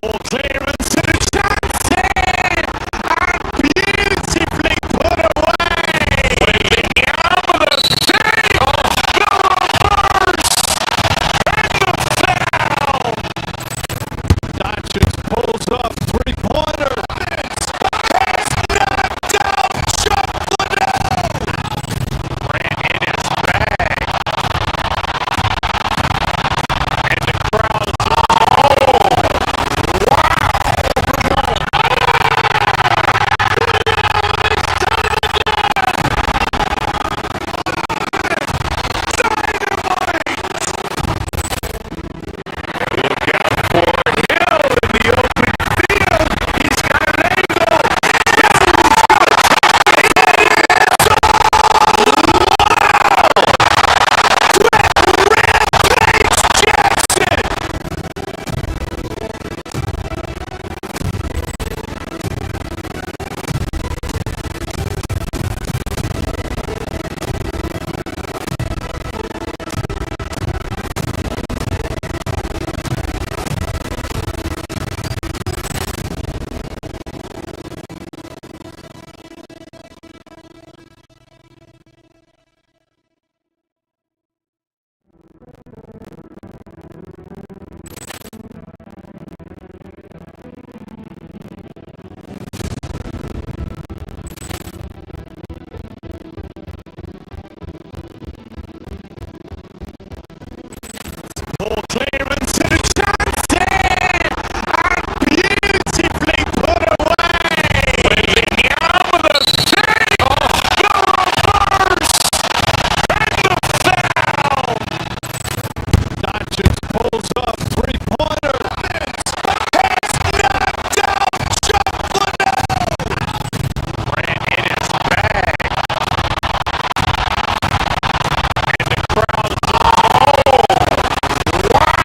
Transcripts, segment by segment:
Ball clearance to the chance and beautifully put away. With the arm of the save, the reverse, and the foul. That just pulls up three-pointer. It's knocked out, chocolate out. Ran in his bag. And the crowd's Ball clearance to the chance and beautifully put away. With the arm of the save, the reverse, and the foul. That just pulls up three-pointer. It's knocked out, chocolate out. Ran in his bag. And the crowd's wow.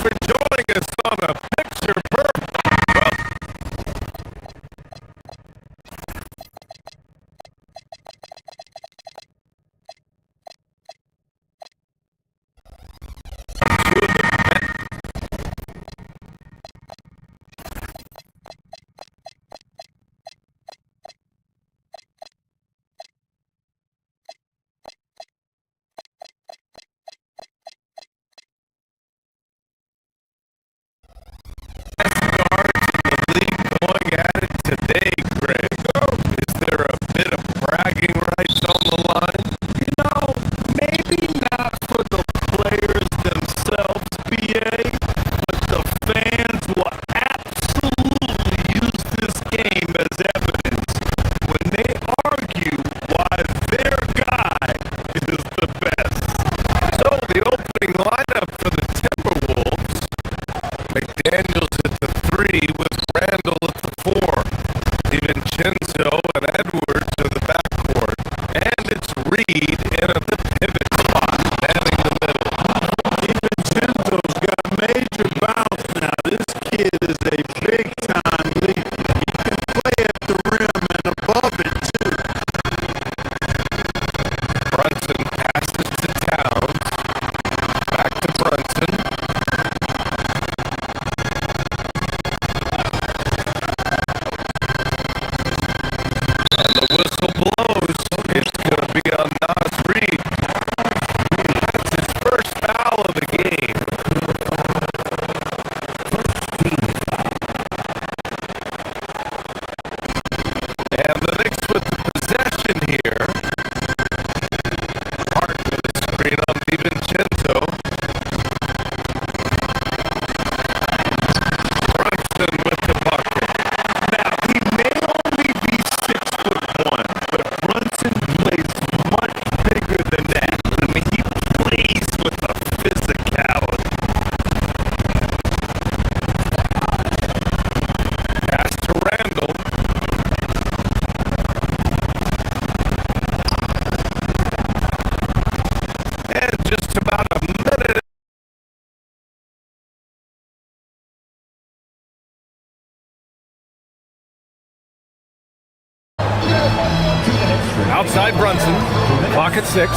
for joining us on a picture perfect. Going at it today, Greg. Is there a bit of bragging rights on the line? You know, maybe not for the players themselves, BA, but the fans will absolutely use this game as evidence when they argue why their guy is the best. So the opening lineup for the Timberwolves, McDaniels at the 3 with Randall at the 4. DiVincenzo and Edwards in the backcourt. And it's Reed in at the pivot spot, manning the middle. DiVincenzo's got major bounce now. This kid is a big-time leader. He can play at the rim and above it, too. Brunson passes to Towns. Back to Brunson. The whistle blows. It's going to be on Nas Reed. That's his first foul of the game. And the Knicks with the possession here. Hart with a screen on DiVincenzo. Brunson with the bucket. Now, he may only be 6'1", but Brunson plays much bigger than that. I mean, he plays with a physicality. Pass to Randall. And just about a minute. Outside Brunson, clock at 6.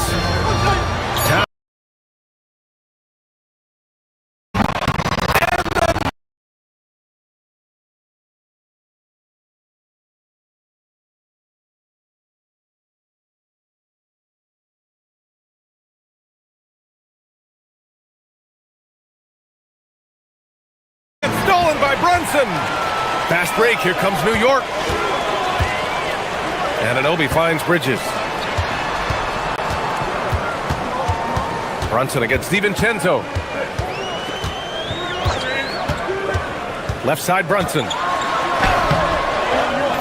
It's stolen by Brunson. Fast break, here comes New York. Anunoby finds Bridges. Brunson against DiVincenzo. Left side Brunson.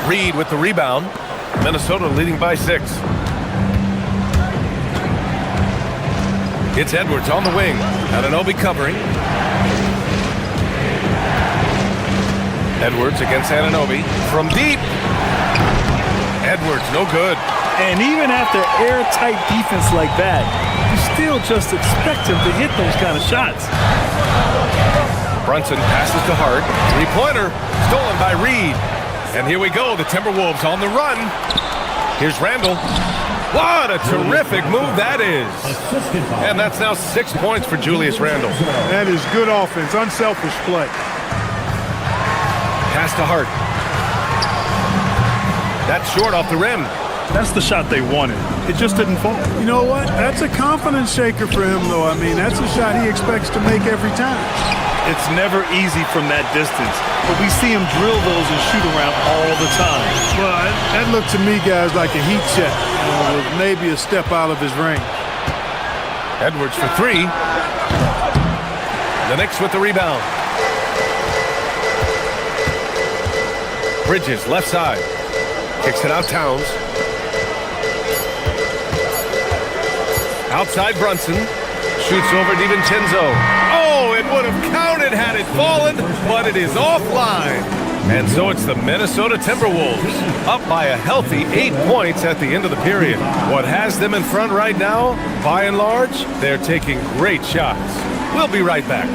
Reed with the rebound. Minnesota leading by 6. It's Edwards on the wing. Anunoby covering. Edwards against Anunoby. From deep. Edwards, no good. And even after airtight defense like that, you still just expect him to hit those kind of shots. Brunson passes to Hart. Three-pointer stolen by Reed. And here we go, the Timberwolves on the run. Here's Randall. What a terrific move that is. And that's now 6 points for Julius Randle. That is good offense, unselfish play. Pass to Hart. That's short off the rim. That's the shot they wanted. It just didn't fall. You know what? That's a confidence shaker for him, though. I mean, that's a shot he expects to make every time. It's never easy from that distance, but we see him drill those and shoot around all the time. Well, that looked to me, guys, like a heat check. With maybe a step out of his range. Edwards for 3. The Knicks with the rebound. Bridges, left side. Kicks it out, Towns. Outside Brunson. Shoots over DiVincenzo. Oh, it would have counted had it fallen, but it is offline. And so it's the Minnesota Timberwolves, up by a healthy 8 points at the end of the period. What has them in front right now, by and large, they're taking great shots. We'll be right back.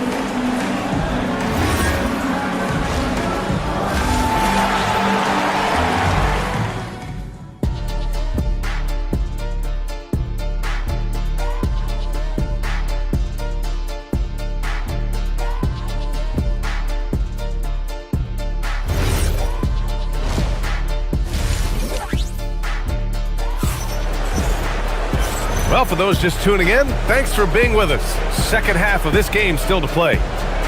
Well, for those just tuning in, thanks for being with us. Second half of this game still to play.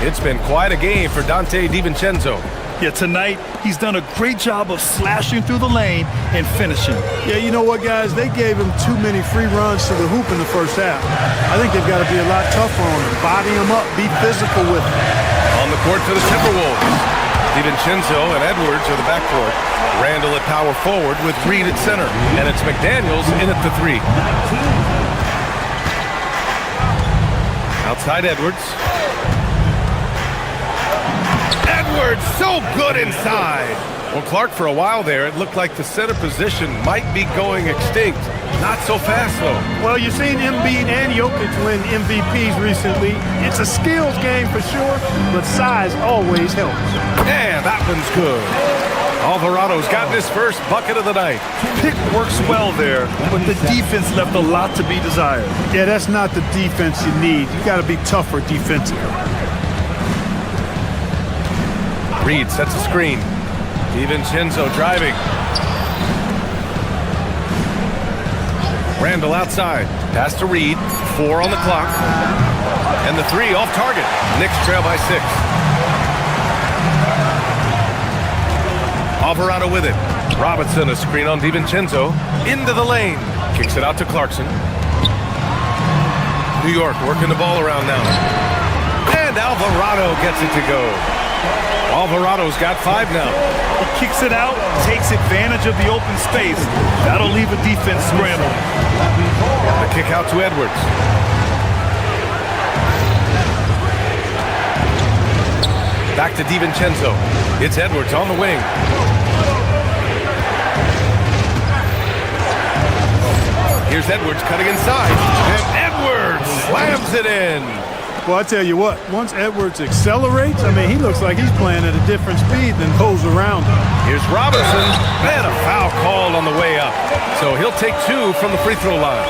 It's been quite a game for Dante DiVincenzo. Yeah, tonight he's done a great job of slashing through the lane and finishing. Yeah, you know what, guys? They gave him too many free runs to the hoop in the first half. I think they've got to be a lot tougher on him. Body him up, be physical with him. On the court for the Timberwolves, DiVincenzo and Edwards are the backcourt. Randall at power forward with Reed at center. And it's McDaniels in at the 3. Outside Edwards. Edwards so good inside. Well, Clark, for a while there, it looked like the center position might be going extinct. Not so fast, though. Well, you've seen Embiid and Jokic win MVPs recently. It's a skills game for sure, but size always helps. And that one's good. Alvarado's gotten his first bucket of the night. Pick works well there, but the defense left a lot to be desired. Yeah, that's not the defense you need. You got to be tougher defensively. Reed sets a screen. DiVincenzo driving. Randall outside. Pass to Reed. 4 on the clock. And the 3 off target. Knicks trail by 6. Alvarado with it. Robinson a screen on DiVincenzo. Into the lane. Kicks it out to Clarkson. New York working the ball around now. And Alvarado gets it to go. Alvarado's got 5 now. He kicks it out, takes advantage of the open space. That'll leave a defense scrambling. The kick out to Edwards. Back to DiVincenzo. It's Edwards on the wing. Here's Edwards cutting inside. And Edwards slams it in. Well, I tell you what, once Edwards accelerates, I mean, he looks like he's playing at a different speed than those around him. Here's Robinson, and a foul called on the way up. So he'll take 2 from the free throw line.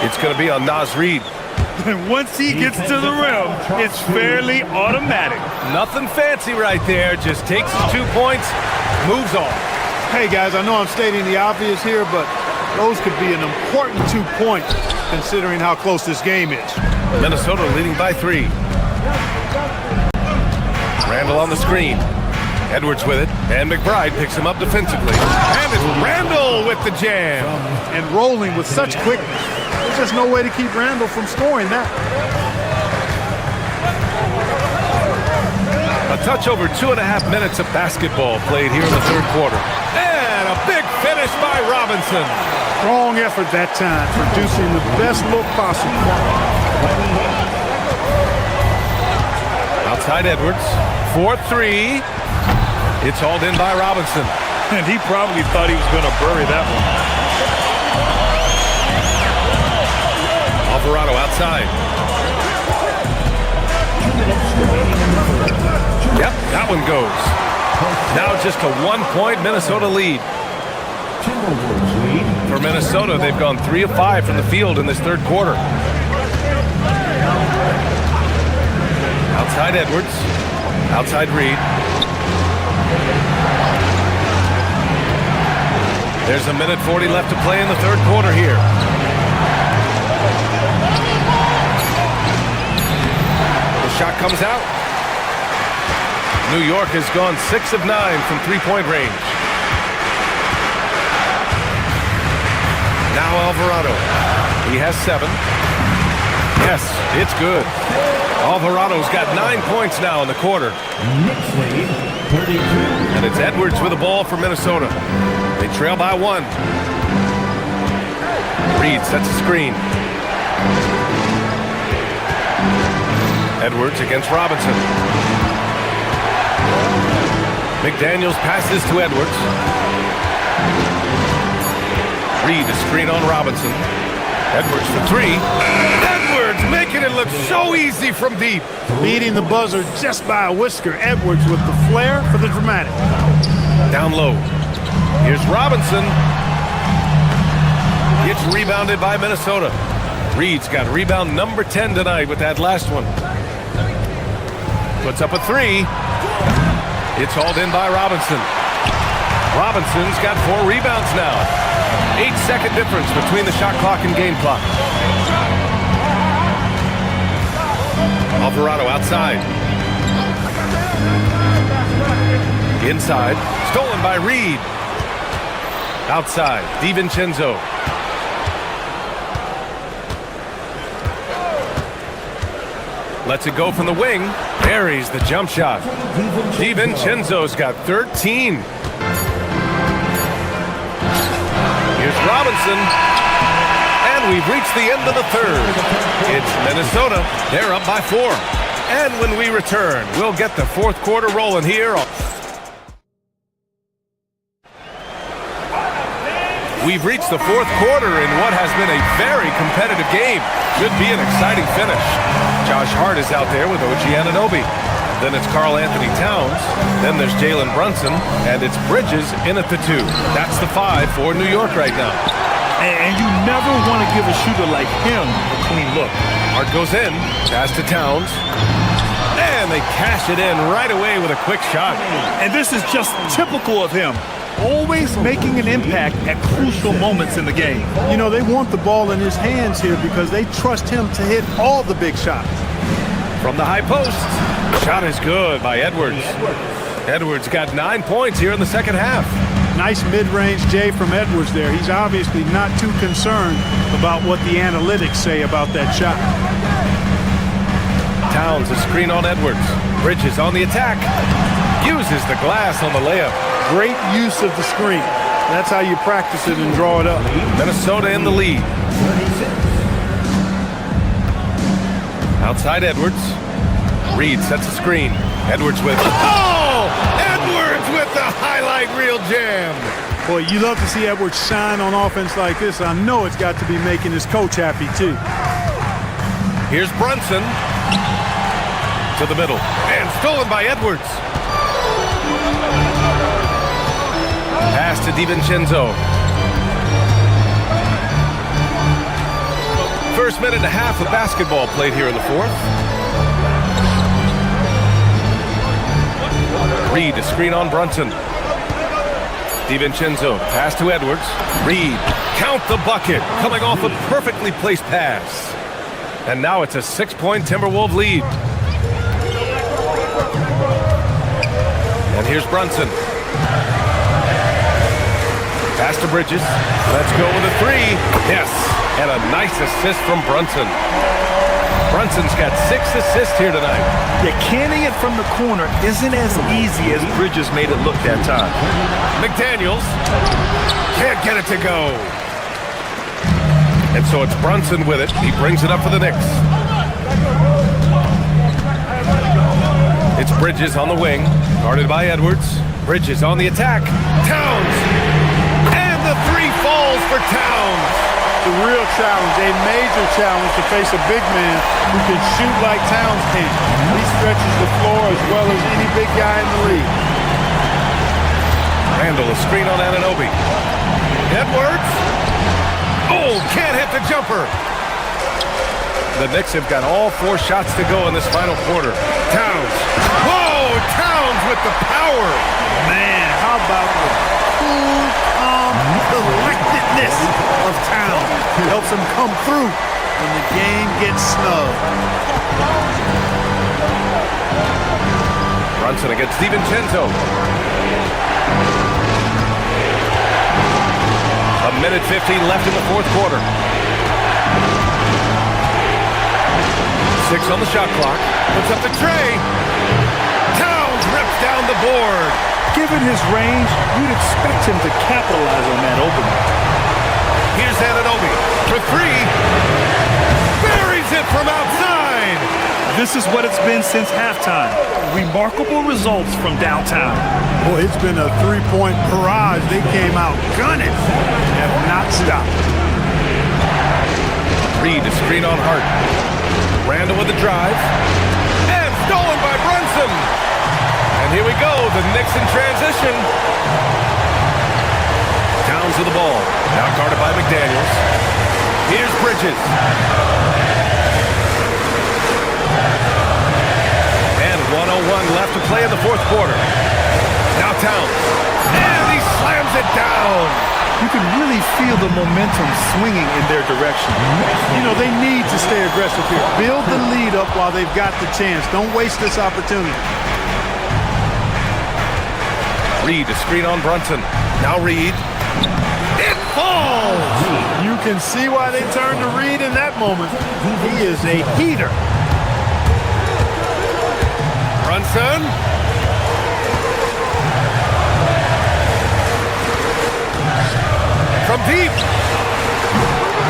It's going to be on Naz Reid. And once he gets to the rim, it's fairly automatic. Nothing fancy right there, just takes his 2 points, moves on. Hey, guys, I know I'm stating the obvious here, but those could be an important 2 points considering how close this game is. Minnesota leading by 3. Randall on the screen. Edwards with it, and McBride picks him up defensively. And it's Randall with the jam. And rolling with such quickness. There's just no way to keep Randall from scoring that. A touch over 2.5 minutes of basketball played here in the third quarter. And a big finish by Robinson. Strong effort that time, producing the best look possible. Outside Edwards, 4-3. It's hauled in by Robinson. And he probably thought he was going to bury that one. Alvarado outside. Yep, that one goes. Now just a 1-point Minnesota lead. For Minnesota, they've gone 3 of 5 from the field in this third quarter. Outside Edwards. Outside Reed. There's a 1:40 left to play in the third quarter here. The shot comes out. New York has gone 6 of 9 from three-point range. Now Alvarado. He has 7. Yes, it's good. Alvarado's got 9 points now in the quarter. And it's Edwards with the ball for Minnesota. They trail by 1. Reed sets a screen. Edwards against Robinson. McDaniels passes to Edwards. Reed, a screen on Robinson. Edwards for 3. Edwards making it look so easy from deep. Beating the buzzer just by a whisker. Edwards with the flair for the dramatic. Down low. Here's Robinson. Gets rebounded by Minnesota. Reed's got rebound number 10 tonight with that last one. Puts up a 3. It's hauled in by Robinson. Robinson's got 4 rebounds now. 8-second difference between the shot clock and game clock. Alvarado outside. Inside. Stolen by Reed. Outside. DiVincenzo. Lets it go from the wing. Buries the jump shot. DiVincenzo's got 13. Here's Robinson. And we've reached the end of the third. It's Minnesota. They're up by 4. And when we return, we'll get the fourth quarter rolling here. We've reached the fourth quarter in what has been a very competitive game. Should be an exciting finish. Josh Hart is out there with OG Anunoby. Then it's Karl Anthony Towns. Then there's Jalen Brunson. And it's Bridges in at the 2. That's the 5 for New York right now. And you never want to give a shooter like him a clean look. Hart goes in. Pass to Towns. And they cash it in right away with a quick shot. And this is just typical of him. Always making an impact at crucial moments in the game. You know, they want the ball in his hands here because they trust him to hit all the big shots. From the high post. Shot is good by Edwards. Edwards got 9 points here in the second half. Nice mid-range J from Edwards there. He's obviously not too concerned about what the analytics say about that shot. Towns a screen on Edwards. Bridges on the attack. Uses the glass on the layup. Great use of the screen. That's how you practice it and draw it up. Minnesota in the lead. Outside Edwards. Reed sets a screen. Edwards with... Oh! Edwards with the highlight reel jam. Boy, you love to see Edwards shine on offense like this. I know it's got to be making his coach happy, too. Here's Brunson. To the middle. And stolen by Edwards. Pass to DiVincenzo. First minute and a half of basketball played here in the fourth. Reed a screen on Brunson. DiVincenzo pass to Edwards. Reed count the bucket coming off a perfectly placed pass. And now it's a 6-point Timberwolves lead. And here's Brunson. Pass to Bridges. Let's go with a 3. Yes. And a nice assist from Brunson. Brunson's got 6 assists here tonight. Yeah, canning it from the corner isn't as easy as Bridges made it look that time. McDaniels can't get it to go. And so it's Brunson with it. He brings it up for the Knicks. It's Bridges on the wing. Guarded by Edwards. Bridges on the attack. Towns. And the 3 falls for Towns. The real challenge, a major challenge to face a big man who can shoot like Towns can. He stretches the floor as well as any big guy in the league. Randall a screen on Anunoby. Edwards. Oh, can't hit the jumper. The Knicks have got all 4 shots to go in this final quarter. Towns. Whoa, Towns with the power. Man, how about the cool, calm collectedness of Towns. Helps him come through when the game gets snug. Brunson against DiVincenzo. A minute 15 left in the fourth quarter. 6 on the shot clock. Puts up the tray. Towns rips down the board. Given his range, you'd expect him to capitalize on that opening. Here's Anunoby for 3. Buries it from outside. This is what it's been since halftime. Remarkable results from downtown. Boy, it's been a 3-point barrage. They came out gunning and have not stopped. Reed a screen on Hart. Randall with the drive. And stolen by Brunson. And here we go, the Knicks in transition. Towns with the ball. Now guarded by McDaniels. Here's Bridges. And 1:01 left to play in the fourth quarter. Now Towns. And he slams it down. You can really feel the momentum swinging in their direction. You know, they need to stay aggressive here. Build the lead up while they've got the chance. Don't waste this opportunity. Reed, a screen on Brunson. Now Reed. It falls! You can see why they turned to Reed in that moment. He is a heater. Brunson. From deep.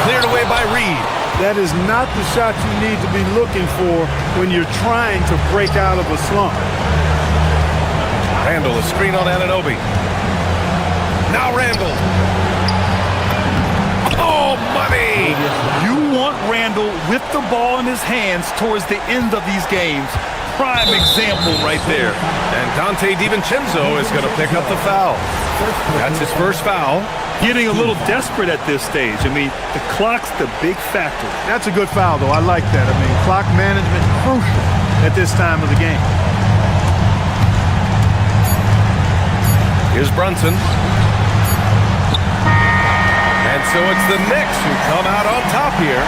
Cleared away by Reed. That is not the shot you need to be looking for when you're trying to break out of a slump. Randall, a screen on Anunoby. Now Randall. Oh, money! You want Randall with the ball in his hands towards the end of these games. Prime example right there. And Dante DiVincenzo is going to pick up the foul. That's his first foul. Getting a little desperate at this stage. I mean, the clock's the big factor. That's a good foul, though. I like that. I mean, clock management crucial at this time of the game. Here's Brunson. And so it's the Knicks who come out on top here.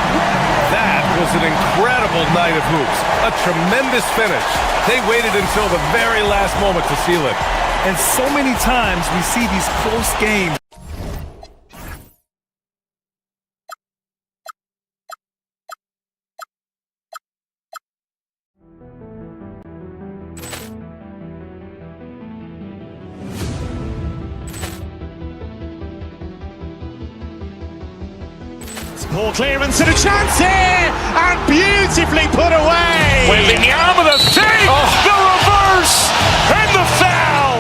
That was an incredible night of hoops. A tremendous finish. They waited until the very last moment to seal it. And so many times we see these close games. Ball clearance and a chance here, and beautifully put away. Wembanyama the save, the reverse, and the foul.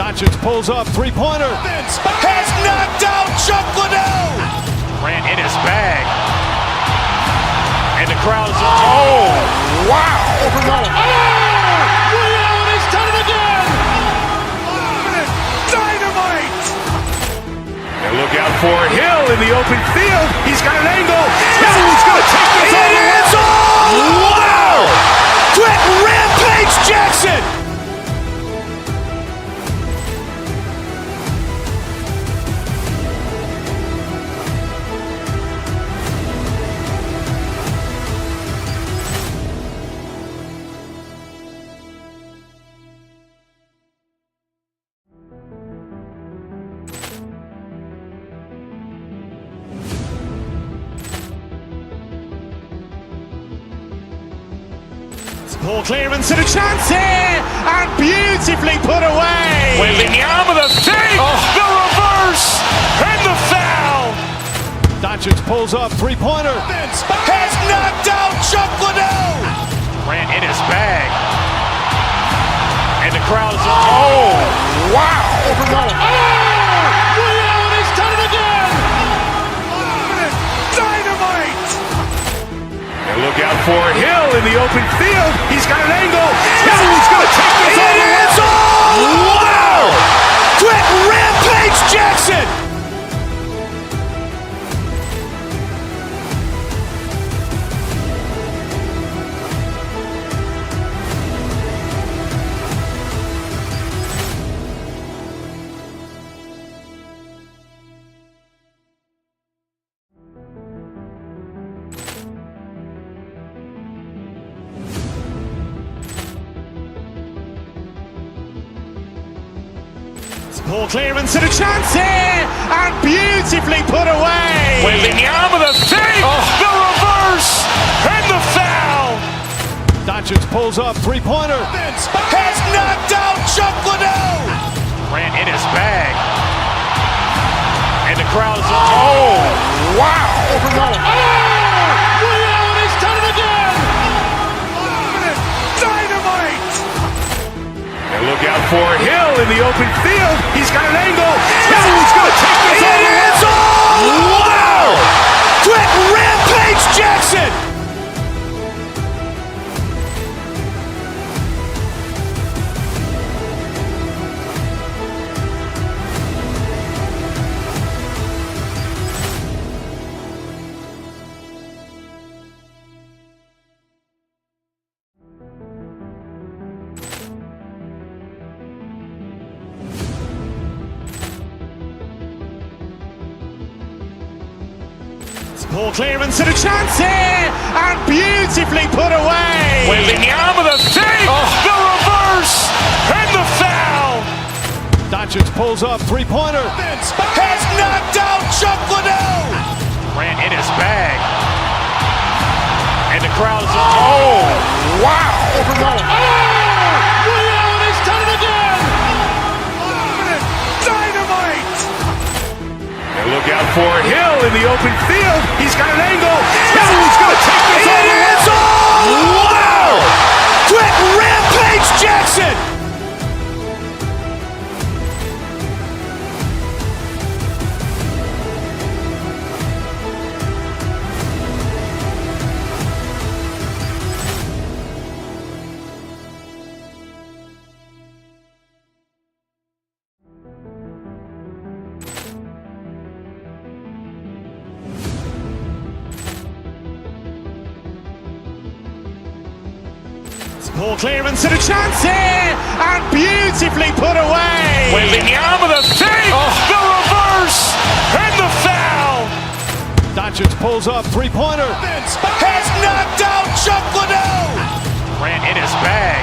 Doncic pulls up, three-pointer. Has knocked out Chuck Liddell. Grant in his bag. And the crowd's wow. Liddell has done it again. Dynamite. And look out for Hill in the open field. He's got an angle. He's going to take this all the way. Wow! Quick Rampage Jackson. Ball clearance and a chance here, and beautifully put away. Wembanyama the save, the reverse, and the foul. Doncic pulls up, three-pointer. Has knocked out Chuck Liddell. Grant in his bag. And the crowd's wow. Liddell has done it again. Dynamite. And look out for Hill in the open field. He's got an angle. He's going to take this all the way. Wow! Quick Rampage Jackson. Ball clearance and a chance here, and beautifully put away. Wembanyama the save, the reverse, and the foul. Doncic pulls up, three-pointer. Has knocked out Chuck Liddell. Grant in his bag. And the crowd's wow. Liddell has done it again. Dynamite. And look out for Hill in the open field. He's got an angle. He's going to take this all the way. Wow! Quick Rampage Jackson. Ball clearance and a chance here, and beautifully put away. Wembanyama the fake, the reverse, and the foul. Doncic pulls up, three-pointer. Has knocked out Chuck Liddell. Grant in his bag. And the crowd is, oh, wow. Leon has done it again. Dynamite. And look out for Hill in the open field. He's got an angle. Hill's going to take this all the way. It is all. Wow. Quick rampage Jackson. Ball clearance and a chance here, and beautifully put away. Wembanyama the fake, the reverse, and the foul. Doncic pulls up, three-pointer. Has knocked out Chuck Liddell. Grant in his bag.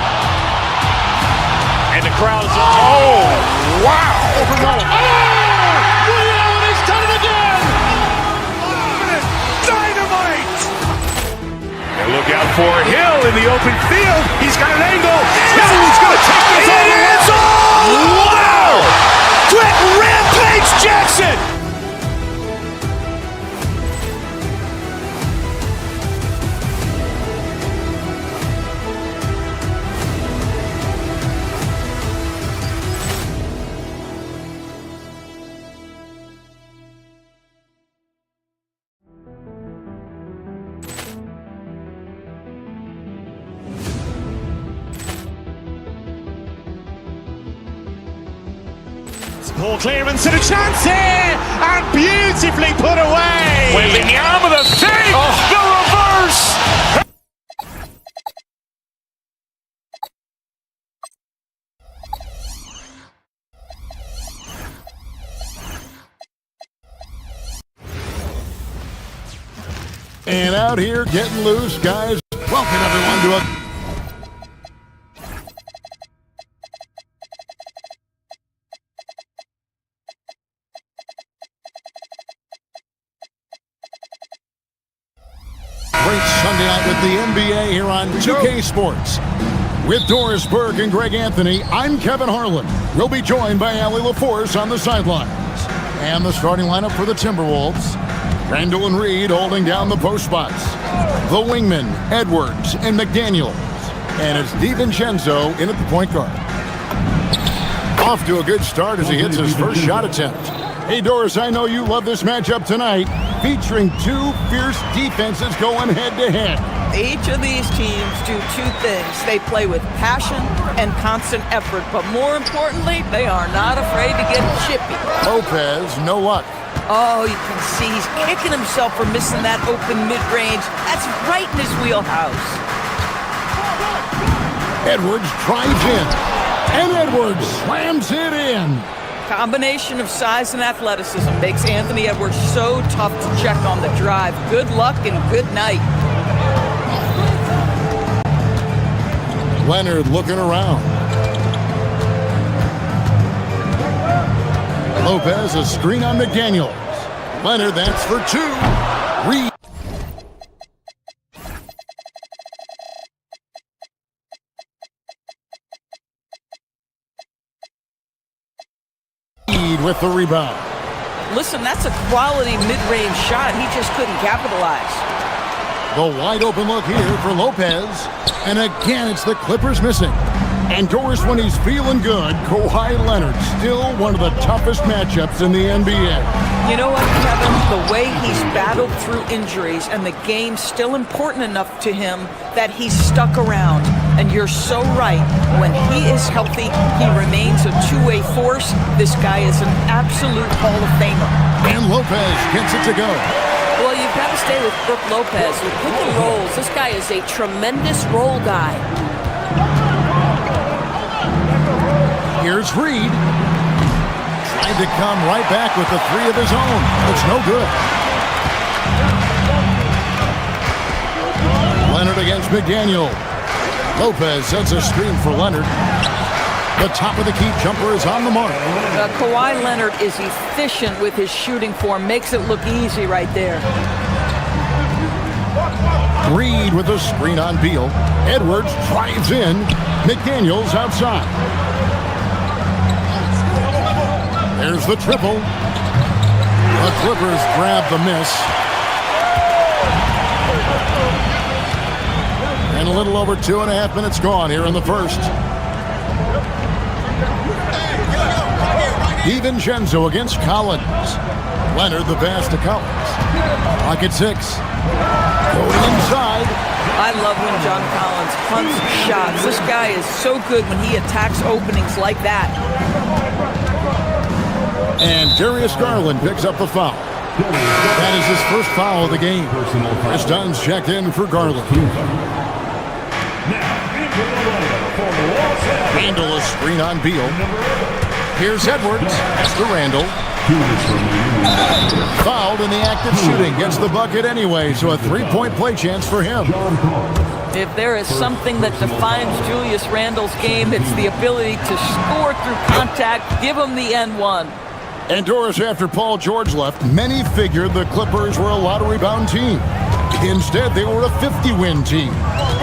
And the crowd is, oh, wow. Leon has done it again. Dynamite. And look out for Hill in the open field. He's got an angle. Hill's going to take this all the way. It is all. Wow. Quick rampage Jackson. Ball clearance and a chance here, and beautifully put away. Wembanyama the fake, the reverse. And out here getting loose, guys. Welcome everyone to a great Sunday night with the NBA here on 2K Sports. With Doris Burke and Greg Anthony, I'm Kevin Harlan. We'll be joined by Allie LaForce on the sidelines. And the starting lineup for the Timberwolves. Randall and Reed holding down the post spots. The wingmen, Edwards and McDaniels. And it's DiVincenzo in at the point guard. Off to a good start as he hits his first shot attempt. Hey, Doris, I know you love this matchup tonight, featuring two fierce defenses going head-to-head. Each of these teams do two things. They play with passion and constant effort, but more importantly, they are not afraid to get chippy. Lopez, no luck. Oh, you can see he's kicking himself for missing that open mid-range. That's right in his wheelhouse. Edwards drives in, and Edwards slams it in. Combination of size and athleticism makes Anthony Edwards so tough to check on the drive. Good luck and good night. Leonard looking around. Lopez, a screen on McDaniels. Leonard, that's for two. Reed. With the rebound. Listen, that's a quality mid-range shot. He just couldn't capitalize. The wide open look here for Lopez. And again, it's the Clippers missing. And Doris, when he's feeling good, Kawhi Leonard, still one of the toughest matchups in the NBA. You know what, Kevin? The way he's battled through injuries and the game's still important enough to him that he's stuck around. And you're so right. When he is healthy, he remains a two-way force. This guy is an absolute Hall of Famer. And Lopez gets it to go. Well, you've got to stay with Brooke Lopez. With pick and rolls, this guy is a tremendous roll guy. Here's Reed. Tried to come right back with the three of his own. It's no good. Leonard against McDaniel. Lopez sets a screen for Leonard. The top of the key jumper is on the mark. Kawhi Leonard is efficient with his shooting form. Makes it look easy right there. Reed with a screen on Beal. Edwards drives in. McDaniels outside. There's the triple. The Clippers grab the miss. And a little over 2.5 minutes gone here in the first. DiVincenzo against Collins. Leonard the pass to Collins. Clock at 6. Going inside. I love when John Collins hunts shots. This guy is so good when he attacks openings like that. And Darius Garland picks up the foul. That is his first foul of the game. Chris Dunn's checked in for Garland. Randall a screen on Beal. Here's Edwards. That's to Randall. Fouled in the act of shooting. Gets the bucket anyway, so a three-point play chance for him. If there is something that defines Julius Randle's game, it's the ability to score through contact. Give him the N1. And Doris, after Paul George left, many figured the Clippers were a lottery-bound team. Instead, they were a 50-win team.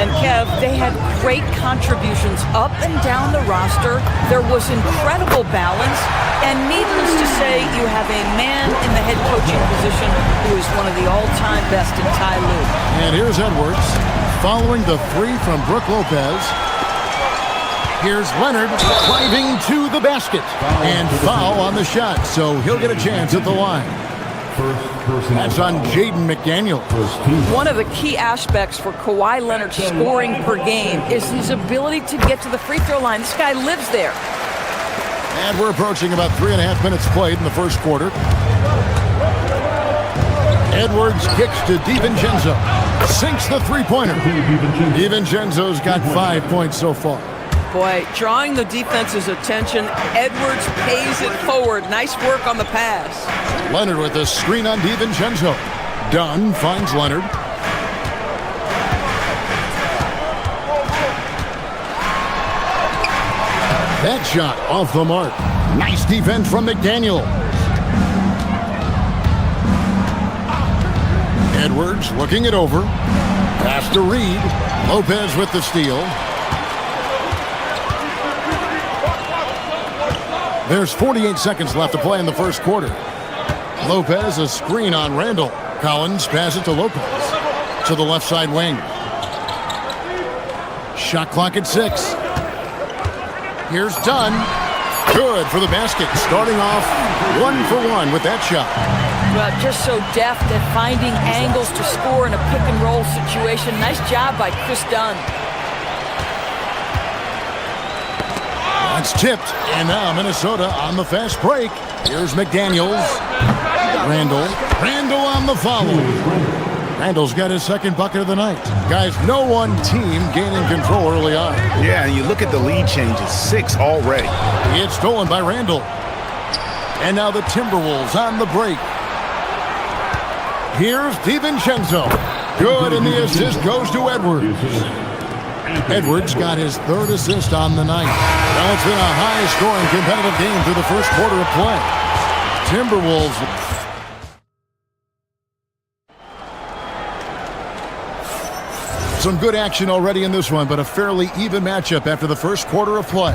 And Kev, they had great contributions up and down the roster. There was incredible balance. And needless to say, you have a man in the head coaching position who is one of the all-time best in Ty Lue. And here's Edwards following the three from Brook Lopez. Here's Leonard driving to the basket. And foul on the shot, so he'll get a chance at the line. That's on Jaden McDaniel. One of the key aspects for Kawhi Leonard's scoring per game is his ability to get to the free throw line. This guy lives there. And we're approaching about 3.5 minutes played in the first quarter. Edwards kicks to DiVincenzo. Sinks the three-pointer. DiVincenzo's got 5 points so far. Boy, drawing the defense's attention, Edwards pays it forward. Nice work on the pass. Leonard with a screen on DiVincenzo. Dunn finds Leonard. That shot off the mark. Nice defense from McDaniel. Edwards looking it over. Pass to Reed. Lopez with the steal. There's 48 seconds left to play in the first quarter. Lopez a screen on Randall. Collins passes it to Lopez. To the left side wing. Shot clock at 6. Here's Dunn. Good for the basket. Starting off 1 for 1 with that shot. Well, just so deft at finding angles to score in a pick and roll situation. Nice job by Chris Dunn. That's tipped. And now Minnesota on the fast break. Here's McDaniels. Randall on the follow. Randall's got his second bucket of the night. Guys, no one team gaining control early on. Yeah, and you look at the lead changes. 6 already. It's stolen by Randall. And now the Timberwolves on the break. Here's DiVincenzo. Good, and the assist goes to Edwards. Edwards got his 3rd assist on the night. Now it's been a high-scoring competitive game through the first quarter of play. Timberwolves. Some good action already in this one, but a fairly even matchup after the first quarter of play.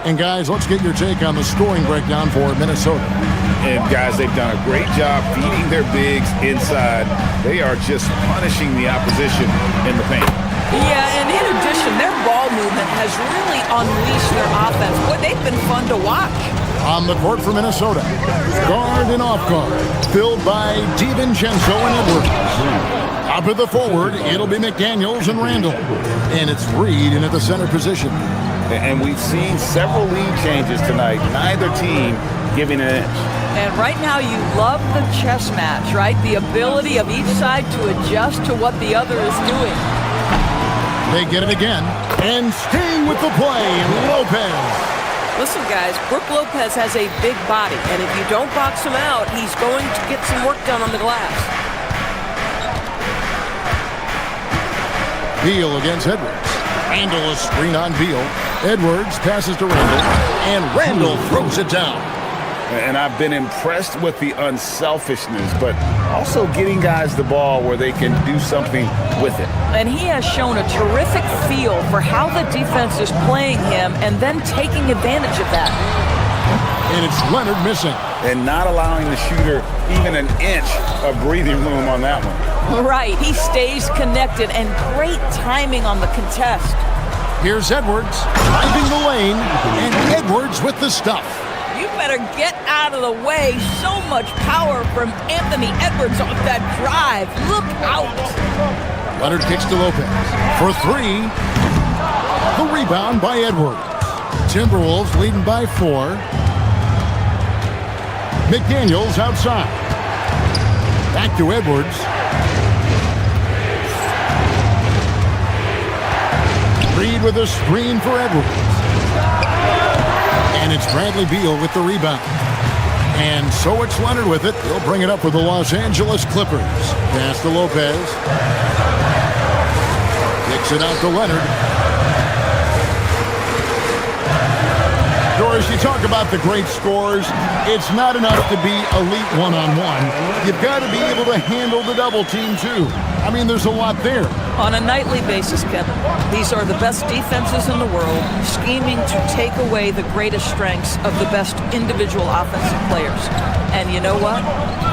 And guys, let's get your take on the scoring breakdown for Minnesota. And guys, they've done a great job feeding their bigs inside. They are just punishing the opposition in the paint. Yeah, and in addition, their ball movement has really unleashed their offense. Boy, they've been fun to watch. On the court for Minnesota, guard and off guard, filled by DiVincenzo and Edwards. Top of the forward, it'll be McDaniels and Randall. And it's Reed in at the center position. And we've seen several lead changes tonight. Neither team giving an inch. And right now you love the chess match, right? The ability of each side to adjust to what the other is doing. They get it again. And staying with the play, Lopez. Listen, guys, Brook Lopez has a big body, and if you don't box him out, he's going to get some work done on the glass. Beal against Edwards. Randall a screen on Beal. Edwards passes to Randall, and Randall throws it down. And I've been impressed with the unselfishness, but also getting guys the ball where they can do something with it. And he has shown a terrific feel for how the defense is playing him and then taking advantage of that. And it's Leonard missing. And not allowing the shooter even an inch of breathing room on that one. Right, he stays connected, and great timing on the contest. Here's Edwards, driving the lane, and Edwards with the stuff. You better get out of the way. So much power from Anthony Edwards off that drive. Look out. Leonard kicks to Lopez for three. The rebound by Edwards. Timberwolves leading by 4. McDaniels outside. Back to Edwards. Reed with a screen for Edwards. And it's Bradley Beal with the rebound. And so it's Leonard with it. He'll bring it up for the Los Angeles Clippers. Pass to Lopez. Kicks it out to Leonard. Doris, you talk about the great scores. It's not enough to be elite one-on-one. You've got to be able to handle the double team, too. I mean, there's a lot there. On a nightly basis, Kevin, these are the best defenses in the world, scheming to take away the greatest strengths of the best individual offensive players. And you know what?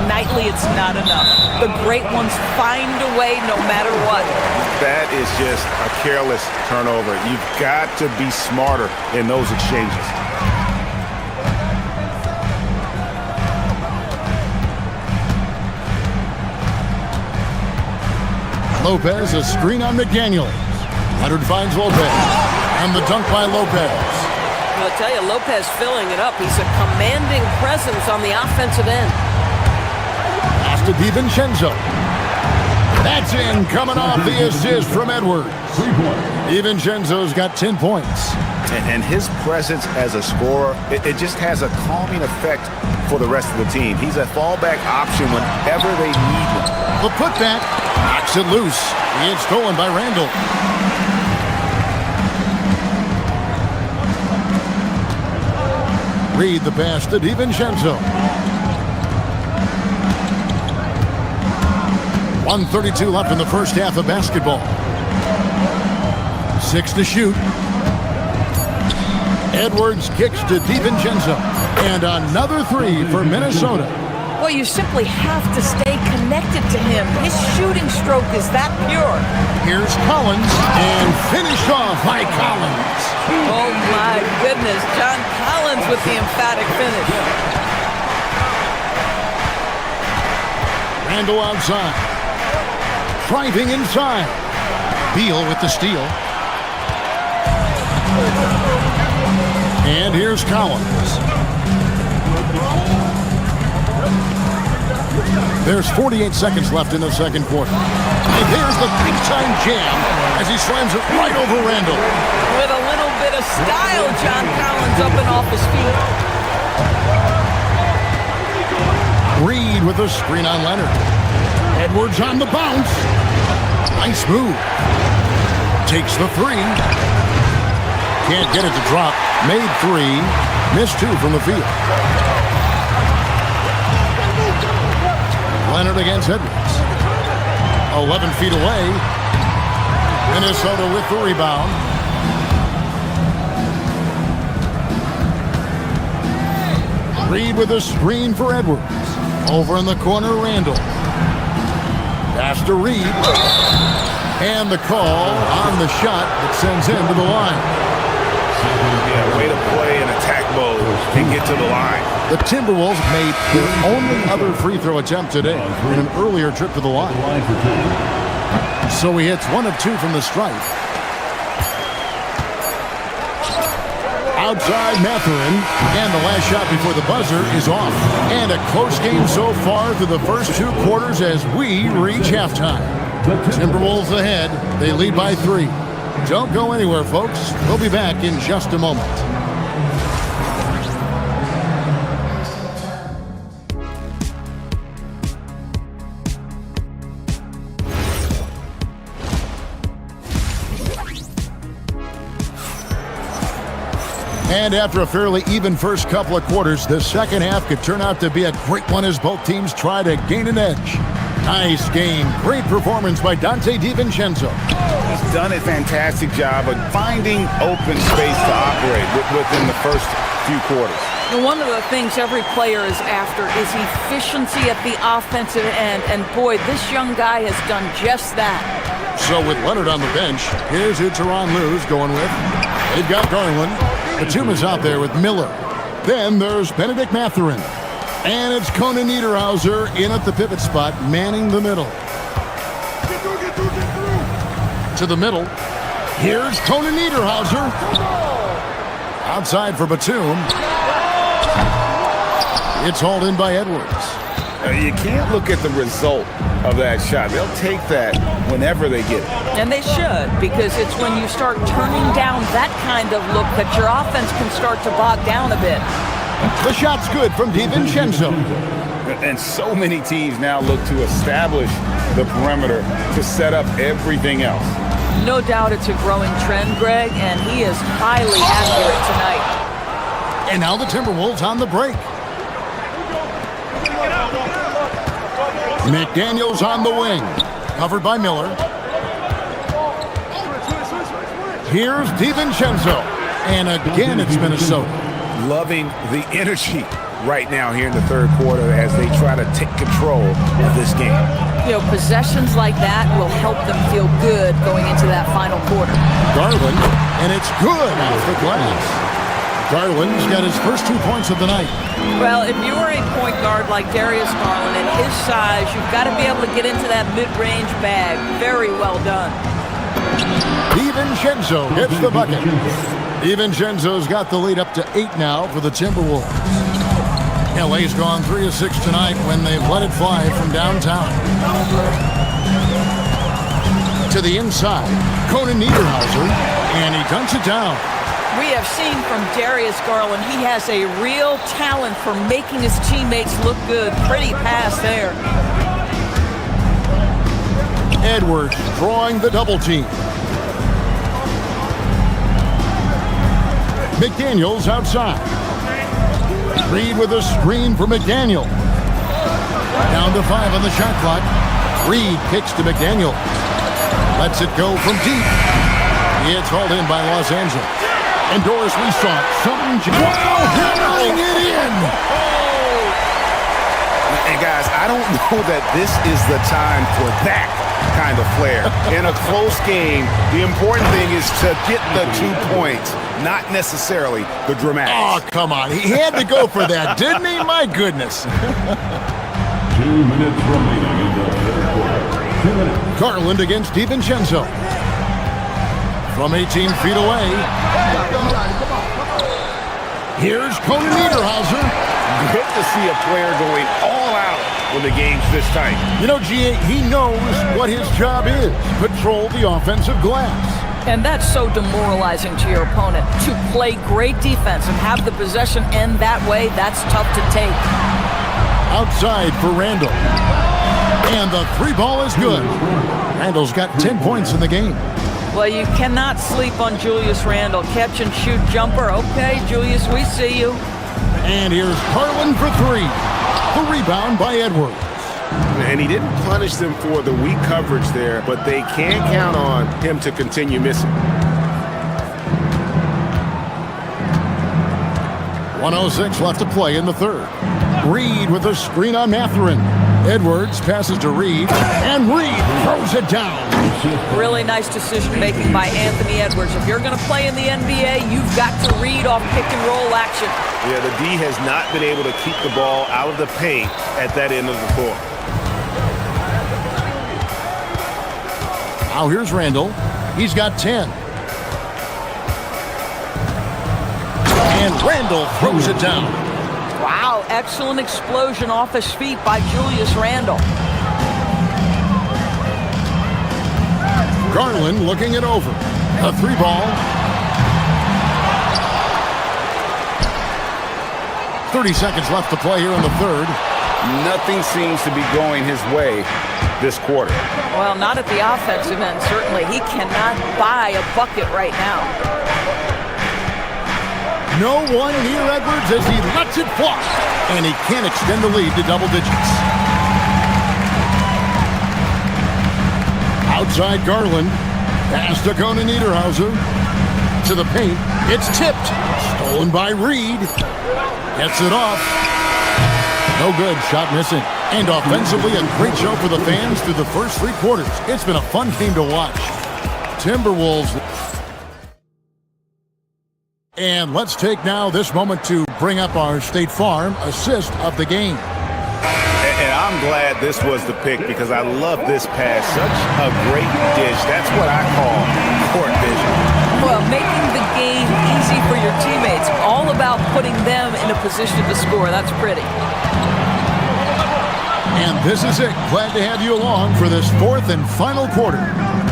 Nightly, it's not enough. The great ones find a way no matter what. That is just a careless turnover. You've got to be smarter in those exchanges. Lopez, a screen on McDaniels. Leonard finds Lopez. And the dunk by Lopez. I'll tell you, Lopez filling it up. He's a commanding presence on the offensive end. Pass to DiVincenzo. That's in, coming off the assist from Edwards. DiVincenzo's got 10 points. And his presence as a scorer, it just has a calming effect for the rest of the team. He's a fallback option whenever they need him. The putback knocks it loose. It's stolen by Randall. Reed the pass to DiVincenzo. 1:32 left in the first half of basketball. 6 to shoot. Edwards kicks to DiVincenzo. And another 3 for Minnesota. Well, you simply have to stay connected to him. His shooting stroke is that pure. Here's Collins, and finished off by Collins. Oh, my goodness. John Collins with the emphatic finish. Randall outside. Driving inside. Beal with the steal. And here's Collins. There's 48 seconds left in the second quarter. And there's the big-time jam as he slams it right over Randall. With a little bit of style, John Collins up and off his feet. Reed with a screen on Leonard. Edwards on the bounce. Nice move. Takes the 3. Can't get it to drop. Made 3. Missed 2 from the field. Leonard against Edwards. 11 feet away. Minnesota with the rebound. Reed with a screen for Edwards. Over in the corner, Randall. Pass to Reed. And the call on the shot that sends him to the line. Yeah, way to play in attack mode and get to the line. The Timberwolves made their only other free throw attempt today in an earlier trip to the line. So he hits 1 of 2 from the stripe. Outside Mathurin, and the last shot before the buzzer is off. And a close game so far through the first 2 quarters as we reach halftime. Timberwolves ahead. They lead by 3. Don't go anywhere, folks. We'll be back in just a moment. And after a fairly even first couple of quarters, the second half could turn out to be a great one as both teams try to gain an edge. Nice game. Great performance by Dante DiVincenzo. He's done a fantastic job of finding open space to operate within the first few quarters. And one of the things every player is after is efficiency at the offensive end. And boy, this young guy has done just that. So with Leonard on the bench, here's who Tyronn Lue's going with. They've got Garland. Batuma's out there with Miller. Then there's Benedict Mathurin. And it's Conan Niederhauser in at the pivot spot, manning the middle. To the middle. Here's Conan Niederhauser. Outside for Batum. It's hauled in by Edwards. You can't look at the result of that shot. They'll take that whenever they get it. And they should, because it's when you start turning down that kind of look that your offense can start to bog down a bit. The shot's good from DiVincenzo. And so many teams now look to establish the perimeter to set up everything else. No doubt it's a growing trend, Greg, and he is highly accurate tonight. And now the Timberwolves on the break. McDaniels on the wing, covered by Miller. Here's DiVincenzo, and again it's Minnesota. Loving the energy right now here in the third quarter as they try to take control of this game. You know, possessions like that will help them feel good going into that final quarter. Garland, and it's good off the glass. Garland's got his first 2 points of the night. Well, if you are a point guard like Darius Garland at his size, you've got to be able to get into that mid-range bag. Very well done. DiVincenzo gets the bucket. DiVincenzo's got the lead up to 8 now for the Timberwolves. LA's gone 3 of 6 tonight when they've let it fly from downtown. To the inside, Conan Niederhauser, and he dunks it down. We have seen from Darius Garland, he has a real talent for making his teammates look good. Pretty pass there. Edwards drawing the double team. McDaniels outside. Reed with a screen for McDaniel. Down to 5 on the shot clock. Reed kicks to McDaniel. Lets it go from deep. It's hauled in by Los Angeles. And Doris, we saw something. Wow, hammering it in. And guys, I don't know that this is the time for that kind of flair. In a close game, the important thing is to get the 2 points, not necessarily the dramatics. Oh, come on. He had to go for that, didn't he? My goodness. 2 minutes remaining in the third quarter. 2 minutes. Garland against DiVincenzo. From 18 feet away. Here's Conan Niederhauser. Good to see a player going all out when the game's this tight. You know, G.A., he knows what his job is. Control the offensive glass. And that's so demoralizing to your opponent. To play great defense and have the possession end that way, that's tough to take. Outside for Randall. And the 3 ball is good. Randall's got 10 points in the game. Well, you cannot sleep on Julius Randle. Catch and shoot jumper. Okay, Julius, we see you. And here's Garland for 3. The rebound by Edwards. And he didn't punish them for the weak coverage there, but they can count on him to continue missing. 1:06 left to play in the third. Reed with a screen on Mathurin. Edwards passes to Reed, and Reed throws it down. Really nice decision-making by Anthony Edwards. If you're going to play in the NBA, you've got to read off pick-and-roll action. Yeah, the D has not been able to keep the ball out of the paint at that end of the floor. Now here's Randall. He's got 10. And Randall throws it down. Wow, excellent explosion off his feet by Julius Randle. Garland looking it over. A 3 ball. 30 seconds left to play here in the third. Nothing seems to be going his way this quarter. Well, not at the offensive end, certainly. He cannot buy a bucket right now. No one near Edwards as he lets it fly. And he can't extend the lead to double digits. Outside Garland. Pass to Conan Niederhauser. To the paint. It's tipped. Stolen by Reed. Gets it off. No good. Shot missing. And offensively, a great show for the fans through the first 3 quarters. It's been a fun game to watch. Timberwolves. And let's take now this moment to bring up our State Farm assist of the game. And I'm glad this was the pick because I love this pass. Such a great dish. That's what I call court vision. Well, making the game easy for your teammates. All about putting them in a position to score. That's pretty. And this is it. Glad to have you along for this 4th and final quarter.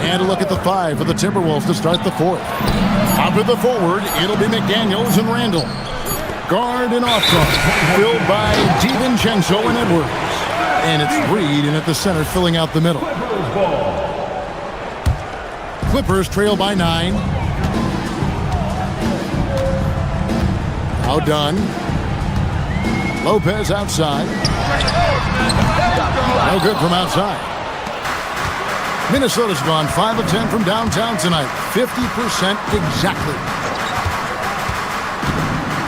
And a look at the 5 for the Timberwolves to start the 4th. Top of the forward, it'll be McDaniels and Randall. Guard and off guard, filled by DiVincenzo and Edwards. And it's Reed in at the center, filling out the middle. Clippers trail by 9. Now done. Lopez outside. No good from outside. Minnesota's gone 5 of 10 from downtown tonight. 50% exactly.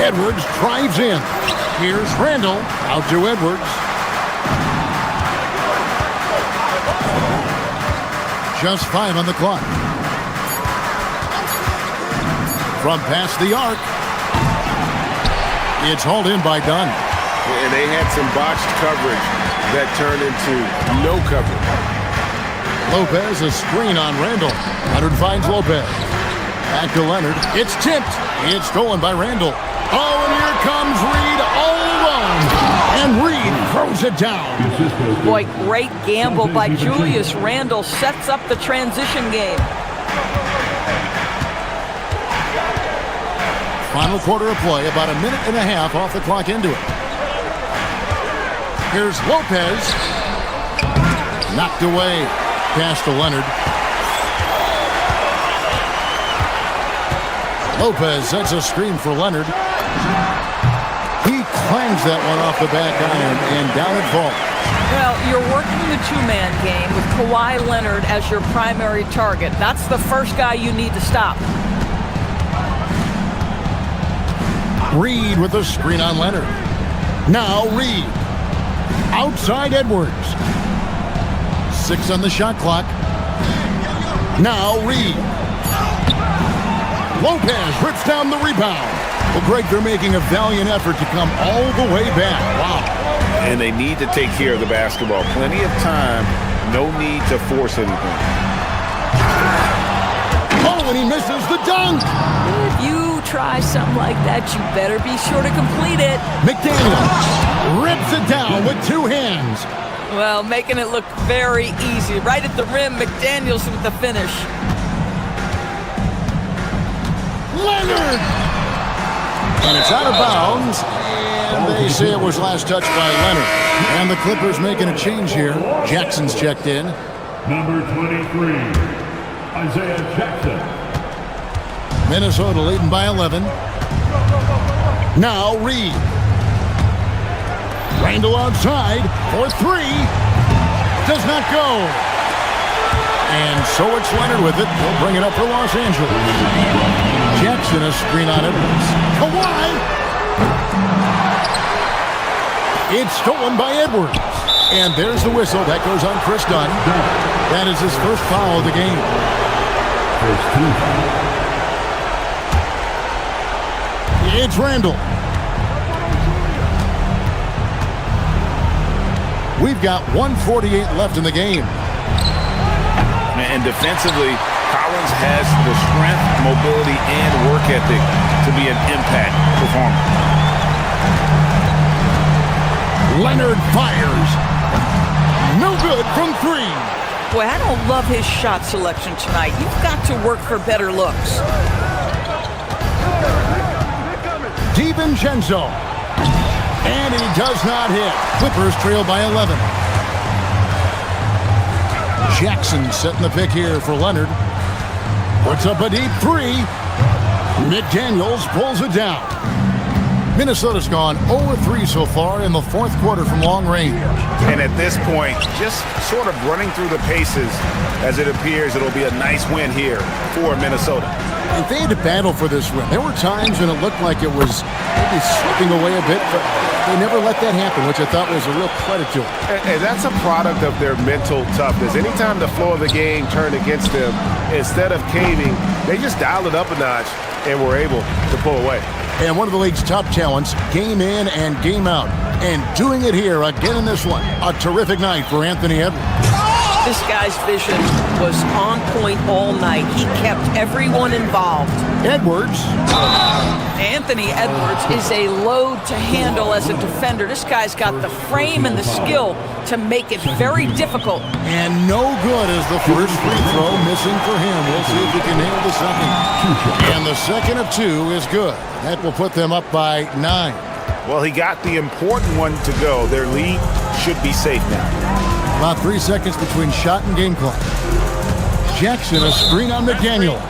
Edwards drives in. Here's Randall. Out to Edwards. Just 5 on the clock. From past the arc. It's hauled in by Dunn. And they had some botched coverage that turned into no coverage. Lopez, a screen on Randall. Leonard finds Lopez. Back to Leonard. It's tipped. It's stolen by Randall. Oh, and here comes Reed all alone. And Reed throws it down. Boy, great gamble by Julius Randle. Sets up the transition game. Final quarter of play, about a minute and a half off the clock into it. Here's Lopez. Knocked away. Pass to Leonard. Lopez sets a screen for Leonard. He clangs that one off the back iron, and down it falls. Well, you're working the 2-man game with Kawhi Leonard as your primary target. That's the first guy you need to stop. Reed with a screen on Leonard. Now Reed. Outside Edwards. 6 on the shot clock. Now Reed. Lopez rips down the rebound. Well, Greg, they're making a valiant effort to come all the way back. Wow. And they need to take care of the basketball. Plenty of time. No need to force anything. Oh, and he misses the dunk. If you try something like that, you better be sure to complete it. McDaniels rips it down with 2 hands. Well, making it look very easy. Right at the rim, McDaniels with the finish. Leonard! And it's out of bounds. And they say it was last touched by Leonard. And the Clippers making a change here. Jackson's checked in. Number 23, Isaiah Jackson. Minnesota leading by 11. Now Reed. Randall outside for 3. Does not go. And so it's Leonard with it. He'll bring it up for Los Angeles. Jackson a screen on Edwards. Kawhi. It's stolen by Edwards. And there's the whistle. That goes on Chris Dunn. That is his first foul of the game. It's Randall. We've got 1:48 left in the game. And defensively, Collins has the strength, mobility, and work ethic to be an impact performer. Leonard fires. No good from 3. Boy, I don't love his shot selection tonight. You've got to work for better looks. DiVincenzo. And he does not hit. Clippers trail by 11. Jackson setting the pick here for Leonard. Puts up a deep 3. McDaniels pulls it down. Minnesota's gone 0-3 so far in the fourth quarter from long range. And at this point, just sort of running through the paces as it appears it'll be a nice win here for Minnesota. And they had to battle for this win. There were times when it looked like it was maybe slipping away a bit, but they never let that happen, which I thought was a real credit to them. And that's a product of their mental toughness. Anytime the flow of the game turned against them, instead of caving, they just dialed it up a notch and were able to pull away. And one of the league's top talents, game in and game out. And doing it here again in this one. A terrific night for Anthony Edwards. This guy's vision was on point all night. He kept everyone involved. Edwards. Anthony Edwards is a load to handle as a defender. This guy's got the frame and the skill to make it very difficult. And no good as the first free throw missing for him. We'll see if he can nail the second. And the second of two is good. That will put them up by 9. Well, he got the important one to go. Their lead should be safe now. About 3 seconds between shot and game clock. Jackson, a screen on McDaniel.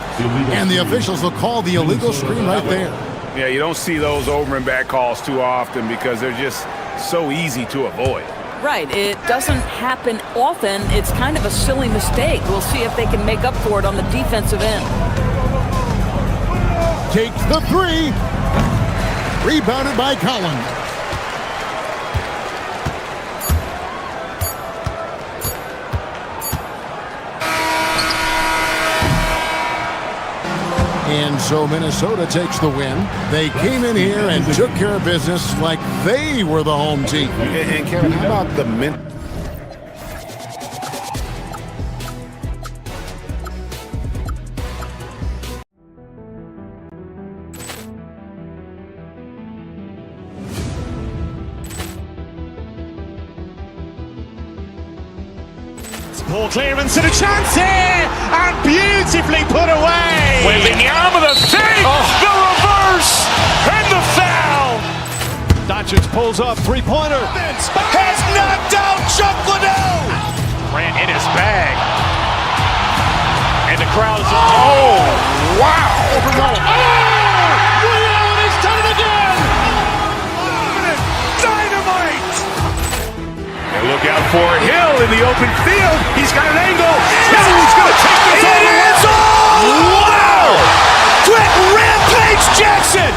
And the officials will call the illegal screen right there. Yeah, you don't see those over and back calls too often because they're just so easy to avoid. Right, it doesn't happen often. It's kind of a silly mistake. We'll see if they can make up for it on the defensive end. Takes the three. Rebounded by Collins. And so Minnesota takes the win. They came in here and took care of business like they were the home team. And Kevin, how about the mental? Ball clearance and a chance here, and beautifully put away. Wembanyama the save, the reverse, and the foul. Doncic pulls up, three-pointer. Has knocked out Chuck Liddell. Ran in his bag, and the crowd is. Oh, wow! Liddell, he's done it again. Dynamite! And look out for Hill in the open field. He's got an angle. Hill's going to take this all the way. Wow! Quick rampage Jackson!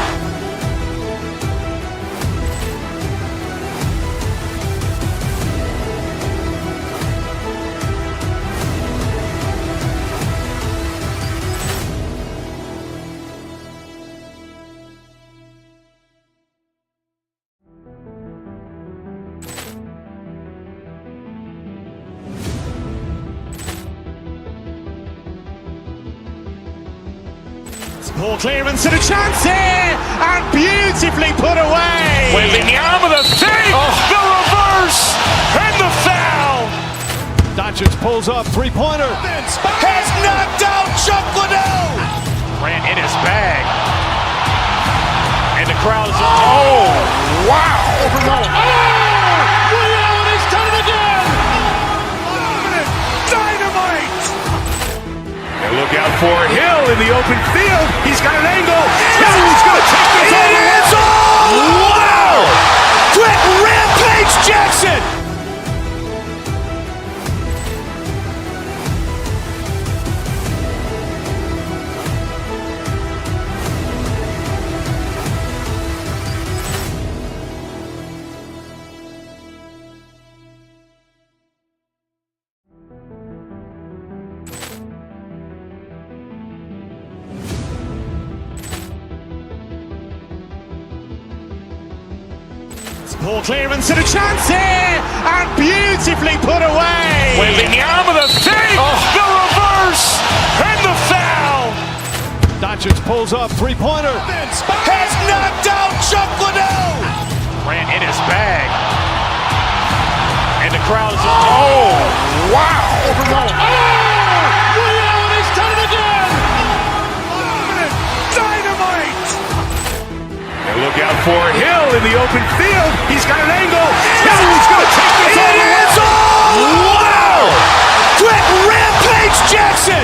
Ball clearance and a chance here, and beautifully put away. Wembanyama the save, the reverse, and the foul. Doncic pulls up, three-pointer. Has knocked out Chuck Liddell. Ran in his bag, and the crowd is. Oh, wow! Liddell, he's done it again. Dynamite! And look out for Hill in the open field. He's got an angle. Hill's going to take this all the way. Wow! Quick rampage Jackson! Ball clearance and a chance here, and beautifully put away. Wembanyama the save, the reverse, and the foul. Doncic pulls up, three-pointer. Has knocked out Chuck Liddell. Ran in his bag, and the crowd is. Oh, wow! Liddell, he's done it again. Dynamite! And look out for Hill in the open field. He's got an angle. Hill's going to take this all the way. Wow! Quick rampage Jackson!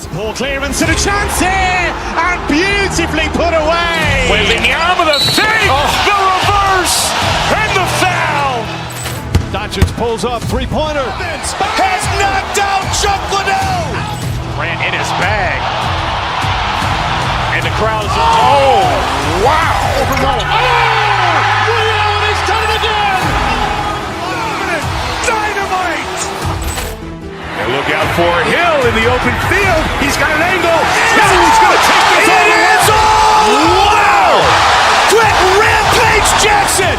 Ball clearance and a chance here, and beautifully put away. Waving the arm of the thing, the reverse, and the foul. Doncic pulls up, three-pointer. Has knocked out Chuck Liddell. Ran in his bag. And the crowd is, oh, wow. Liddell, he's done it again. Dynamite. And look out for Hill in the open field. He's got an angle. He's going to take this all the way. Wow. Quick rampage Jackson.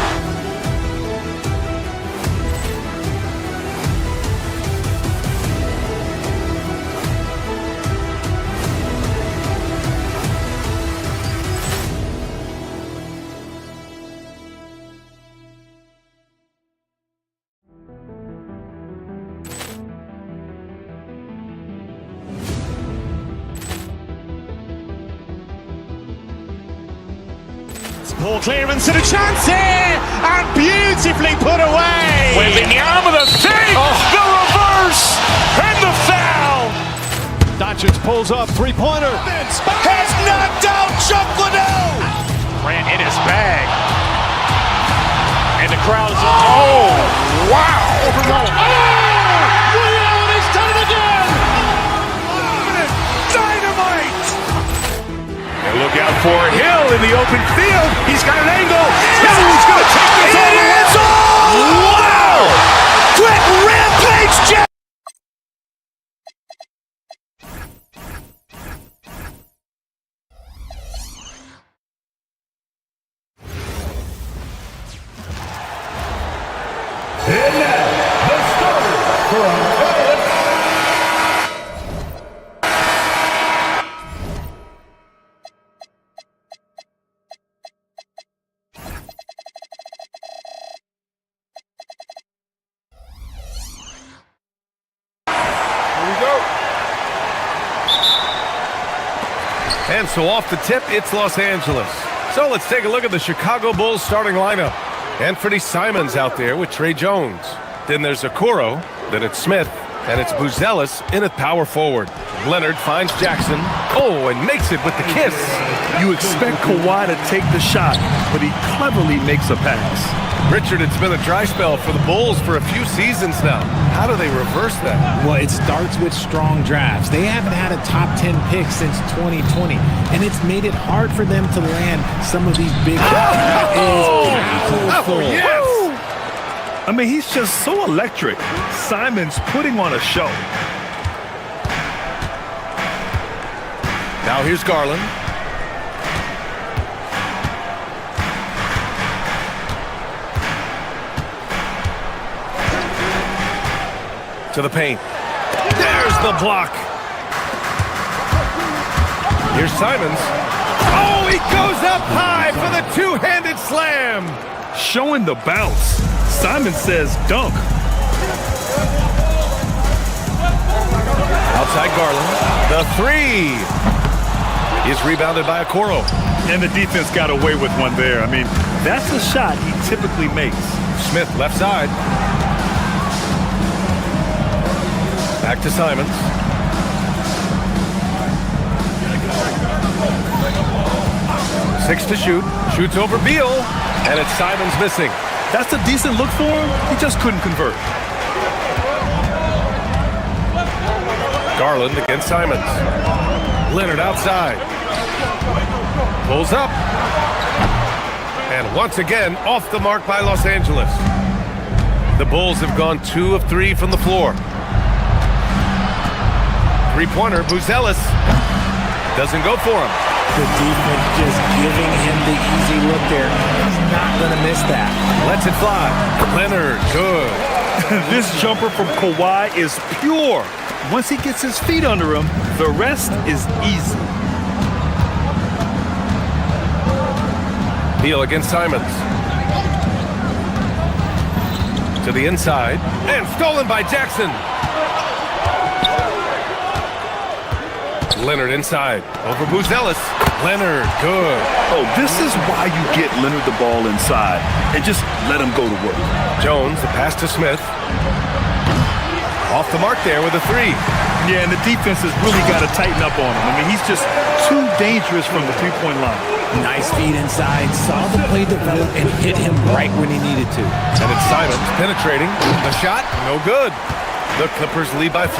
Ball clearance and a chance here, and beautifully put away. Waving the arm of the thing, the reverse, and the foul. Doncic pulls up, three-pointer. Has knocked out Chuck Liddell. Ran in his bag. And the crowd is, oh, wow. Liddell, he's done it again. Dynamite. And look out for Hill in the open field. He's got an angle. He's going to take this all the way. Wow. Quick rampage Jackson. And now, the starter from And so off the tip, it's Los Angeles. So let's take a look at the Chicago Bulls starting lineup. Anthony Simons out there with Trey Jones. Then there's Okoro, then it's Smith, and it's Buzelis in at power forward. Leonard finds Jackson. Oh, and makes it with the kiss. You expect Kawhi to take the shot, but he cleverly makes a pass. Richard, it's been a dry spell for the Bulls for a few seasons now. How do they reverse that? Well, it starts with strong drafts. They haven't had a top 10 pick since 2020, and it's made it hard for them to land some of these big Yes! I mean, he's just so electric. Simons putting on a show. Now here's Garland. To the paint. There's the block. Here's Simons. Oh, he goes up high for the two-handed slam. Showing the bounce. Simon says dunk. Outside Garland. The three is rebounded by Okoro. And the defense got away with one there. I mean, that's a shot he typically makes. Smith left side. Back to Simons. Six to shoot. Shoots over Beal. And it's Simons missing. That's a decent look for him. He just couldn't convert. Garland against Simons. Leonard outside. Pulls up. And once again, off the mark by Los Angeles. The Bulls have gone 2 of 3 from the floor. Three-pointer, Buzelis doesn't go for him. The defense just giving him the easy look there. He's not going to miss that. Lets it fly. Leonard, good. This jumper from Kawhi is pure. Once he gets his feet under him, the rest is easy. Beal against Simons. To the inside. And stolen by Jackson. Leonard inside. Over Buzelis. Leonard, good. Oh, this is why you get Leonard the ball inside and just let him go to work. Jones, the pass to Smith. Off the mark there with a three. Yeah, and the defense has really got to tighten up on him. I mean, he's just too dangerous from the three-point line. Nice feed inside, saw the play develop, and hit him right when he needed to. And it's Simons penetrating. The shot, no good. The Clippers lead by 4.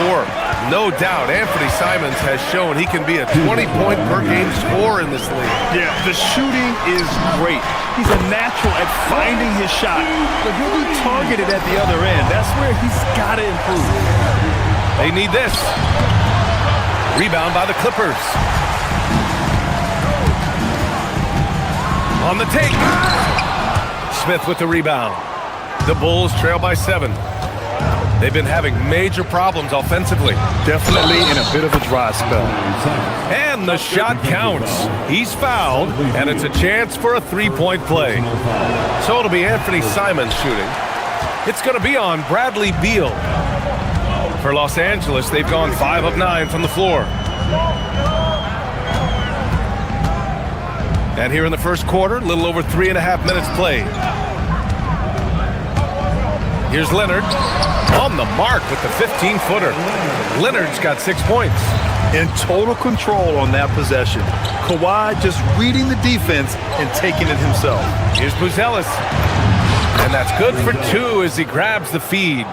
No doubt, Anthony Simons has shown he can be a 20-point-per-game scorer in this league. Yeah, the shooting is great. He's a natural at finding his shot, but he'll be targeted at the other end. That's where he's got to improve. They need this. Rebound by the Clippers. On the take. Smith with the rebound. The Bulls trail by 7. They've been having major problems offensively. Definitely in a bit of a dry spell. And the shot counts. He's fouled, and it's a chance for a three-point play. So it'll be Anthony Simons shooting. It's going to be on Bradley Beal. For Los Angeles, they've gone 5 of 9 from the floor. And here in the first quarter, a little over 3.5 minutes played. Here's Leonard on the mark with the 15-footer. Leonard's got 6 points. In total control on that possession. Kawhi just reading the defense and taking it himself. Here's Buzelis. And that's good for 2 as he grabs the feed.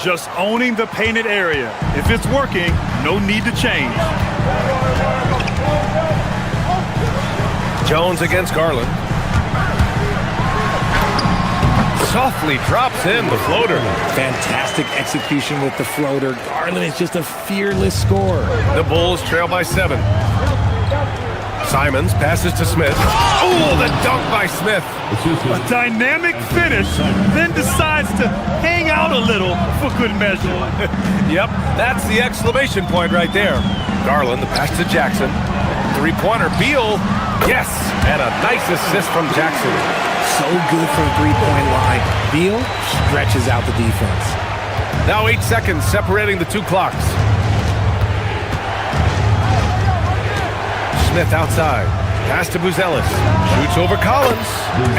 Just owning the painted area. If it's working, no need to change. Jones against Garland. Softly drops in the floater. Fantastic execution with the floater. Garland is just a fearless scorer. The Bulls trail by 7. Simons passes to Smith. Oh, the dunk by Smith. A dynamic finish, then decides to hang out a little for good measure. Yep, that's the exclamation point right there. Garland, the pass to Jackson. Three-pointer, Beal. Yes, and a nice assist from Jackson. So good from three-point line. Beal stretches out the defense. Now 8 seconds separating the 2 clocks. Smith outside. Pass to Buzelis. Shoots over Collins.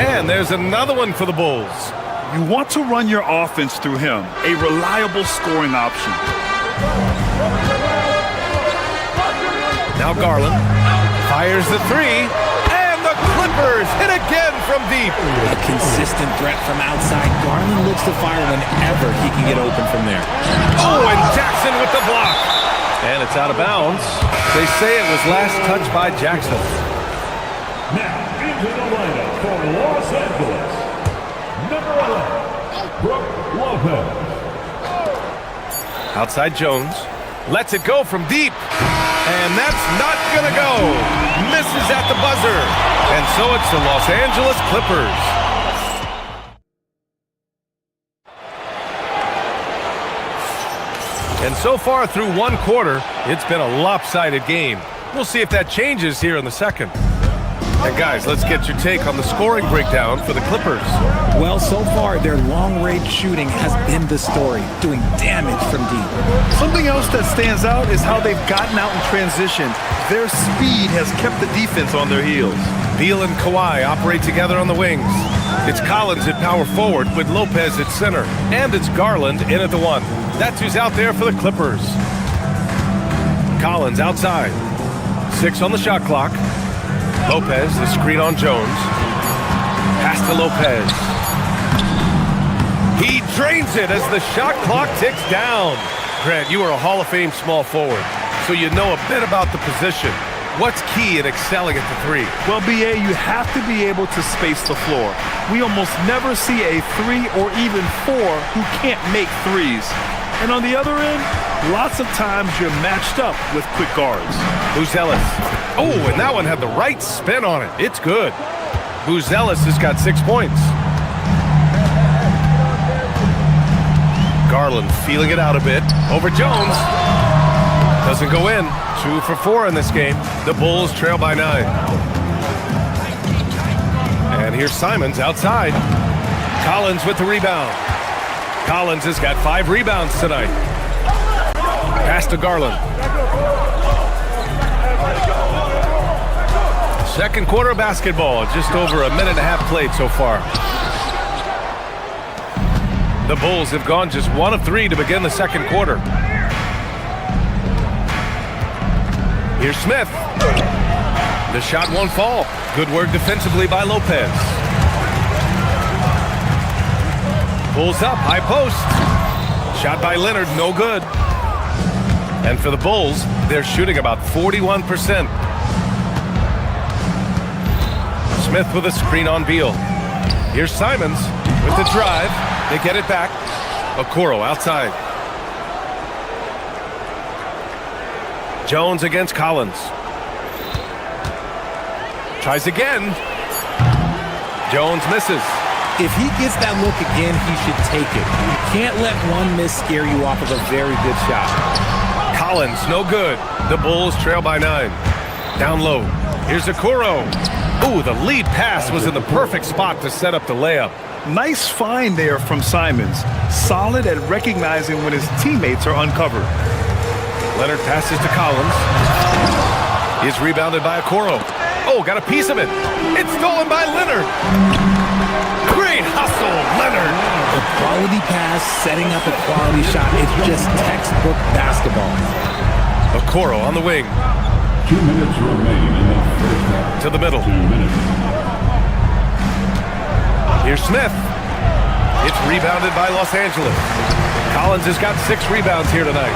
And there's another one for the Bulls. You want to run your offense through him. A reliable scoring option. Now Garland fires the 3. And the Clippers hit again from deep. A consistent threat from outside. Garland looks to fire whenever he can get open from there. Oh, and Jackson with the block. And it's out of bounds. They say it was last touched by Jackson. Now into the lineup for Los Angeles, number 11, Brook Lopez. Outside Jones. Lets it go from deep. And that's not going to go. Misses at the buzzer. And so it's the Los Angeles Clippers. And so far through 1 quarter, it's been a lopsided game. We'll see if that changes here in the second. And guys, let's get your take on the scoring breakdown for the Clippers. Well, so far, their long-range shooting has been the story, doing damage from deep. Something else that stands out is how they've gotten out in transition. Their speed has kept the defense on their heels. Beal and Kawhi operate together on the wings. It's Collins at power forward with Lopez at center. And it's Garland in at the 1. That's who's out there for the Clippers. Collins outside. 6 on the shot clock. Lopez, the screen on Jones. Pass to Lopez. He drains it as the shot clock ticks down. Grant, you are a Hall of Fame small forward, so you know a bit about the position. What's key in excelling at the 3? Well, BA, you have to be able to space the floor. We almost never see a 3 or even 4 who can't make threes. And on the other end, lots of times you're matched up with quick guards. Buzelis. Oh, and that one had the right spin on it. It's good. Buzelis has got 6 points. Garland feeling it out a bit. Over Jones. Doesn't go in. 2 for 4 in this game. The Bulls trail by 9. And here's Simons outside. Collins with the rebound. Collins has got 5 rebounds tonight. Pass to Garland. Second quarter of basketball, just over a minute and a half played so far. The Bulls have gone just 1 of 3 to begin the second quarter. Here's Smith. The shot won't fall. Good work defensively by Lopez. Pulls up, high post. Shot by Leonard, no good. And for the Bulls, they're shooting about 41%. Smith with a screen on Beal. Here's Simons with the drive. They get it back. Okoro outside. Jones against Collins. Tries again. Jones misses. If he gets that look again, he should take it. You can't let one miss scare you off of a very good shot. Collins, no good. The Bulls trail by 9. Down low. Here's Okoro. Ooh, the lead pass was in the perfect spot to set up the layup. Nice find there from Simons. Solid at recognizing when his teammates are uncovered. Leonard passes to Collins. He's rebounded by Okoro. Oh, got a piece of it. It's stolen by Leonard. Great hustle, Leonard. A quality pass, setting up a quality shot. It's just textbook basketball. Okoro on the wing. 2 minutes remain in the first half. To the middle. 2 minutes. Here's Smith. It's rebounded by Los Angeles. Collins has got 6 rebounds here tonight.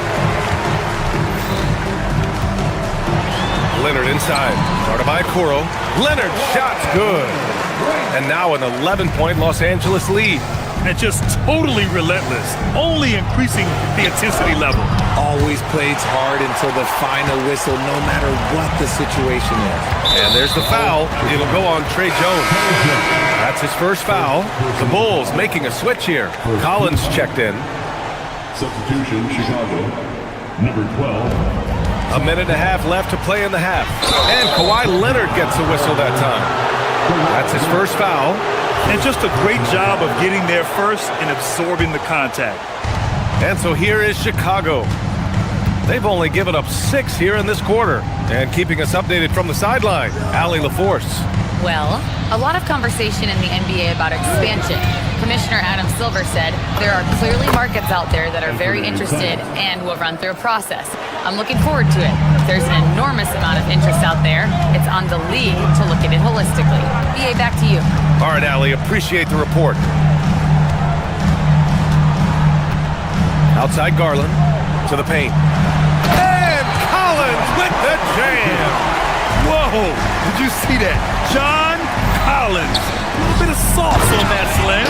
Leonard inside. Started by Okoro. Leonard, shot's good. And now an 11-point Los Angeles lead. And just totally relentless, only increasing the intensity level. Always plays hard until the final whistle, no matter what the situation is. And there's the foul. It'll go on Trey Jones. That's his first foul. The Bulls making a switch here. Collins checked in. Substitution, Chicago. Number 12. A minute and a half left to play in the half. And Kawhi Leonard gets a whistle that time. That's his first foul. And just a great job of getting there first and absorbing the contact. And so here is Chicago. They've only given up 6 here in this quarter. And keeping us updated from the sideline, Allie LaForce. Well, a lot of conversation in the NBA about expansion. Commissioner Adam Silver said there are clearly markets out there that are very interested and will run through a process. I'm looking forward to it. There's an enormous amount of interest out there. It's on the league to look at it holistically. BA, back to you. All right, Allie, appreciate the report. Outside Garland to the paint. And Collins with the jam. Whoa, did you see that? John Collins. A little bit of sauce on that slam.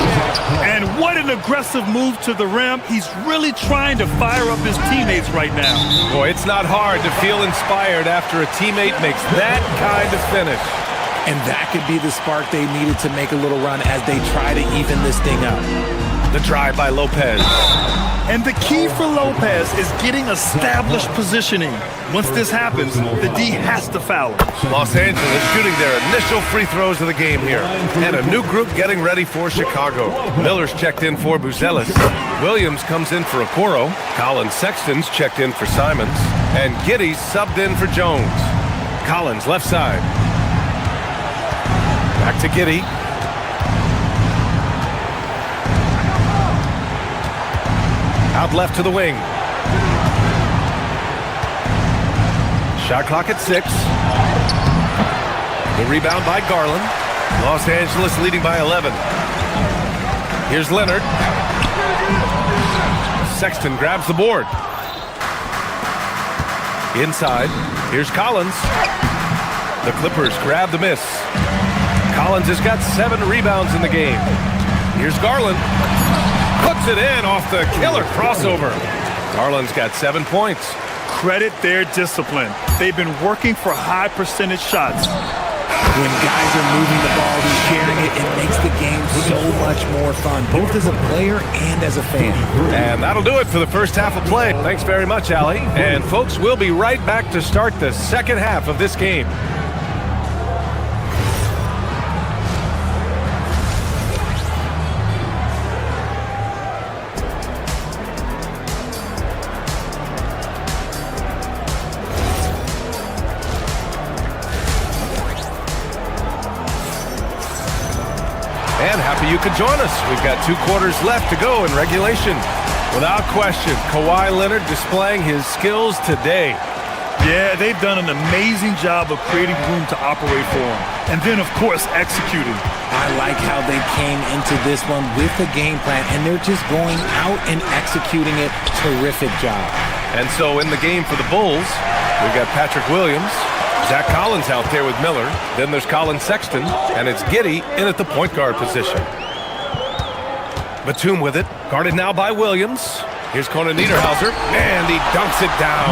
And what an aggressive move to the rim. He's really trying to fire up his teammates right now. Boy, it's not hard to feel inspired after a teammate makes that kind of finish. And that could be the spark they needed to make a little run as they try to even this thing up. The drive by Lopez. And the key for Lopez is getting established positioning. Once this happens, the D has to foul him. Los Angeles shooting their initial free throws of the game here. And a new group getting ready for Chicago. Miller's checked in for Buzelis. Williams comes in for Okoro. Colin Sexton's checked in for Simons. And Giddey subbed in for Jones. Collins left side. Back to Giddey. Out left to the wing. Shot clock at 6. The rebound by Garland. Los Angeles leading by 11. Here's Leonard. Sexton grabs the board. Inside. Here's Collins. The Clippers grab the miss. Collins has got 7 rebounds in the game. Here's Garland. Puts it in off the killer crossover. Garland's got 7 points. Credit their discipline. They've been working for high percentage shots. When guys are moving the ball and sharing it, it makes the game so much more fun, both as a player and as a fan. And that'll do it for the first half of play. Thanks very much, Allie. And folks, we'll be right back to start the second half of this game. And happy you could join us. We've got 2 quarters left to go in regulation. Without question, Kawhi Leonard displaying his skills today. Yeah, they've done an amazing job of creating room to operate for him. And then, of course, executing. I like how they came into this one with a game plan, and they're just going out and executing it. Terrific job. And so in the game for the Bulls, we've got Patrick Williams, Zach Collins out there with Miller. Then there's Colin Sexton, and it's Giddey in at the point guard position. Batum with it, guarded now by Williams. Here's Conan Niederhauser, and he dunks it down.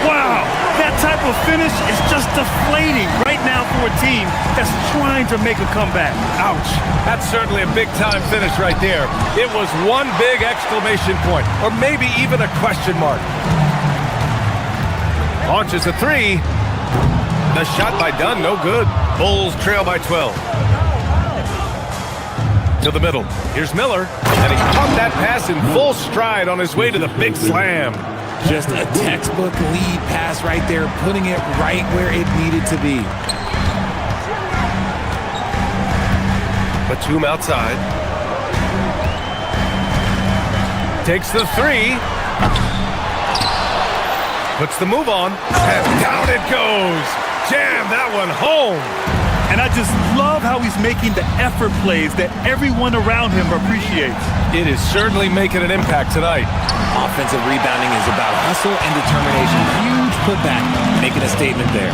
Wow, that type of finish is just deflating right now for a team that's trying to make a comeback. Ouch. That's certainly a big-time finish right there. It was one big exclamation point, or maybe even a question mark. Launches a three. The shot by Dunn, no good. Bulls trail by 12. To the middle. Here's Miller, and he caught that pass in full stride on his way to the big slam. Just a textbook lead pass right there, putting it right where it needed to be. Batum outside. Takes the three. Puts the move on, and down it goes. Jam that one home. And I just love how he's making the effort plays that everyone around him appreciates. It is certainly making an impact tonight. Offensive rebounding is about hustle and determination. Huge putback, making a statement there.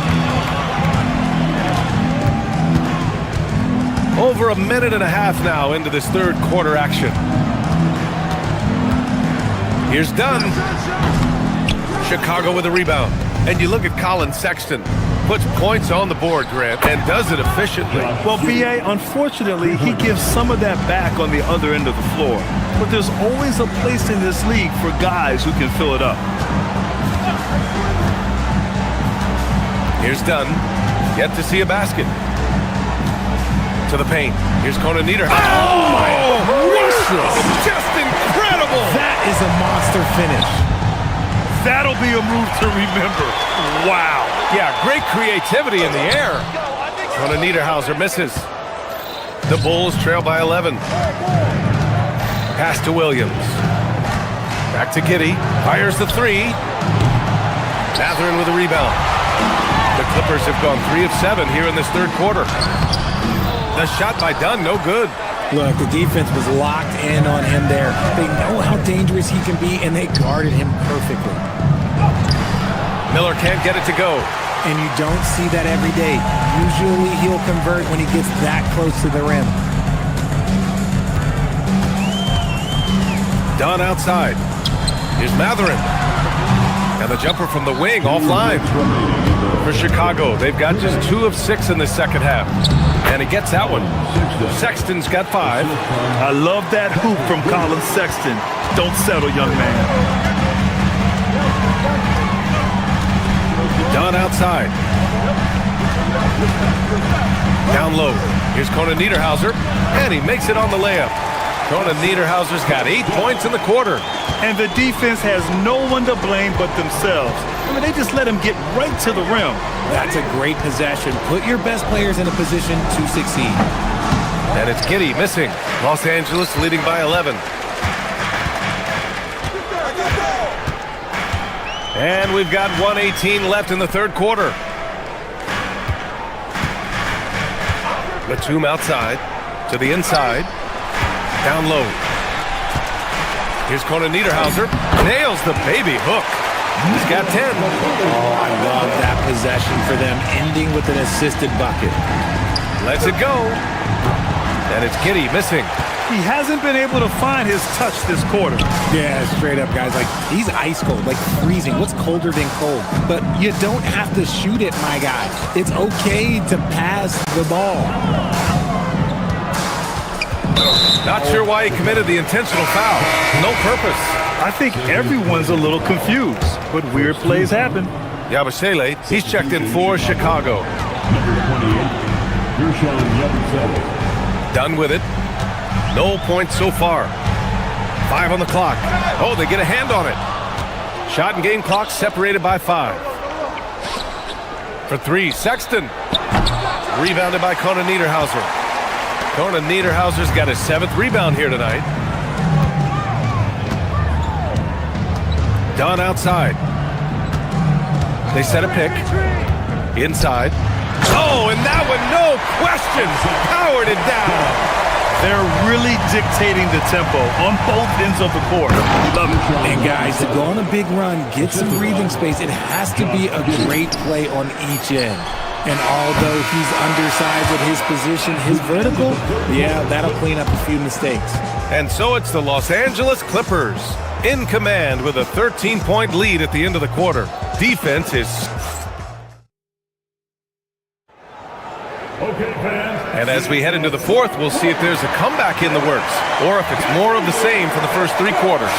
Over a minute and a half now into this third quarter action. Here's Dunn. Chicago with a rebound. And you look at Colin Sexton. Puts points on the board, Grant, and does it efficiently. Well, B.A., unfortunately, he gives some of that back on the other end of the floor. But there's always a place in this league for guys who can fill it up. Here's Dunn. Yet to see a basket. To the paint. Here's Conan Niederhauser. Oh, my gracious! Just incredible! That is a monster finish. That'll be a move to remember. Wow. Yeah, great creativity in the air. Conan Niederhauser misses. The Bulls trail by 11. Pass to Williams. Back to Giddey. Fires the three. Mathurin with a rebound. The Clippers have gone 3 of 7 here in this third quarter. The shot by Dunn, no good. Look, the defense was locked in on him there. They know how dangerous he can be, and they guarded him perfectly. Miller can't get it to go. And you don't see that every day. Usually he'll convert when he gets that close to the rim. Dunn outside. Here's Mathurin. And the jumper from the wing offline. For Chicago, they've got just 2 of 6 in the second half. And he gets that one. Sexton's got 5. I love that hoop from Colin Sexton. Don't settle, young man. Dunn outside. Down low. Here's Conan Niederhauser. And he makes it on the layup. Conan Niederhauser's got 8 points in the quarter. And the defense has no one to blame but themselves. I mean, they just let him get right to the rim. That's a great possession. Put your best players in a position to succeed. And it's Giddey missing. Los Angeles leading by 11. And we've got 1:18 left in the third quarter. Batum outside to the inside. Down low. Here's Conan Niederhauser. Nails the baby hook. He's got 10. Oh, I love that possession for them, ending with an assisted bucket. Lets it go. And it's Giddey missing. He hasn't been able to find his touch this quarter. Yeah, straight up, guys. Like, he's ice cold, like freezing. What's colder than cold? But you don't have to shoot it, my guy. It's okay to pass the ball. Not sure why he committed the intentional foul. No purpose. I think everyone's a little confused, but weird plays happen. Yabusele, he's checked in for Chicago. Done with it. No points so far. 5 on the clock. Oh, they get a hand on it. Shot and game clock separated by 5. For 3, Sexton. Rebounded by Conan Niederhauser. Conan Niederhauser's got his 7th rebound here tonight. Dunn outside. They set a pick. Inside. Oh, and that one, no question, powered it down. They're really dictating the tempo on both ends of the court. Love it. And guys, to go on a big run, get some breathing space, it has to be a great play on each end. And although he's undersized at his position, his vertical, yeah, that'll clean up a few mistakes. And so it's the Los Angeles Clippers in command with a 13-point lead at the end of the quarter. Defense is... Okay, fans. And as we head into the fourth, we'll see if there's a comeback in the works or if it's more of the same for the first three quarters.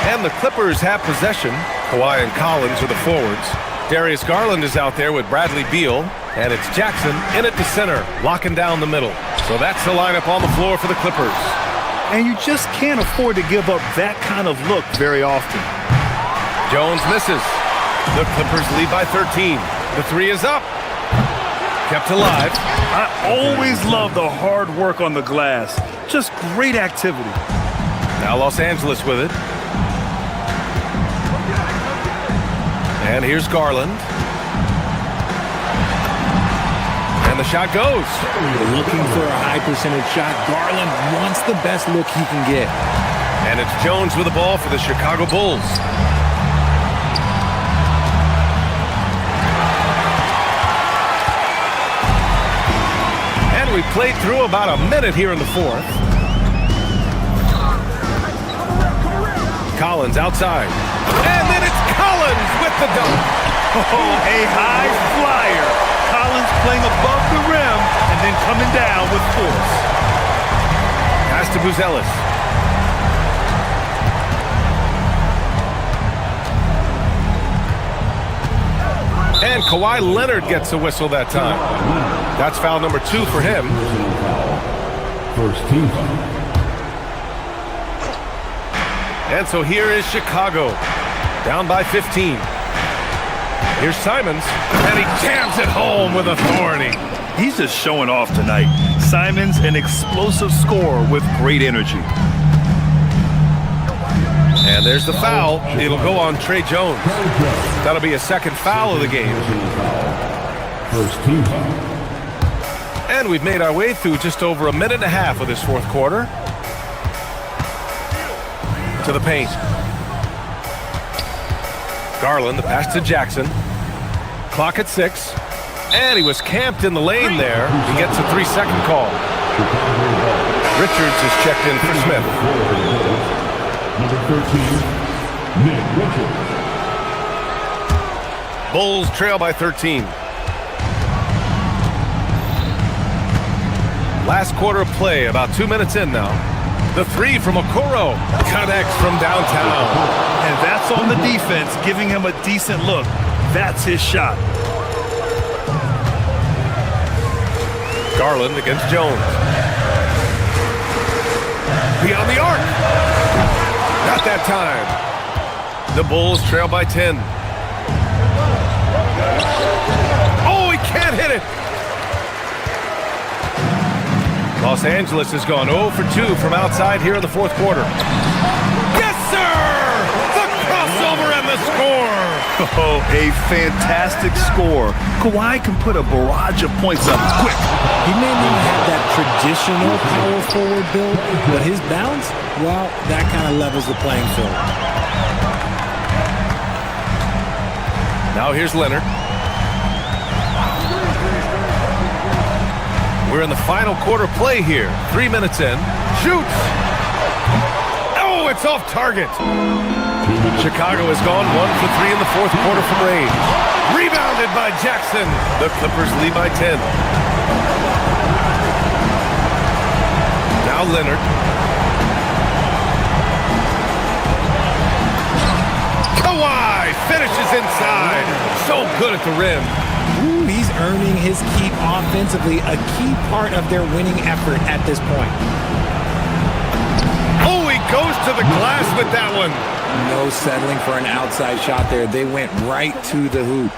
And the Clippers have possession. Kawhi and Collins are the forwards. Darius Garland is out there with Bradley Beal, and it's Jackson in at the center, locking down the middle. So that's the lineup on the floor for the Clippers. And you just can't afford to give up that kind of look very often. Jones misses. The Clippers lead by 13. The three is up. Kept alive. I always love the hard work on the glass. Just great activity. Now Los Angeles with it. And here's Garland. And the shot goes. Looking for a high percentage shot. Garland wants the best look he can get. And it's Jones with the ball for the Chicago Bulls. We played through about a minute here in the fourth. Collins outside. And then it's Collins with the dunk. Oh, a high flyer. Collins playing above the rim and then coming down with force. Pass to Buzelis. And Kawhi Leonard gets a whistle that time. That's foul number 2 for him. First team foul. And so here is Chicago, down by 15. Here's Simons, and he jams it home with authority. He's just showing off tonight. Simons, an explosive scorer with great energy. And there's the foul. It'll go on Trey Jones. That'll be a second foul of the game. First team foul. And we've made our way through just over a minute and a half of this fourth quarter. To the paint. Garland, the pass to Jackson. Clock at 6. And he was camped in the lane there. He gets a 3-second call. Richards is checked in for Smith. Number 13, Nick Richards. Bulls trail by 13. Last quarter of play, about 2 minutes in now. The three from Okoro connects from downtown. And that's on the defense, giving him a decent look. That's his shot. Garland against Jones. Beyond the arc. Not that time. The Bulls trail by 10. Oh, he can't hit it. Los Angeles has gone 0 for 2 from outside here in the fourth quarter. Yes, sir! The crossover and the score! Oh, a fantastic score. Kawhi can put a barrage of points up quick. He may not have that traditional power forward build, but his bounce, well, that kind of levels the playing field. Now here's Leonard. We're in the final quarter play here. 3 minutes in. Shoots! Oh, it's off target. Chicago has gone 1 for 3 in the fourth quarter from range. Rebounded by Jackson. The Clippers lead by 10. Now Leonard. Kawhi finishes inside. So good at the rim. Ooh, he's earning his keep offensively, a key part of their winning effort at this point. Oh, he goes to the glass with that one. No settling for an outside shot there. They went right to the hoop.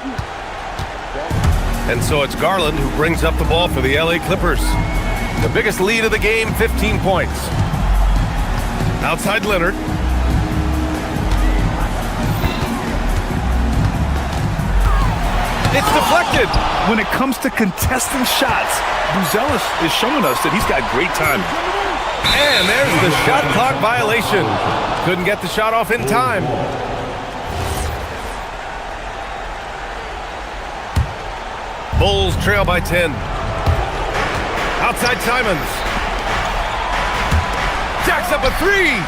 And so it's Garland who brings up the ball for the LA Clippers. The biggest lead of the game, 15 points. Outside Leonard. It's deflected. When it comes to contesting shots, Buzelis is showing us that he's got great timing. And there's the shot clock violation. Couldn't get the shot off in time. Bulls trail by 10. Outside Simons. Jacks up a three.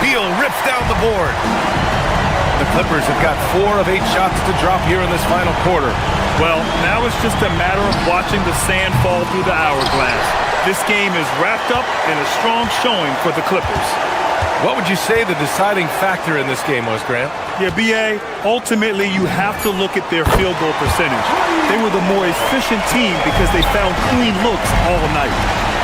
Beal rips down the board. The Clippers have got 4 of 8 shots to drop here in this final quarter. Well, now it's just a matter of watching the sand fall through the hourglass. This game is wrapped up in a strong showing for the Clippers. What would you say the deciding factor in this game was, Grant? Yeah, B.A., ultimately you have to look at their field goal percentage. They were the more efficient team because they found clean looks all night.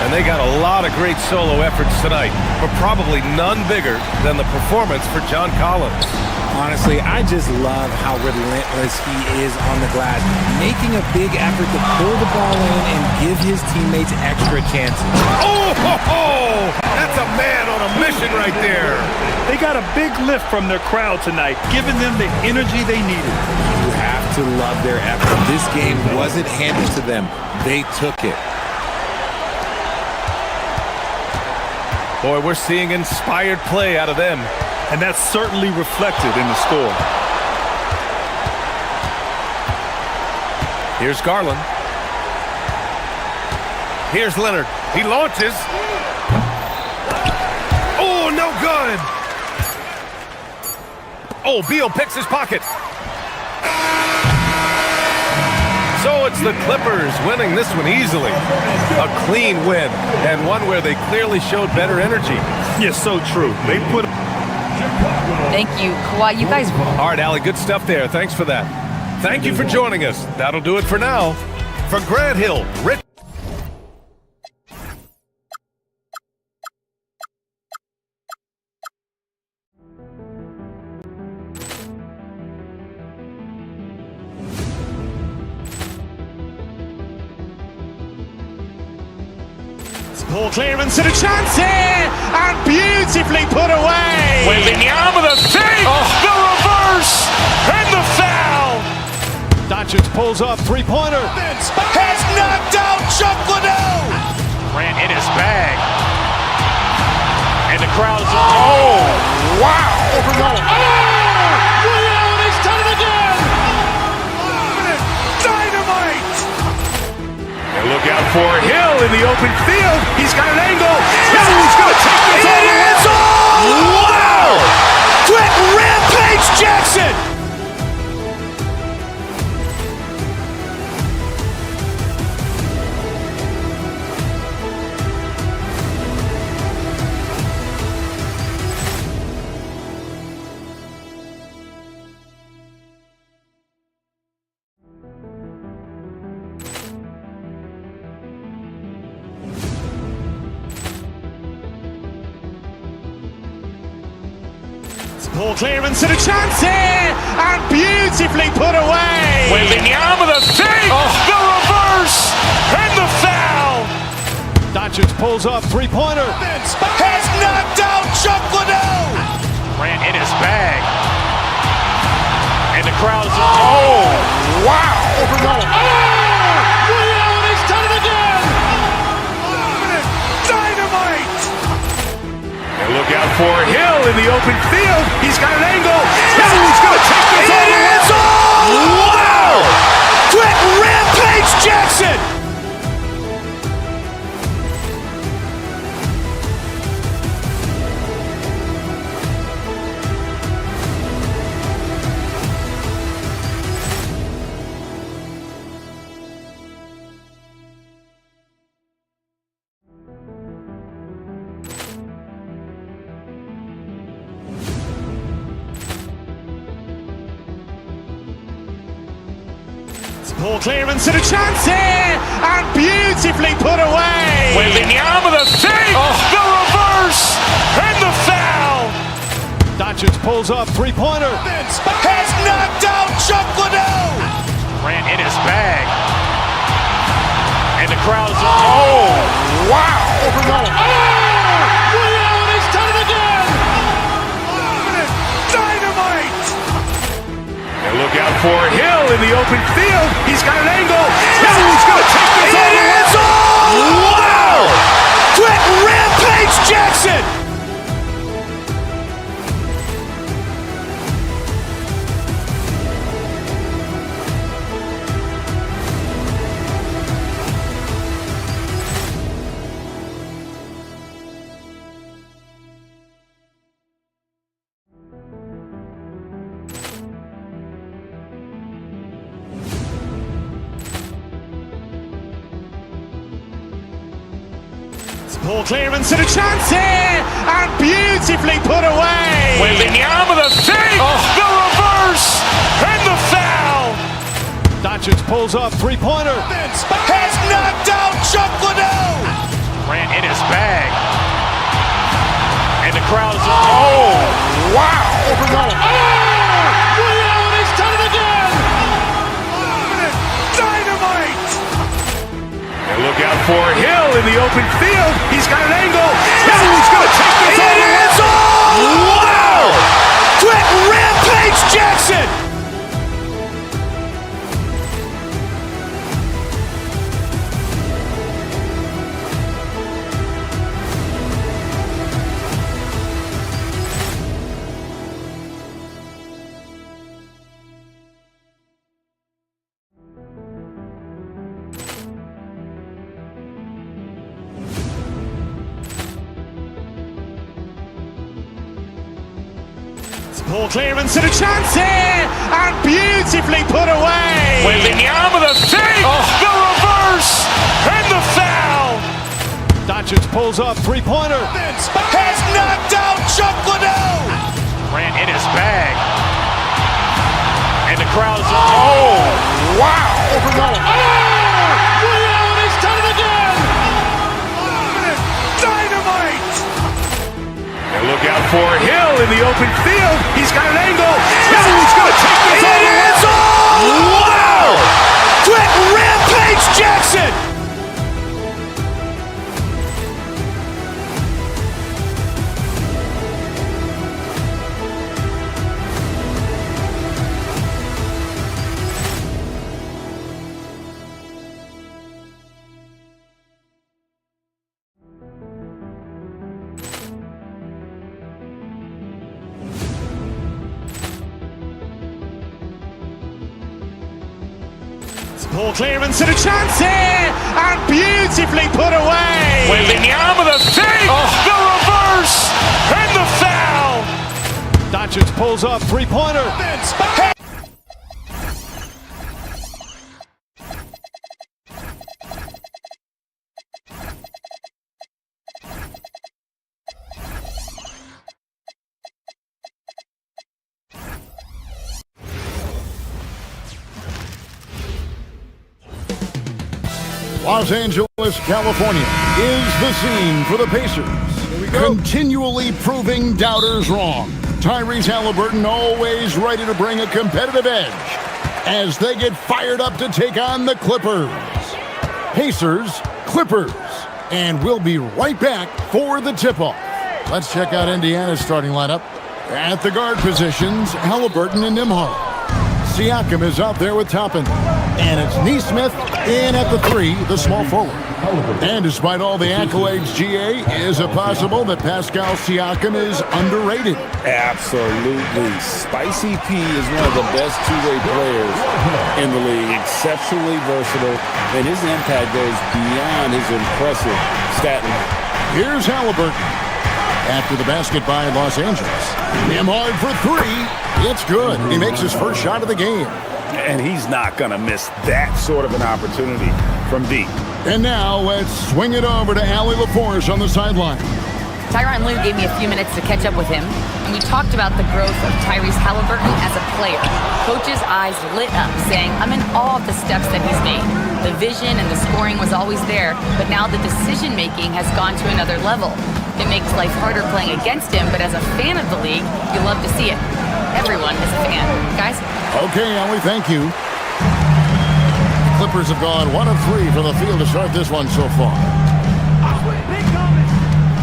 And they got a lot of great solo efforts tonight, but probably none bigger than the performance for John Collins. Honestly, I just love how relentless he is on the glass, making a big effort to pull the ball in and give his teammates extra chances. Oh, ho, ho! That's a man on a mission right there. They got a big lift from their crowd tonight, giving them the energy they needed. You have to love their effort. This game wasn't handed to them. They took it. Boy, we're seeing inspired play out of them. And that's certainly reflected in the score. Here's Garland. Here's Leonard. He launches. Oh, no good. Oh, Beal picks his pocket. So it's the Clippers winning this one easily. A clean win, and one where they clearly showed better energy. Yes, so true. They put... Thank you, Kawhi. You guys... All right, Allie, good stuff there. Thanks for that. Thank you for joining us. That'll do it for now. For Grant Hill, Rich... Poor clearance and a chance here, and beautifully put away. Waving the arm of the fake, the reverse, and the foul. Doncic pulls up, three-pointer. Has knocked out Chuck Liddell. Grant in his bag, and the crowd is. Oh, wow! Overall. Oh, and he's done it again. Dynamite. And look out for Hill in the open field. He's got an angle. He's going to take this all the way. Wow! Quick rampage Jackson. Poor clearance and a chance here, and beautifully put away. Waving the arm of the fake, the reverse, and the foul. Doncic pulls up, three-pointer. Has knocked out Chuck Liddell. Grant in his bag, and the crowd is. Oh, wow! Overall. Oh, and he's done it again. Dynamite. And look out for Hill in the open field. He's got an angle. He's going to take this all the way. Wow! Quick rampage Jackson. Poor clearance and a chance here, and beautifully put away. Waving the arm of the fake, the reverse, and the foul. Doncic pulls up, three-pointer. Has knocked out Chuck Liddell. Grant in his bag, and the crowd is. Oh, wow! Overall. Oh, and he's done it again. Dynamite. And look out for Hill in the open open field. He's got an angle. He's going to take this all the way. Wow! Quick rampage Jackson! Ball clearance and a chance here, and beautifully put away. Wembanyama the fake, the reverse, and the foul. Doncic pulls up, three-pointer. Has knocked out Chuck Liddell. Grant in his bag, and the crowd is wow! He's done it again. Dynamite! And look out for Hill in the open field. He's got an angle. He's going to take this all the way. Wow! Quick rampage Jackson! Ball clearance and a chance here, and beautifully put away. Wembanyama the fake, the reverse, and the foul. Doncic pulls up, three-pointer. Has knocked out Chuck Liddell. Grant in his bag, and the crowd is wow! He's done it again. Dynamite! And look out for Hill in the open field. He's got an angle. He's going to take this all the way. Wow! Quick rampage Jackson! Ball clearance and a chance here, and beautifully put away. Wembanyama the fake, the reverse, and the foul. Doncic pulls up, three-pointer. Los Angeles, California is the scene for the Pacers. Continually proving doubters wrong. Tyrese Halliburton always ready to bring a competitive edge as they get fired up to take on the Clippers. Pacers, Clippers, and we'll be right back for the tip-off. Let's check out Indiana's starting lineup. At the guard positions, Halliburton and Nembhard. Siakam is out there with Toppin. And it's Nesmith in at the three, the small forward. And despite all the accolades, GA, is it possible that Pascal Siakam is underrated? Absolutely. Spicy P is one of the best two-way players in the league. Exceptionally versatile, and his impact goes beyond his impressive stat line. Here's Halliburton. After the basket by Los Angeles. Nembhard for three. It's good. He makes his first shot of the game. And he's not going to miss that sort of an opportunity from deep. And now let's swing it over to Allie LaForce on the sideline. Tyronn Lue gave me a few minutes to catch up with him, and we talked about the growth of Tyrese Halliburton as a player. Coach's eyes lit up, saying, I'm in awe of the steps that he's made. The vision and the scoring was always there, but now the decision-making has gone to another level. It makes life harder playing against him, but as a fan of the league, you love to see it. Everyone is a fan. Guys? Okay, Allie, thank you. Clippers have gone 1 of 3 from the field to start this one so far.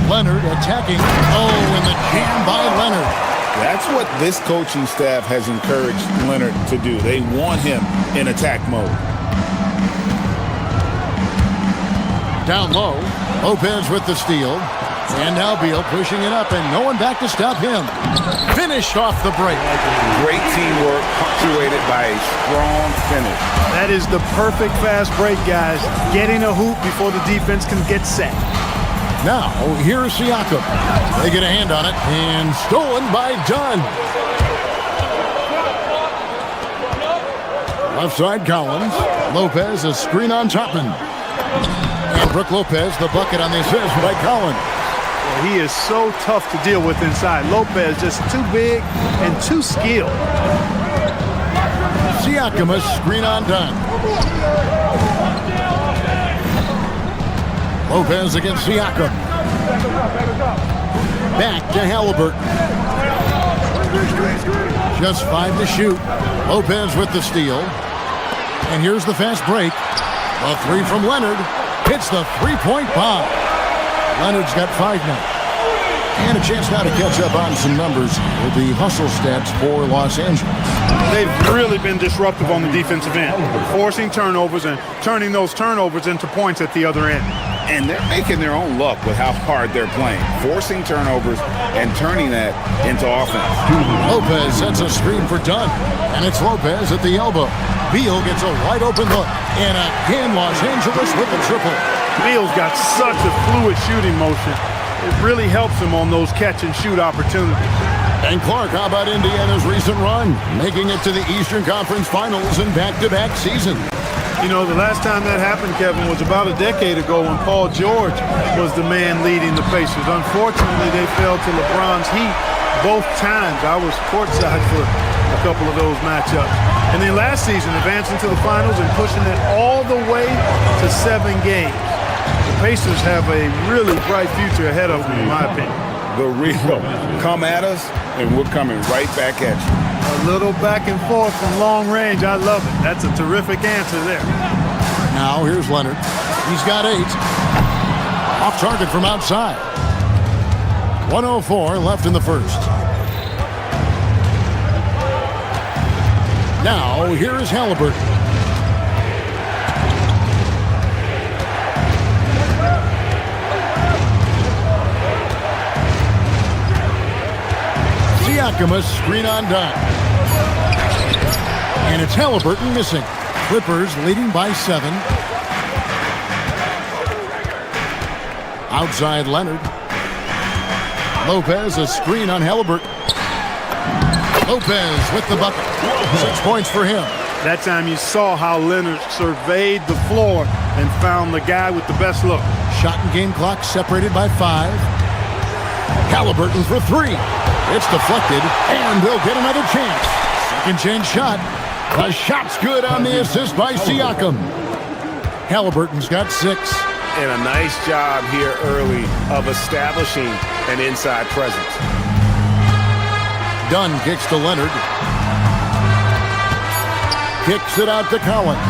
Leonard attacking. Oh, and the jam by Leonard. That's what this coaching staff has encouraged Leonard to do. They want him in attack mode. Down low, Lopez with the steal. And now Beal pushing it up, and no one back to stop him. Finished off the break. Great teamwork punctuated by a strong finish. That is the perfect fast break, guys. Getting a hoop before the defense can get set. Now, here's Siakam. They get a hand on it, and stolen by Dunn. Left side, Collins. Lopez, a screen on Chapman. And Brook Lopez, the bucket on the assist by Collins. He is so tough to deal with inside. Lopez just too big and too skilled. Siakam, a screen on Dunn. Lopez against Siakam. Back to Halliburton. Just 5 to shoot. Lopez with the steal. And here's the fast break. A 3 from Leonard. Hits the three-point bomb. Leonard's got 5 now. And a chance now to catch up on some numbers with the hustle stats for Los Angeles. They've really been disruptive on the defensive end, forcing turnovers and turning those turnovers into points at the other end. And they're making their own luck with how hard they're playing, forcing turnovers and turning that into offense. Lopez sets a screen for Dunn, and it's Lopez at the elbow. Beal gets a wide open look, and again Los Angeles with the triple. Beal's got such a fluid shooting motion. It really helps him on those catch-and-shoot opportunities. And Clark, how about Indiana's recent run, making it to the Eastern Conference Finals in back-to-back seasons? You know, the last time that happened, Kevin, was about a decade ago when Paul George was the man leading the Pacers. Unfortunately, they fell to LeBron's Heat both times. I was courtside for a couple of those matchups. And then last season, advancing to the finals and pushing it all the way to 7 games. The Pacers have a really bright future ahead of them, in my opinion. The real come at us, and we're coming right back at you. A little back and forth from long range. I love it. That's a terrific answer there. Now here's Leonard. He's got 8. Off target from outside. 1:04 left in the first. Now here's Halliburton. Siakam, a screen on Dunn. And it's Halliburton missing. Clippers leading by 7. Outside Leonard. Lopez, a screen on Halliburton. Lopez with the bucket. 6 points for him. That time you saw how Leonard surveyed the floor and found the guy with the best look. Shot and game clock separated by 5. Halliburton for 3. It's deflected, and they'll get another chance. Second chance shot. The shot's good on the assist by Siakam. Halliburton's got 6. And a nice job here early of establishing an inside presence. Dunn kicks to Leonard. Kicks it out to Collins.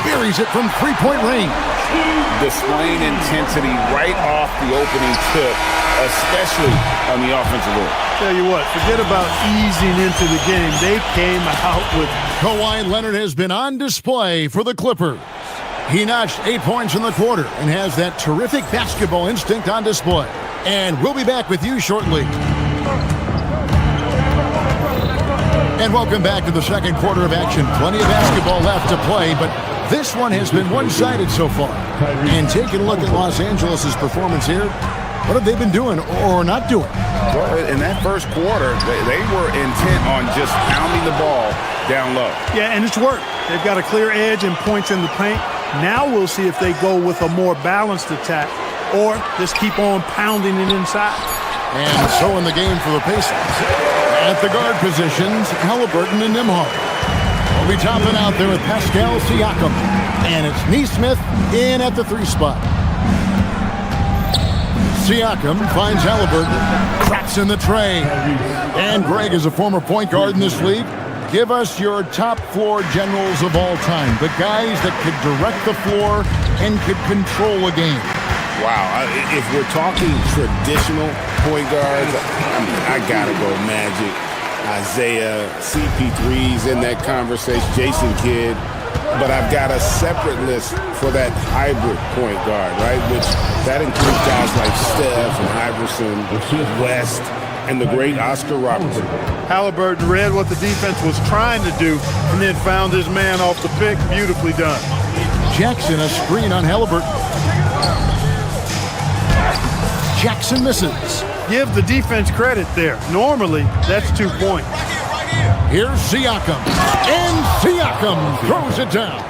Buries it from three-point range. Displaying intensity right off the opening tip, especially on the offensive end. Tell you what, forget about easing into the game. They came out with... Kawhi Leonard has been on display for the Clippers. He notched 8 points in the quarter and has that terrific basketball instinct on display. And we'll be back with you shortly. And welcome back to the second quarter of action. Plenty of basketball left to play, but this one has been one-sided so far. And taking a look at Los Angeles' performance here, what have they been doing or not doing? Well, in that first quarter, they were intent on just pounding the ball down low. Yeah, and it's worked. They've got a clear edge and points in the paint. Now we'll see if they go with a more balanced attack or just keep on pounding it inside. And so in the game for the Pacers. At the guard positions, Halliburton and Nembhard. We'll be topping out there with Pascal Siakam. And it's Nesmith in at the 3 spot. Siakam finds Halliburton. Cracks in the tray. And Greg is a former point guard in this league. Give us your top floor generals of all time. The guys that could direct the floor and could control a game. Wow, if we're talking traditional point guards, I gotta go Magic, Isaiah, CP3's in that conversation, Jason Kidd. But I've got a separate list for that hybrid point guard, right? Which that includes guys like Steph and Iverson, West, and the great Oscar Robertson. Halliburton read what the defense was trying to do and then found his man off the pick. Beautifully done. Jackson, a screen on Halliburton. Jackson misses. Give the defense credit there. Normally, that's 2 points. Here's Siakam. And Siakam throws it down.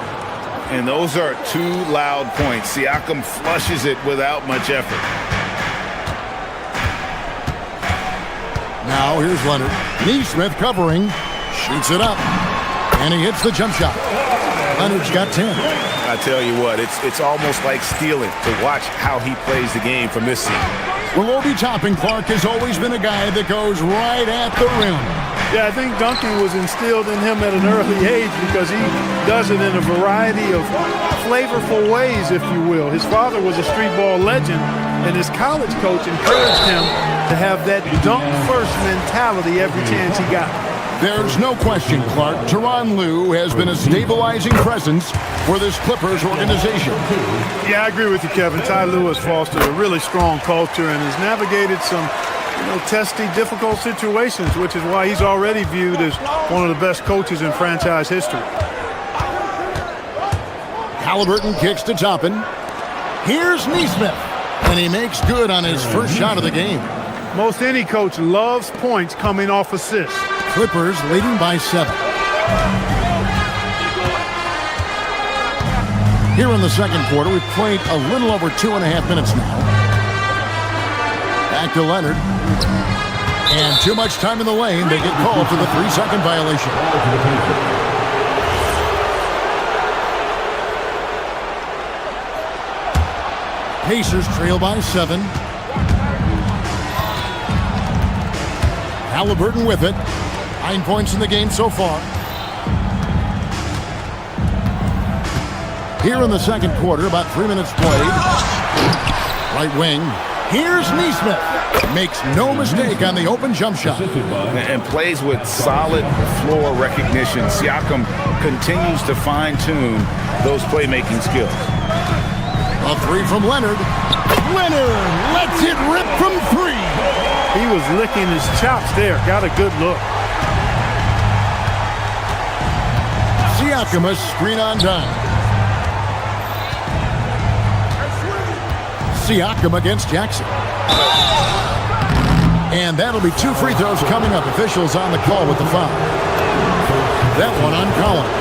And those are 2 loud points. Siakam flushes it without much effort. Now here's Leonard. Neesmith covering. Shoots it up. And he hits the jump shot. Leonard's got 10. I tell you what, it's almost like stealing to watch how he plays the game from this seat. Well, Obi Toppin Clark has always been a guy that goes right at the rim. Yeah, I think dunking was instilled in him at an early age because he does it in a variety of flavorful ways, if you will. His father was a street ball legend, and his college coach encouraged him to have that dunk-first mentality every chance he got. There's no question, Clark, Tyronn Lue has been a stabilizing presence for this Clippers organization. Yeah, I agree with you, Kevin. Ty Lue has fostered a really strong culture and has navigated some testy, difficult situations, which is why he's already viewed as one of the best coaches in franchise history. Halliburton kicks to Toppin. Here's Neesmith, and he makes good on his first shot of the game. Most any coach loves points coming off assists. Clippers leading by 7. Here in the second quarter, we've played a little over 2.5 minutes now. Back to Leonard. And too much time in the lane. They get called for the 3-second violation. Pacers trail by 7. Halliburton with it. 9 points in the game so far. Here in the second quarter, about 3 minutes played. Right wing. Here's Neesmith. Makes no mistake on the open jump shot. And plays with solid floor recognition. Siakam continues to fine-tune those playmaking skills. A 3 from Leonard. Leonard lets it rip from 3. He was licking his chops there. Got a good look. Siakam, a screen on dime. Siakam against Jackson. And that'll be 2 free throws coming up. Officials on the call with the foul. That one on Collins.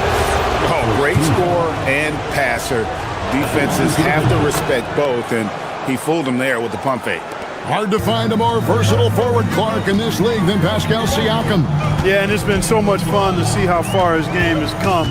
Oh, great scorer and passer. Defenses have to respect both, and he fooled them there with the pump fake. Hard to find a more versatile forward, Clark, in this league than Pascal Siakam. Yeah, and it's been so much fun to see how far his game has come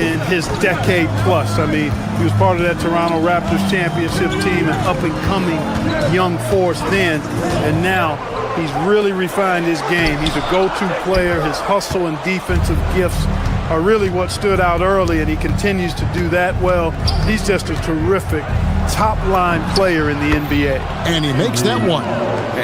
in his decade plus. I mean, he was part of that Toronto Raptors championship team, an up-and-coming young force then, and now he's really refined his game. He's a go-to player. His hustle and defensive gifts are really what stood out early, and he continues to do that well. He's just a terrific top-line player in the NBA. And he makes that one.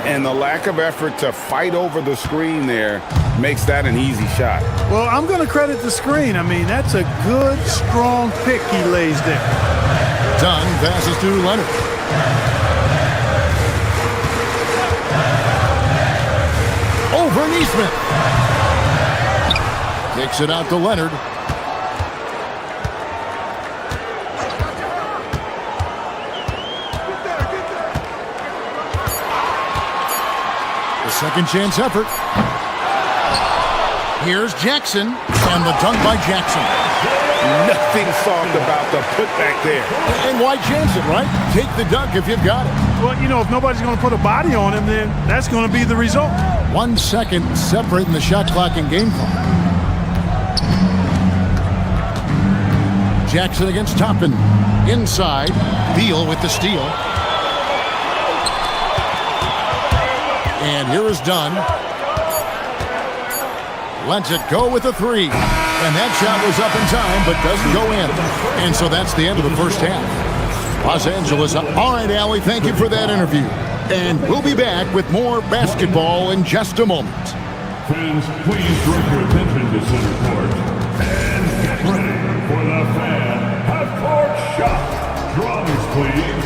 And the lack of effort to fight over the screen there makes that an easy shot. Well, I'm going to credit the screen. I mean, that's a good, strong pick he lays there. Dunn passes to Leonard. Over Neesmith. Takes it out to Leonard. The second chance effort. Here's Jackson, and the dunk by Jackson. Nothing soft about the putback there. And why chance it, right? Take the dunk if you've got it. Well, if nobody's going to put a body on him, then that's going to be the result. 1 second separating the shot clock and game clock. Jackson against Toppin. Inside. Beal with the steal. And here is Dunn. Lets it go with a 3. And that shot was up in time, but doesn't go in. And so that's the end of the first half. Los Angeles. All right, Allie, thank you for that interview. And we'll be back with more basketball in just a moment. Fans, please direct your attention to center court. And get ready for the fan half-court shot. Drums, please.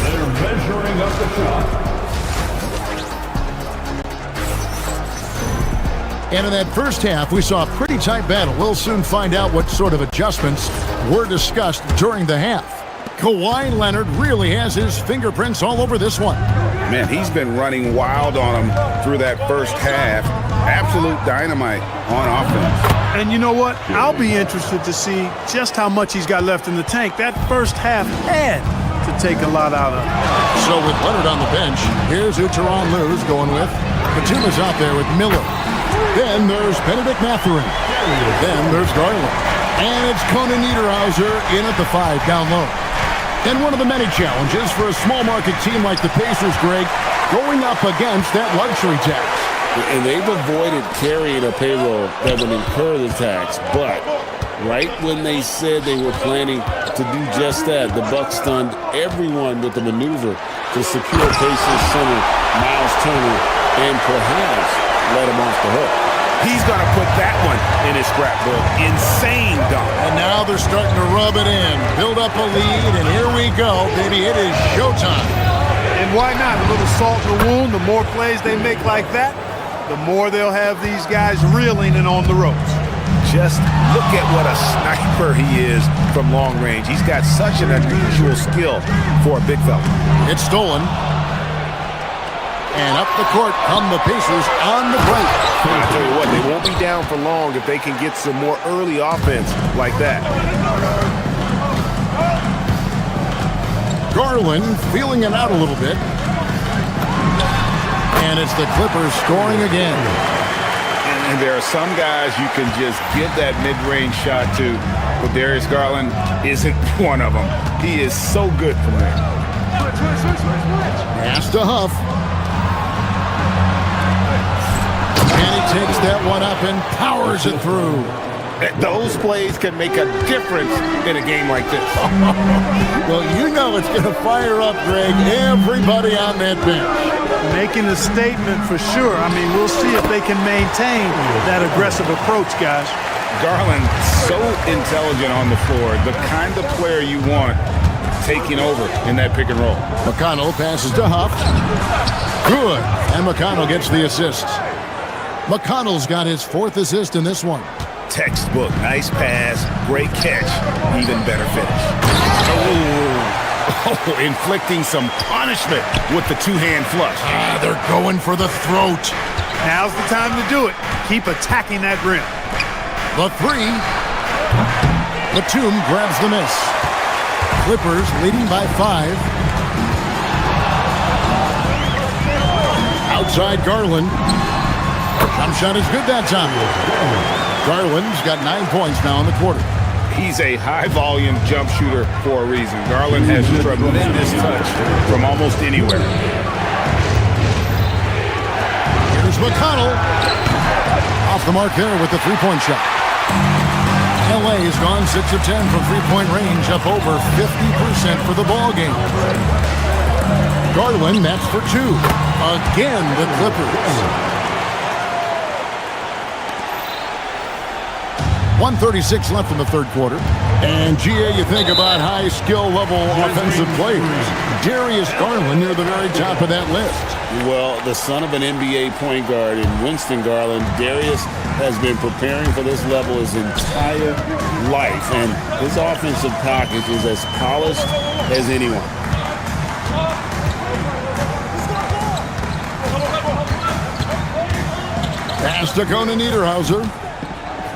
They're measuring up the shot. And in that first half, we saw a pretty tight battle. We'll soon find out what sort of adjustments were discussed during the half. Kawhi Leonard really has his fingerprints all over this one. Man, he's been running wild on him through that first half. Absolute dynamite on offense. And you know what? I'll be interested to see just how much he's got left in the tank. That first half had to take a lot out of him. So with Leonard on the bench, here's who Tyronn Lue's going with. Katuma's out there with Miller. Then there's Benedict Mathurin. Then there's Garland. And it's Conan Niederhauser in at the 5 down low. And one of the many challenges for a small market team like the Pacers, Greg, going up against that luxury tax. And they've avoided carrying a payroll that would incur the tax. But right when they said they were planning to do just that, the Bucks stunned everyone with the maneuver to secure Pacers center Miles Turner and perhaps let him off the hook. He's going to put that one in his scrapbook. Insane dunk. And now they're starting to rub it in, build up a lead, and here we go, baby. It is showtime. And why not? A little salt in the wound. The more plays they make like that, the more they'll have these guys reeling and on the ropes. Just look at what a sniper he is from long range. He's got such an unusual skill for a big fella. It's stolen. And up the court come the Pacers on the break. I'll tell you what, they won't be down for long if they can get some more early offense like that. Garland feeling it out a little bit. And it's the Clippers scoring again. And there are some guys you can just give that mid-range shot to, but Darius Garland isn't one of them. He is so good from there. Pass to Huff. And he takes that one up and powers it through. Those plays can make a difference in a game like this. Well, you know it's going to fire up, Greg, everybody on that bench. Making a statement for sure. I mean, we'll see if they can maintain that aggressive approach, guys. Garland, so intelligent on the floor, the kind of player you want taking over in that pick and roll. McConnell passes to Huff. Good. And McConnell gets the assist. McConnell's got his 4th assist in this one. Textbook. Nice pass. Great catch. Even better finish. Oh, inflicting some punishment with the two-hand flush. They're going for the throat. Now's the time to do it. Keep attacking that rim. The 3. Batum grabs the miss. Clippers leading by 5. Outside Garland. Jump shot is good that time. Garland's got 9 points now in the quarter. He's a high-volume jump shooter for a reason. Garland has tremendous touch from almost anywhere. Here's McConnell. Off the mark there with the three-point shot. LA has gone 6 of 10 from three-point range, up over 50% for the ball game. Garland, that's for 2. Again, the Clippers. 1:36 left in the third quarter. And, GA, you think about high skill level offensive players. Darius Garland near the very top of that list. Well, the son of an NBA point guard in Winston Garland, Darius has been preparing for this level his entire life. And his offensive package is as polished as anyone. Pass to Conan Niederhauser.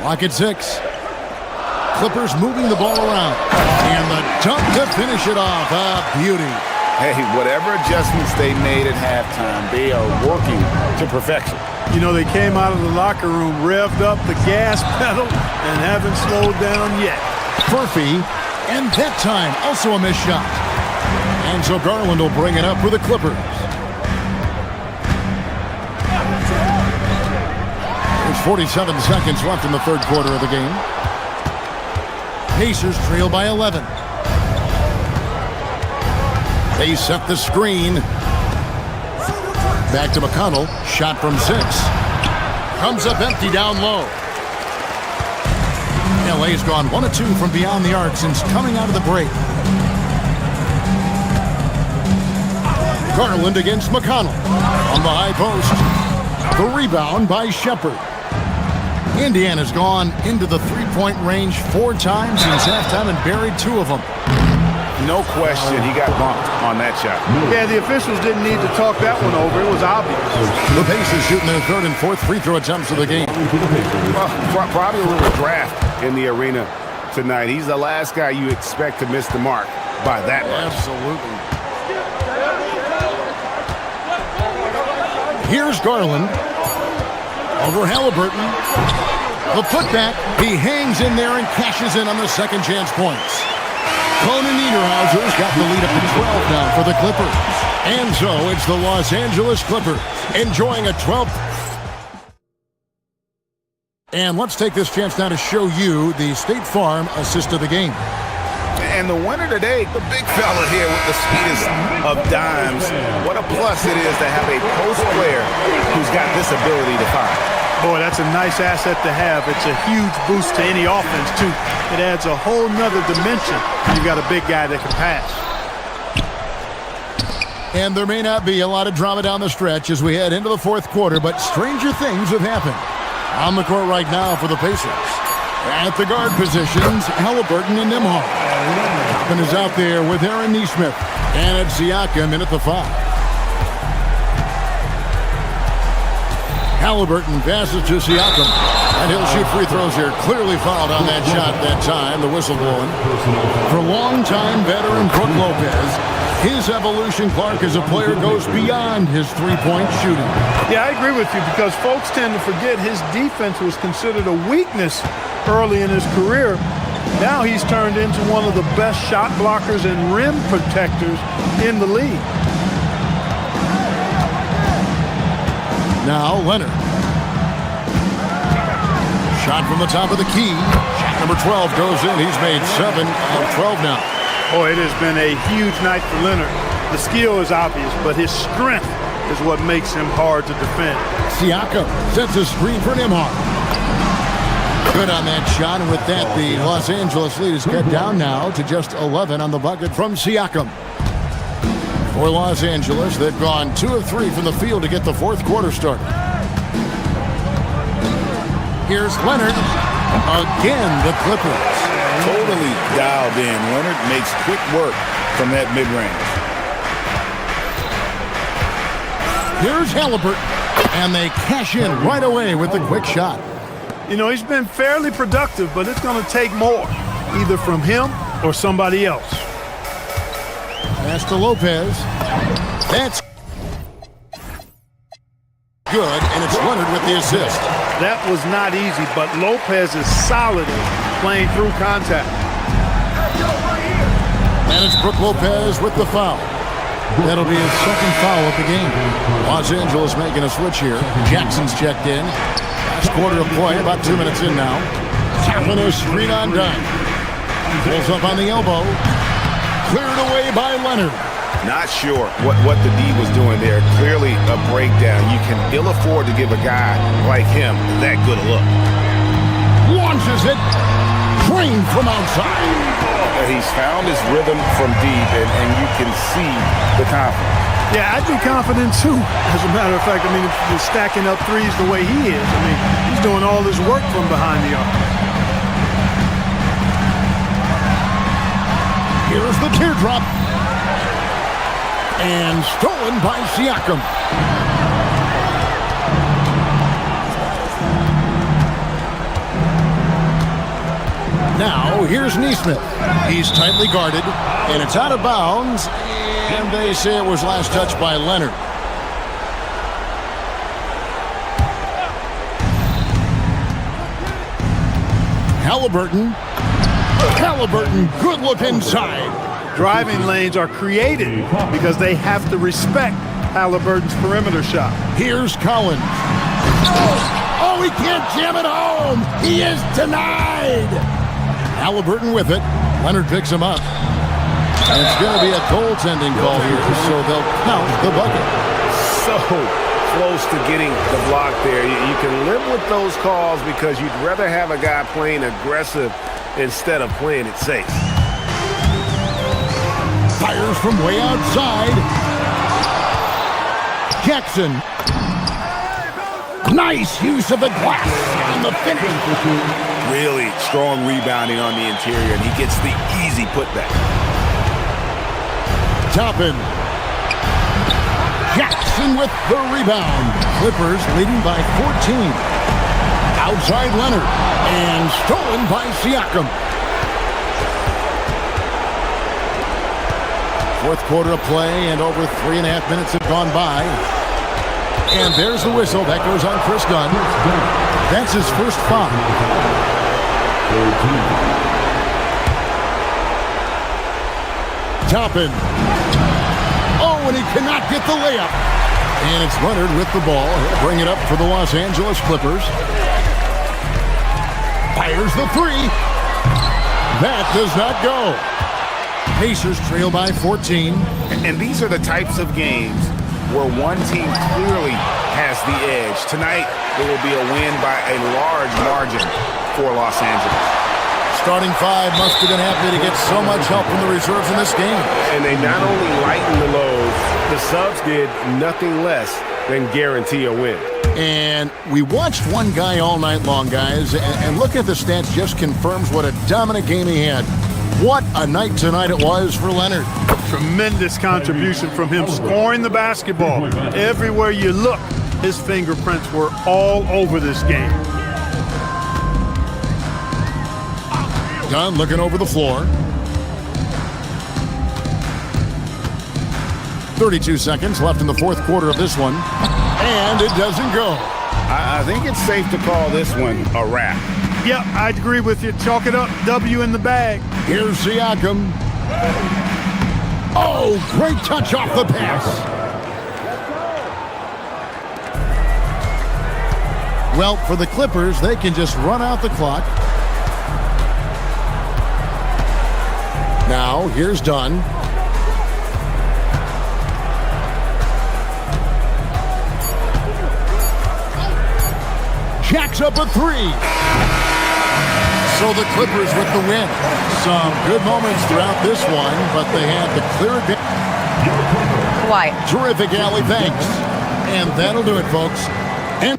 Clock at 6. Clippers moving the ball around. And the dunk to finish it off. A beauty. Hey, whatever adjustments they made at halftime, they are working to perfection. You know, they came out of the locker room, revved up the gas pedal, and haven't slowed down yet. Furphy, and that time also a missed shot. And so Garland will bring it up for the Clippers. There's 47 seconds left in the third quarter of the game. Pacers trail by 11. They set the screen. Back to McConnell. Shot from 6. Comes up empty down low. LA's gone 1 of 2 from beyond the arc since coming out of the break. Garland against McConnell on the high post. The rebound by Shepard. Indiana's gone into the three-point range 4 times since halftime and buried 2 of them. No question, he got bumped on that shot. Yeah, the officials didn't need to talk that one over. It was obvious. The Pacers shooting their 3rd and 4th free throw attempts of the game. Well, probably a little draft in the arena tonight. He's the last guy you expect to miss the mark by that much. Absolutely. Here's Garland. Over Halliburton. The putback. He hangs in there and cashes in on the second chance points. Conan Niederhauser's got the lead up to 12 now for the Clippers. And so it's the Los Angeles Clippers enjoying a 12th. And let's take this chance now to show you the State Farm assist of the game. And the winner today, the big fella here with the sweetest of dimes. What a plus it is to have a post player who's got this ability to fire. Boy, that's a nice asset to have. It's a huge boost to any offense, too. It adds a whole nother dimension when you've got a big guy that can pass. And there may not be a lot of drama down the stretch as we head into the 4th quarter, but stranger things have happened. On the court right now for the Pacers. At the guard positions, Halliburton and Nembhard. Toppin is out there with Aaron Nesmith. And it's Siakam in at the 5. Halliburton passes to Siakam. And he'll shoot free throws here. Clearly fouled on that shot that time. The whistle blowing. For longtime veteran Brook Lopez, his evolution, Clark, as a player goes beyond his three-point shooting. Yeah, I agree with you because folks tend to forget his defense was considered a weakness early in his career. Now he's turned into one of the best shot blockers and rim protectors in the league. Now Leonard. Shot from the top of the key. Shot number 12 goes in. He's made 7 of 12 now. Oh, it has been a huge night for Leonard. The skill is obvious, but his strength is what makes him hard to defend. Siakam sets a screen for Nembhard. Good on that shot, and with that, the Los Angeles lead is cut down now to just 11 on the bucket from Siakam. For Los Angeles, they've gone 2 of 3 from the field to get the 4th quarter started. Here's Leonard. Again, the Clippers. Totally dialed in. Leonard makes quick work from that mid-range. Here's Halliburton. And they cash in right away with the quick shot. You know, he's been fairly productive, but it's going to take more, either from him or somebody else. Pass to Lopez. That's good, and it's Leonard with the assist. That was not easy, but Lopez is solid playing through contact. And it's Brook Lopez with the foul. That'll be his 2nd foul of the game. Los Angeles making a switch here. Jackson's checked in. Last quarter of play, about 2 minutes in now. Tapping a screen on dime. Pulls up on the elbow. Cleared away by Leonard. Not sure what the D was doing there. Clearly a breakdown. You can ill afford to give a guy like him that good a look. Launches it. Drained from outside. He's found his rhythm from deep, and you can see the confidence. Yeah, I'd be confident too. As a matter of fact, I mean, if you're stacking up threes the way he is, I mean, he's doing all his work from behind the arc. Here's the teardrop. And stolen by Siakam. Now, here's Nesmith. He's tightly guarded, and it's out of bounds, and they say it was last touched by Leonard. Halliburton, good look inside. Driving lanes are created because they have to respect Halliburton's perimeter shot. Here's Collins. Oh, he can't jam it home. He is denied. Halliburton with it. Leonard picks him up. It's going to be a goaltending call here, so they'll count the bucket. So close to getting the block there. You can live with those calls because you'd rather have a guy playing aggressive instead of playing it safe. Fires from way outside. Jackson. Nice use of the glass on the finish. Really strong rebounding on the interior, and he gets the easy putback. Toppin. Jackson with the rebound. Clippers leading by 14. Outside Leonard. And stolen by Siakam. Fourth quarter of play, and over 3.5 minutes have gone by. And there's the whistle. That goes on Chris Dunn. That's his first foul. Toppin. Oh, and he cannot get the layup. And it's Leonard with the ball. He'll bring it up for the Los Angeles Clippers. Fires the three. That does not go. Pacers trail by 14. And these are the types of games where one team clearly has the edge. Tonight, it will be a win by a large margin for Los Angeles. Starting five must have been happy to get so much help from the reserves in this game. And they not only lightened the load, the subs did nothing less than guarantee a win. And we watched one guy all night long, guys, and look at the stats just confirms what a dominant game he had. What a night tonight it was for Leonard. Tremendous contribution from him scoring the basketball. Everywhere you look, his fingerprints were all over this game. Dunn looking over the floor. 32 seconds left in the fourth quarter of this one. And it doesn't go. I think it's safe to call this one a wrap. Yep, I agree with you. Chalk it up. W in the bag. Here's Siakam. Oh, great touch off the pass. Well, for the Clippers, they can just run out the clock. Now, here's Dunn. Jacks up a three. So the Clippers with the win. Some good moments throughout this one, but they had the clear advantage. Quiet. Terrific, Allie. Thanks. And that'll do it, folks. And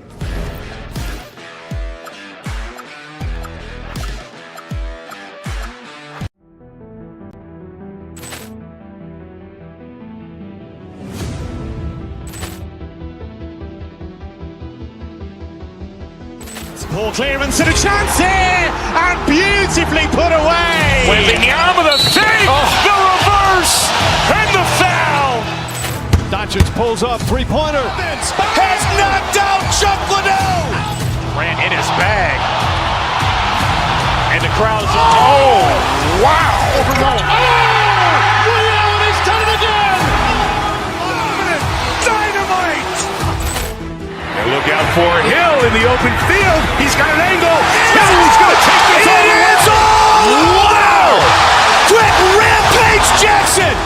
Ball clearance and a chance here, and beautifully put away. Wembanyama the save, the reverse, and the foul. Doncic pulls up, three-pointer. Has knocked out Chuck Liddell. Ran in his bag, and the crowd is. Oh, wow! He's done it again. Dynamite. And look out for Hill in the open field. He's got an angle. He's going to take this all the way. Wow! Quick rampage Jackson.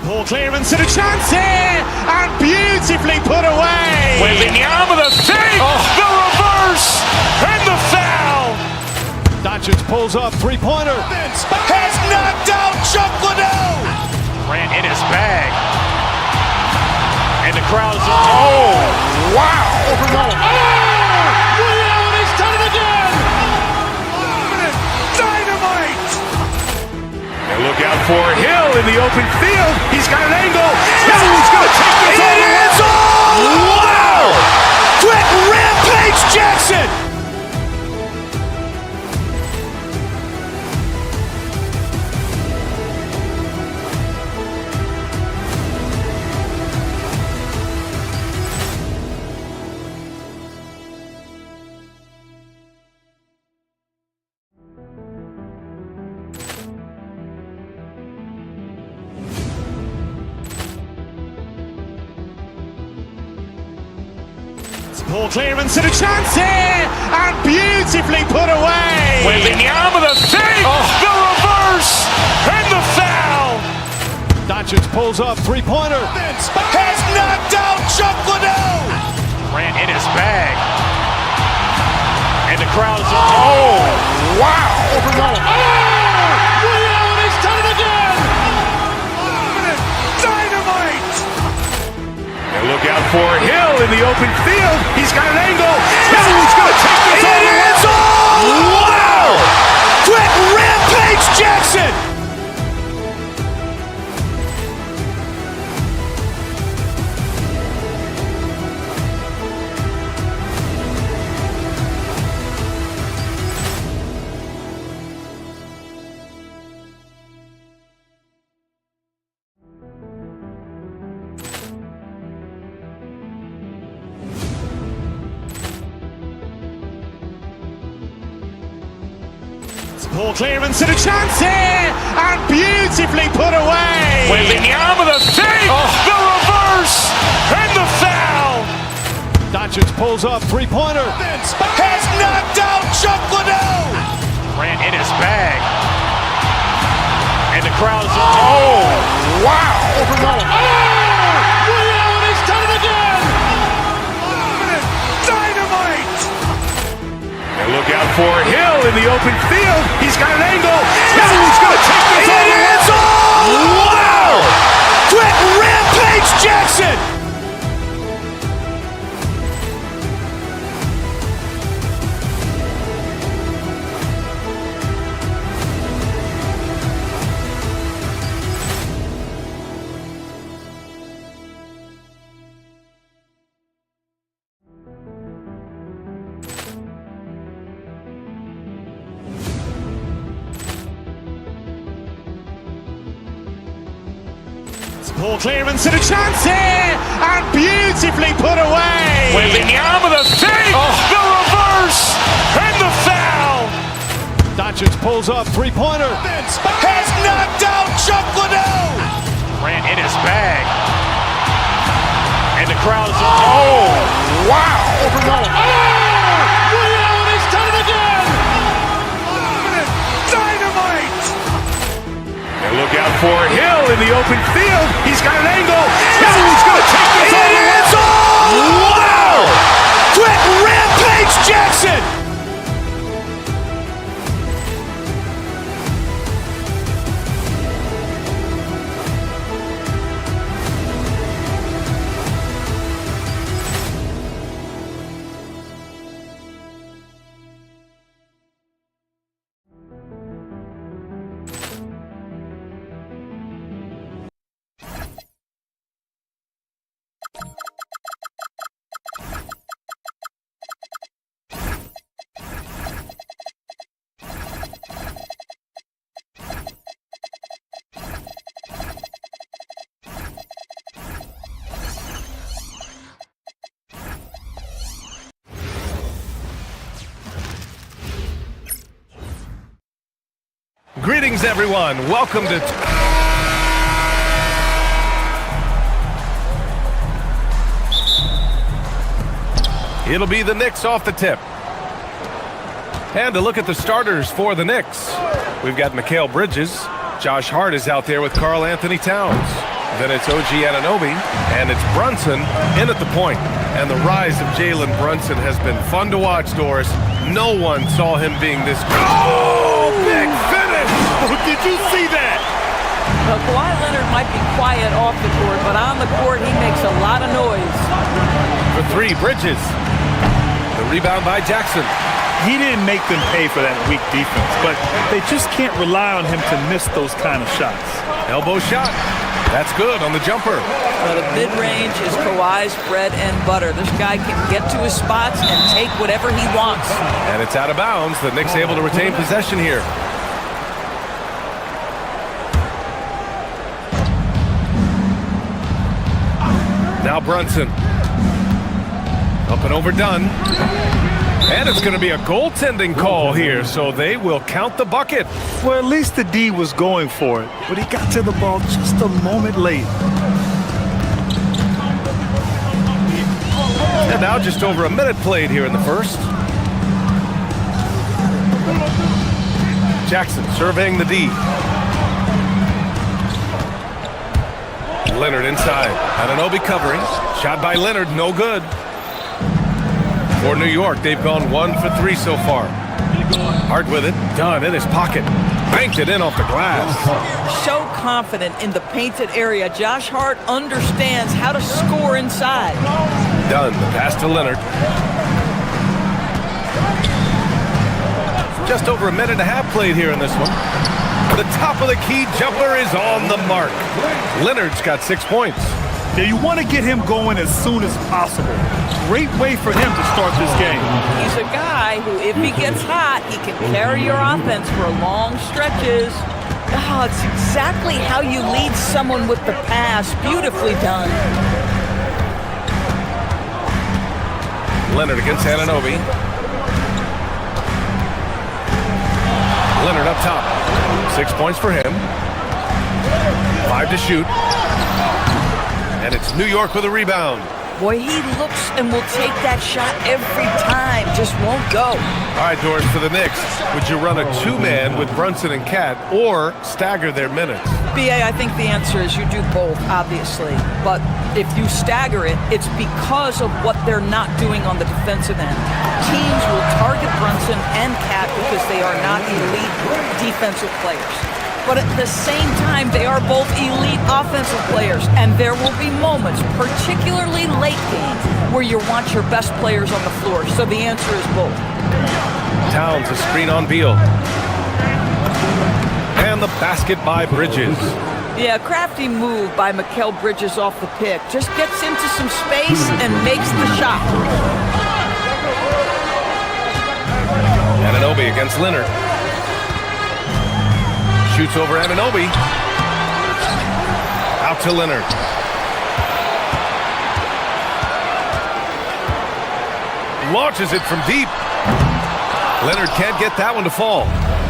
Ball clearance and a chance here, and beautifully put away. Wembanyama the save, the reverse, and the foul. Doncic pulls up, three-pointer. Has knocked out Chuck Liddell. Ran in his bag, and the crowd is. Oh, wow! He's done it again. Dynamite. And look out for Hill in the open field. He's got an angle. He's going to take this all the way. Wow! Quick rampage Jackson. Ball clearance and a chance here, and beautifully put away. Wembanyama the save, the reverse, and the foul. Doncic pulls up, three-pointer. Has knocked out Chuck Liddell. Ran in his bag, and the crowd is wow! He's done it again. Dynamite! And look out for Hill in the open field. He's got an angle. Hill's going to take this all the way. Wow! Quick rampage Jackson. Ball clearance and a chance here, and beautifully put away. Wembanyama the save, the reverse, and the foul. Doncic pulls up, three-pointer. Has knocked out Chuck Liddell. Ran in his bag, and the crowd is wow! He's done it again. Dynamite! And look out for Hill in the open field. He's got an angle. Hill's going to take this all the way. Wow! Quick rampage Jackson. Ball clearance and a chance here, and beautifully put away. Wembanyama the save, the reverse, and the foul. Doncic pulls up, three-pointer. Has knocked out Chuck Liddell. Ran in his bag, and the crowd is wow! He's done it again. Dynamite! And look out for Hill in the open field. He's got an angle. Hill's going to take this all the way. Wow! Quick rampage Jackson. Greetings, everyone. Welcome to... It'll be the Knicks off the tip. And to look at the starters for the Knicks, we've got Mikal Bridges. Josh Hart is out there with Karl Anthony Towns. Then it's OG Anunoby, and it's Brunson in at the point. And the rise of Jalen Brunson has been fun to watch, Doris. No one saw him being this great. Oh, big finish! Did you see that? Kawhi Leonard might be quiet off the court, but on the court he makes a lot of noise. For three, Bridges. The rebound by Jackson. He didn't make them pay for that weak defense, but they just can't rely on him to miss those kind of shots. Elbow shot. That's good on the jumper. The mid-range is Kawhi's bread and butter. This guy can get to his spots and take whatever he wants. And it's out of bounds. The Knicks able to retain possession here. Now Brunson. Up and overdone. And it's going to be a goaltending call here, so they will count the bucket. Well, at least the D was going for it, but he got to the ball just a moment late. now just over a minute played here in the first. Jackson surveying the D. Leonard inside. Anunoby covering. Shot by Leonard, no good. For New York, they've gone 1 for 3 so far. Hart with it, Dunn in his pocket. Banked it in off the glass. So confident in the painted area. Josh Hart understands how to score inside. Dunn, the pass to Leonard. Just over a minute and a half played here in this one. The top of the key jumper is on the mark. Leonard's got 6 points. Yeah, you want to get him going as soon as possible. Great way for him to start this game. He's a guy who, if he gets hot, he can carry your offense for long stretches. Oh, it's exactly how you lead someone with the pass. Beautifully done. Leonard against Anunoby. Leonard up top. 6 points for him. 5 to shoot. And it's New York with a rebound. Boy, he looks and will take that shot every time. Just won't go. All right, Doris, for the Knicks, would you run a 2-man with Brunson and Cat or stagger their minutes? BA, I think the answer is you do both, obviously. But if you stagger it, it's because of what they're not doing on the defensive end. Teams will target Brunson and Cat because they are not elite defensive players. But at the same time, they are both elite offensive players, and there will be moments, particularly late games, where you want your best players on the floor. So the answer is both. Towns a screen on Beal. And the basket by Bridges. Yeah, crafty move by Mikal Bridges off the pick. Just gets into some space and makes the shot. Anunoby against Leonard. Shoots over Anunoby. Out to Leonard. Launches it from deep. Leonard can't get that one to fall.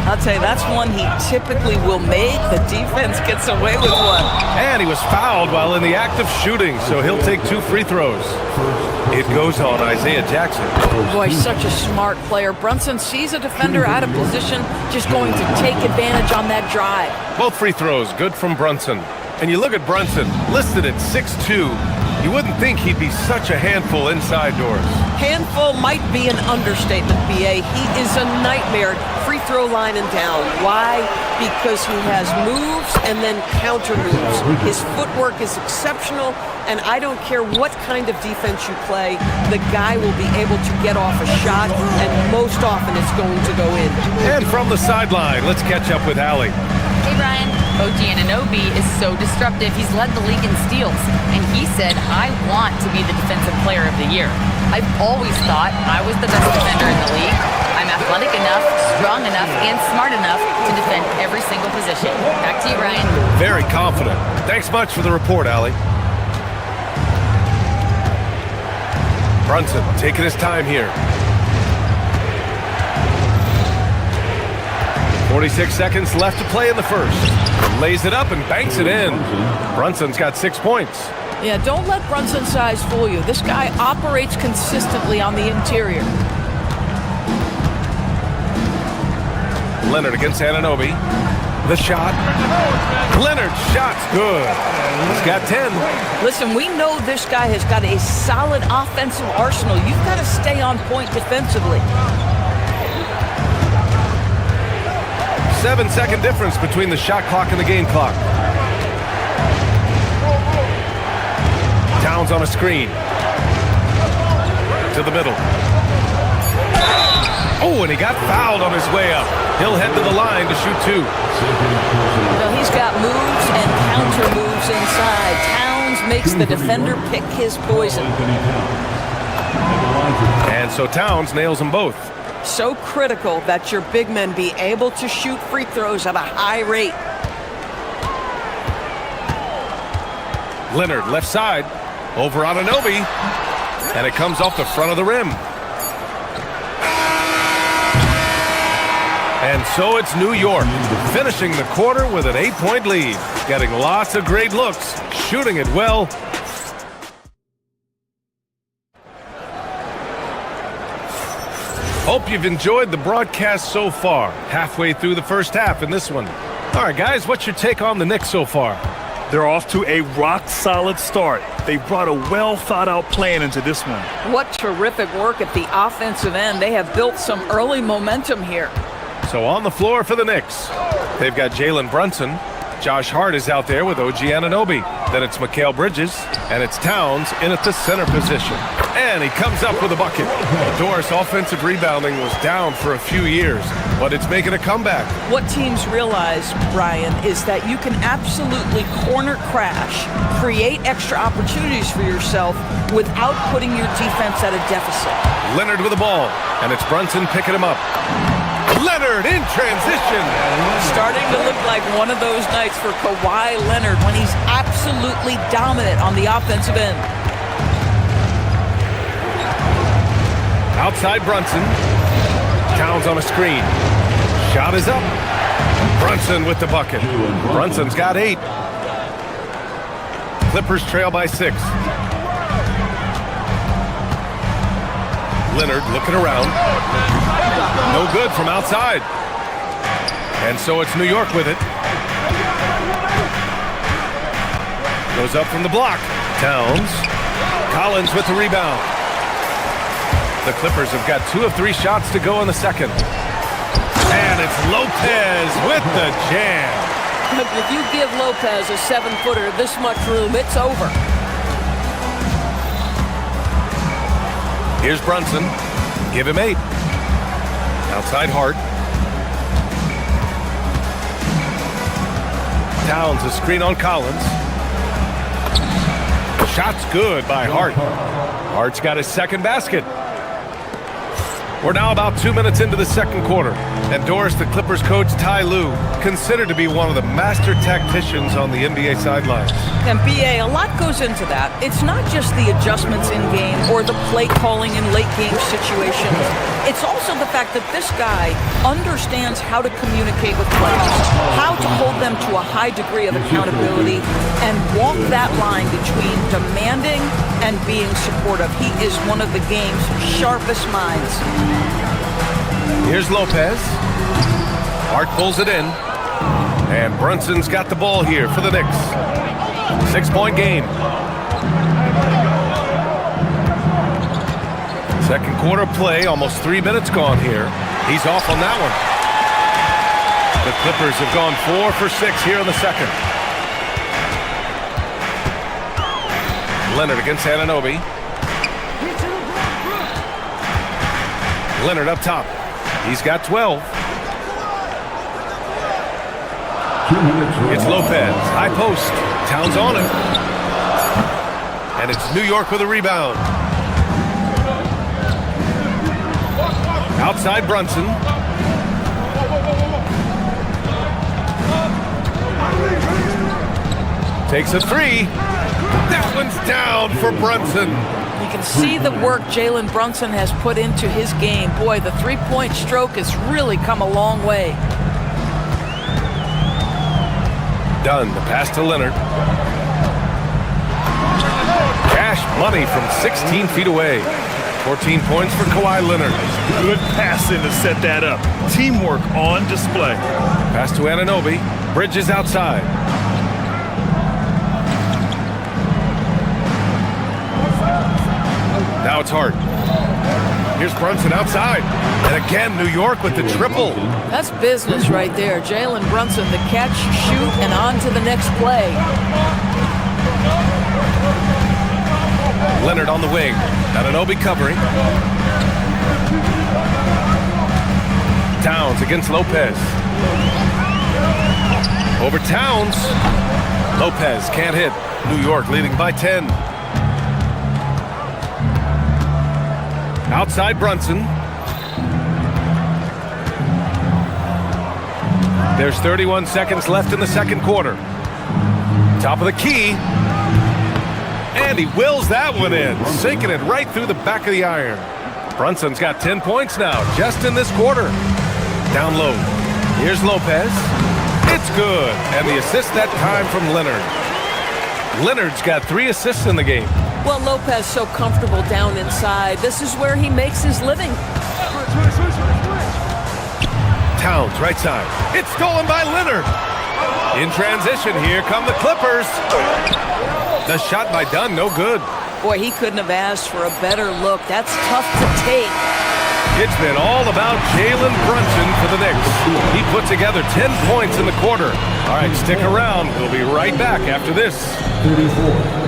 I'll tell you, that's one he typically will make. The defense gets away with one. And he was fouled while in the act of shooting, so he'll take 2 free throws. It goes on Isaiah Jackson. Boy, such a smart player. Brunson sees a defender out of position, just going to take advantage on that drive. Both free throws, good from Brunson. And you look at Brunson, listed at 6'2". You wouldn't think he'd be such a handful inside doors. Handful might be an understatement, BA. He is a nightmare free throw line and down. Why? Because he has moves and then counter moves. His footwork is exceptional, and I don't care what kind of defense you play, the guy will be able to get off a shot, and most often it's going to go in. And from the sideline, let's catch up with Allie. Hey, Brian. OG Anunoby is so disruptive. He's led the league in steals. And he said, I want to be the defensive player of the year. I've always thought I was the best defender in the league. I'm athletic enough, strong enough, and smart enough to defend every single position. Back to you, Brian. Very confident. Thanks much for the report, Allie. Brunson taking his time here. 46 seconds left to play in the first. Lays it up and banks it in. Brunson's got 6 points. Yeah, don't let Brunson's size fool you. This guy operates consistently on the interior. Leonard against Anunoby. The shot. Leonard's shot's good. He's got 10. Listen, we know this guy has got a solid offensive arsenal. You've got to stay on point defensively. 7-second difference between the shot clock and the game clock. Towns on a screen. To the middle. Oh, and he got fouled on his way up. He'll head to the line to shoot 2. Well, he's got moves and counter moves inside. Towns makes the defender pick his poison. And so Towns nails them both. So critical that your big men be able to shoot free throws at a high rate. Leonard left side. Over Anunoby. And it comes off the front of the rim. And so it's New York, finishing the quarter with an 8-point lead. Getting lots of great looks, shooting it well. Hope you've enjoyed the broadcast so far. Halfway through the first half in this one. All right, guys, what's your take on the Knicks so far? They're off to a rock-solid start. They brought a well-thought-out plan into this one. What terrific work at the offensive end. They have built some early momentum here. So on the floor for the Knicks, they've got Jalen Brunson. Josh Hart is out there with OG Anunoby. Then it's Mikal Bridges, and it's Towns in at the center position. And he comes up with a bucket. Doris' offensive rebounding was down for a few years, but it's making a comeback. What teams realize, Brian, is that you can absolutely corner crash, create extra opportunities for yourself without putting your defense at a deficit. Leonard with the ball, and it's Brunson picking him up. Leonard in transition. Starting to look like one of those nights for Kawhi Leonard when he's absolutely dominant on the offensive end. Outside Brunson. Towns on a screen. Shot is up. Brunson with the bucket. Brunson's got 8. Clippers trail by 6. Leonard looking around. No good from outside. And so it's New York with it. Goes up from the block. Towns. Collins with the rebound. The Clippers have got 2 of 3 shots to go in the second. And it's Lopez with the jam. If you give Lopez a 7-footer this much room, it's over. Here's Brunson. Give him 8. Outside Hart. Towns a screen on Collins. Shot's good by Hart. Hart's got his second basket. We're now about 2 minutes into the second quarter. And Doris, the Clippers coach Ty Lue, considered to be one of the master tacticians on the NBA sidelines. And BA, a lot goes into that. It's not just the adjustments in game or the play calling in late game situations. It's also the fact that this guy understands how to communicate with players, how to hold them to a high degree of accountability, and walk that line between demanding and being supportive. He is one of the game's sharpest minds. Here's Lopez. Hart pulls it in. And Brunson's got the ball here for the Knicks. 6-point game. Second quarter play, almost 3 minutes gone here. He's off on that one. The Clippers have gone 4 for 6 here in the second. Leonard against Anunoby. Leonard up top. He's got 12. It's Lopez. High post. Towns on it. And it's New York with a rebound. Outside Brunson. Takes a 3. That one's down for Brunson. You can see the work Jalen Brunson has put into his game. Boy, the three-point stroke has really come a long way. Dunn, the pass to Leonard. Cash money from 16 feet away. 14 points for Kawhi Leonard. Good passing to set that up. Teamwork on display. Pass to Anunoby. Bridges outside. Now it's Hart. Here's Brunson outside. And again, New York with the triple. That's business right there. Jalen Brunson, the catch, shoot, and on to the next play. Leonard on the wing. Anunoby covering. Towns against Lopez. Over Towns. Lopez can't hit. New York leading by 10. Outside Brunson. There's 31 seconds left in the second quarter. Top of the key. And he wills that one in, sinking it right through the back of the iron. Brunson's got 10 points now, just in this quarter. Down low. Here's Lopez. It's good. And the assist that time from Leonard. Leonard's got 3 assists in the game. Well, Lopez so comfortable down inside. This is where he makes his living. Towns, right side. It's stolen by Leonard. In transition, here come the Clippers. The shot by Dunn, no good. Boy, he couldn't have asked for a better look. That's tough to take. It's been all about Jalen Brunson for the Knicks. He put together 10 points in the quarter. All right, stick around. We'll be right back after this. 34.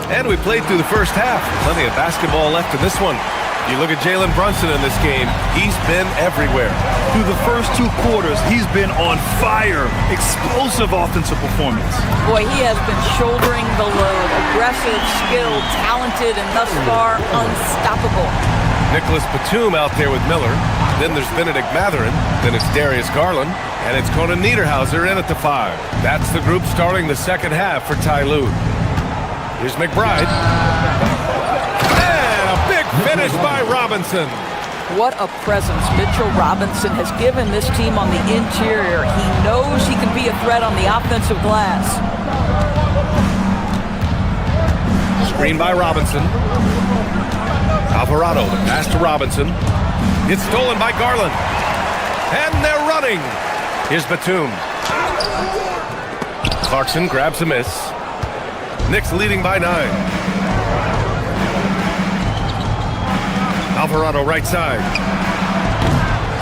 And we played through the first half. Plenty of basketball left in this one. You look at Jalen Brunson in this game, he's been everywhere. Through the first 2 quarters, he's been on fire. Explosive offensive performance. Boy, he has been shouldering the load. Aggressive, skilled, talented, and thus far, unstoppable. Nicholas Batum out there with Miller. Then there's Benedict Mathurin. Then it's Darius Garland. And it's Conan Niederhauser in at the 5. That's the group starting the second half for Ty Lue. Here's McBride. And a big finish by Robinson. What a presence Mitchell Robinson has given this team on the interior. He knows he can be a threat on the offensive glass. Screen by Robinson. Alvarado, the pass to Robinson. It's stolen by Garland. And they're running. Here's Batum. Clarkson grabs a miss. Knicks leading by 9. Alvarado right side.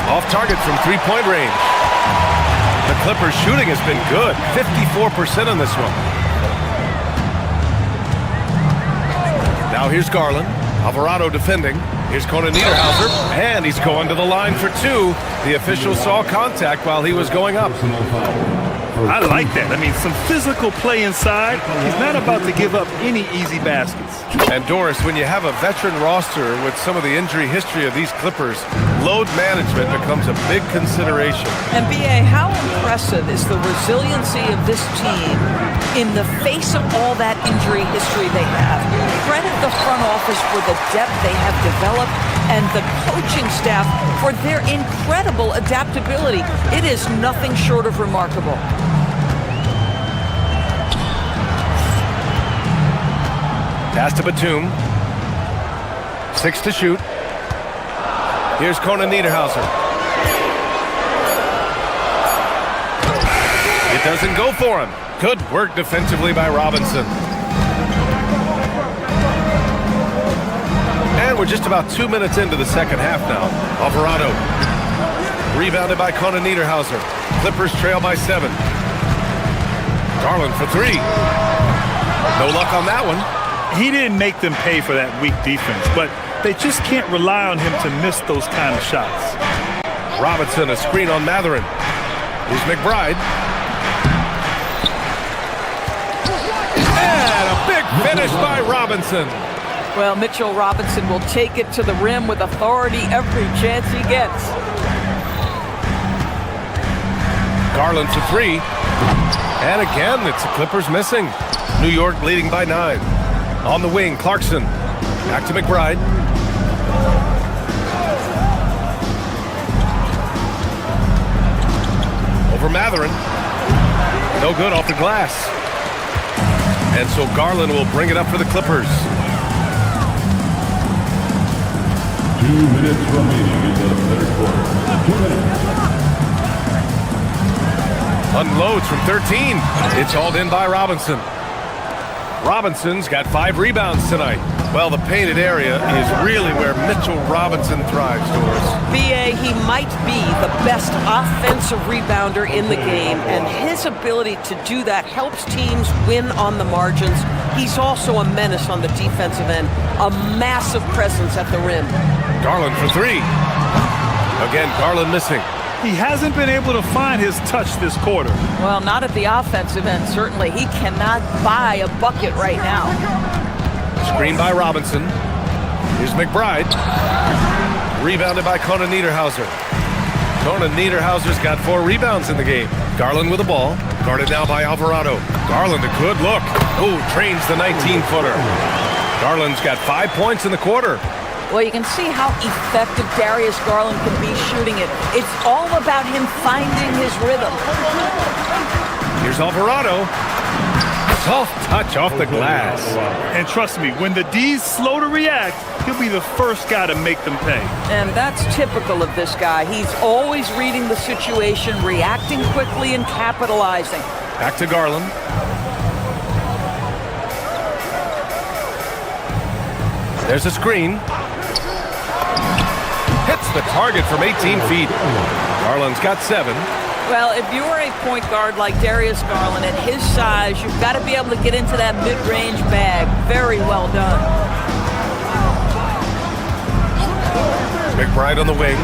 Off target from 3-point range. The Clippers shooting has been good. 54% on this one. Now here's Garland. Alvarado defending. Here's Conan Niederhauser. And he's going to the line for 2. The official saw contact while he was going up. I like that. I mean, some physical play inside. He's not about to give up any easy baskets. And Doris, when you have a veteran roster with some of the injury history of these Clippers, load management becomes a big consideration. And B.A., how impressive is the resiliency of this team in the face of all that injury history they have? Credit the front office for the depth they have developed and the coaching staff for their incredible adaptability. It is nothing short of remarkable. Pass to Batum. 6 to shoot. Here's Conan Niederhauser. It doesn't go for him. Good work defensively by Robinson. And we're just about 2 minutes into the second half now. Alvarado. Rebounded by Conan Niederhauser. Clippers trail by 7. Garland for 3. No luck on that one. He didn't make them pay for that weak defense, but they just can't rely on him to miss those kind of shots. Robinson, a screen on Mathurin. Here's McBride. And a big finish by Robinson. Well, Mitchell Robinson will take it to the rim with authority every chance he gets. Garland for 3. And again, it's the Clippers missing. New York leading by 9. On the wing, Clarkson. Back to McBride. Over Mathurin. No good off the glass. And so Garland will bring it up for the Clippers. 2 minutes remaining in the third quarter. 2 minutes. Unloads from 13. It's hauled in by Robinson. Robinson's got 5 rebounds tonight. Well, the painted area is really where Mitchell Robinson thrives, Doris. B.A., he might be the best offensive rebounder in the game, and his ability to do that helps teams win on the margins. He's also a menace on the defensive end, a massive presence at the rim. Garland for 3. Again, Garland missing. He hasn't been able to find his touch this quarter. Well, not at the offensive end, certainly. He cannot buy a bucket right now. Screen by Robinson. Here's McBride. Rebounded by Conan Niederhauser. Conan Niederhauser's got 4 rebounds in the game. Garland with the ball. Guarded now by Alvarado. Garland, a good look. Ooh, trains the 19-footer. Garland's got 5 points in the quarter. Well, you can see how effective Darius Garland can be shooting it. It's all about him finding his rhythm. Here's Alvarado. Soft touch off the glass. And trust me, when the D's slow to react, he'll be the first guy to make them pay. And that's typical of this guy. He's always reading the situation, reacting quickly and capitalizing. Back to Garland. There's a screen. Hits the target from 18 feet. Garland's got 7. Well, if you're a point guard like Darius Garland, at his size, you've got to be able to get into that mid-range bag. Very well done. McBride on the wing.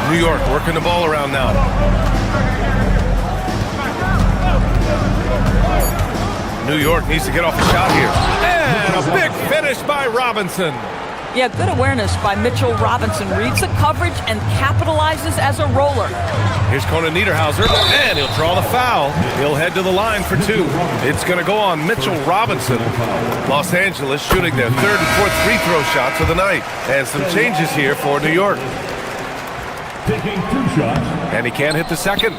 New York working the ball around now. New York needs to get off the shot here. And a big finish by Robinson. Yeah, good awareness by Mitchell Robinson. Reads the coverage and capitalizes as a roller. Here's Conan Niederhauser, and he'll draw the foul. He'll head to the line for 2. It's going to go on Mitchell Robinson. Los Angeles shooting their 3rd and 4th free throw shots of the night. And some changes here for New York. Taking 2 shots. And he can't hit the second.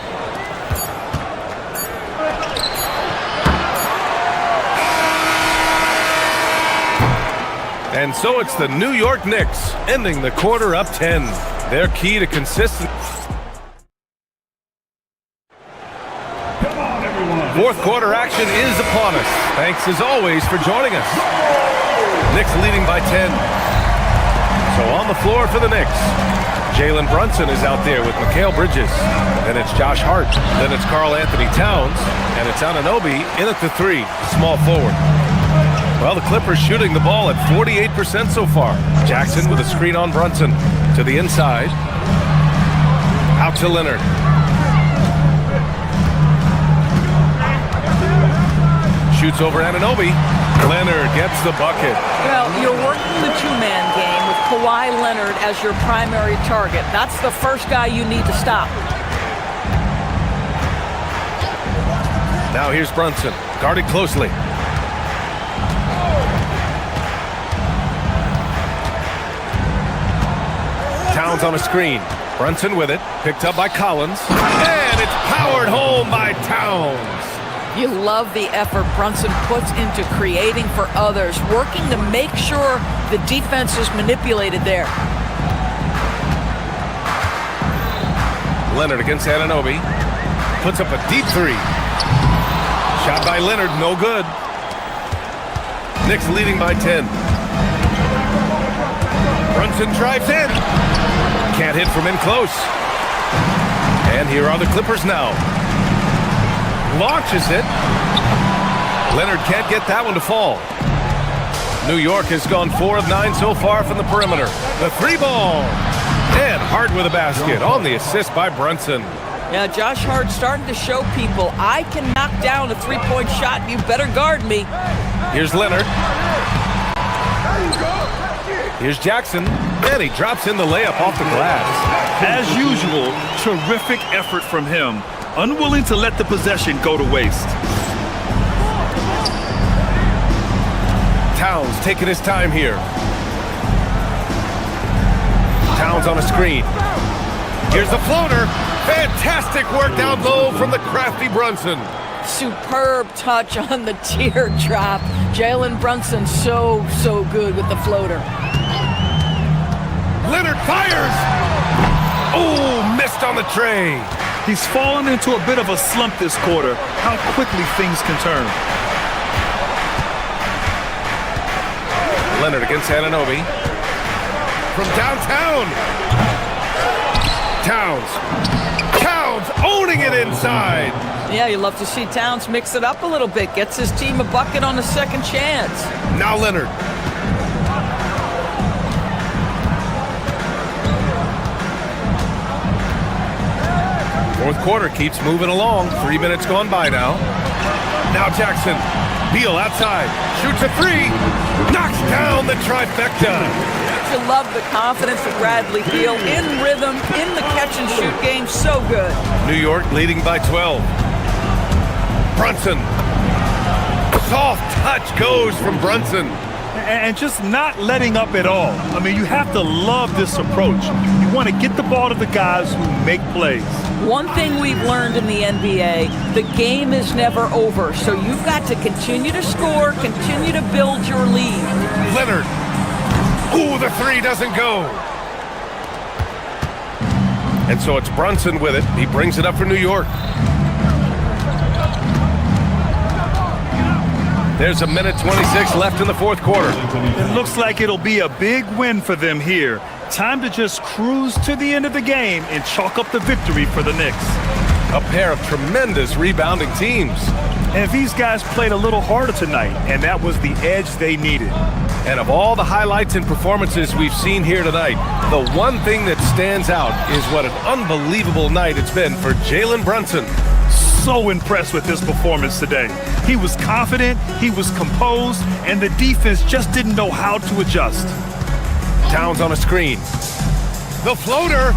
And so it's the New York Knicks ending the quarter up 10. Their key to consistency. Fourth quarter action is upon us. Thanks as always for joining us. Knicks leading by 10. So on the floor for the Knicks, Jalen Brunson is out there with Mikal Bridges. Then it's Josh Hart. Then it's Karl Anthony Towns. And it's Anunoby in at the 3, small forward. Well, the Clippers shooting the ball at 48% so far. Jackson with a screen on Brunson. To the inside. Out to Leonard. Shoots over Anunoby. Leonard gets the bucket. Well, you're working the 2-man game with Kawhi Leonard as your primary target. That's the first guy you need to stop. Now here's Brunson, guarded closely. Towns on a screen. Brunson with it, picked up by Collins. And it's powered home by Towns. You love the effort Brunson puts into creating for others, working to make sure the defense is manipulated there. Leonard against Anunoby. Puts up a deep 3. Shot by Leonard, no good. Knicks leading by 10. Brunson drives in. Can't hit from in close. And here are the Clippers now. Launches it. Leonard can't get that one to fall. New York has gone 4 of 9 so far from the perimeter. The 3 ball. And Hart with a basket on the assist by Brunson. Yeah, Josh Hart starting to show people, I can knock down a 3-point shot. You better guard me. Here's Leonard. Here's Jackson. And he drops in the layup off the glass. As usual, terrific effort from him. Unwilling to let the possession go to waste. Towns taking his time here. Towns on a screen. Here's the floater. Fantastic work down low from the crafty Brunson. Superb touch on the teardrop. Jalen Brunson so good with the floater. Leonard fires. Oh, missed on the tray. He's fallen into a bit of a slump this quarter. How quickly things can turn. Leonard against Anunoby. From downtown. Towns owning it inside. Yeah, you love to see Towns mix it up a little bit. Gets his team a bucket on a second chance. Now Leonard. Fourth quarter keeps moving along. 3 minutes gone by now. Now Jackson. Beal outside. Shoots a 3. Knocks down the trifecta. you love the confidence of Bradley Beal in rhythm, in the catch-and-shoot game? So good. New York leading by 12. Brunson. Soft touch goes from Brunson. And just not letting up at all. I mean, you have to love this approach. You want to get the ball to the guys who make plays. One thing we've learned in the NBA, the game is never over. So you've got to continue to score, continue to build your lead. Leonard. Ooh, the three doesn't go. And so it's Brunson with it. He brings it up for New York. There's a minute 26 left in the fourth quarter. It looks like it'll be a big win for them here. Time to just cruise to the end of the game and chalk up the victory for the Knicks. A pair of tremendous rebounding teams. And these guys played a little harder tonight, and that was the edge they needed. And of all the highlights and performances we've seen here tonight, the one thing that stands out is what an unbelievable night it's been for Jalen Brunson. So impressed with his performance today. He was confident, he was composed, and the defense just didn't know how to adjust. Towns on a screen. The floater,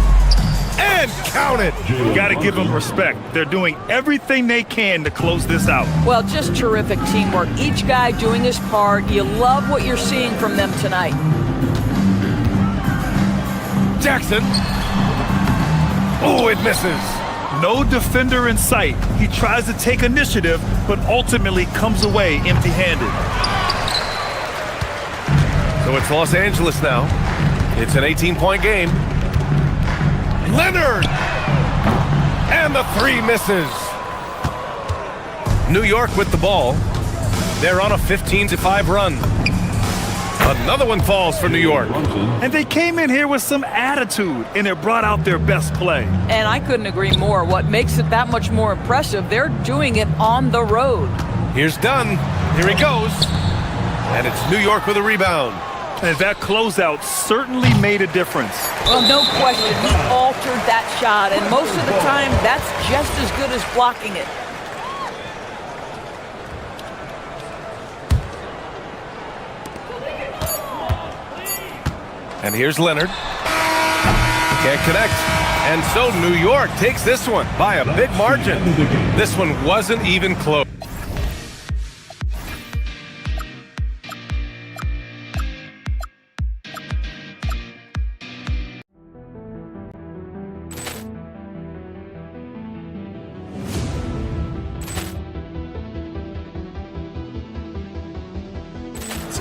and count it. You got to give them respect. They're doing everything they can to close this out. Well, just terrific teamwork. Each guy doing his part. You love what you're seeing from them tonight. Jackson. Oh, it misses. No defender in sight. He tries to take initiative, but ultimately comes away empty-handed. So it's Los Angeles now. It's an 18-point game. Leonard! And the three misses. New York with the ball. They're on a 15-5 run. Another one falls for New York. And they came in here with some attitude, and it brought out their best play. And I couldn't agree more. What makes it that much more impressive, they're doing it on the road. Here's Dunn. Here he goes. And it's New York with a rebound. And that closeout certainly made a difference. Well, no question. He altered that shot, and most of the time, that's just as good as blocking it. And here's Leonard. Can't connect. And so New York takes this one by a big margin. This one wasn't even close.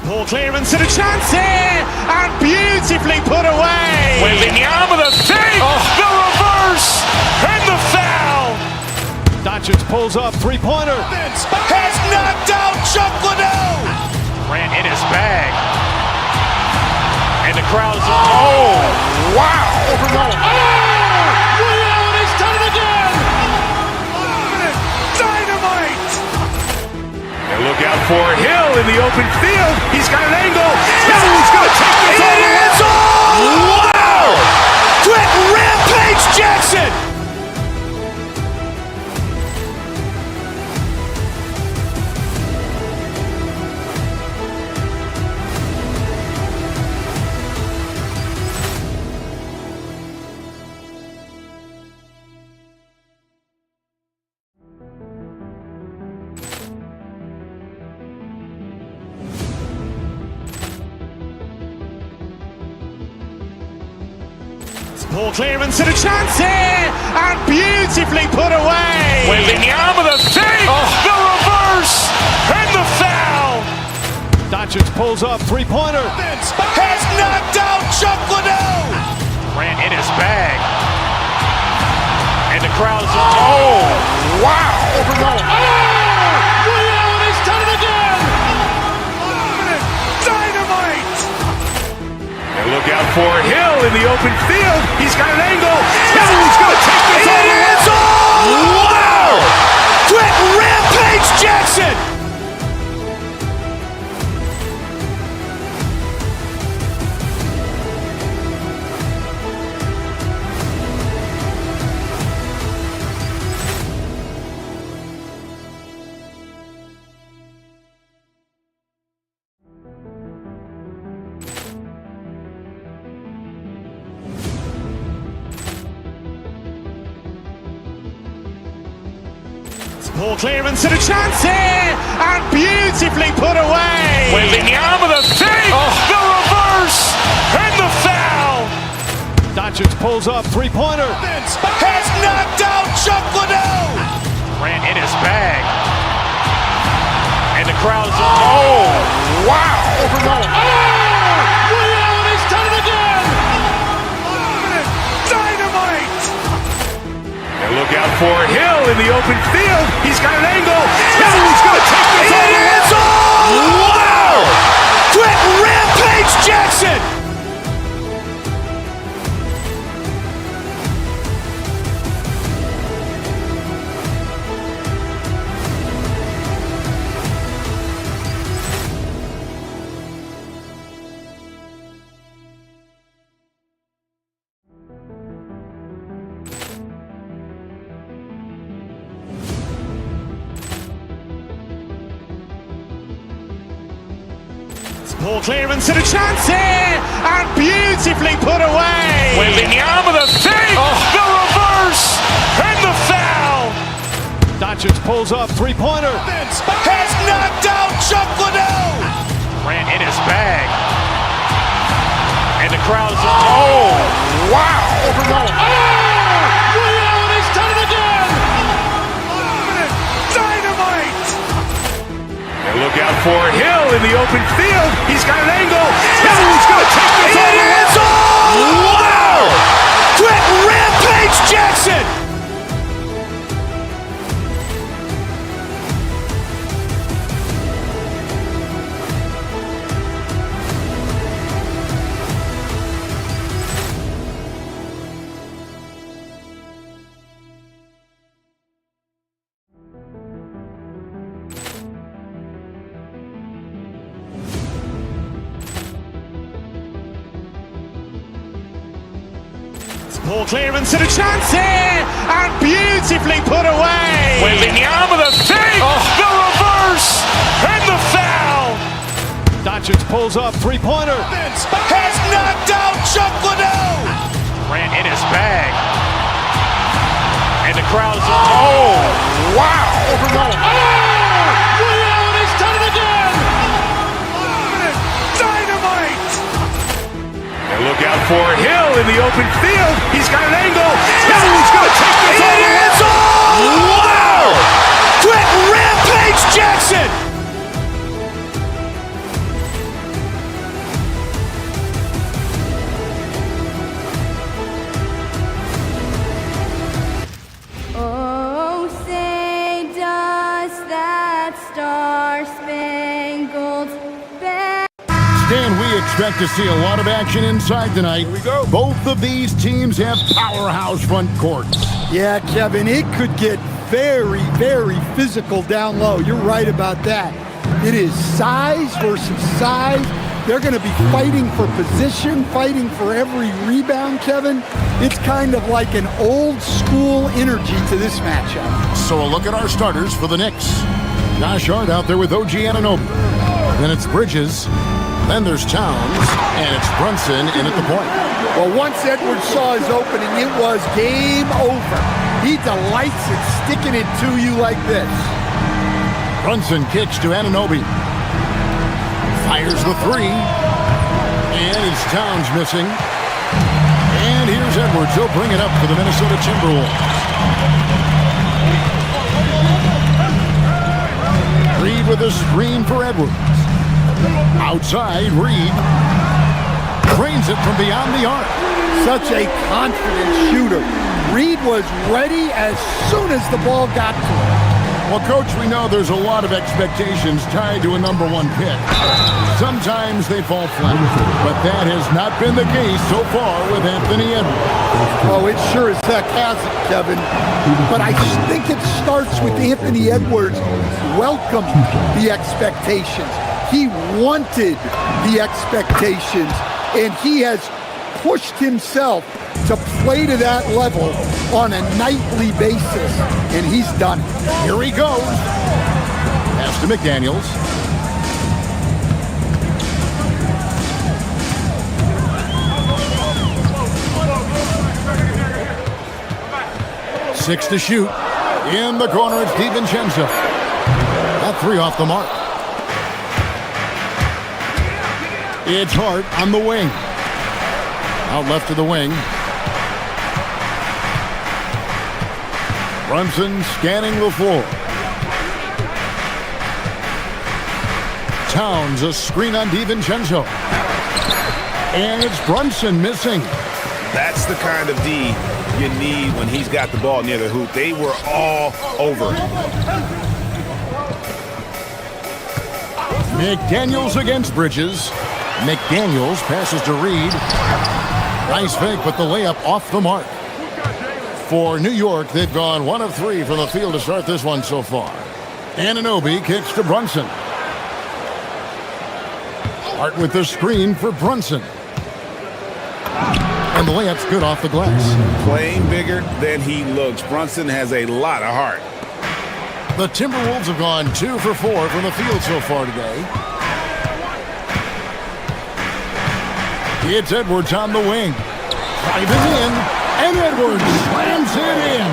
Ball clearance and a chance here, and beautifully put away. Waving the arm of the thing, the reverse, and the foul. Doncic pulls up, three-pointer. Has knocked out Chuck Liddell. Ran in his bag. And the crowd's, oh, wow. And he's done it again. Dynamite. And look out for Hill in the open field. He's got an angle. He's going to take this all the way. Wow! Quick rampage Jackson. Ball clearance and a chance here, and beautifully put away. Waving the arm of the thing, the reverse, and the foul. Doncic pulls up, three-pointer. Has knocked out Chuck Liddell. Ran in his bag. And the crowd's, oh, wow. And he's done it again. Dynamite. And look out for Hill in the open field. He's got an angle. He's going to take this all the way. Wow! Quick rampage Jackson. Ball clearance and a chance here, and beautifully put away. Wembanyama the fake, the reverse, and the foul. Doncic pulls up, three-pointer. Has knocked out Chuck Liddell. Grant in his bag, and the crowd is wow! Ray Allen has done it again. Dynamite. And look out for Hill in the open field. He's got an angle. He's going to take this all the way. Wow! Quick Rampage Jackson. Ball clearance and a chance here, and beautifully put away. Wembanyama the fake, the reverse, and the foul. Doncic pulls up, three-pointer. Has knocked out Chuck Liddell. Grant in his bag, and the crowd is wow! Ray Allen has done it again. Dynamite. And look out for Hill in the open field. He's got an angle. He's going to take this all the way. Wow! Quick Rampage Jackson. Ball clearance and a chance here, and beautifully put away. Wembanyama the fake, the reverse, and the foul. Doncic pulls up, three-pointer. Has knocked out Chuck Liddell. Grant in his bag, and the crowd is wow! Ray Allen has done it again. Dynamite. And look out for Hill in the open field. He's got an angle. He's going to take this all the way. Wow! Quick Rampage Jackson. Oh, say does that star-spangled banner. Dan, we expect to see a lot of action inside tonight. Here we go. Both of these teams have powerhouse front courts. Yeah, Kevin, it could get very, very physical down low. You're right about that. It is size versus size. They're going to be fighting for position, fighting for every rebound, Kevin. It's kind of like an old school energy to this matchup. So a look at our starters for the Knicks. Josh Hart out there with OG Anunoby. Then it's Bridges. Then there's Towns. And it's Brunson in at the point. Well, once Edwards saw his opening, it was game over. He delights in sticking it to you like this. Brunson kicks to Anunoby. Fires the three. And it's Towns missing. And here's Edwards. He'll bring it up for the Minnesota Timberwolves. Reed with a screen for Edwards. Outside, Reed drains it from beyond the arc. Such a confident shooter. Reed was ready as soon as the ball got to him. Well, Coach, we know there's a lot of expectations tied to a number one pick. Sometimes they fall flat, but that has not been the case so far with Anthony Edwards. Oh, it sure as heck hasn't, Kevin. But I think it starts with Anthony Edwards welcoming the expectations. He wanted the expectations, and he has pushed himself to play to that level on a nightly basis, and he's done it. Here he goes. Pass to McDaniels. Six to shoot. In the corner, it's DiVincenzo. That three off the mark. It's Hart on the wing. Out left to the wing. Brunson scanning the floor. Towns, a screen on DiVincenzo. And it's Brunson missing. That's the kind of D you need when he's got the ball near the hoop. They were all over him. McDaniels against Bridges. McDaniels passes to Reed. Nice fake, but the layup off the mark. For New York, they've gone 1 of 3 from the field to start this one so far. Anunoby kicks to Brunson. Hart with the screen for Brunson. And the layup's good off the glass. Playing bigger than he looks. Brunson has a lot of heart. The Timberwolves have gone 2 for 4 from the field so far today. It's Edwards on the wing. Driving in, and Edwards slams it in.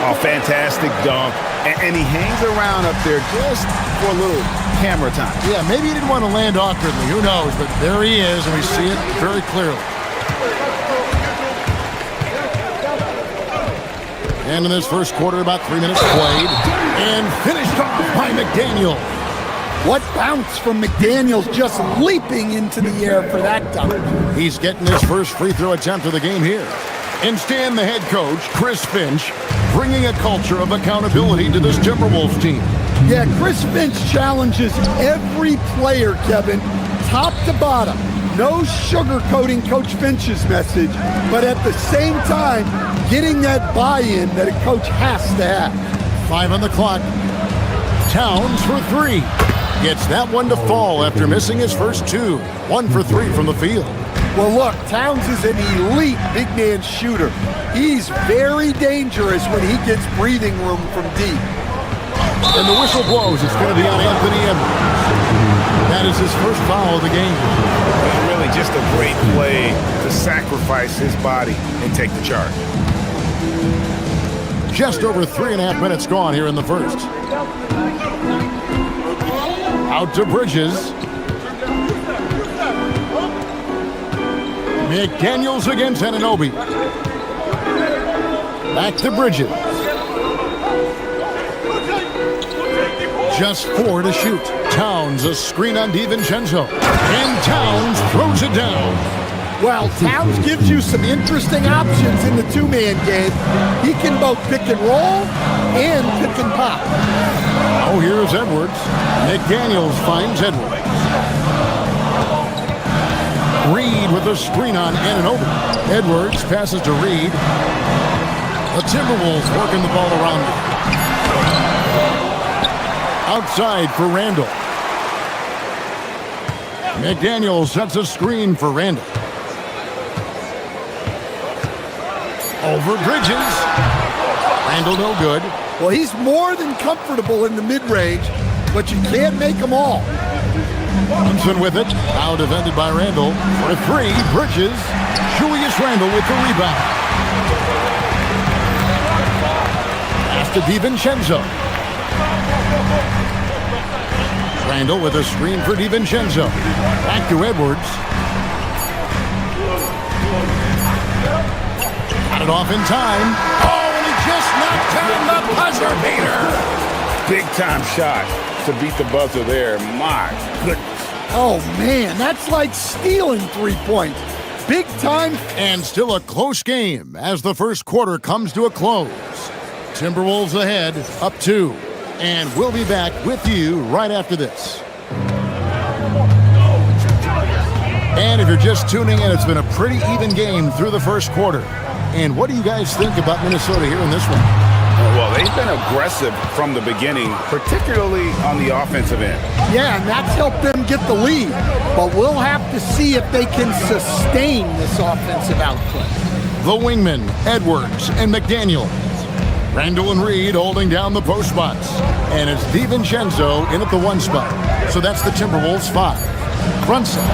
Oh, fantastic dunk. And he hangs around up there just for a little camera time. Yeah, maybe he didn't want to land awkwardly. Who knows? But there he is, and we see it very clearly. And in this first quarter, about 3 minutes played. And finished off by McDaniel. What bounce from McDaniels, just leaping into the air for that dunk. He's getting his first free throw attempt of the game here. And Stan, the head coach, Chris Finch, bringing a culture of accountability to this Timberwolves team. Yeah, Chris Finch challenges every player, Kevin, top to bottom. No sugarcoating Coach Finch's message, but at the same time, getting that buy-in that a coach has to have. 5 on the clock. Towns for 3. Gets that one to fall after missing his first 2. 1 for 3 from the field. Well, look, Towns is an elite big man shooter. He's very dangerous when he gets breathing room from deep. And the whistle blows. It's going to be on Anthony Edwards. That is his first foul of the game. And really just a great play to sacrifice his body and take the charge. Just over 3.5 minutes gone here in the first. Out to Bridges. McDaniels against Anunoby. Back to Bridges. Just 4 to shoot. Towns, a screen on DiVincenzo. And Towns throws it down. Well, Towns gives you some interesting options in the two-man game. He can both pick and roll and pick and pop. Oh, here's Edwards. McDaniels finds Edwards. Reed with a screen on Anunoby. Edwards passes to Reed. The Timberwolves working the ball around him. Outside for Randall. McDaniels sets a screen for Randall. Over Bridges. Randall no good. Well, he's more than comfortable in the mid-range, but you can't make them all. Brunson with it. Now defended by Randall. For 3, Bridges. Julius Randall with the rebound. Pass to DiVincenzo. Randall with a screen for DiVincenzo. Back to Edwards. Got it off in time. Oh, and he just knocked down the buzzer beater. Big time shot to beat the buzzer there. My goodness. Oh, man, that's like stealing 3 points. Big time. And still a close game as the first quarter comes to a close. Timberwolves ahead, up 2. And we'll be back with you right after this. And if you're just tuning in, it's been a pretty even game through the first quarter. And what do you guys think about Minnesota here in this one? Well, they've been aggressive from the beginning, particularly on the offensive end. Yeah, and that's helped them get the lead. But we'll have to see if they can sustain this offensive output. The wingmen, Edwards and McDaniel. Randall and Reed holding down the post spots. And it's DiVincenzo in at the 1 spot. So that's the Timberwolves 5. Brunson.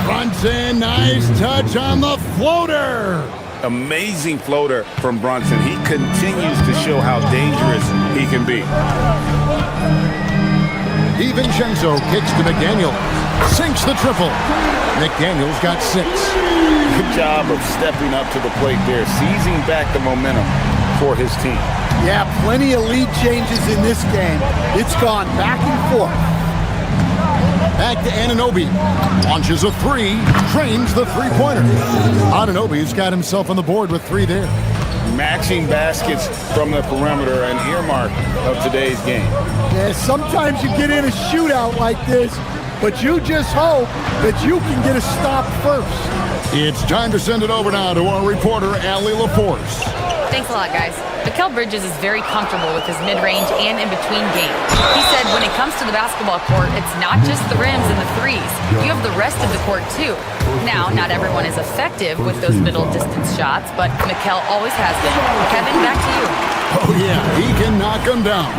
Brunson, nice touch on the floater. Amazing floater from Brunson. He continues to show how dangerous he can be. DiVincenzo kicks to McDaniel. Sinks the triple. McDaniel's got 6. Good job of stepping up to the plate there, seizing back the momentum for his team. Yeah, plenty of lead changes in this game. It's gone back and forth. Back to Anunoby. Launches a 3. Trains the three-pointer. Anunoby's got himself on the board with 3 there. Matching baskets from the perimeter, an earmark of today's game. Yeah, sometimes you get in a shootout like this, but you just hope that you can get a stop first. It's time to send it over now to our reporter, Allie LaForce. Thanks a lot, guys. Mikal Bridges is very comfortable with his mid-range and in-between game. He said when it comes to the basketball court, it's not just the rims and the threes. You have the rest of the court, too. Now, not everyone is effective with those middle-distance shots, but Mikal always has been. Kevin, back to you. Oh, yeah, he can knock them down.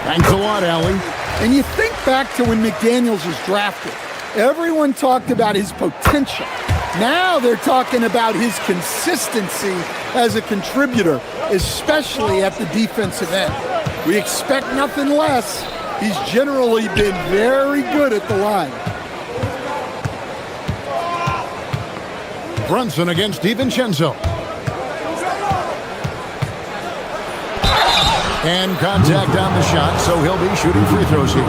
Thanks a lot, Allie. And you think back to when McDaniels was drafted. Everyone talked about his potential. Now they're talking about his consistency as a contributor, especially at the defensive end. We expect nothing less. He's generally been very good at the line. Brunson against DiVincenzo. And contact on the shot, so he'll be shooting free throws here.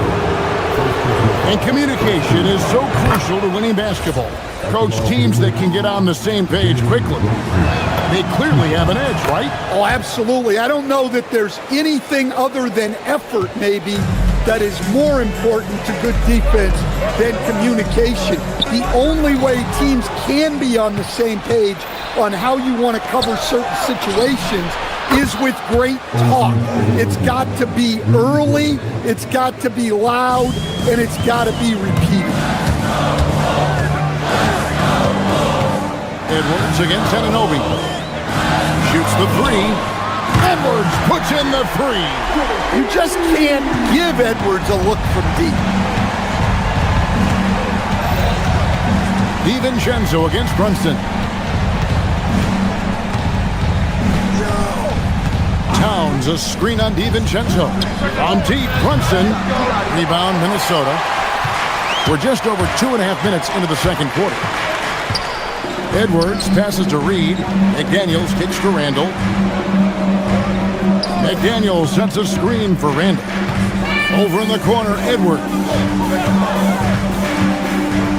And communication is so crucial to winning basketball. Coach, teams that can get on the same page quickly, they clearly have an edge, right? Oh, absolutely. I don't know that there's anything other than effort, maybe, that is more important to good defense than communication. The only way teams can be on the same page on how you want to cover certain situations is with great talk. It's got to be early, it's got to be loud, and it's got to be repeated. Edwards against Anunoby. Shoots the 3. Edwards puts in the 3. You just can't give Edwards a look from deep. DiVincenzo against Brunson. Towns, a screen on DiVincenzo. On deep, Brunson. Rebound, Minnesota. We're just over 2.5 minutes into the second quarter. Edwards passes to Reed. McDaniels kicks to Randall. McDaniels sets a screen for Randall. Over in the corner, Edwards.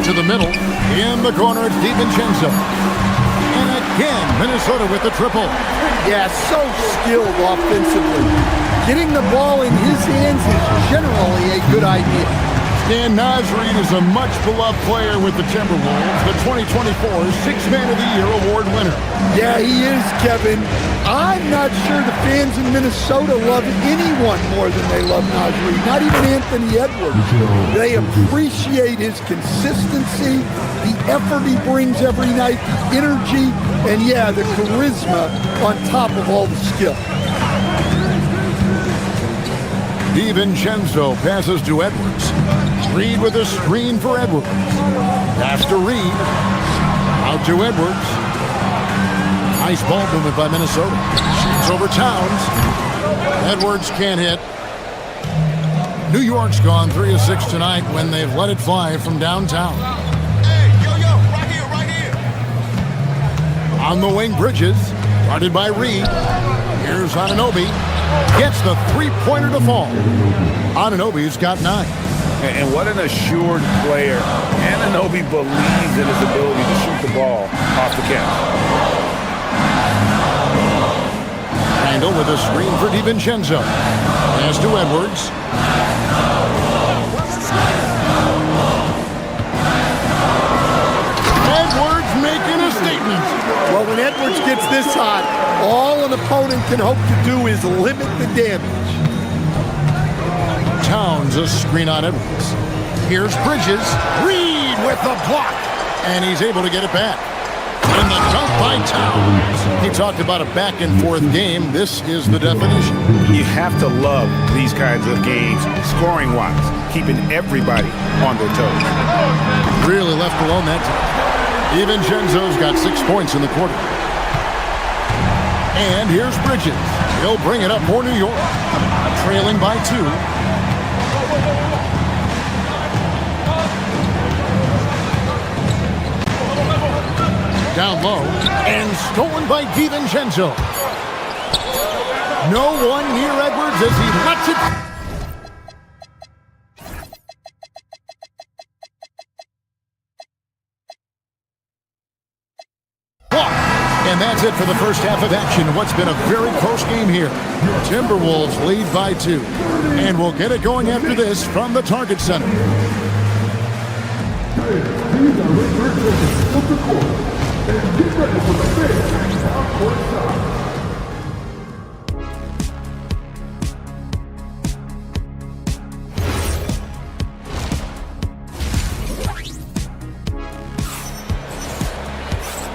To the middle. In the corner, DiVincenzo. And again, Minnesota with the triple. Yeah, so skilled offensively. Getting the ball in his hands is generally a good idea. Dan Nasreed is a much-beloved player with the Timberwolves, the 2024 Sixth Man of the Year award winner. Yeah, he is, Kevin. I'm not sure the fans in Minnesota love anyone more than they love Nasreed, not even Anthony Edwards. They appreciate his consistency, the effort he brings every night, the energy, and yeah, the charisma on top of all the skill. DiVincenzo passes to Edwards. Reed with a screen for Edwards. Pass to Reed. Out to Edwards. Nice ball movement by Minnesota. Shoots over Towns. Edwards can't hit. New York's gone 3 of 6 tonight when they've let it fly from downtown. Hey, yo, right here. On the wing, Bridges. Guarded by Reed. Here's Anunoby. Gets the three-pointer to fall. Anunoby's got 9. And what an assured player. Anunoby believes in his ability to shoot the ball off the catch. Randall with a screen for DiVincenzo. Pass to Edwards. Edwards making a statement. Well, when Edwards gets this hot, all an opponent can hope to do is limit the damage. Towns, a screen on Edwards. Here's Bridges. Reed with the block. And he's able to get it back. And the dunk by Towns. He talked about a back-and-forth game. This is the definition. You have to love these kinds of games, scoring-wise, keeping everybody on their toes. Really left alone that time. DiVincenzo's got 6 points in the quarter. And here's Bridges. He'll bring it up for New York. Trailing by 2. Down low. And stolen by DiVincenzo. No one near Edwards as he lets it. And that's it for the first half of action. What's been a very close game here. Timberwolves lead by 2. And we'll get it going after this from the Target Center.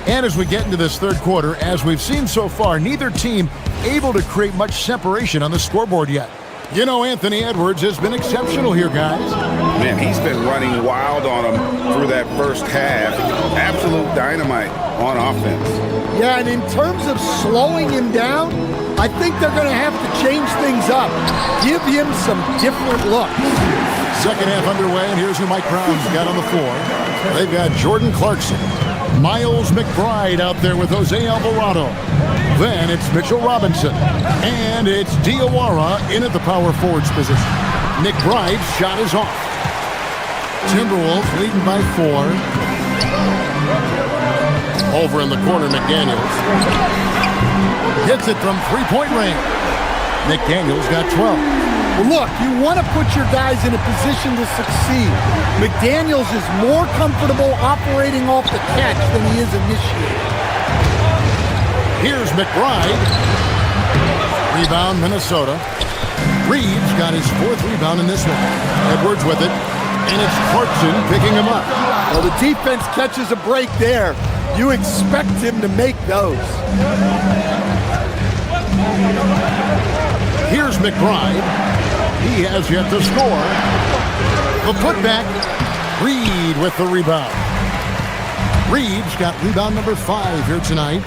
And as we get into this third quarter, as we've seen so far, neither team able to create much separation on the scoreboard yet. You know, Anthony Edwards has been exceptional here, guys. Man, he's been running wild on them through that first half. Absolute dynamite on offense. Yeah, and in terms of slowing him down, I think they're going to have to change things up. Give him some different looks. Second half underway, and here's who Mike Brown's got on the floor. They've got Jordan Clarkson, Miles McBride out there with Jose Alvarado. Then it's Mitchell Robinson. And it's Diawara in at the power forwards position. McBride's shot is off. Timberwolves leading by 4. Over in the corner, McDaniels. Hits it from three-point range. McDaniels got 12. Well, look, you want to put your guys in a position to succeed. McDaniels is more comfortable operating off the catch than he is initiating. Here's McBride. Rebound, Minnesota. Reeves got his 4th rebound in this one. Edwards with it. And it's Clarkson picking him up. Well, the defense catches a break there. You expect him to make those. Here's McBride. He has yet to score. The putback. Reed with the rebound. Reed's got rebound number 5 here tonight.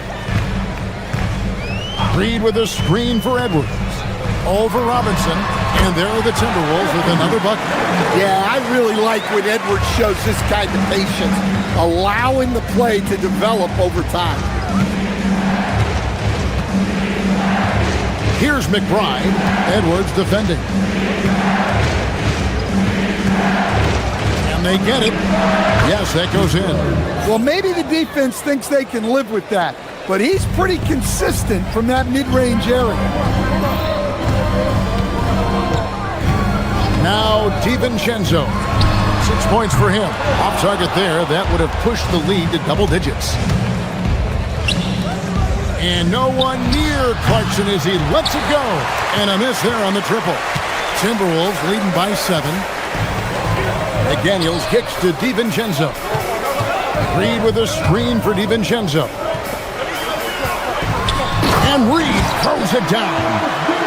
Reed with a screen for Edwards. Over Robinson. And there are the Timberwolves with another bucket. Yeah, I really like when Edwards shows this kind of patience, allowing the play to develop over time. Here's McBride. Edwards defending. And they get it. Yes, that goes in. Well, maybe the defense thinks they can live with that, but he's pretty consistent from that mid-range area. Now DiVincenzo. 6 points for him. Off target there. That would have pushed the lead to double digits. And no one near Clarkson as he lets it go. And a miss there on the triple. Timberwolves leading by 7. McDaniels kicks to DiVincenzo. Reed with a screen for DiVincenzo. And Reed throws it down.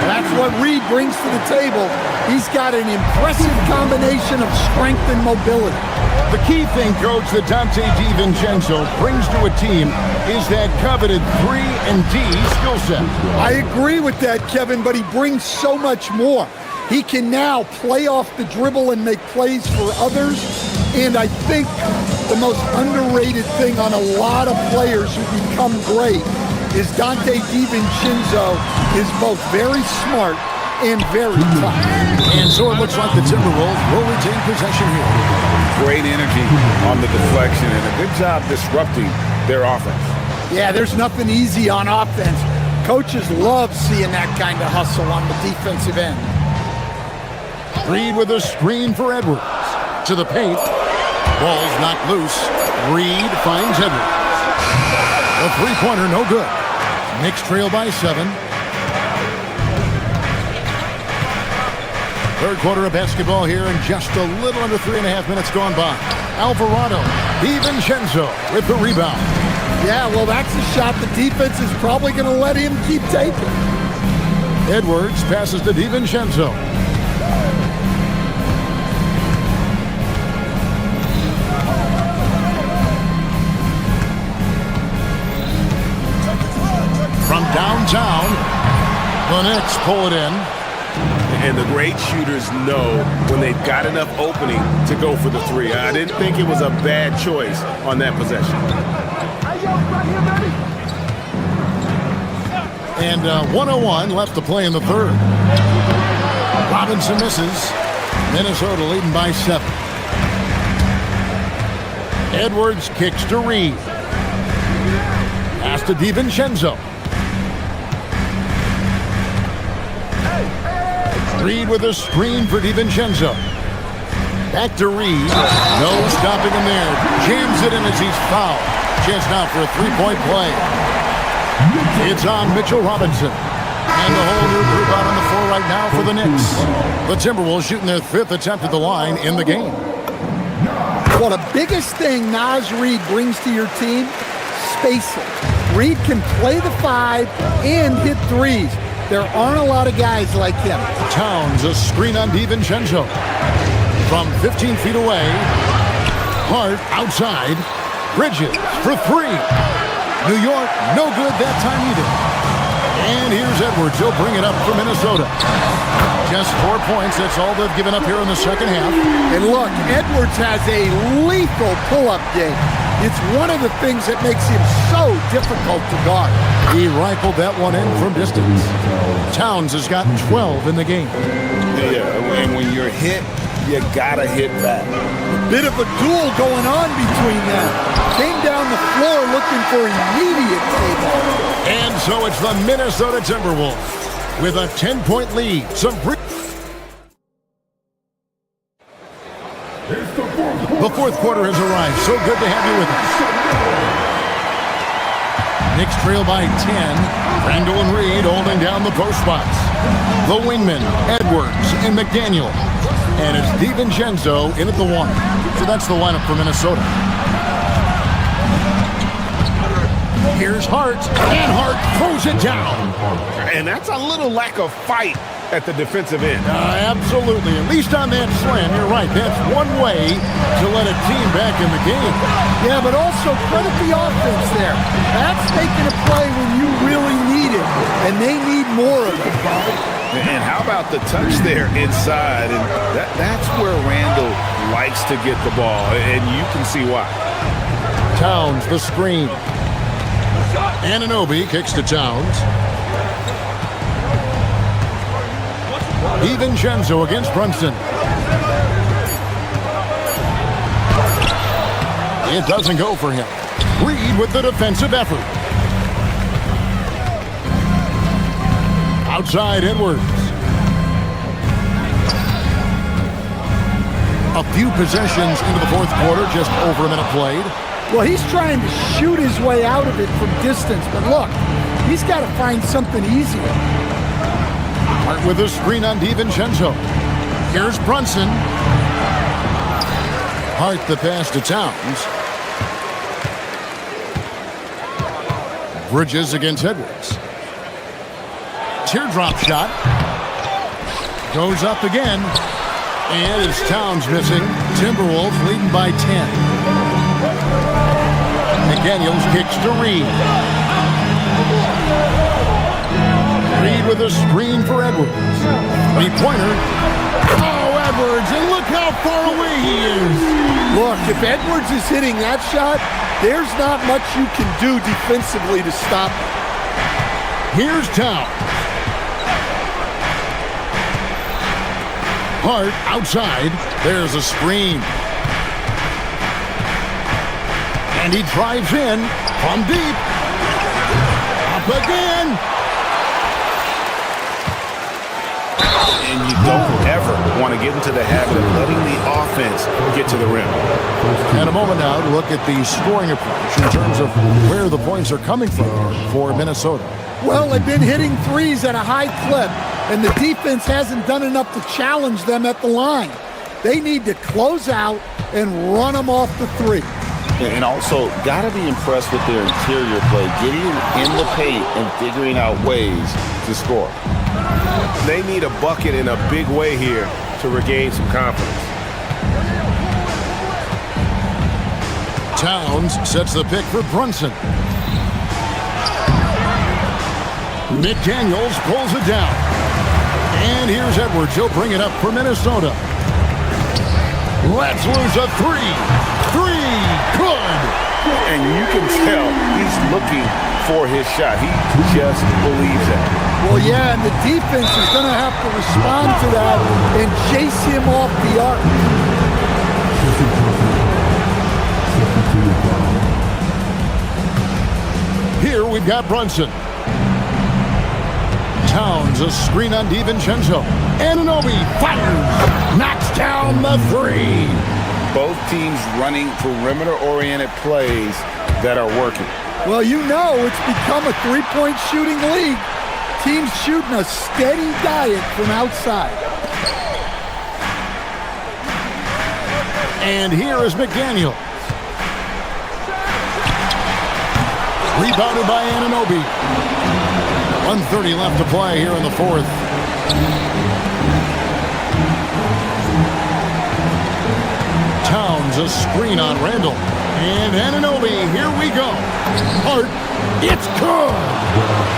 That's what Reed brings to the table. He's got an impressive combination of strength and mobility. The key thing, Coach, that Dante DiVincenzo brings to a team is that coveted 3-and-D skill set. I agree with that, Kevin, but he brings so much more. He can now play off the dribble and make plays for others. And I think the most underrated thing on a lot of players who become great is Dante DiVincenzo is both very smart and very tough. And so it looks like the Timberwolves will retain possession here. Great energy on the deflection and a good job disrupting their offense. Yeah, there's nothing easy on offense. Coaches love seeing that kind of hustle on the defensive end. Reed with a screen for Edwards. To the paint. Ball's knocked loose. Reed finds Edwards. A three-pointer, no good. Knicks trail by 7. Third quarter of basketball here, and just a little under 3.5 minutes gone by. Alvarado, DiVincenzo with the rebound. Yeah, well, that's a shot the defense is probably going to let him keep taking. Edwards passes to DiVincenzo. From downtown The Knicks pull it in. And the great shooters know when they've got enough opening to go for the three. I didn't think it was a bad choice on that possession. And 1:01 left to play in the third. Robinson misses. Minnesota leading by 7. Edwards kicks to Reed. Pass to DiVincenzo. Reed with a screen for DiVincenzo. Back to Reed. No stopping him there. Jams it in as he's fouled. Chance now for a three-point play. It's on Mitchell Robinson. And the whole new group out on the floor right now for the Knicks. The Timberwolves shooting their 5th attempt at the line in the game. Well, the biggest thing Naz Reid brings to your team, spacing. Reid can play the 5 and hit threes. There aren't a lot of guys like him. Towns, a screen on DiVincenzo. From 15 feet away. Hart outside. Bridges for 3. New York, no good that time either. And here's Edwards. He'll bring it up for Minnesota. Just 4 points. That's all they've given up here in the second half. And look, Edwards has a lethal pull-up game. It's one of the things that makes him so difficult to guard. He rifled that one in from distance. Towns has got 12 in the game. Yeah, and when you're hit, you gotta hit back. Bit of a duel going on between them. Came down the floor looking for immediate takeoff. And so it's the Minnesota Timberwolves with a 10-point lead. The fourth quarter has arrived. So good to have you with us. Knicks trail by 10. Randall and Reed holding down the post spots. The wingmen, Edwards and McDaniel. And it's DiVincenzo in at the 1. So that's the lineup for Minnesota. Here's Hart, and Hart throws it down. And that's a little lack of fight at the defensive end. Absolutely. At least on that slam, you're right. That's one way to let a team back in the game. Yeah, but also credit the offense there. That's making a play when you really need it, and they need more of it. And how about the touch there inside? And that's where Randall likes to get the ball, and you can see why. Towns, the screen. Anunoby kicks to Towns. DiVincenzo against Brunson. It doesn't go for him. Reed with the defensive effort. Outside Edwards. A few possessions into the fourth quarter, just over a minute played. Well, he's trying to shoot his way out of it from distance, but look, he's got to find something easier. Hart with a screen on DiVincenzo. Here's Brunson. Hart the pass to Towns. Bridges against Edwards. Teardrop shot. Goes up again. And it's Towns missing. Timberwolves leading by 10. McDaniels kicks to Reed. Reed with a screen for Edwards. Three-pointer. Oh, Edwards, and look how far away he is. Look, if Edwards is hitting that shot, there's not much you can do defensively to stop him. Here's Towns. Hart outside. There's a screen. And he drives in from deep. Up again. And you don't ever want to get into the habit of letting the offense get to the rim. And a moment now to look at the scoring approach in terms of where the points are coming from for Minnesota. Well, they've been hitting threes at a high clip, and the defense hasn't done enough to challenge them at the line. They need to close out and run them off the three. And also, got to be impressed with their interior play, getting in the paint and figuring out ways to score. They need a bucket in a big way here to regain some confidence. Towns sets the pick for Brunson. McDaniels pulls it down. And here's Edwards. He'll bring it up for Minnesota. Let's lose a three. Three. Good. And you can tell he's looking for his shot. He just believes that. Well, yeah, and the defense is going to have to respond to that and chase him off the arc. Here we've got Brunson. Towns, a screen on DiVincenzo. Anunoby fires. Knocks down the three. Both teams running perimeter-oriented plays that are working. Well, you know it's become a three-point shooting league. Teams shooting a steady diet from outside. And here is McDaniel. Rebounded by Anunoby. 1:30 left to play here in the fourth. Towns, a screen on Randall. And Anunoby, here we go. Hart, it's good.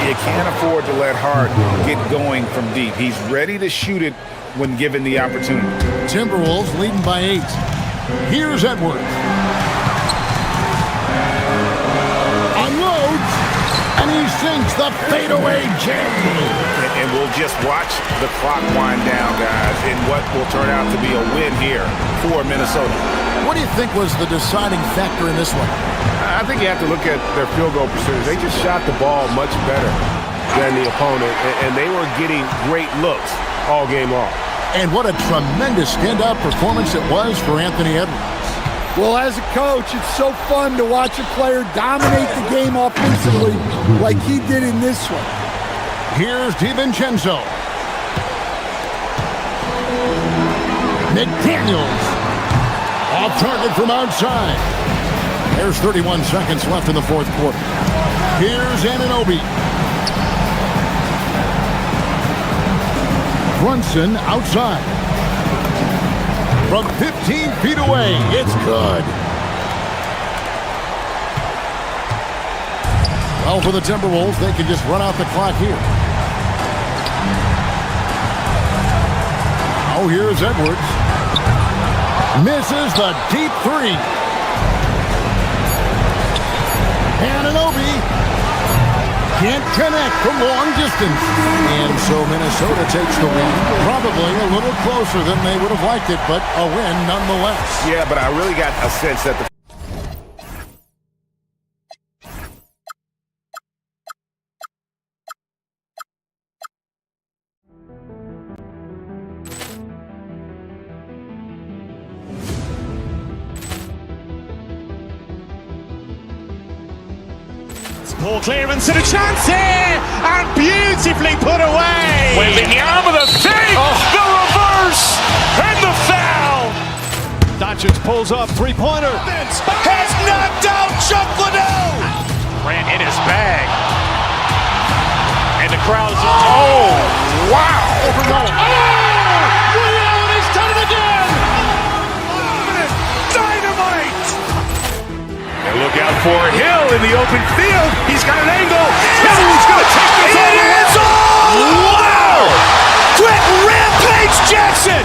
You can't afford to let Hart get going from deep. He's ready to shoot it when given the opportunity. Timberwolves leading by 8. Here's Edwards. Unloads, and he sinks the fadeaway J. And we'll just watch the clock wind down, guys, in what will turn out to be a win here for Minnesota. What do you think was the deciding factor in this one? I think you have to look at their field goal percentage. They just shot the ball much better than the opponent, and they were getting great looks all game long. And what a tremendous standout performance it was for Anthony Edwards. Well, as a coach, it's so fun to watch a player dominate the game offensively like he did in this one. Here's DiVincenzo. McDaniels. Off target from outside. There's 31 seconds left in the fourth quarter. Here's Anunoby. Brunson outside. From 15 feet away, it's good. Well, for the Timberwolves, they can just run out the clock here. Oh, here's Edwards. Misses the deep three. Anunoby can't connect from long distance. And so Minnesota takes the win. Probably a little closer than they would have liked it, but a win nonetheless. Yeah, but I really got a sense that the Ball clearance and a chance here, and beautifully put away. Wembanyama the save, the reverse, and the foul. Doncic pulls up, three-pointer. Has knocked out Chuck Liddell. Ran in his bag, and the crowd is wow! He's done it again. Dynamite! And look out for Hill in the open field. He's got an angle. He's going to take this all the way. Wow! Quick Rampage Jackson!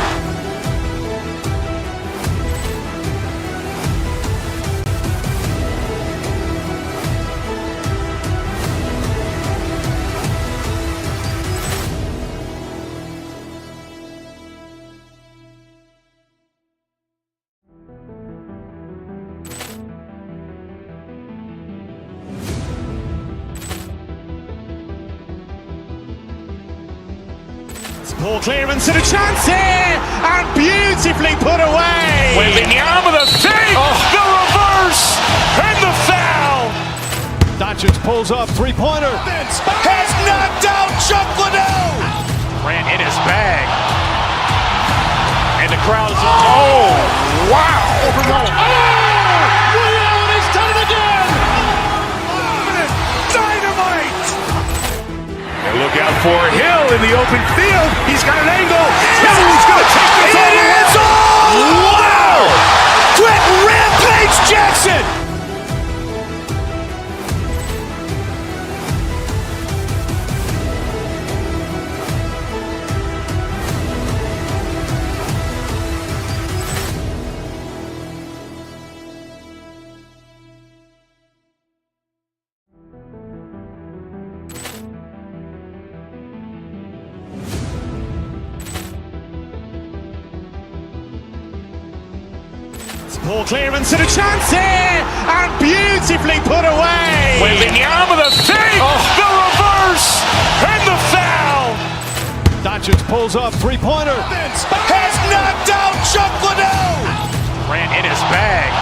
Ball clearance and a chance here, and beautifully put away. Wembanyama the save, the reverse, and the foul. Doncic pulls up, three-pointer. Has knocked out Chuck Liddell. Ran in his bag, and the crowd is wow! He's done it again. Dynamite! And look out for Hill in the open field. He's got an angle. He's going to take this all the way. Wow! Quick Rampage Jackson! Ball clearance and a chance here, and beautifully put away. Wembanyama the fake, the reverse, and the foul. Doncic pulls up, three-pointer. Has knocked out Chuck Liddell. Grant in his bag.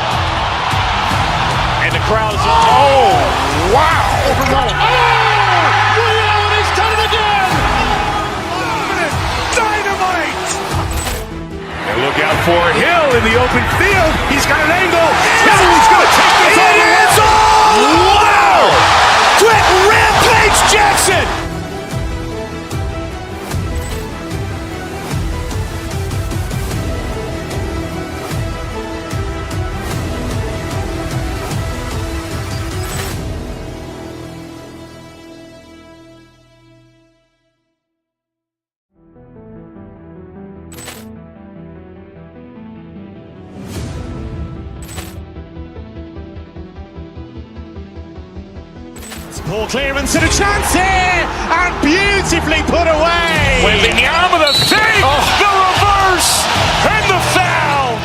And the crowd is, oh, wow. Ray Allen has done it again. Dynamite. And look out for Hill in the open field. He's got an angle. He's going to take this all the way. Wow. Quick rampage Jackson. Ball clearance and a chance here, and beautifully put away. Wembanyama the fake, the reverse, and the foul.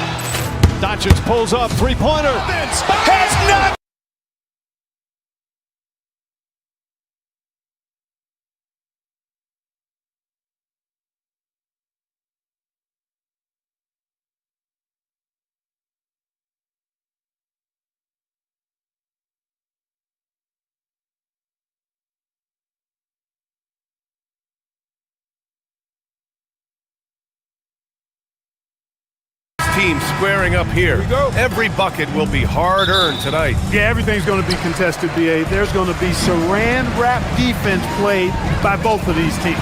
Doncic pulls up, three-pointer. Has not. Team squaring up here. Every bucket will be hard-earned tonight. Yeah, everything's going to be contested, B.A. There's going to be saran wrap defense played by both of these teams.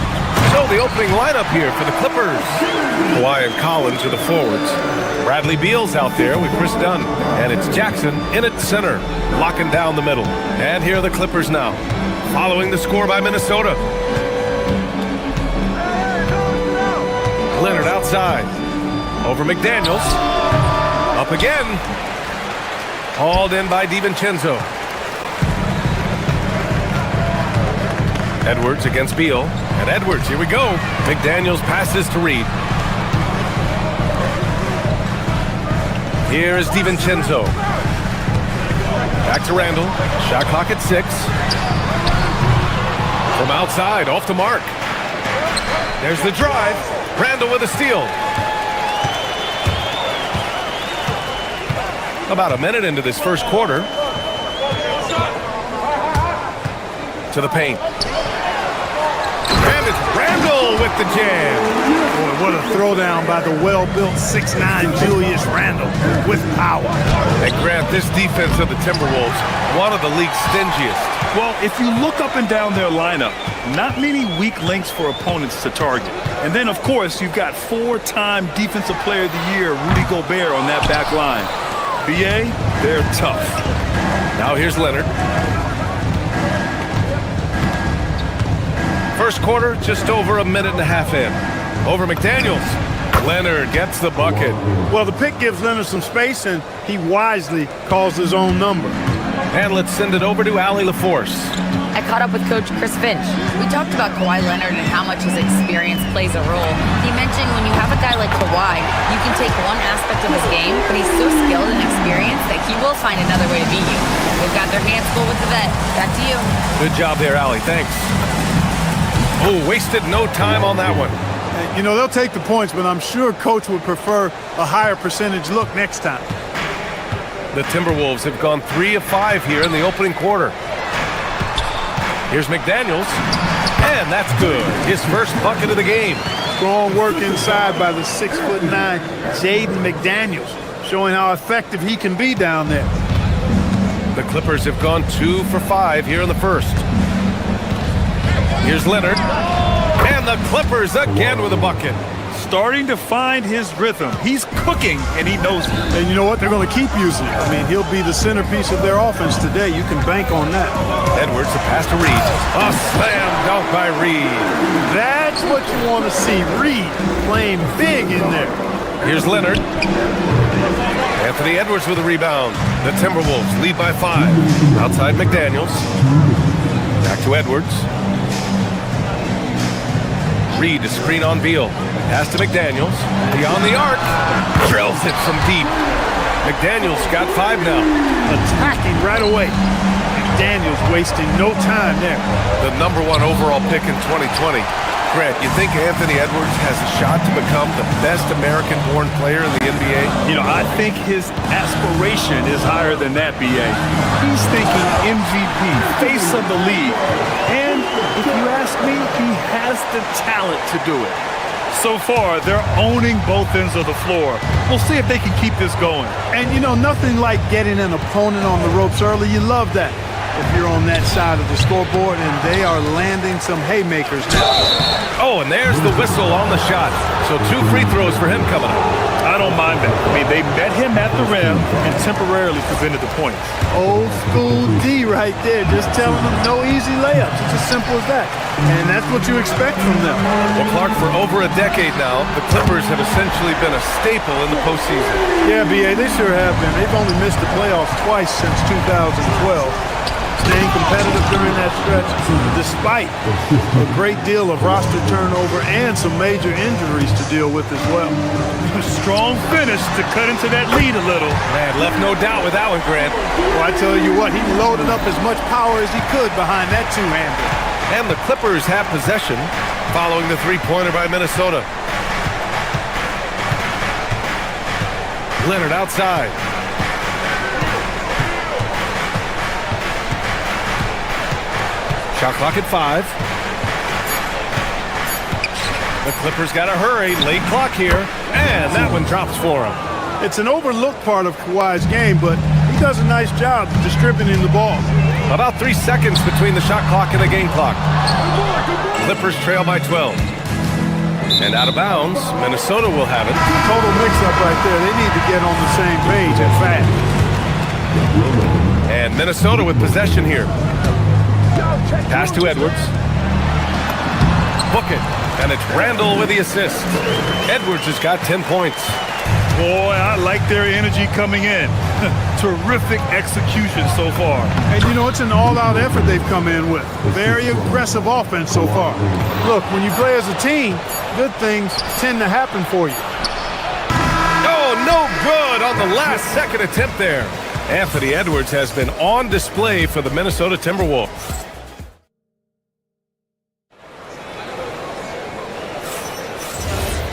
So the opening lineup here for the Clippers. Kawhi and Collins are the forwards. Bradley Beal's out there with Chris Dunn. And it's Jackson in at center, locking down the middle. And here are the Clippers now, following the score by Minnesota. Leonard outside. Over McDaniels. Up again. Hauled in by DiVincenzo. Edwards against Beal. And Edwards, here we go. McDaniels passes to Reed. Here is DiVincenzo. Back to Randall. Shot clock at 6. From outside, off the mark. There's the drive. Randall with a steal. About a minute into this first quarter. To the paint. And it's Randall with the jam. Boy, what a throwdown by the well-built 6'9" Julius Randall with power. And Grant, this defense of the Timberwolves, one of the league's stingiest. Well, if you look up and down their lineup, not many weak links for opponents to target. And then, of course, you've got 4-time Defensive Player of the Year Rudy Gobert on that back line. B.A., they're tough. Now here's Leonard. First quarter, just over a minute and a half in. Over McDaniels. Leonard gets the bucket. Well, the pick gives Leonard some space, and he wisely calls his own number. And let's send it over to Allie LaForce. I caught up with Coach Chris Finch. We talked about Kawhi Leonard and how much his experience plays a role. He mentioned when you have a guy like Kawhi, you can take one aspect of his game, but he's so skilled and experienced that he will find another way to beat you. They've got their hands full with the vet. Back to you. Good job there, Allie. Thanks. Oh, wasted no time on that one. You know, they'll take the points, but I'm sure Coach would prefer a higher percentage look next time. The Timberwolves have gone 3 of 5 here in the opening quarter. Here's McDaniels, and that's good. His first bucket of the game. Strong work inside by the 6'9" Jaden McDaniels, showing how effective he can be down there. The Clippers have gone 2 for 5 here in the first. Here's Leonard, and the Clippers again with a bucket. Starting to find his rhythm. He's cooking, and he knows it. And you know what? They're going to keep using it. I mean, he'll be the centerpiece of their offense today. You can bank on that. Edwards, the pass to Reed. A slam dunk by Reed. That's what you want to see. Reed playing big in there. Here's Leonard. Anthony Edwards with a rebound. The Timberwolves lead by 5. Outside McDaniels. Back to Edwards. Reed to screen on Beal. Pass to McDaniels. Beyond the arc. Drills it from deep. McDaniels got 5 now. Attacking right away. McDaniels wasting no time there. The #1 overall pick in 2020. Grant, you think Anthony Edwards has a shot to become the best American-born player in the NBA? You know, I think his aspiration is higher than that, B.A. He's thinking MVP, face of the league. And if you ask me, he has the talent to do it. So far, they're owning both ends of the floor. We'll see if they can keep this going. And, you know, nothing like getting an opponent on the ropes early. You love that if you're on that side of the scoreboard, and they are landing some haymakers now. Oh, and there's the whistle on the shot. So 2 free throws for him coming up. I don't mind that. I mean, they met him at the rim and temporarily prevented the points. Old school D right there, just telling them no easy layups. It's as simple as that. And that's what you expect from them. Well, Clark, for over a decade now, the Clippers have essentially been a staple in the postseason. Yeah, B.A., they sure have been. They've only missed the playoffs twice since 2012. Staying competitive during that stretch, despite a great deal of roster turnover and some major injuries to deal with as well. A strong finish to cut into that lead a little. Man, left no doubt with that one, Grant. Well, I tell you what, he loaded up as much power as he could behind that two-hander. And the Clippers have possession following the three-pointer by Minnesota. Leonard outside. Shot clock at 5. The Clippers got to hurry. Late clock here. And that one drops for him. It's an overlooked part of Kawhi's game, but he does a nice job distributing the ball. About 3 seconds between the shot clock and the game clock. Clippers trail by 12. And out of bounds, Minnesota will have it. Total mix-up right there. They need to get on the same page and fast. And Minnesota with possession here. Pass to Edwards. Book it. And it's Randall with the assist. Edwards has got 10 points. Boy, I like their energy coming in. Terrific execution so far. And, you know, it's an all-out effort they've come in with. Very aggressive offense so far. Look, when you play as a team, good things tend to happen for you. Oh, no good on the last second attempt there. Anthony Edwards has been on display for the Minnesota Timberwolves.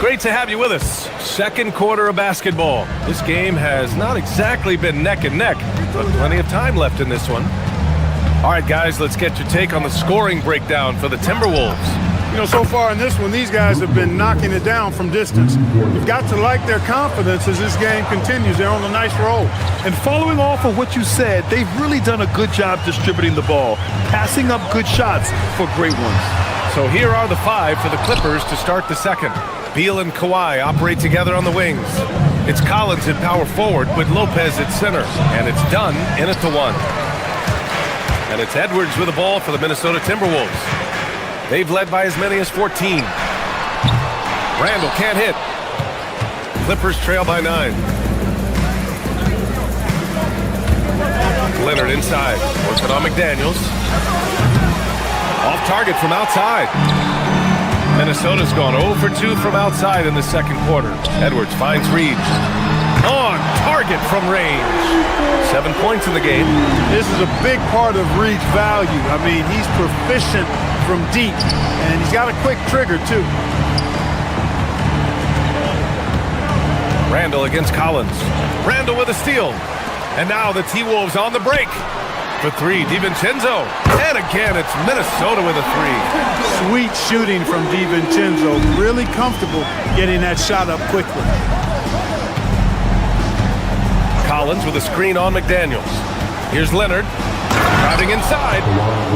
Great to have you with us. Second quarter of basketball. This game has not exactly been neck and neck, but plenty of time left in this one. All right, guys, let's get your take on the scoring breakdown for the Timberwolves. You know, so far in this one, these guys have been knocking it down from distance. You've got to like their confidence as this game continues. They're on a nice roll. And following off of what you said, they've really done a good job distributing the ball, passing up good shots for great ones. So here are the 5 for the Clippers to start the second. Beal and Kawhi operate together on the wings. It's Collins at power forward with Lopez at center. And it's Dunn in at the 1. And it's Edwards with the ball for the Minnesota Timberwolves. They've led by as many as 14. Randall can't hit. Clippers trail by 9. Leonard inside. Working on McDaniels. Off target from outside. Minnesota's gone 0 for 2 from outside in the second quarter. Edwards finds Reed. On target from range. 7 points in the game. This is a big part of Reed's value. I mean, he's proficient from deep, and he's got a quick trigger, too. Randall against Collins. Randall with a steal. And now the T-Wolves on the break. For 3, DiVincenzo. And again, it's Minnesota with a 3. Sweet shooting from DiVincenzo. Really comfortable getting that shot up quickly. Collins with a screen on McDaniels. Here's Leonard. Driving inside.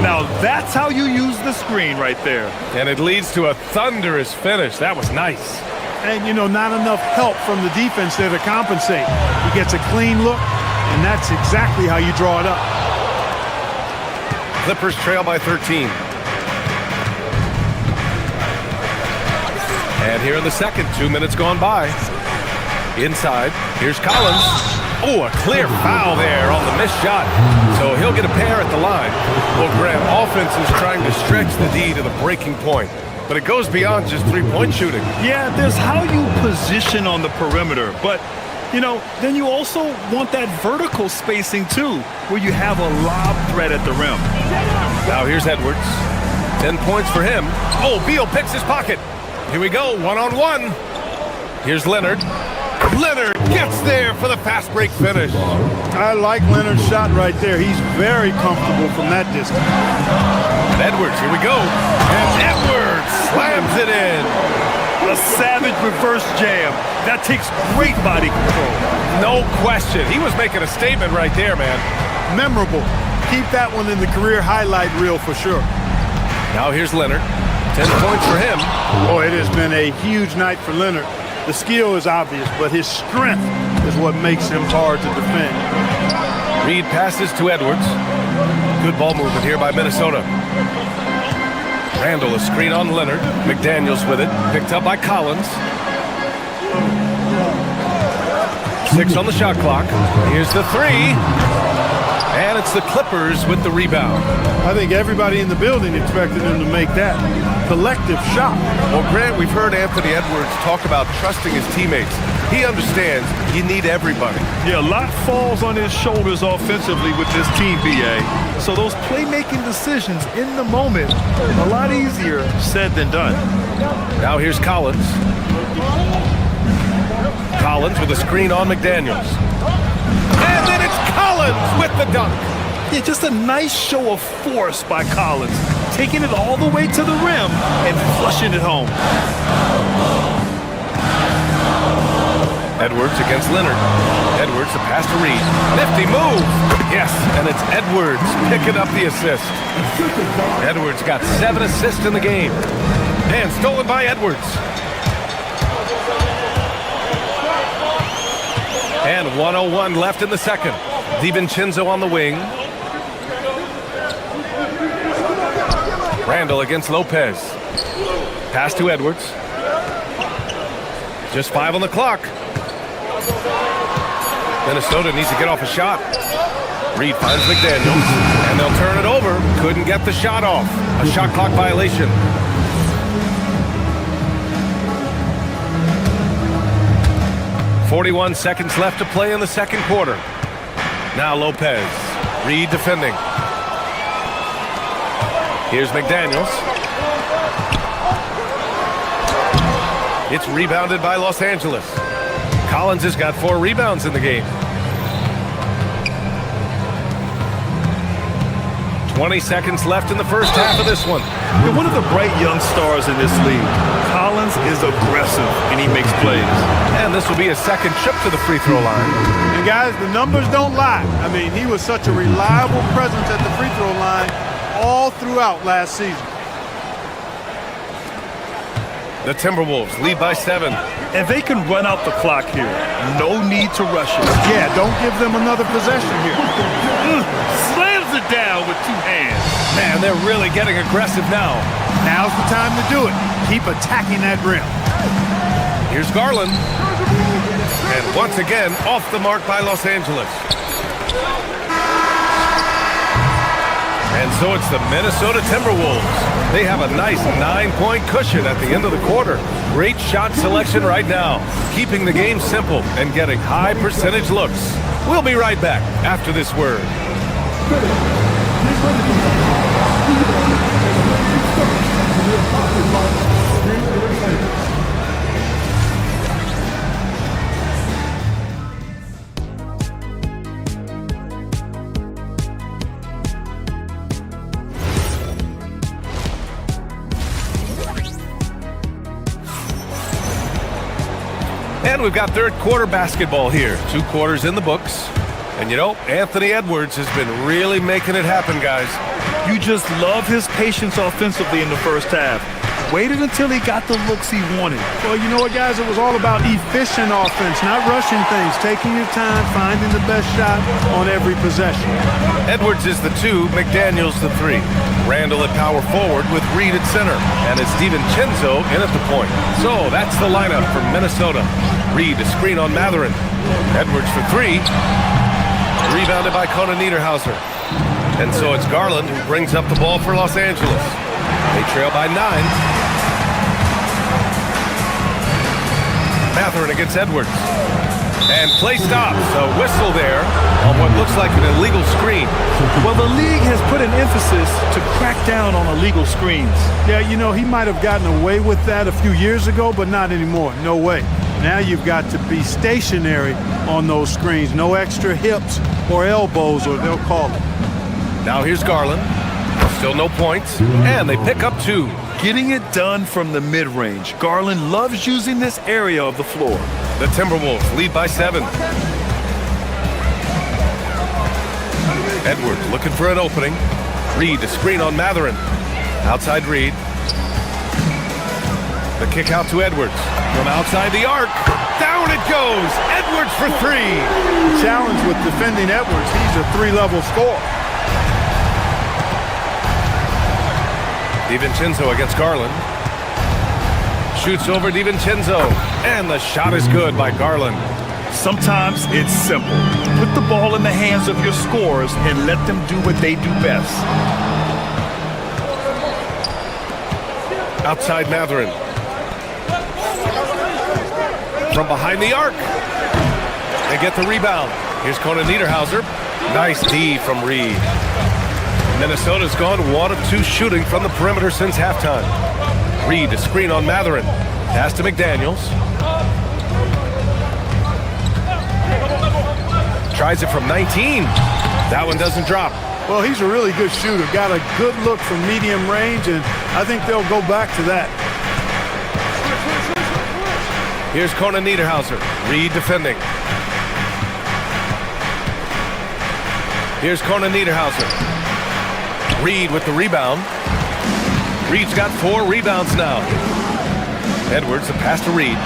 Now that's how you use the screen right there. And it leads to a thunderous finish. That was nice. And, you know, not enough help from the defense there to compensate. He gets a clean look, and that's exactly how you draw it up. Clippers trail by 13. And here in the second, 2 minutes gone by. Inside, here's Collins. Oh, a clear foul there on the missed shot. So he'll get a pair at the line. Well, Graham, offense is trying to stretch the D to the breaking point. But it goes beyond just three-point shooting. Yeah, there's how you position on the perimeter. But Then you also want that vertical spacing too, where you have a lob threat at the rim. Now here's Edwards. 10 points for him. Oh, Beal picks his pocket. Here we go, one-on-one. Here's Leonard. Leonard gets there for the fast break finish. I like Leonard's shot right there. He's very comfortable from that distance. And Edwards, here we go. And Edwards slams it in. A savage reverse jam. That takes great body control. No question. He was making a statement right there, man. Memorable. Keep that one in the career highlight reel for sure. Now here's Leonard. 10 points for him. Oh, it has been a huge night for Leonard. The skill is obvious, but his strength is what makes him hard to defend. Reed passes to Edwards. Good ball movement here by Minnesota. Randall, a screen on Leonard. McDaniels with it. Picked up by Collins. 6 on the shot clock. Here's the 3. And it's the Clippers with the rebound. I think everybody in the building expected him to make that collective shot. Well, Grant, we've heard Anthony Edwards talk about trusting his teammates. He understands you need everybody. Yeah, a lot falls on his shoulders offensively with this team, BA. So those playmaking decisions in the moment, a lot easier said than done. Now here's Collins. Collins with a screen on McDaniels. And then it's Collins with the dunk. Yeah, just a nice show of force by Collins, taking it all the way to the rim and flushing it home. Edwards against Leonard. Edwards, the pass to Reed. Nifty move. Yes, and it's Edwards picking up the assist. Edwards got 7 assists in the game. And stolen by Edwards. And 1:01 left in the second. DiVincenzo on the wing. Randall against Lopez. Pass to Edwards. Just 5 on the clock. Minnesota needs to get off a shot. Reed finds McDaniels, and they'll turn it over. Couldn't get the shot off. A shot clock violation. .41 seconds left to play in the second quarter. Now Lopez. Reed defending. Here's McDaniels. It's rebounded by Los Angeles. Collins has got 4 rebounds in the game. 20 seconds left in the first half of this one. You're one of the bright young stars in this league. Collins is aggressive, and he makes plays. And this will be a second trip to the free throw line. And guys, the numbers don't lie. I mean, he was such a reliable presence at the free throw line all throughout last season. The Timberwolves lead by 7. And they can run out the clock here. No need to rush it. Yeah, don't give them another possession here. Slams it down with 2 hands. Man, they're really getting aggressive now. Now's the time to do it. Keep attacking that rim. Here's Garland. And once again, off the mark by Los Angeles. And so it's the Minnesota Timberwolves. They have a nice 9-point cushion at the end of the quarter. Great shot selection right now, keeping the game simple and getting high percentage looks. We'll be right back after this word. And we've got third quarter basketball here. 2 quarters in the books. And you know, Anthony Edwards has been really making it happen, guys. You just love his patience offensively in the first half. Waited until he got the looks he wanted. Well, you know what, guys? It was all about efficient offense, not rushing things, taking your time, finding the best shot on every possession. Edwards is the 2, McDaniels the 3. Randall at power forward with Reed at center. And it's DiVincenzo in at the point. So that's the lineup for Minnesota. Reed a screen on Matherin. Edwards for 3. Rebounded by Conan Niederhauser. And so it's Garland who brings up the ball for Los Angeles. They trail by 9. Matherin against Edwards. And play stops. A whistle there on what looks like an illegal screen. Well, the league has put an emphasis to crack down on illegal screens. Yeah, you know, he might have gotten away with that a few years ago, but not anymore. No way. Now you've got to be stationary on those screens. No extra hips or elbows, or they'll call it. Now here's Garland. Still no points, and they pick up 2. Getting it done from the mid-range. Garland loves using this area of the floor. The Timberwolves lead by 7. Edwards looking for an opening. Reed to screen on Matherin. Outside Reed. The kick out to Edwards. From outside the arc. Down it goes. Edwards for 3. The challenge with defending Edwards, he's a 3-level scorer. DiVincenzo against Garland. Shoots over DiVincenzo. And the shot is good by Garland. Sometimes it's simple. Put the ball in the hands of your scorers and let them do what they do best. Outside Matherin. From behind the arc. They get the rebound. Here's Conan Niederhauser. Nice D from Reed. Minnesota's gone 1 of 2 shooting from the perimeter since halftime. Reed to screen on Matherin. Pass to McDaniels. Tries it from 19. That one doesn't drop. Well, he's a really good shooter. Got a good look from medium range, and I think they'll go back to that. Here's Conan Niederhauser. Reed defending. Here's Conan Niederhauser. Reed with the rebound. Reed's got 4 rebounds now. Edwards, the pass to Reed.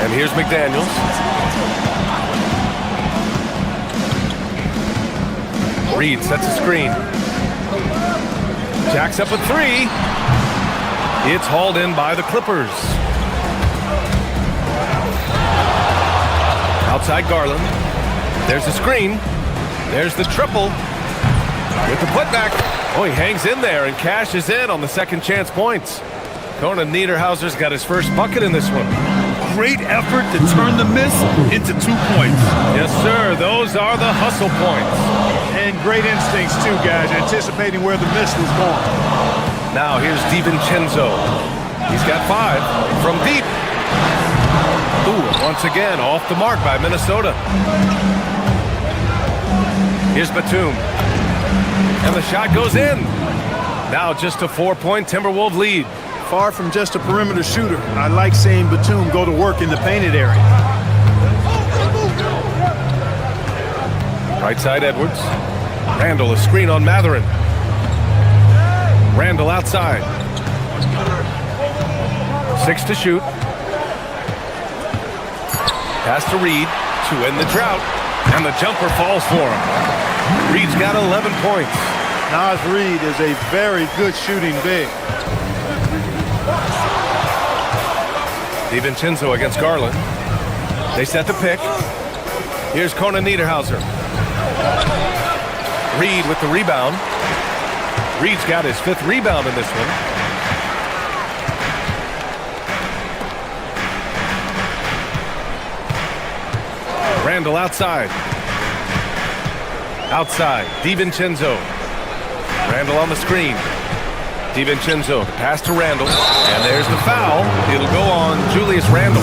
And here's McDaniels. Reed sets a screen. Jacks up a 3. It's hauled in by the Clippers. Outside Garland. There's the screen. There's the triple. With the putback. Oh, he hangs in there and cashes in on the second chance points. Conan Niederhauser's got his first bucket in this one. Great effort to turn the miss into 2 points. Yes, sir. Those are the hustle points. And great instincts, too, guys, anticipating where the miss was going. Now here's DiVincenzo. He's got 5 from deep. Ooh, once again, off the mark by Minnesota. Here's Batum. And the shot goes in. Now just a 4-point Timberwolves lead. Far from just a perimeter shooter. I like seeing Batum go to work in the painted area. Right side Edwards. Randall, a screen on Matherin. Randall outside. 6 to shoot. Pass to Reed to end the drought. And the jumper falls for him. Reed's got 11 points. Naz Reed is a very good shooting big. DiVincenzo against Garland. They set the pick. Here's Conan Niederhauser. Reed with the rebound. Reed's got his 5th rebound in this one. Randall outside. Outside, DiVincenzo. Randall on the screen. DiVincenzo, the pass to Randall. And there's the foul. It'll go on Julius Randall.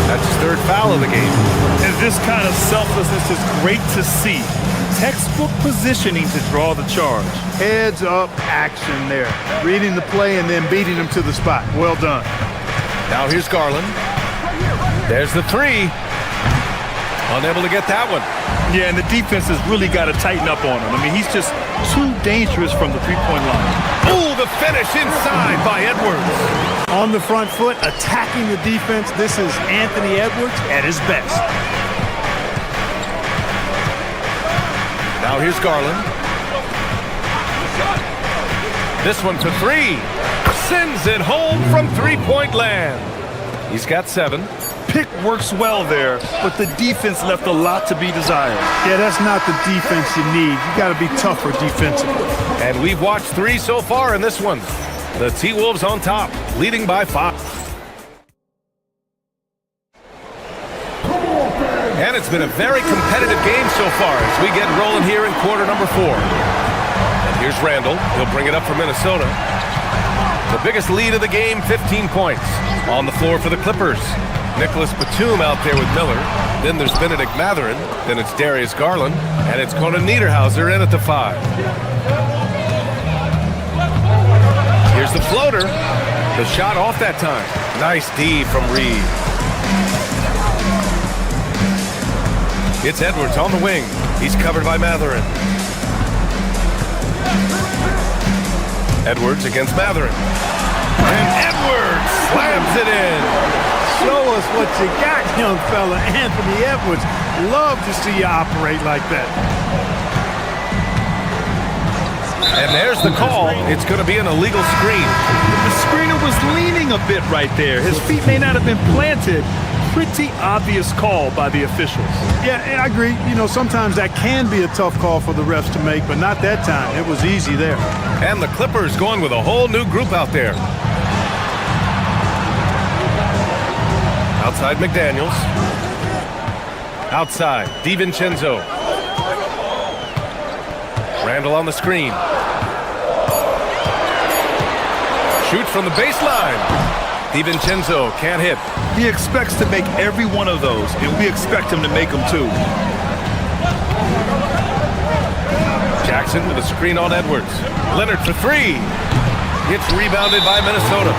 That's his 3rd foul of the game. And this kind of selflessness is great to see. Textbook positioning to draw the charge. Heads up action there. Reading the play and then beating him to the spot. Well done. Now here's Garland. There's the 3. Unable to get that one. Yeah, and the defense has really got to tighten up on him. I mean, he's just too dangerous from the 3-point line. Ooh, the finish inside by Edwards. On the front foot, attacking the defense. This is Anthony Edwards at his best. Now here's Garland. This one to 3. Sends it home from 3-point land. He's got 7. Pick works well there, but the defense left a lot to be desired. Yeah, that's not the defense you need. You got to be tougher defensively. And we've watched 3 so far in this one. The T-Wolves on top, leading by 5. Come on, And it's been a very competitive game so far as we get rolling here in quarter number 4. And here's Randall. He'll bring it up for Minnesota. The biggest lead of the game, 15 points. On the floor for the Clippers. Nicholas Batum out there with Miller. Then there's Benedict Mathurin. Then it's Darius Garland. And it's Conan Niederhauser in at the 5. Here's the floater. The shot off that time. Nice D from Reed. It's Edwards on the wing. He's covered by Mathurin. Edwards against Mathurin. And Edwards slams it in. Show us what you got, young fella. Anthony Edwards. Love to see you operate like that. And there's the call. It's going to be an illegal screen. The screener was leaning a bit right there. His feet may not have been planted. Pretty obvious call by the officials. Yeah, I agree. You know, sometimes that can be a tough call for the refs to make, but not that time. It was easy there. And the Clippers going with a whole new group out there. Outside McDaniels. Outside DiVincenzo. Randall on the screen. Shoots from the baseline. DiVincenzo can't hit. He expects to make every one of those, and we expect him to make them too. Jackson with a screen on Edwards. Leonard for 3. It's rebounded by Minnesota.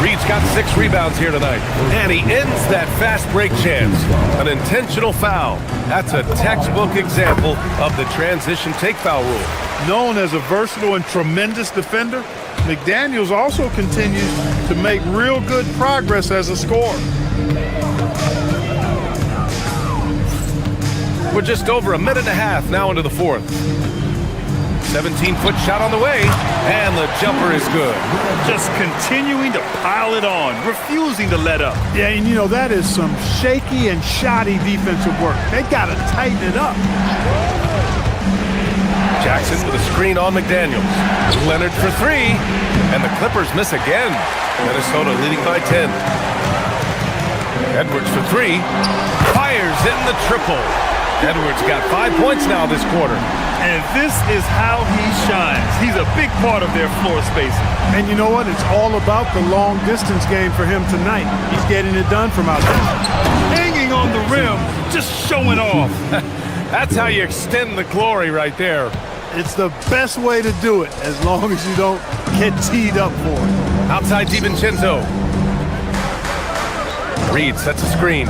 Reed's got 6 rebounds here tonight. And he ends that fast break chance. An intentional foul. That's a textbook example of the transition take foul rule. Known as a versatile and tremendous defender, McDaniels also continues to make real good progress as a scorer. We're just over a minute and a half now into the 4th. 17-foot shot on the way, and the jumper is good. Just continuing to pile it on, refusing to let up. Yeah, and you know, that is some shaky and shoddy defensive work. They got to tighten it up. Jackson with a screen on McDaniels. Leonard for 3, and the Clippers miss again. Minnesota leading by 10. Edwards for 3, fires in the triple. Edwards got 5 points now this quarter. And this is how he shines. He's a big part of their floor spacing. And you know what? It's all about the long distance game for him tonight. He's getting it done from out there. Hanging on the rim, just showing off. That's how you extend the glory right there. It's the best way to do it, as long as you don't get teed up for it. Outside DiVincenzo. Reed sets a screen.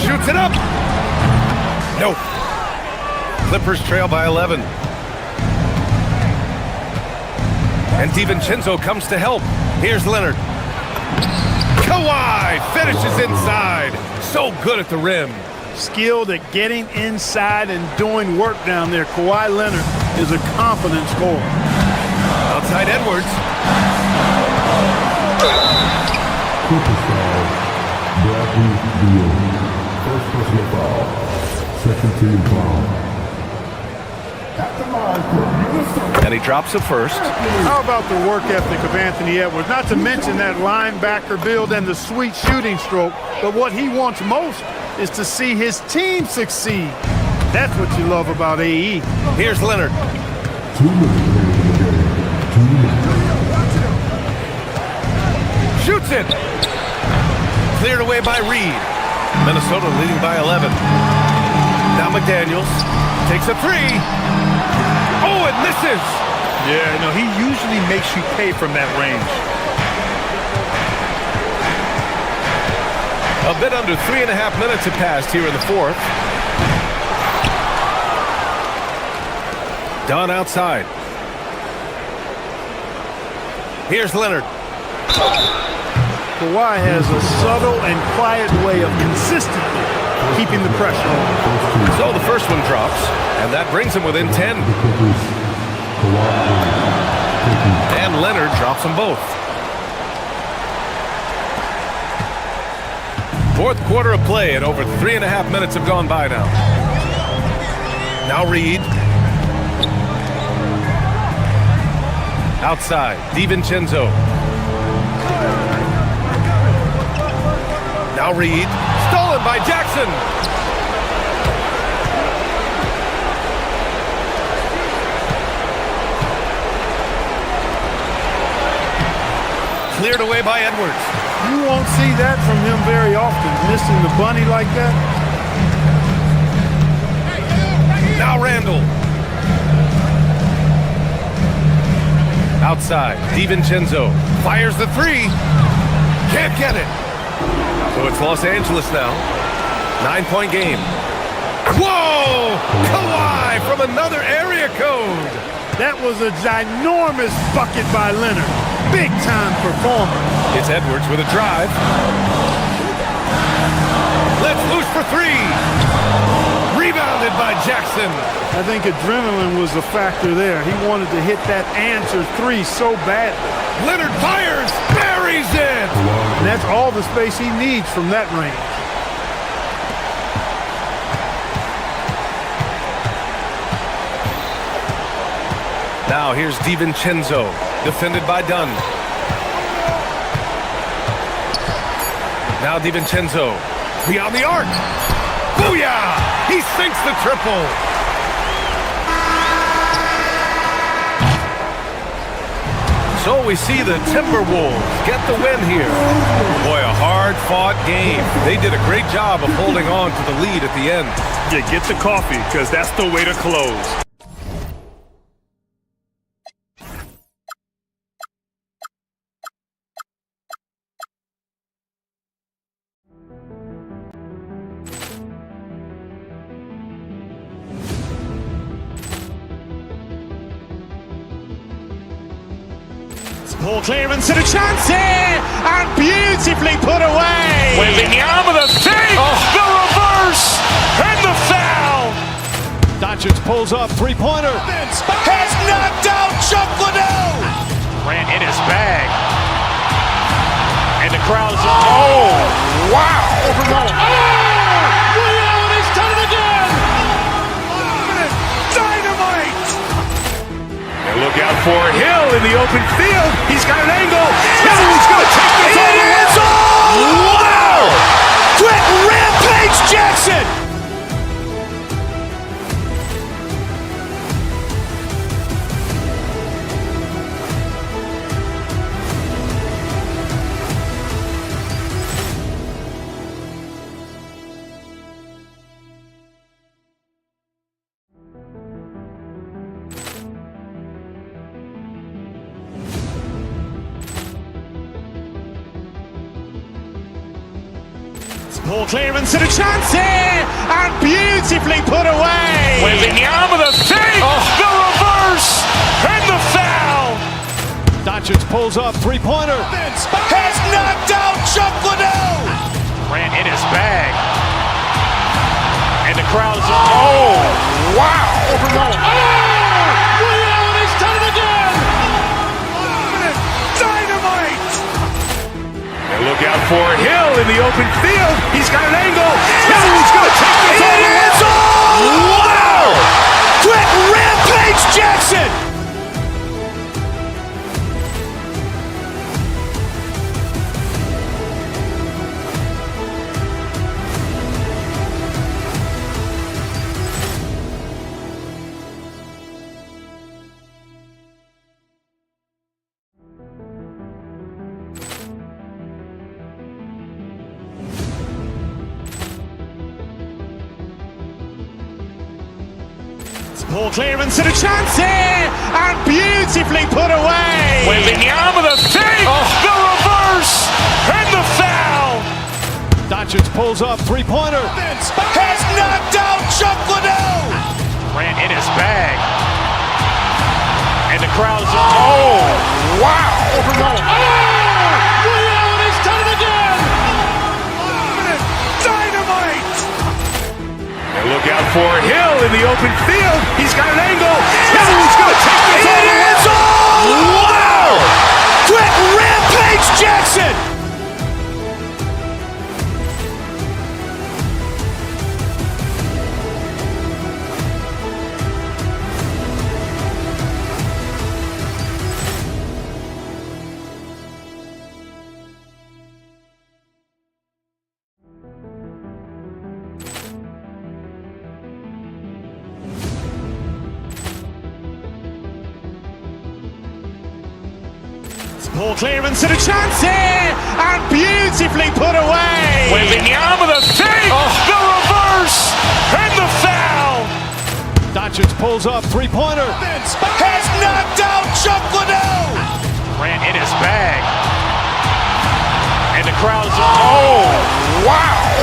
Shoots it up. Nope. Clippers trail by 11. And DiVincenzo comes to help. Here's Leonard. Kawhi finishes inside. So good at the rim. Skilled at getting inside and doing work down there. Kawhi Leonard is a confident scorer. Outside Edwards. Clippers foul. Bradley Beal. First personal foul. Second team foul. And he drops a first. How about the work ethic of Anthony Edwards? Not to mention that linebacker build and the sweet shooting stroke. But what he wants most is to see his team succeed. That's what you love about AE. Here's Leonard. 2 minutes. Shoots it. Cleared away by Reed. Minnesota leading by 11. Now McDaniels takes a 3. Oh, it misses. Yeah, no, he usually makes you pay from that range. A bit under 3.5 minutes have passed here in the 4th. Dunn outside. Here's Leonard. Kawhi has a subtle and quiet way of consistently keeping the pressure on. So the first one drops, and that brings him within 10. And Leonard drops them both. 4th quarter of play, and over 3.5 minutes have gone by now. Now Reed. Outside, DiVincenzo. Now Reed. Stolen by Jackson. away by Edwards. You won't see that from him very often, missing the bunny like that. Now Randall. Outside, DiVincenzo fires the three. Can't get it. So it's Los Angeles now. 9-point game. Whoa! Kawhi from another area code. That was a ginormous bucket by Leonard. Big time performer. It's Edwards with a drive. Let's loose for three. Rebounded by Jackson. I think adrenaline was a factor there. He wanted to hit that answer three so badly. Leonard fires, buries it. And that's all the space he needs from that range. Now here's DiVincenzo, defended by Dunn. Now DiVincenzo, beyond the arc. Booyah! He sinks the triple. So we see the Timberwolves get the win here. Boy, a hard-fought game. They did a great job of holding on to the lead at the end. Yeah, get the coffee, because that's the way to close. Ball clearance and a chance here, and beautifully put away. With the arm of the thing, the reverse, and the foul. Doncic pulls up, three-pointer. Has knocked out Chuck Liddell. Grant in his bag. And the crowd is, oh, wow. Liddell has done it again. Dynamite. And look out for Hill in the open field. He's got an angle. He's going to take this all the way. Wow! Quick rampage Jackson. Ball clearance and a chance here, and beautifully put away. With the arm of the thing, the reverse, and the foul. Doncic pulls up, three-pointer. Has knocked out Chuck Liddell. Grant in his bag. And the crowd is, oh, wow. Liddell has done it again. Dynamite. And look out for Hill in the open field. He's got an angle. He's going to take this all the way. Wow! Quick rampage Jackson. Ball clearance and a chance here, and beautifully put away. With the arm of the thing, the reverse, and the foul. Doncic pulls up, three-pointer. Has knocked out Chuck Liddell. Grant in his bag. And the crowd is, oh, wow. Liddell has done it again. Dynamite. And look out for Hill in the open field. He's got an angle. He's going to take this all the way. Wow! Quick rampage Jackson. Poor clearance and a chance here, and beautifully put away. Wembanyama the fake, the reverse, and the foul. Doncic pulls up, three-pointer. Has knocked out Chuck Liddell. Ran in his bag. And the crowd is, oh, wow.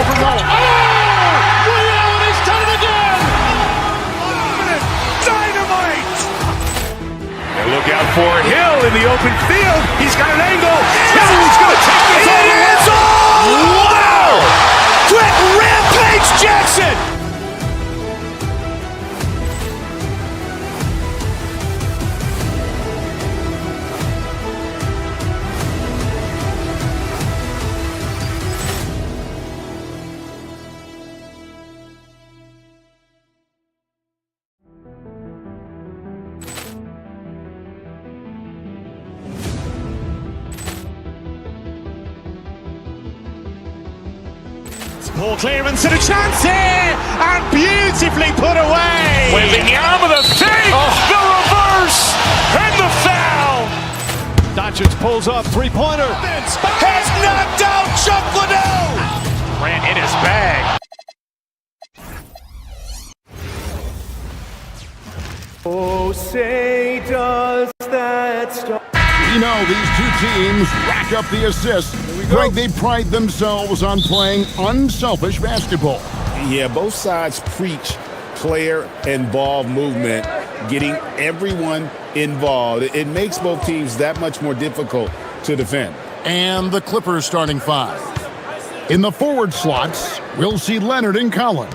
He's done it again! Dynamite. And look out for Hill in the open field. He's got an angle. Hill's going to take this all the way. Wow! Quick rampage Jackson. Poor clearance and a chance here, and beautifully put away. Wembanyama the fake, the reverse, and the foul. Doncic pulls up, three-pointer. Has knocked out Chuck Liddell. Ran in his bag. Oh, say does that stop? You know, these two teams rack up the assists. Greg, they pride themselves on playing unselfish basketball. Yeah, both sides preach player and ball movement, getting everyone involved. It makes both teams that much more difficult to defend. And the Clippers starting five. In the forward slots, we'll see Leonard and Collins.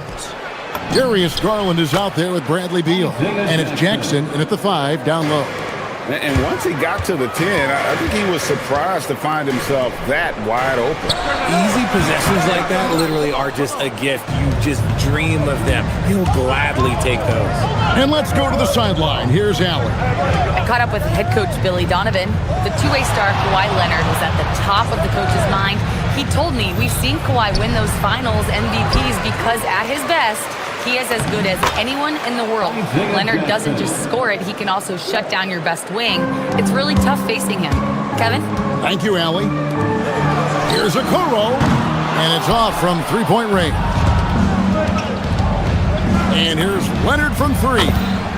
Darius Garland is out there with Bradley Beal. And it's Jackson in at the 5 down low. And once he got to the 10, I think he was surprised to find himself that wide open. Easy possessions like that literally are just a gift. You just dream of them. He'll gladly take those. And let's go to the sideline. Here's Allen. I caught up with head coach Billy Donovan. The two-way star Kawhi Leonard was at the top of the coach's mind. He told me we've seen Kawhi win those finals MVPs because at his best, he is as good as anyone in the world. Leonard doesn't just score it, he can also shut down your best wing. It's really tough facing him. Kevin? Thank you, Allie. Here's a Okoro, and it's off from three-point range. And here's Leonard from 3.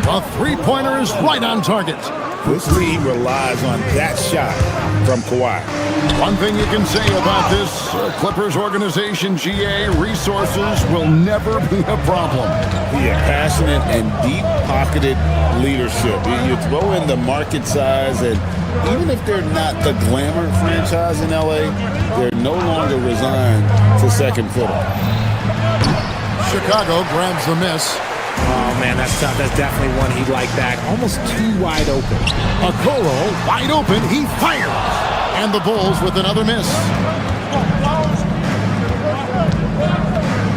The three-pointer is right on target. This team relies on that shot from Kawhi. One thing you can say about this Clippers organization, GA, resources will never be a problem. Yeah, passionate and deep-pocketed leadership. You throw in the market size, and even if they're not the glamour franchise in LA, they're no longer resigned to second fiddle. Chicago grabs the miss. Oh, man, that's tough. That's definitely one he'd like back. Almost too wide open. Okoro, wide open, he fires. And the Bulls with another miss.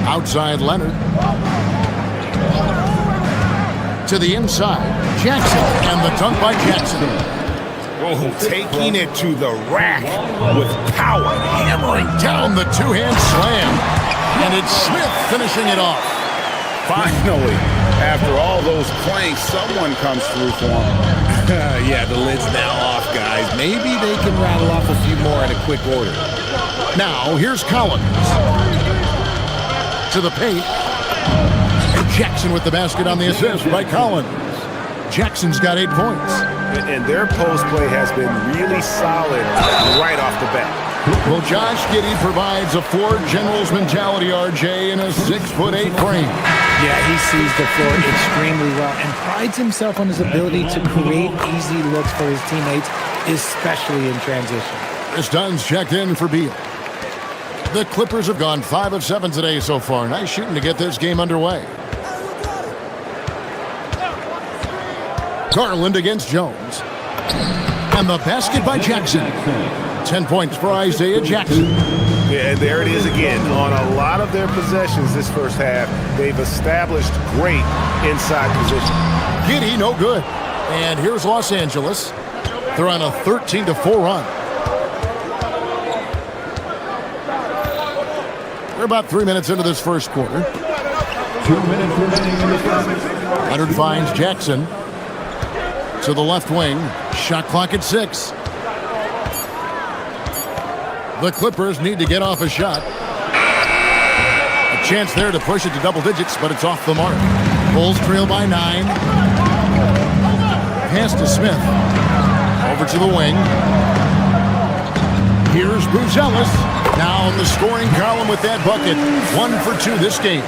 Outside Leonard. To the inside, Jackson, and the dunk by Jackson. Oh, taking it to the rack with power. Hammering down the two-hand slam. And it's Smith finishing it off. Finally, after all those planks, someone comes through for him. Yeah, the lid's now off, guys. Maybe they can rattle off a few more in a quick order. Now, here's Collins. To the paint. And Jackson with the basket on the assist by Collins. Jackson's got 8 points. And their post play has been really solid right off the bat. Well, Josh Giddey provides a Ford General's mentality, RJ, in a 6'8" frame. Yeah, he sees the floor extremely well and prides himself on his ability to create easy looks for his teammates, especially in transition. Chris Dunn's checked in for Beal. The Clippers have gone 5 of 7 today so far. Nice shooting to get this game underway. Garland against Jones. And the basket by Jackson. 10 points for Isaiah Jackson. Yeah, and there it is again. On a lot of their possessions this first half, they've established great inside position. Giddey, no good. And here's Los Angeles. They're on a 13-4 run. We're about 3 minutes into this first quarter. 2 minutes remaining in the first. Leonard finds Jackson. To the left wing. Shot clock at 6. The Clippers need to get off a shot. A chance there to push it to double digits, but it's off the mark. Bulls trail by 9. Pass to Smith. Over to the wing. Here's Buzelis. Now in the scoring column with that bucket. 1 for 2 this game.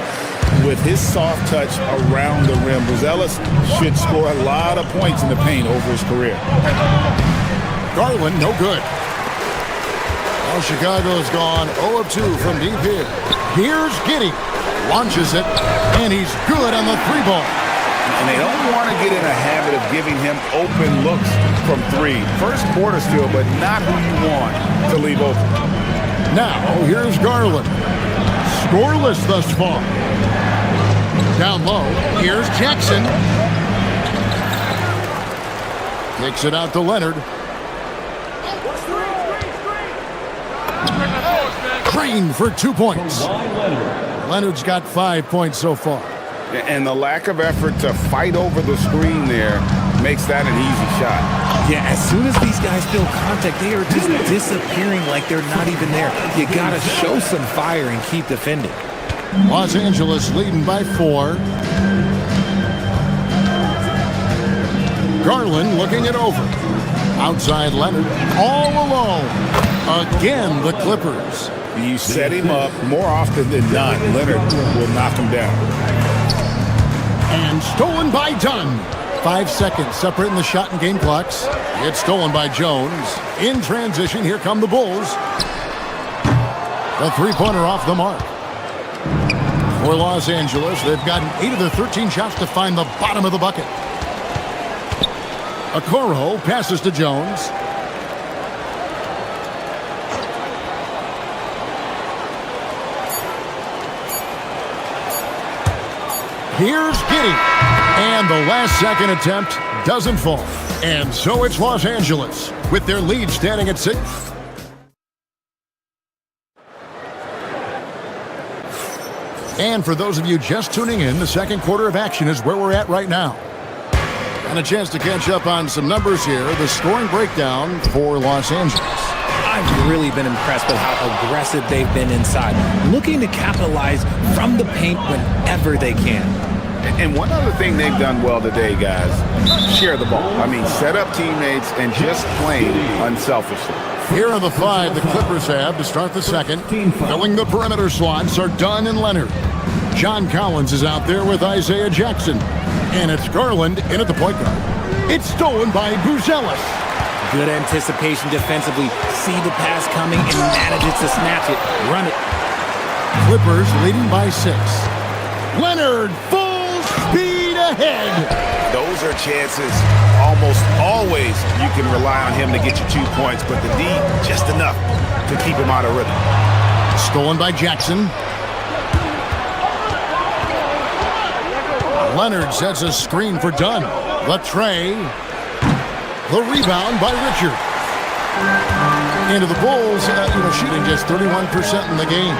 With his soft touch around the rim, Buzelis should score a lot of points in the paint over his career. Garland, no good. Well, Chicago's gone 0 of 2 from deep here. Here's Giddey. Launches it, and he's good on the 3-ball. And they don't want to get in a habit of giving him open looks from 3. First quarter still, but not who you want to leave open. Now, here's Garland. Scoreless thus far. Down low, here's Jackson. Takes it out to Leonard. Green for 2 points. Leonard's got 5 points so far. And the lack of effort to fight over the screen there makes that an easy shot. Yeah, as soon as these guys feel contact, they are just disappearing like they're not even there. You got to show some fire and keep defending. Los Angeles leading by 4. Garland looking it over. Outside Leonard, all alone. Again, the Clippers. You set him up more often than not. Leonard will knock him down. And stolen by Dunn. 5 seconds separating the shot and game clocks. It's stolen by Jones. In transition, here come the Bulls. The 3-pointer off the mark. For Los Angeles, they've gotten 8 of their 13 shots to find the bottom of the bucket. Okoro passes to Jones. Here's Giddey. And the last second attempt doesn't fall. And so it's Los Angeles with their lead standing at 6. And for those of you just tuning in, the second quarter of action is where we're at right now. And a chance to catch up on some numbers here. The scoring breakdown for Los Angeles. I've really been impressed with how aggressive they've been inside, looking to capitalize from the paint whenever they can. And one other thing they've done well today, guys, share the ball. I mean, set up teammates and just playing unselfishly. Here are the 5 the Clippers have to start the second. Filling the perimeter slots are Dunn and Leonard. John Collins is out there with Isaiah Jackson. And it's Garland in at the point guard. It's stolen by Buzelis. Good anticipation defensively. See the pass coming and manages to snatch it. Run it. Clippers leading by 6. Leonard full speed ahead. Those are chances almost always you can rely on him to get you 2 points, but the D just enough to keep him out of rhythm. Stolen by Jackson. Leonard sets a screen for Dunn. The tray. The rebound by Richard. Into the Bulls, shooting just 31% in the game.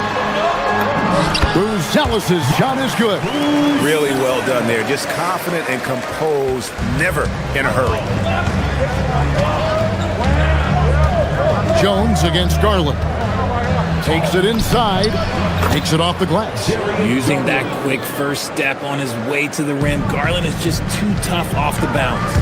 Buzelis' shot is good. Really well done there. Just confident and composed, never in a hurry. Jones against Garland. Takes it inside. Takes it off the glass. Using that quick first step on his way to the rim, Garland is just too tough off the bounce.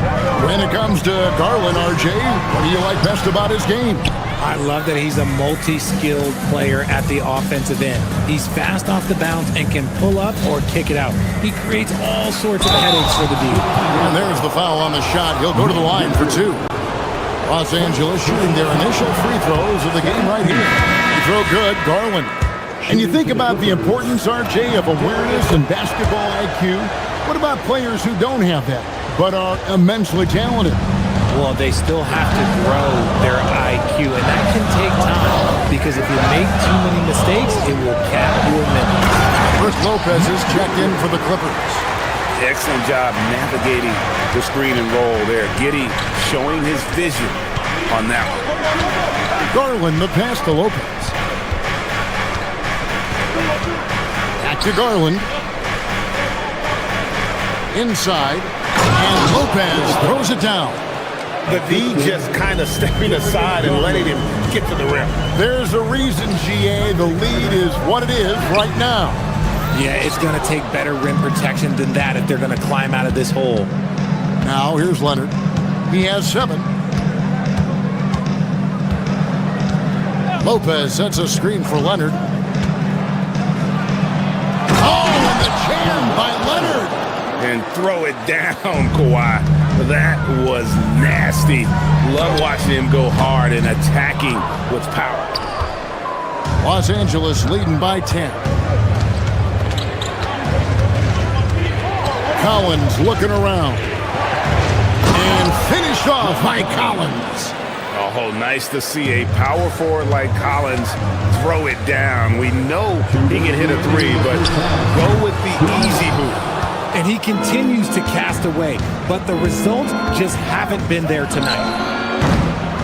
When it comes to Garland, RJ, what do you like best about his game? I love that he's a multi-skilled player at the offensive end. He's fast off the bounce and can pull up or kick it out. He creates all sorts of headaches for the D. And there's the foul on the shot. He'll go to the line for 2. Los Angeles shooting their initial free throws of the game right here. Free throw good, Garland. And you think about the importance, RJ, of awareness and basketball IQ. What about players who don't have that, but are immensely talented? Well, they still have to grow their IQ, and that can take time, because if you make too many mistakes, it will cap your minutes. Brook Lopez is checked in for the Clippers. Excellent job navigating the screen and roll there. Giddey showing his vision on that one. Garland, the pass to Lopez. Back to Garland. Inside, and Lopez throws it down. the D just kind of stepping aside and letting him get to the rim. There's a reason, GA. The lead is what it is right now. Yeah, it's going to take better rim protection than that if they're going to climb out of this hole. Now here's Leonard. He has 7. Lopez sets a screen for Leonard. Oh, and the jam by Leonard. And throw it down, Kawhi. That was nasty. Love watching him go hard and attacking with power. Los Angeles leading by 10. Collins looking around. And finished off by Collins. Oh, nice to see a power forward like Collins throw it down. We know he can hit a 3, but go with the easy move. And he continues to cast away, but the results just haven't been there tonight.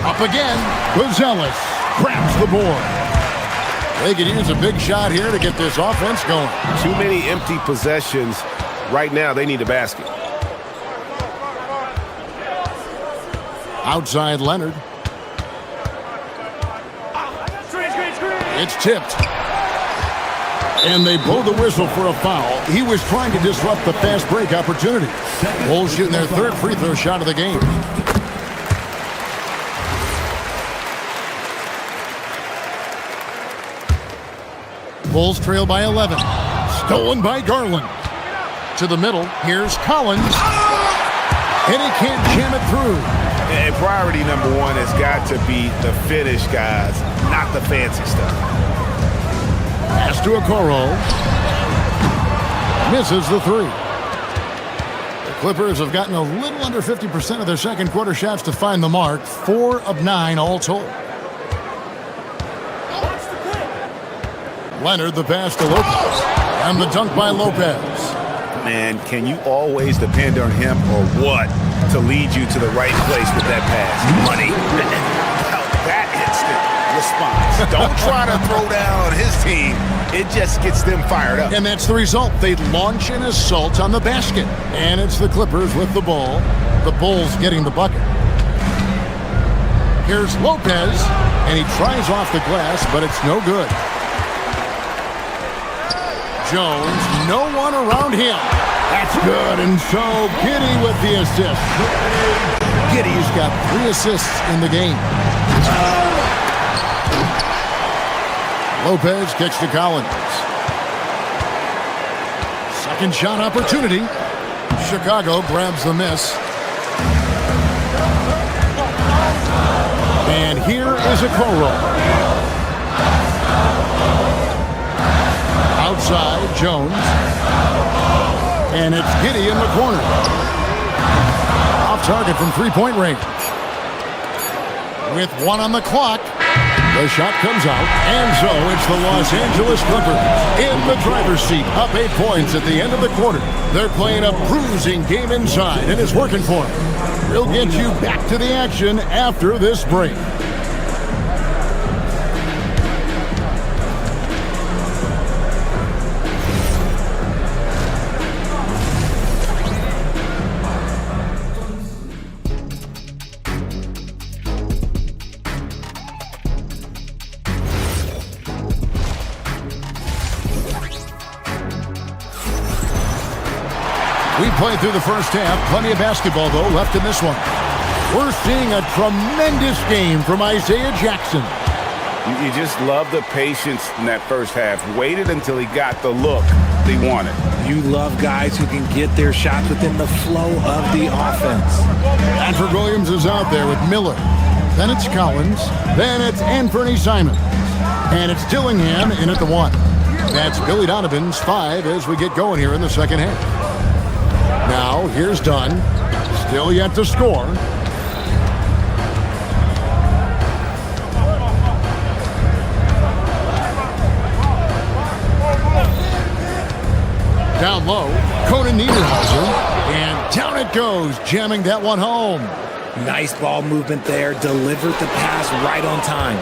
Up again, Gonzalez grabs the board. They could use a big shot here to get this offense going. Too many empty possessions. Right now, they need a basket. Outside Leonard. It's tipped. And they blow the whistle for a foul. He was trying to disrupt the fast break opportunity. Bulls shooting their 3rd free throw shot of the game. Bulls trail by 11. Stolen by Garland. To the middle. Here's Collins. And he can't jam it through. And priority number 1 has got to be the finish, guys, not the fancy stuff. Pass to Okoro. Misses the 3. The Clippers have gotten a little under 50% of their second quarter shots to find the mark. 4 of 9 all told. Leonard the pass to Lopez. And the dunk by Lopez. Man, can you always depend on him or what to lead you to the right place with that pass? Money. That instant response. Don't try to throw down on his team. It just gets them fired up. And that's the result. They launch an assault on the basket. And it's the Clippers with the ball. The Bulls getting the bucket. Here's Lopez. And he tries off the glass, but it's no good. Jones, no one around him. That's good, and so Giddey with the assist. Giddey's got 3 assists in the game. Lopez kicks to Collins. Second shot opportunity. Chicago grabs the miss. And here is Okoro. Outside, Jones. And it's Giddey in the corner. Off target from 3-point range. With 1 on the clock, the shot comes out. And so it's the Los Angeles Clippers in the driver's seat, up 8 points at the end of the quarter. They're playing a bruising game inside, and it's working for them. We'll get you back to the action after this break. We played through the first half. Plenty of basketball, though, left in this one. We're seeing a tremendous game from Isaiah Jackson. You just love the patience in that first half. Waited until he got the look they wanted. You love guys who can get their shots within the flow of the offense. Patrick Williams is out there with Miller. Then it's Collins. Then it's Anthony Simons. And it's Dillingham in at the 1. That's Billy Donovan's 5 as we get going here in the second half. Now, here's Dunn. Still yet to score. Down low, Conan Niederhauser. And down it goes, jamming that one home. Nice ball movement there. Delivered the pass right on time.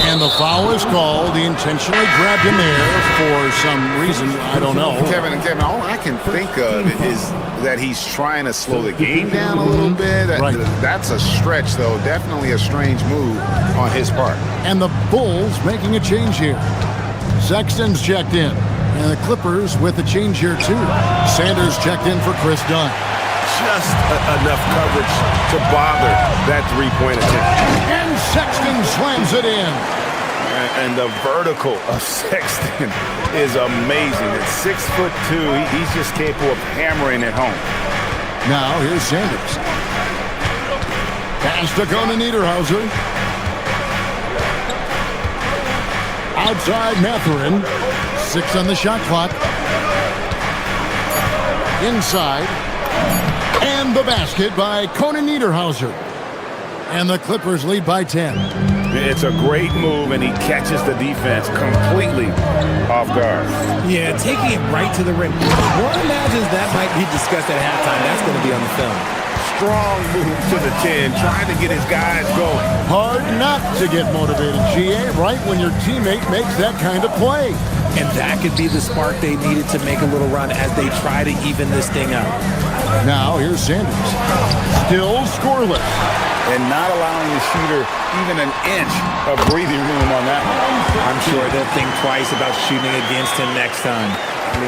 And the foul is called. He intentionally grabbed him there for some reason. I don't know. Kevin, all I can think of is that he's trying to slow the game down a little bit. That's a stretch, though. Definitely a strange move on his part. And the Bulls making a change here. Sexton's checked in. And the Clippers with a change here, too. Sanders checked in for Chris Dunn. Just enough coverage to bother that three-point attempt. And Sexton slams it in. And the vertical of Sexton is amazing. At 6'2", he's just capable of hammering it home. Now here's Sanders. Pass to Conan Niederhauser. Outside Mathurin. 6 on the shot clock. Inside. And the basket by Conan Niederhauser. And the Clippers lead by 10. It's a great move, and he catches the defense completely off guard. Yeah, taking it right to the rim. One imagines that might be discussed at halftime. That's going to be on the film. Strong move to the 10, trying to get his guys going. Hard not to get motivated, GA, right when your teammate makes that kind of play. And that could be the spark they needed to make a little run as they try to even this thing up. Now here's Sanders. Still scoreless. And not allowing the shooter even an inch of breathing room on that one. I'm sure they'll think twice about shooting against him next time.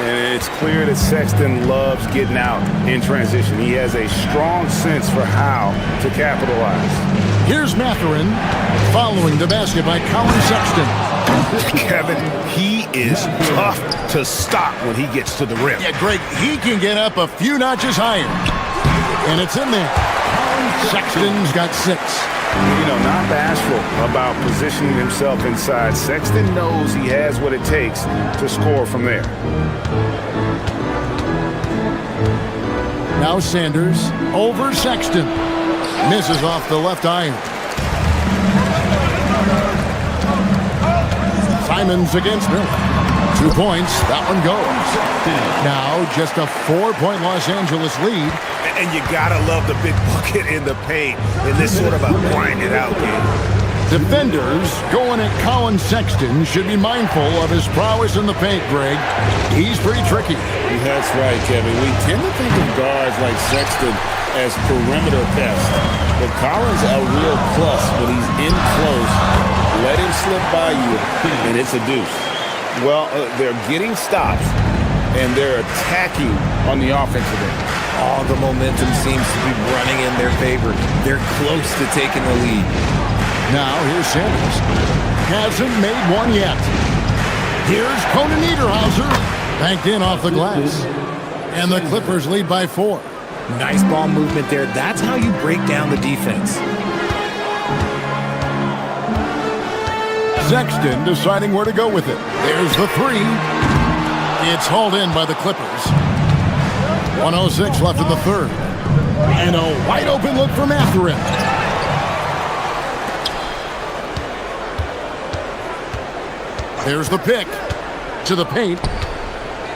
And it's clear that Sexton loves getting out in transition. He has a strong sense for how to capitalize. Here's Mathurin following the basket by Colin Sexton. Kevin, he is tough to stop when he gets to the rim. Yeah, Greg, he can get up a few notches higher. And it's in there. Sexton's got 6. You know, not bashful about positioning himself inside. Sexton knows he has what it takes to score from there. Now Sanders over Sexton. Misses off the left iron. Simons against Miller. 2 points. That one goes. Now just a 4-point Los Angeles lead. And you gotta love the big bucket in the paint in this sort of a grinded out game. Defenders going at Colin Sexton should be mindful of his prowess in the paint, Greg. He's pretty tricky. That's right, Kevin. We tend to think of guards like Sexton as perimeter pests. But Colin's a real plus when he's in close. Let him slip by you, and it's a deuce. Well, they're getting stops, and they're attacking on the offensive end. All the momentum seems to be running in their favor. They're close to taking the lead. Now here's Sanders. Hasn't made one yet. Here's Conan Niederhauser. Banked in off the glass. And the Clippers lead by 4. Nice ball movement there. That's how you break down the defense. Sexton deciding where to go with it. There's the 3. It's hauled in by the Clippers. 1:06 left in the third. And a wide open look for Mathurin. There's the pick to the paint.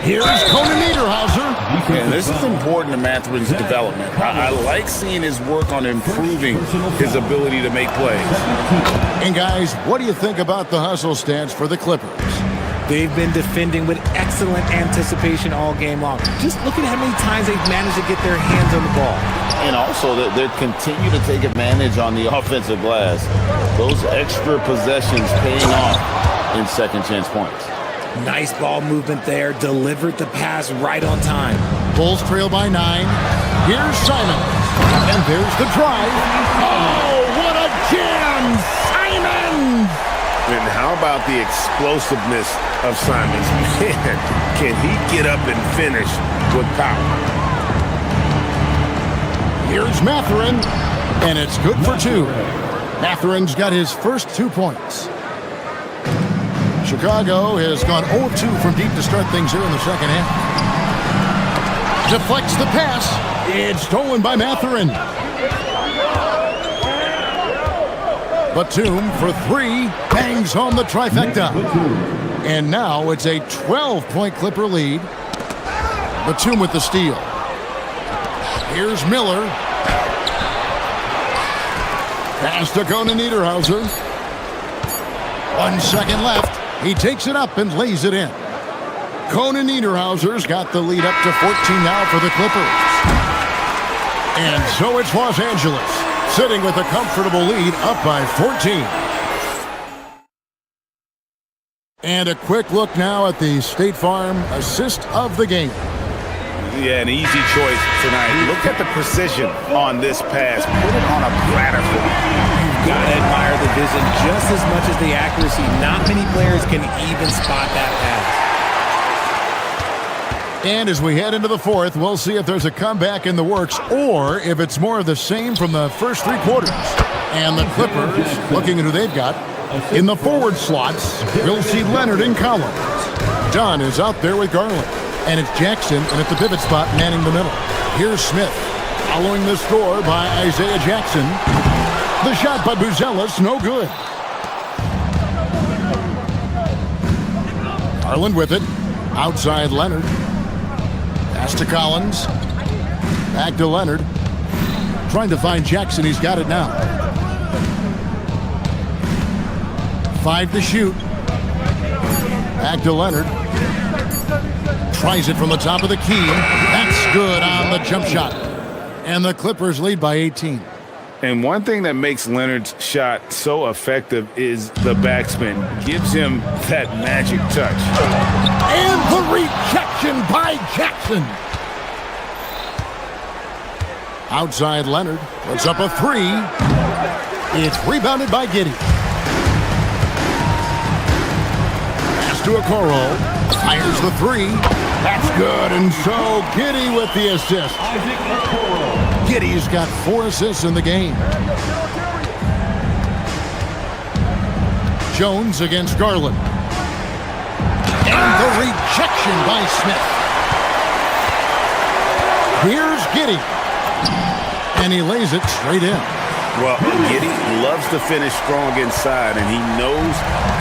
Here's Conan Niederhauser. And this is important to Mathurin's development. I like seeing his work on improving his ability to make plays. And guys, what do you think about the hustle stance for the Clippers? They've been defending with excellent anticipation all game long. Just look at how many times they've managed to get their hands on the ball. And also, they continue to take advantage on the offensive glass. Those extra possessions paying off in second chance points. Nice ball movement there. Delivered the pass right on time. Bulls trail by 9. Here's Simon. And there's the drive. Oh, what a jam! Simon! And how about the explosiveness of Simons? Man, can he get up and finish with power? Here's Mathurin, and it's good for 2. Mathurin's got his first 2 points. Chicago has gone 0-2 from deep to start things here in the second half. Deflects the pass. It's stolen by Mathurin. Batum for 3, bangs home the trifecta. And now it's a 12-point Clipper lead. Batum with the steal. Here's Miller. Pass to Conan Niederhauser. 1 second left. He takes it up and lays it in. Conan Niederhauser's got the lead up to 14 now for the Clippers. And so it's Los Angeles, sitting with a comfortable lead up by 14. And a quick look now at the State Farm assist of the game. Yeah, an easy choice tonight. Look at the precision on this pass. Put it on a platter for him. You've got to admire the vision just as much as the accuracy. Not many players can even spot that pass. And as we head into the fourth, we'll see if there's a comeback in the works or if it's more of the same from the first 3 quarters. And the Clippers, looking at who they've got, in the forward slots, we'll see Leonard and Collins. Dunn is out there with Garland. And it's Jackson, and at the pivot spot, manning the middle. Here's Smith, following the score by Isaiah Jackson. The shot by Buzelis, no good. Garland with it. Outside Leonard. Pass to Collins. Back to Leonard. Trying to find Jackson, he's got it now. 5 to shoot. Back to Leonard. Tries it from the top of the key. That's good on the jump shot. And the Clippers lead by 18. And one thing that makes Leonard's shot so effective is the backspin. Gives him that magic touch. And the rejection by Jackson. Outside Leonard. Puts up a 3. It's rebounded by Giddey. Pass to Okoro. Fires the 3. That's good, and so Giddey with the assist. Giddey's got 4 assists in the game. Jones against Garland. And the rejection by Smith. Here's Giddey. And he lays it straight in. Well, Giddey loves to finish strong inside, and he knows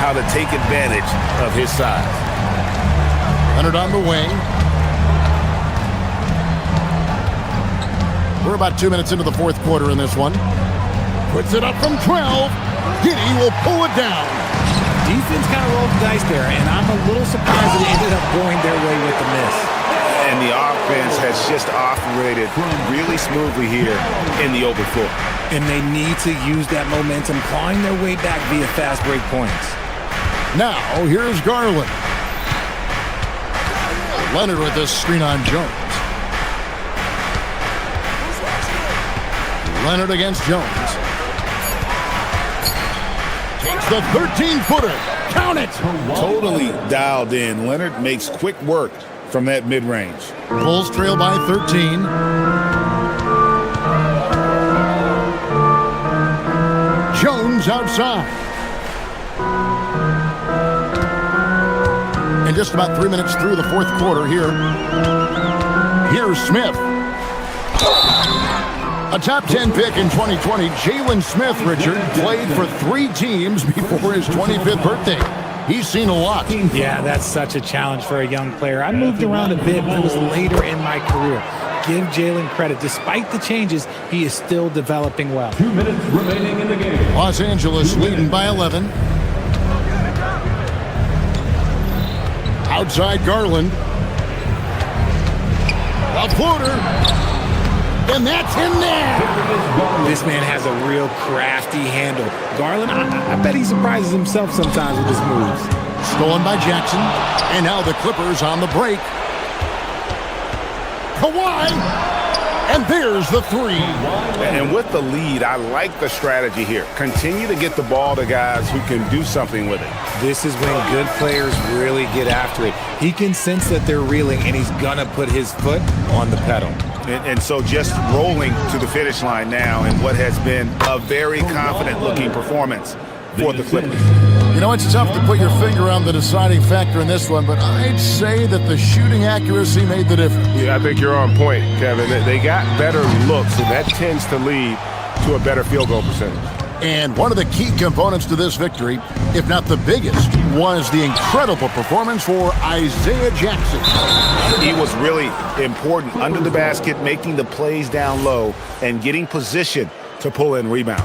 how to take advantage of his size. Leonard on the wing. We're about 2 minutes into the fourth quarter in this one. Puts it up from 12. Giddey will pull it down. Defense kind of rolled the dice there, and I'm a little surprised that it ended up going their way with the miss. And the offense has just operated really smoothly here in the open floor. And they need to use that momentum, clawing their way back via fast break points. Now, here's Garland. Leonard with this screen on Jones. Leonard against Jones. Takes the 13-footer. Count it! Totally dialed in. Leonard makes quick work from that mid-range. Bulls trail by 13. Jones outside. And just about 3 minutes through the fourth quarter here. Here's Smith. A top 10 pick in 2020, Jalen Smith, Richard, played for 3 teams before his 25th birthday. He's seen a lot. Yeah, that's such a challenge for a young player. I moved around a bit, but it was later in my career. Give Jalen credit. Despite the changes, he is still developing well. 2 minutes remaining in the game. Los Angeles leading by 11. Outside Garland. A floater. And that's in there. This man has a real crafty handle. Garland, I bet he surprises himself sometimes with his moves. Stolen by Jackson. And now the Clippers on the break. Kawhi. And there's the 3. And with the lead, I like the strategy here. Continue to get the ball to guys who can do something with it. This is when good players really get after it. He can sense that they're reeling, and he's going to put his foot on the pedal. And so just rolling to the finish line now in what has been a very confident-looking performance for the Clippers. You know, it's tough to put your finger on the deciding factor in this one, but I'd say that the shooting accuracy made the difference. Yeah, I think you're on point, Kevin. They got better looks, and that tends to lead to a better field goal percentage. And one of the key components to this victory, if not the biggest, was the incredible performance for Isaiah Jackson. He was really important under the basket, making the plays down low and getting position to pull in rebounds.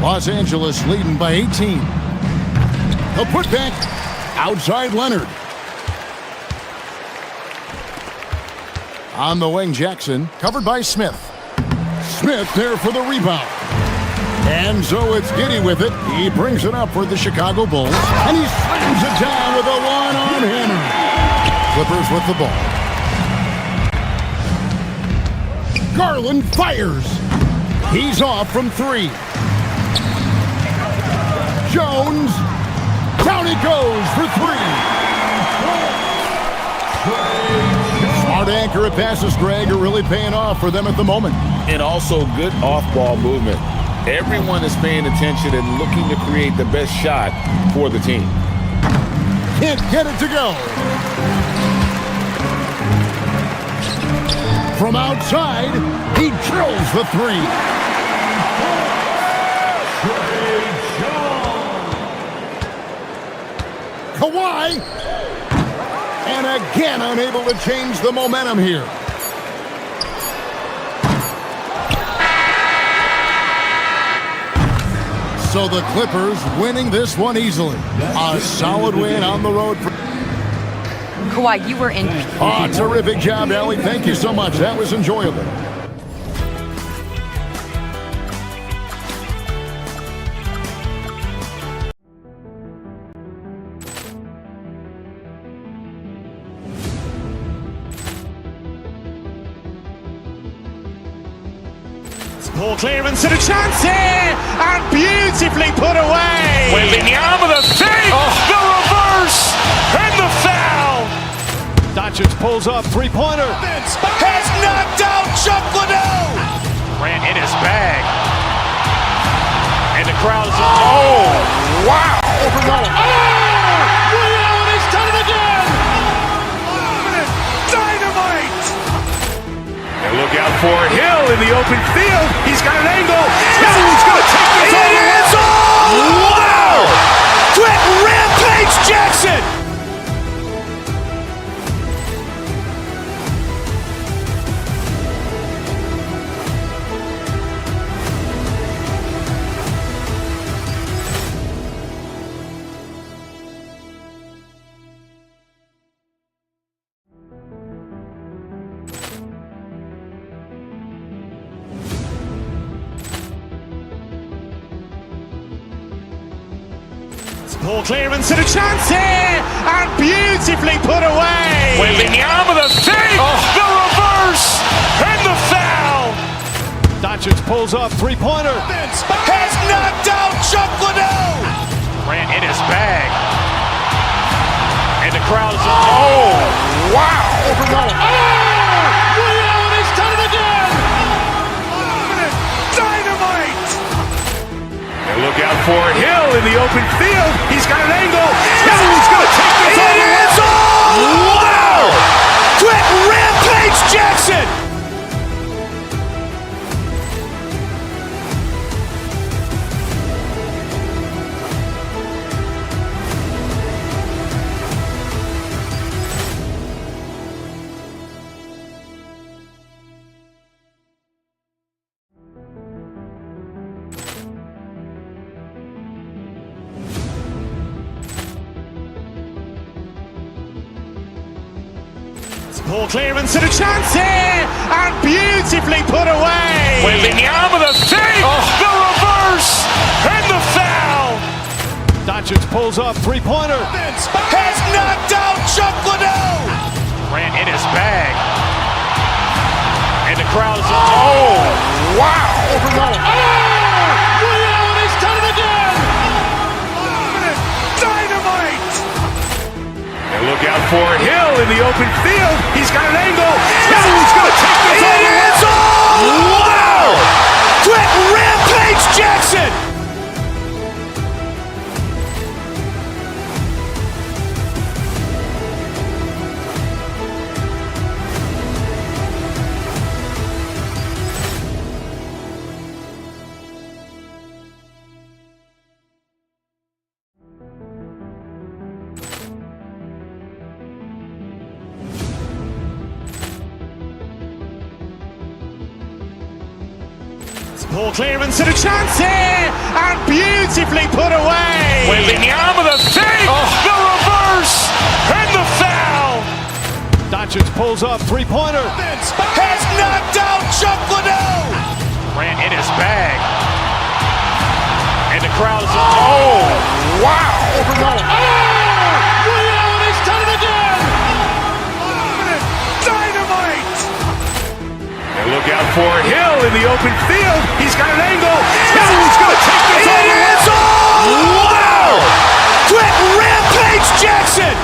Los Angeles leading by 18. The putback outside Leonard. On the wing, Jackson, covered by Smith. Smith there for the rebound. And so it's Giddey with it. He brings it up for the Chicago Bulls. And he slams it down with a one-arm hammer. Clippers with the ball. Garland fires. He's off from 3. Jones. Down he goes for 3. Smart accurate passes, Greg, are really paying off for them at the moment. And also good off-ball movement. Everyone is paying attention and looking to create the best shot for the team. Can't get it to go. From outside, he drills the 3. Kawhi, and again unable to change the momentum here. So the Clippers winning this one easily. A solid win on the road. Kawhi, you were in. Oh, terrific job, Allie. Thank you so much. That was enjoyable. Poor clearance and a chance here, and beautifully put away. Wembanyama the fake, the reverse, and the foul. Doncic pulls up, three-pointer. Has knocked out Chuck Liddell. Ran in his bag, and the crowd is. Oh, wow! Ray Allen has done it again. Dynamite. And look out for Hill in the open field. He's got an angle. He's going to take this all the way. Wow! Quick rampage Jackson. Poor clearance and a chance here, and beautifully put away. Wembanyama the fake, the reverse, and the foul. Doncic pulls up, three-pointer. Has knocked out Chuck Liddell. Ran in his bag, and the crowd is. Oh, wow! Ray Allen has done it again. Dynamite. And look out for Hill in the open field. He's got an angle. He's going to take this all the way. Wow! Quick rampage Jackson. Poor clearance and a chance here, and beautifully put away. Wembanyama the fake, the reverse, and the foul. Doncic pulls up, three-pointer. Has knocked out Chuck Liddell. Ran in his bag, and the crowd is. Oh, wow! Ray Allen has done it again. Dynamite. And look out for Hill in the open field. He's got an angle. He's going to take this all the way. Wow! Quick rampage Jackson. Ball clearance and a chance here, and beautifully put away. Wembanyama the save, the reverse, and the foul. Doncic pulls up, three-pointer. Has knocked out Chuck Liddell. Ran in his bag. And the crowd is, wow. Ray Allen has done it again. Dynamite. And look out for Hill in the open field. He's got an angle. Hill's going to take this all the way. Wow. Quick rampage Jackson.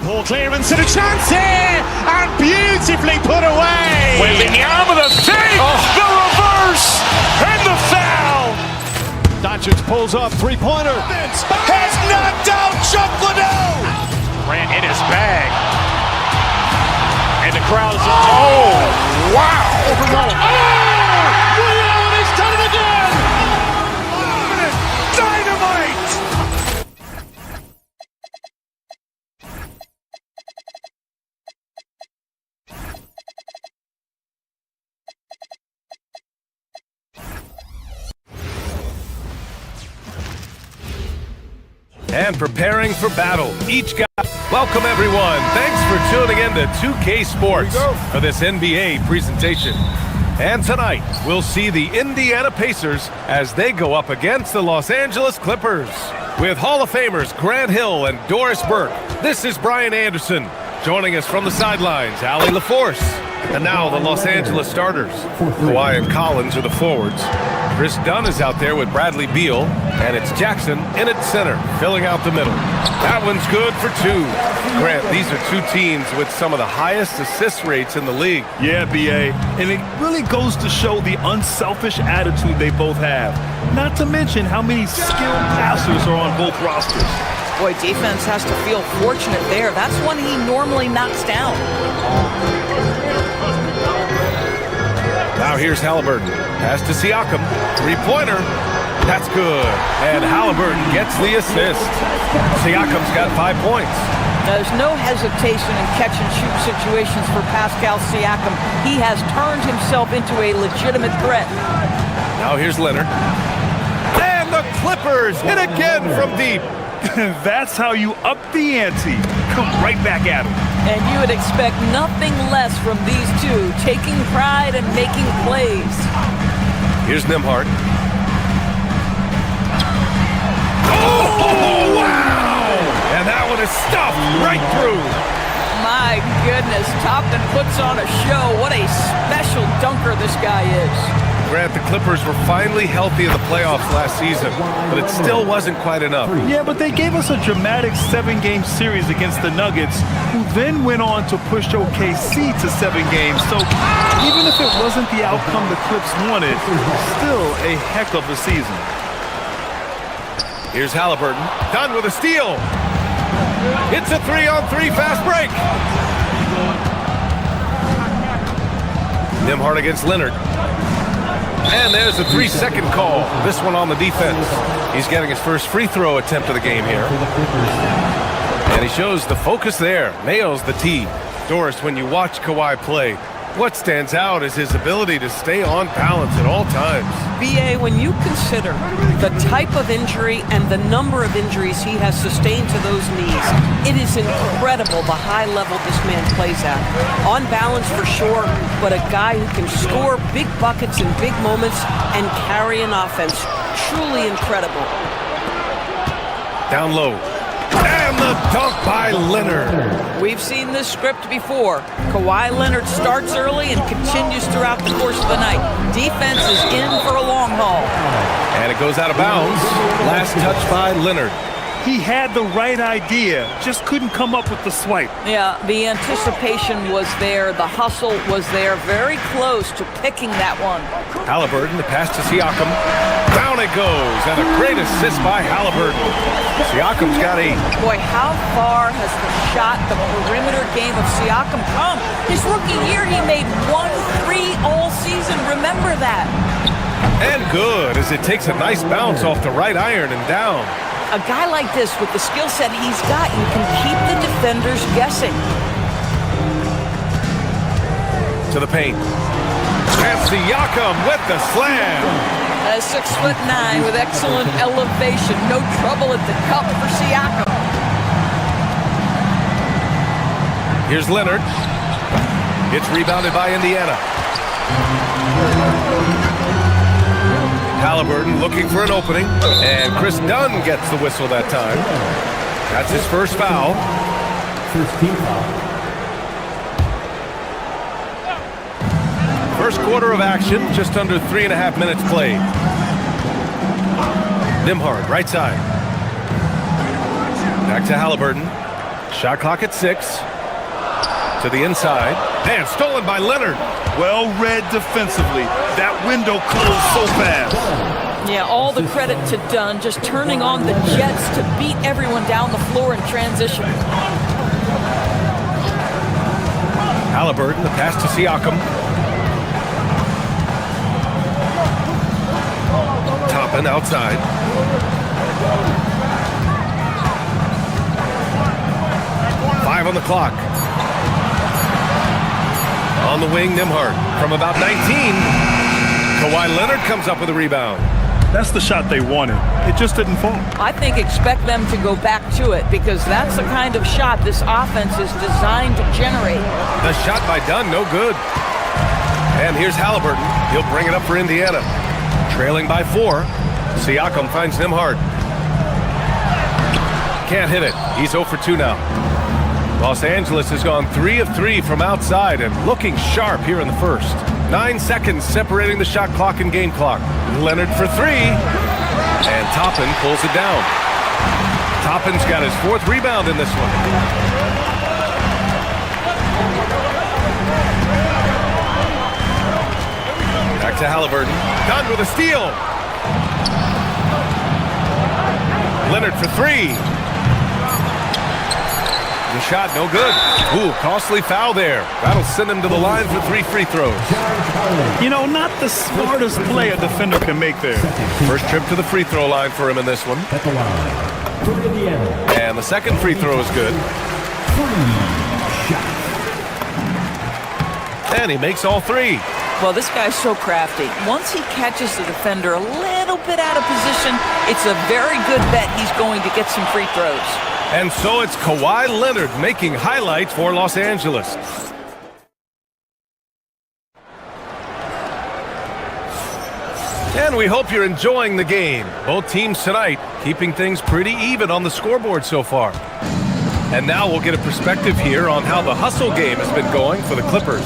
Ball clearance and a chance here, and beautifully put away. Wembanyama the save, the reverse, and the foul. Doncic pulls up, three-pointer. Has knocked out Chuck Liddell. Ran in his bag. And the crowd is, wow. Ray Allen has done it again. Dynamite. And preparing for battle. Each guy. Welcome, everyone. Thanks for tuning in to 2K Sports for this NBA presentation. And tonight, we'll see the Indiana Pacers as they go up against the Los Angeles Clippers. With Hall of Famers Grant Hill and Doris Burke, this is Brian Anderson. Joining us from the sidelines, Allie LaForce. And now the Los Angeles starters. Kawhi and Collins are the forwards. Chris Dunn is out there with Bradley Beal, and it's Jackson in at center, filling out the middle. That one's good for two. Grant, these are two teams with some of the highest assist rates in the league. Yeah, B.A., and it really goes to show the unselfish attitude they both have. Not to mention how many skilled passers are on both rosters. Boy, defense has to feel fortunate there. That's one he normally knocks down. Now here's Halliburton. Pass to Siakam. Three-pointer. That's good. And Halliburton gets the assist. Siakam's got 5 points. There's no hesitation in catch-and-shoot situations for Pascal Siakam. He has turned himself into a legitimate threat. Now here's Leonard. And the Clippers hit again from deep. That's how you up the ante. Come right back at him. And you would expect nothing less from these two, taking pride and making plays. Here's Nembhard. Oh, wow! And that one is stuffed right through. My goodness, Toppin puts on a show. What a special dunker this guy is. Grant, the Clippers were finally healthy in the playoffs last season, but it still wasn't quite enough. Yeah, but they gave us a dramatic 7-game series against the Nuggets, who then went on to push OKC to 7 games. So even if it wasn't the outcome the Clips wanted, still a heck of a season. Here's Halliburton, done with a steal. It's a 3-on-3 fast break. Nembhard against Leonard. And there's a 3-second call. This one on the defense. He's getting his first free throw attempt of the game here. And he shows the focus there. Nails the tee. Doris, when you watch Kawhi play, what stands out is his ability to stay on balance at all times. B.A., when you consider the type of injury and the number of injuries he has sustained to those knees, it is incredible the high level this man plays at. On balance for sure, but a guy who can score big buckets in big moments and carry an offense. Truly incredible. Down low. And the dunk by Leonard. We've seen this script before. Kawhi Leonard starts early and continues throughout the course of the night. Defense is in for a long haul. And it goes out of bounds. Last touch by Leonard. He had the right idea, just couldn't come up with the swipe. Yeah, the anticipation was there. The hustle was there. Very close to picking that one. Halliburton, the pass to Siakam. Down it goes, and a great assist by Halliburton. Siakam's got 8. Boy, how far has the perimeter game of Siakam come? His rookie year, he made 1 3 all season. Remember that. And good, as it takes a nice bounce off the right iron and down. A guy like this, with the skill set he's got, you can keep the defenders guessing. To the paint. And Siakam with the slam. 6'9" with excellent elevation. No trouble at the cup for Siakam. Here's Leonard. It's rebounded by Indiana. Halliburton looking for an opening, and Chris Dunn gets the whistle that time. That's his first foul. First team foul. First quarter of action, just under 3.5 minutes played. Nembhard, right side. Back to Halliburton. Shot clock at 6. To the inside, and stolen by Leonard. Well read defensively. That window closed so fast. Yeah, all the credit to Dunn, just turning on the jets to beat everyone down the floor in transition. Halliburton, the pass to Siakam. Toppin outside. Five on the clock. On the wing, Nembhard from about 19. Kawhi Leonard comes up with a rebound. That's the shot they wanted. It just didn't fall. I think expect them to go back to it, because that's the kind of shot this offense is designed to generate. The shot by Dunn, no good. And here's Halliburton. He'll bring it up for Indiana. Trailing by 4. Siakam finds Nembhard. Can't hit it. He's 0 for 2 now. Los Angeles has gone 3 of 3 from outside and looking sharp here in the first. 9 seconds separating the shot clock and game clock. Leonard for 3. And Toppin pulls it down. Toppin's got his 4th rebound in this one. Back to Halliburton. Dunn with a steal. Leonard for 3. The shot, no good. Ooh, costly foul there. That'll send him to the line for 3 free throws. You know, not the smartest play a defender can make there. First trip to the free throw line for him in this one. At the line. For Indiana. And the second free throw is good. And he makes all 3. Well, this guy's so crafty. Once he catches the defender a little bit out of position, it's a very good bet he's going to get some free throws. And so it's Kawhi Leonard making highlights for Los Angeles. And we hope you're enjoying the game. Both teams tonight keeping things pretty even on the scoreboard so far. And now we'll get a perspective here on how the hustle game has been going for the Clippers.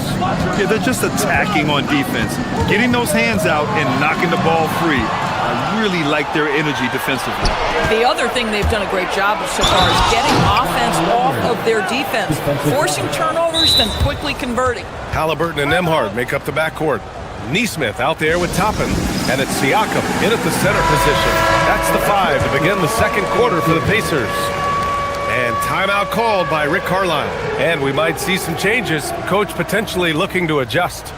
Yeah, they're just attacking on defense, getting those hands out and knocking the ball free. I really like their energy defensively. The other thing they've done a great job of so far is getting offense off of their defense, forcing turnovers, then quickly converting. Halliburton and Nembhard make up the backcourt. Nesmith out there with Toppin, and it's Siakam in at the center position. That's the 5 to begin the second quarter for the Pacers. And timeout called by Rick Carlisle. And we might see some changes. Coach potentially looking to adjust.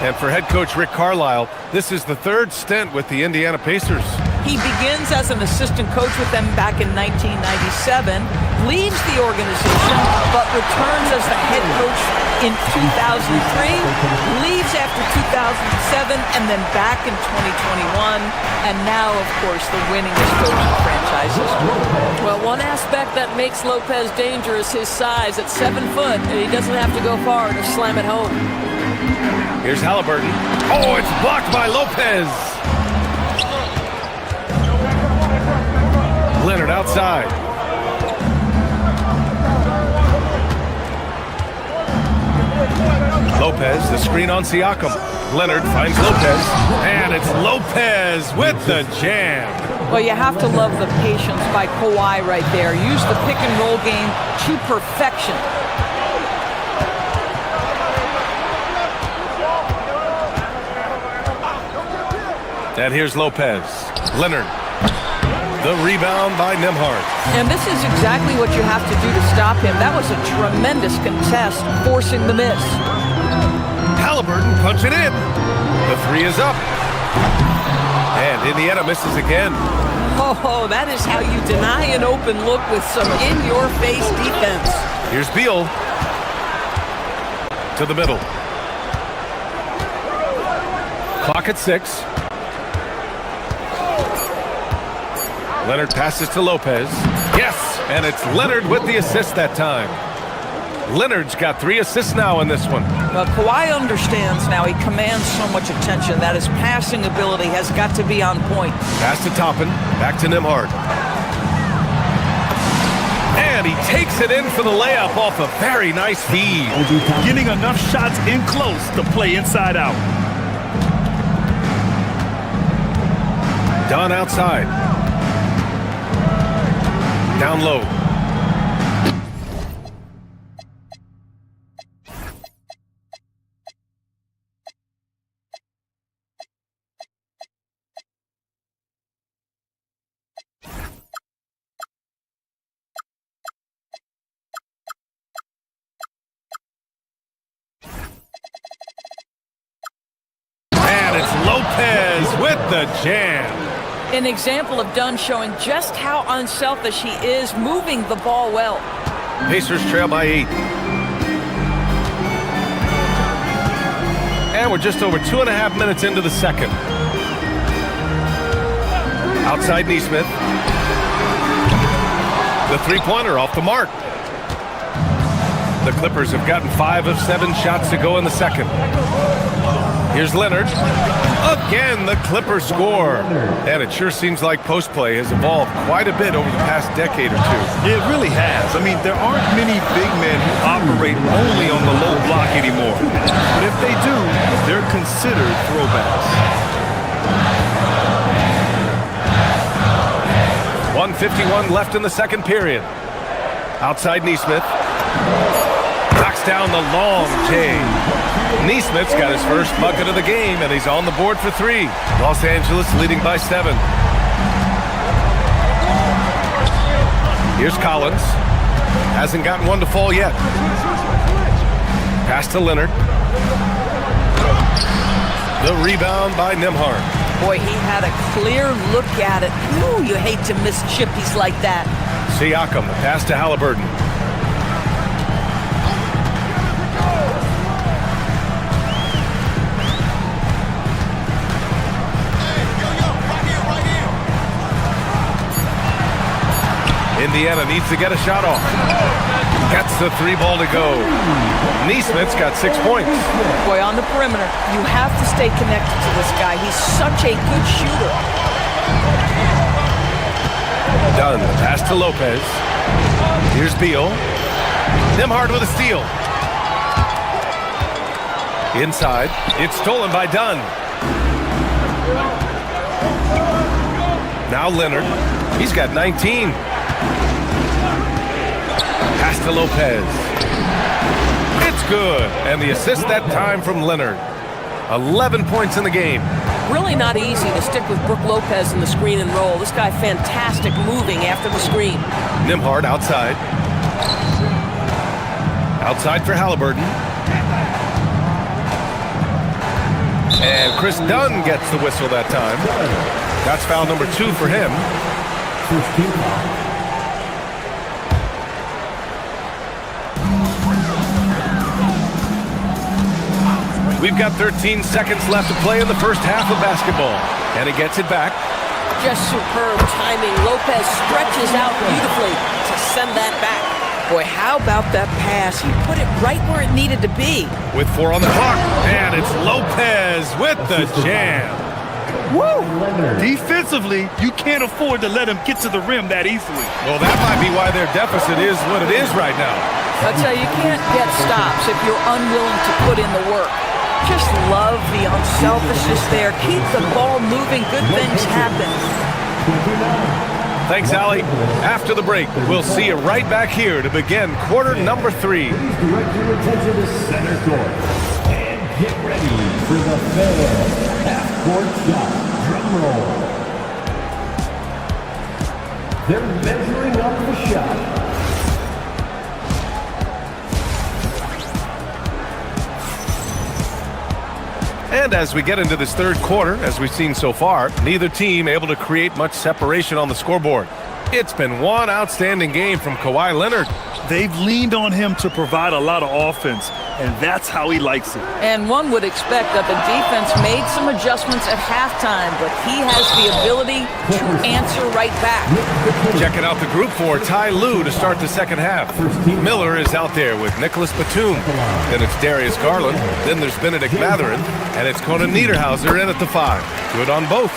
And for head coach Rick Carlisle, this is the 3rd stint with the Indiana Pacers. He begins as an assistant coach with them back in 1997, leaves the organization, but returns as the head coach in 2003, leaves after 2007, and then back in 2021, and now, of course, the winningest coach in franchises. Well, one aspect that makes Lopez dangerous, his size at 7 foot, and he doesn't have to go far to slam it home. Here's Halliburton. Oh, it's blocked by Lopez. Leonard outside. Lopez, the screen on Siakam. Leonard finds Lopez, and it's Lopez with the jam. Well, you have to love the patience by Kawhi right there. Use the pick and roll game to perfection. And here's Lopez. Leonard. The rebound by Nembhard. And this is exactly what you have to do to stop him. That was a tremendous contest, forcing the miss. Halliburton punching in. The three is up. And Indiana misses again. Oh, that is how you deny an open look with some in-your-face defense. Here's Beal. To the middle. Clock at 6. Leonard passes to Lopez. Yes, and it's Leonard with the assist that time. Leonard's got 3 assists now in this one. Well, Kawhi understands now. He commands so much attention that his passing ability has got to be on point. Pass to Toppin. Back to Nembhard. And he takes it in for the layup off a very nice feed. Getting enough shots in close to play inside out. Dunn outside. Down low. And it's Lopez with the jam. An example of Dunn showing just how unselfish he is, moving the ball well. Pacers trail by 8. And we're just over 2.5 minutes into the second. Outside Nesmith. The three-pointer off the mark. The Clippers have gotten 5 of 7 shots to go in the second. Here's Leonard. Again, the Clippers score. And it sure seems like post play has evolved quite a bit over the past decade or two. It really has. I mean, there aren't many big men who operate only on the low block anymore. But if they do, they're considered throwbacks. 1:51 left in the second period. Outside Nesmith. Knocks down the long J. Nesmith's got his first bucket of the game, and he's on the board for 3. Los Angeles leading by 7. Here's Collins. Hasn't gotten one to fall yet. Pass to Leonard. The rebound by Nembhard. Boy, he had a clear look at it. Ooh, you hate to miss chippies like that. Siakam, the pass to Halliburton. Indiana needs to get a shot off. Gets the 3 ball to go. Nesmith's got 6 points. Boy, on the perimeter, you have to stay connected to this guy. He's such a good shooter. Dunn, pass to Lopez. Here's Beal. Nembhard with a steal. Inside, it's stolen by Dunn. Now Leonard. He's got 19. Pass to Lopez. It's good. And the assist that time from Leonard. 11 points in the game. Really not easy to stick with Brook Lopez in the screen and roll. This guy fantastic moving after the screen. Nembhard outside. Outside for Halliburton. And Chris Dunn gets the whistle that time. That's foul number 2 for him. We've got 13 seconds left to play in the first half of basketball. And he gets it back. Just superb timing. Lopez stretches out beautifully to send that back. Boy, how about that pass? He put it right where it needed to be. With 4 on the clock. And it's Lopez with the jam. Woo! Defensively, you can't afford to let him get to the rim that easily. Well, that might be why their deficit is what it is right now. I'll tell you, you can't get stops if you're unwilling to put in the work. Just love the unselfishness there. Keep the ball moving. Good things happen. Thanks, Allie. After the break, we'll see you right back here to begin quarter number 3. Direct your attention to center court. And get ready for the fair half-court shot. Drum roll. They're measuring up the shot. And as we get into this third quarter, as we've seen so far, neither team able to create much separation on the scoreboard. It's been one outstanding game from Kawhi Leonard. They've leaned on him to provide a lot of offense, and that's how he likes it. And one would expect that the defense made some adjustments at halftime, but he has the ability to answer right back. Checking out the group for Ty Lue to start the second half. Miller is out there with Nicholas Batum. Then it's Darius Garland. Then there's Benedict Mathurin. And it's Conan Niederhauser in at the 5. Good on both.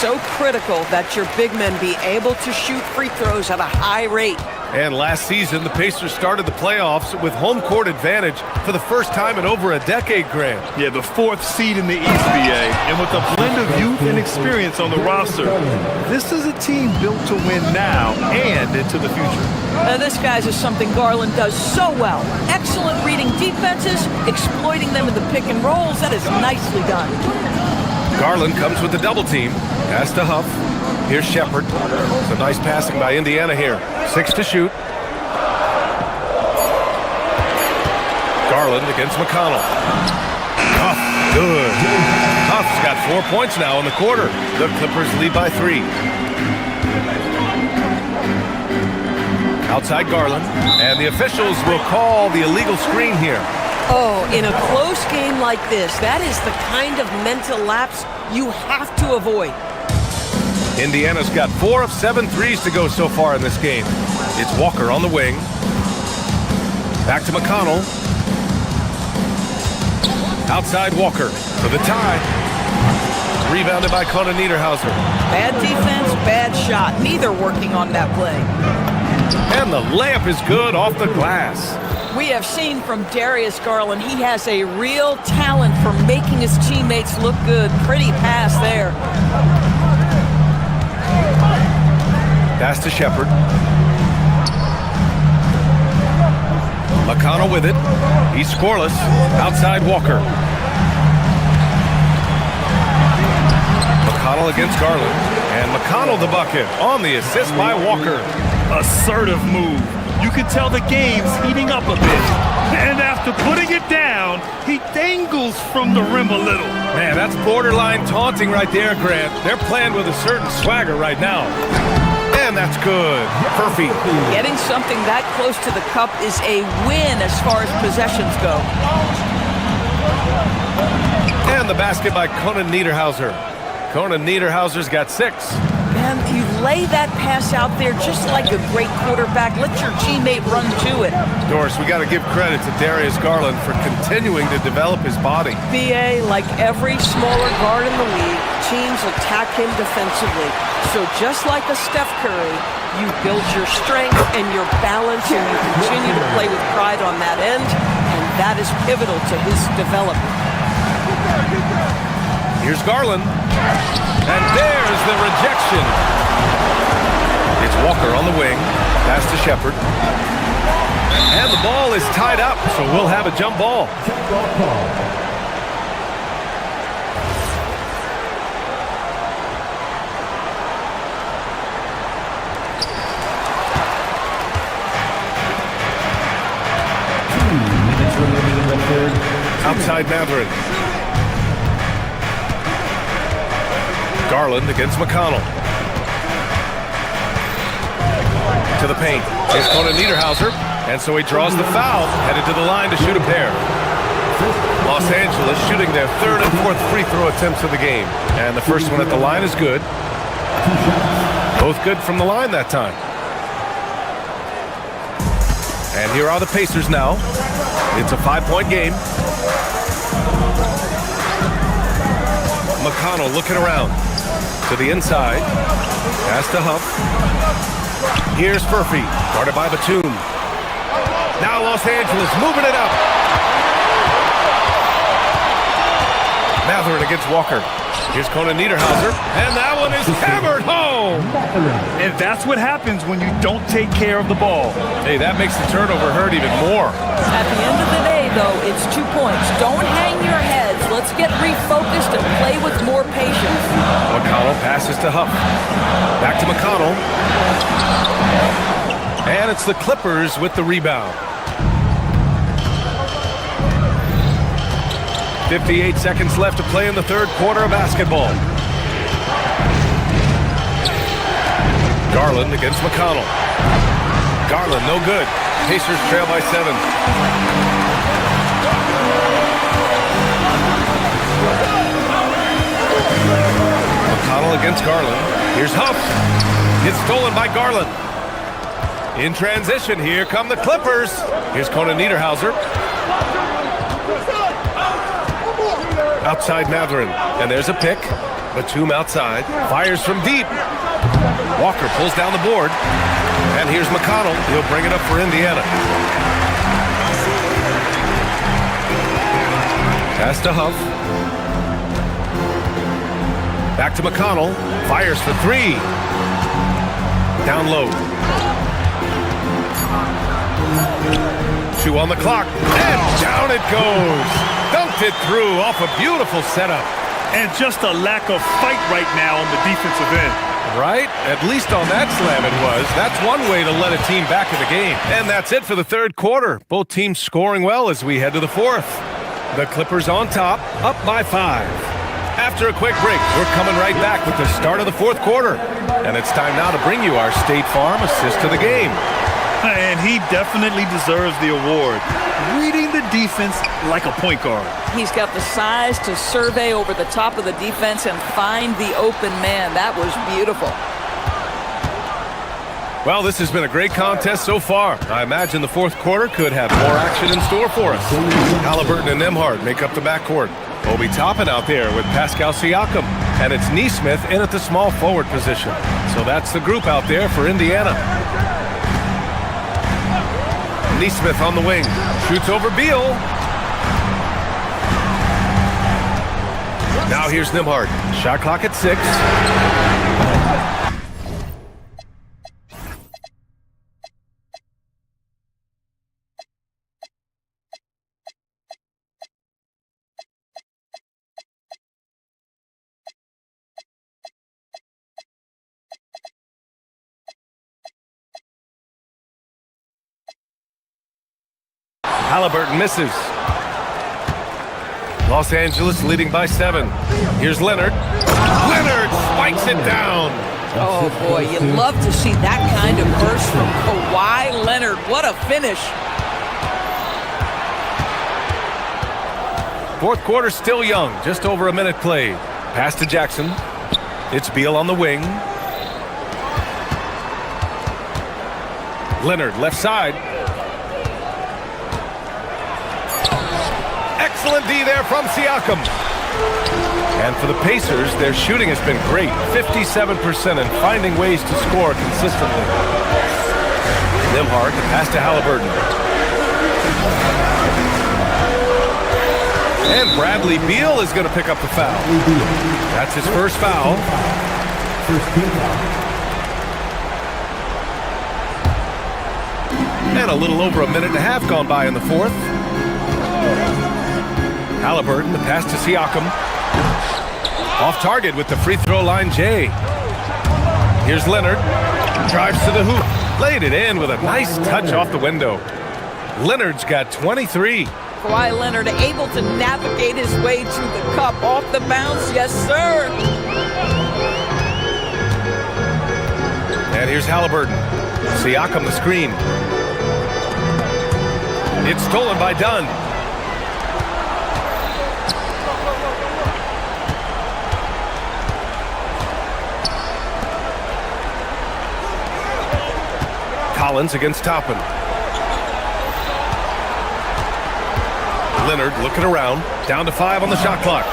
So critical that your big men be able to shoot free throws at a high rate. And last season, the Pacers started the playoffs with home court advantage for the first time in over a decade, Grant. Yeah, the 4th seed in the East, BA. And with a blend of youth and experience on the roster, this is a team built to win now and into the future. This, guys, is something Garland does so well. Excellent reading defenses, exploiting them in the pick and rolls. That is nicely done. Garland comes with the double team. Pass to Huff. Here's Shepard. Some nice passing by Indiana here. 6 to shoot. Garland against McConnell. Huff, good. Huff's got 4 points now in the quarter. The Clippers lead by 3. Outside Garland. And the officials will call the illegal screen here. Oh, in a close game like this, that is the kind of mental lapse you have to avoid. Indiana's got 4 of 7 threes to go so far in this game. It's Walker on the wing. Back to McConnell. Outside Walker for the tie. Rebounded by Conan Niederhauser. Bad defense, bad shot. Neither working on that play. And the layup is good off the glass. We have seen from Darius Garland, he has a real talent for making his teammates look good. Pretty pass there. Pass to Shepard. McConnell with it. He's scoreless. Outside Walker. McConnell against Garland. And McConnell the bucket on the assist by Walker. Assertive move. You can tell the game's heating up a bit. And after putting it down, he dangles from the rim a little. Man, that's borderline taunting right there, Grant. They're playing with a certain swagger right now. And that's good. Perfect. Getting something that close to the cup is a win as far as possessions go. And the basket by Conan Niederhauser. Conan Niederhauser's got 6. Man, you lay that pass out there just like a great quarterback. Let your teammate run to it. Doris, we got to give credit to Darius Garland for continuing to develop his body. BA, like every smaller guard in the league, teams attack him defensively. So just like a Steph Curry, you build your strength and your balance, and you continue to play with pride on that end, and that is pivotal to his development. Here's Garland. And there's the rejection. It's Walker on the wing. Pass to Shepard. And the ball is tied up, so we'll have a jump ball. Outside Mathurin. Garland against McConnell. To the paint. Here's Conan Niederhauser. And so he draws the foul, headed to the line to shoot a pair. Los Angeles shooting their 3rd and 4th free throw attempts of the game. And the first one at the line is good. Both good from the line that time. And here are the Pacers now. It's a 5-point game. McConnell looking around. To the inside. Pass to Huff. Here's Furphy. Guarded by Batum. Now Los Angeles moving it up. Matherin against Walker. Here's Conan Niederhauser, and that one is hammered home. And that's what happens when you don't take care of the ball. Hey, that makes the turnover hurt even more. At the end of the day, though, it's 2 points. Don't hang your heads. Let's get refocused and play with more patience. McConnell passes to Huff. Back to McConnell. And it's the Clippers with the rebound. 58 seconds left to play in the third quarter of basketball. Garland against McConnell. Garland, no good. Pacers trail by 7. McConnell against Garland. Here's Huff. It's stolen by Garland. In transition, here come the Clippers. Here's Conan Niederhauser. Outside Matherin, and there's a pick. Batum outside, fires from deep. Walker pulls down the board, and here's McConnell. He'll bring it up for Indiana. Pass to Huff. Back to McConnell, fires for 3. Down low. 2 on the clock, and down it goes. Dunked it through off a beautiful setup. And just a lack of fight right now on the defensive end. Right? At least on that slam it was. That's one way to let a team back in the game. And that's it for the third quarter. Both teams scoring well as we head to the fourth. The Clippers on top, up by 5. After a quick break, we're coming right back with the start of the fourth quarter. And it's time now to bring you our State Farm assist to the game. And he definitely deserves the award. Reading the defense like a point guard. He's got the size to survey over the top of the defense and find the open man. That was beautiful. Well, this has been a great contest so far. I imagine the fourth quarter could have more action in store for us. Halliburton and Nembhard make up the backcourt. Obi Toppin out there with Pascal Siakam. And it's Nesmith in at the small forward position. So that's the group out there for Indiana. Nesmith on the wing. Shoots over Beal. Now here's Nembhard. Shot clock at 6. Halliburton misses. Los Angeles leading by 7. Here's Leonard. Leonard spikes it down. Oh, boy, you love to see that kind of burst from Kawhi Leonard. What a finish. Fourth quarter still young. Just over a minute played. Pass to Jackson. It's Beal on the wing. Leonard left side. Excellent D there from Siakam. And for the Pacers, their shooting has been great. 57% and finding ways to score consistently. Nembhard, the pass to Halliburton. And Bradley Beal is going to pick up the foul. That's his first foul. And a little over a minute and a half gone by in the fourth. Halliburton, the pass to Siakam. Off target with the free throw line, Jay. Here's Leonard. Drives to the hoop. Laid it in with a nice touch off the window. Leonard's got 23. Kawhi Leonard able to navigate his way to the cup. Off the bounce, yes, sir. And here's Halliburton. Siakam the screen. It's stolen by Dunn. Collins against Toppin. Leonard looking around. Down to 5 on the shot clock.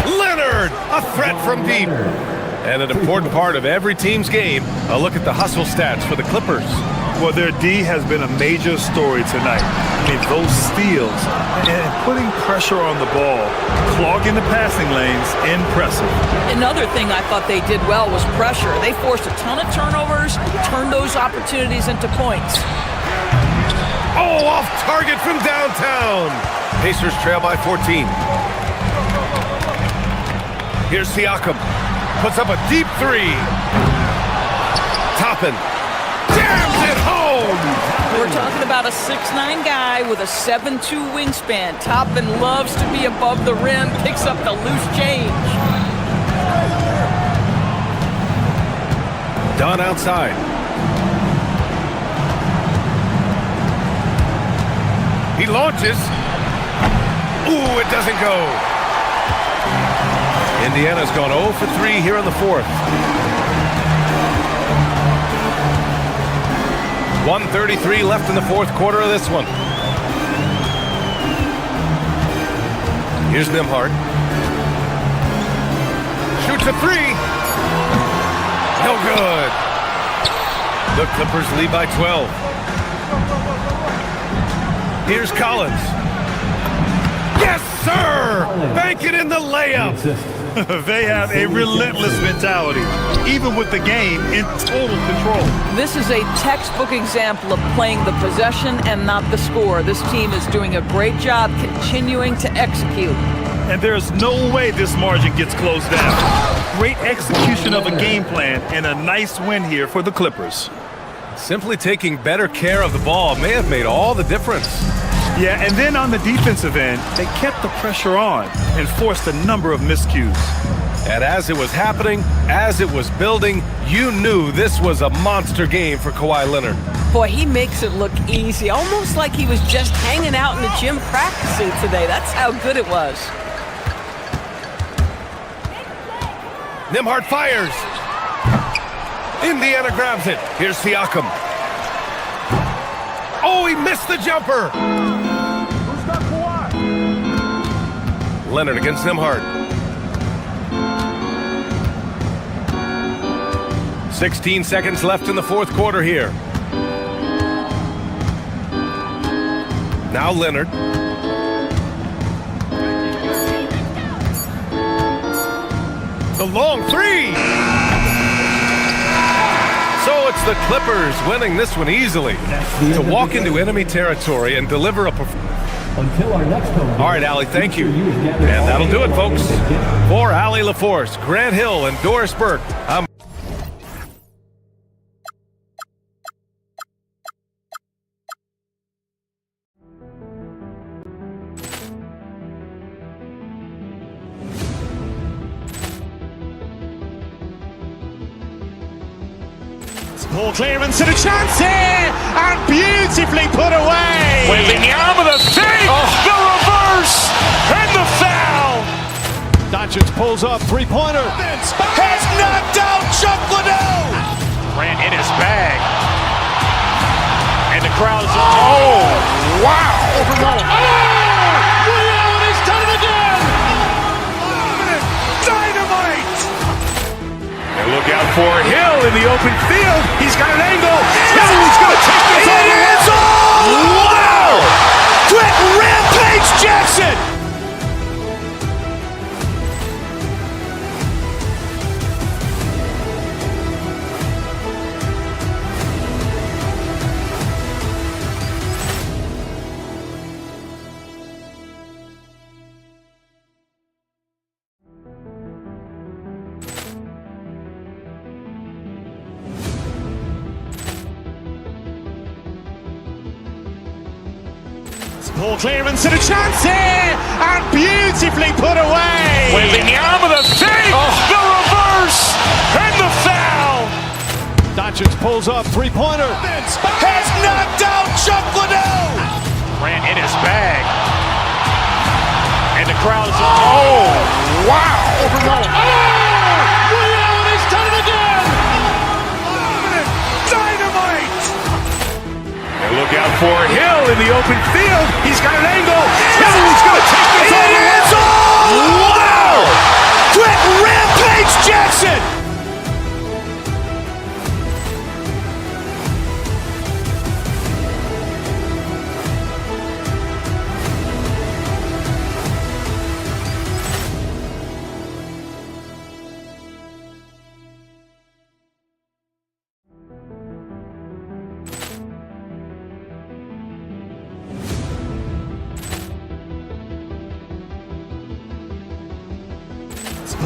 Leonard! A threat from deep. And an important part of every team's game, a look at the hustle stats for the Clippers. Well, their D has been a major story tonight. I mean, those steals and putting pressure on the ball, clogging the passing lanes, impressive. Another thing I thought they did well was pressure. They forced a ton of turnovers, turned those opportunities into points. Oh, off target from downtown. Pacers trail by 14. Here's Siakam. Puts up a deep three. Toppin jams it home. We're talking about a 6'9" guy with a 7'2" wingspan. Toppin loves to be above the rim, picks up the loose change. Dunn outside. He launches. Ooh, it doesn't go. Indiana's gone 0 for 3 here in the fourth. 1:33 left in the fourth quarter of this one. Here's Nembhard. Shoots a three. No good. The Clippers lead by 12. Here's Collins. Yes, sir! Bank it in the layup. They have a relentless mentality, even with the game in total control. This is a textbook example of playing the possession and not the score. This team is doing a great job continuing to execute. And there's no way this margin gets closed down. Great execution of a game plan and a nice win here for the Clippers. Simply taking better care of the ball may have made all the difference. Yeah, and then on the defensive end, they kept the pressure on and forced a number of miscues. And as it was happening, as it was building, you knew this was a monster game for Kawhi Leonard. Boy, he makes it look easy, almost like he was just hanging out in the gym practicing today. That's how good it was. Nembhard fires. Indiana grabs it. Here's Siakam. Oh, he missed the jumper. Who's got Kawhi? Leonard against Nembhard. 16 seconds left in the fourth quarter here. Now Leonard. The long three. So it's the Clippers winning this one easily to walk into enemy territory and deliver a performance. Until our next home. All right, Allie, thank you. And that'll do it, folks. For Allie LaForce, Grant Hill, and Doris Burke, I'm Ball clearance and a chance here, and beautifully put away. Wembanyama the thing, the reverse, and the foul. Doncic pulls up, three-pointer. Has knocked out Chuck Liddell. Grant in his bag, and the crowd is. Oh, wow! He's done it again. Dynamite! And look out for Hill in the open field. He's got an angle. He's going to take this all the way. Wow! Quick Rampage Jackson! Ball clearance and a chance here, and beautifully put away. Wembanyama the thing, the reverse, and the foul. Doncic pulls up, three-pointer. Has knocked out Chuck Liddell. Grant in his bag, and the crowd is. Oh, wow! He's done it again. Dynamite! And look out for Hill in the open field. He's got an angle. He's going to take this all the way. Wow! Quick Rampage Jackson!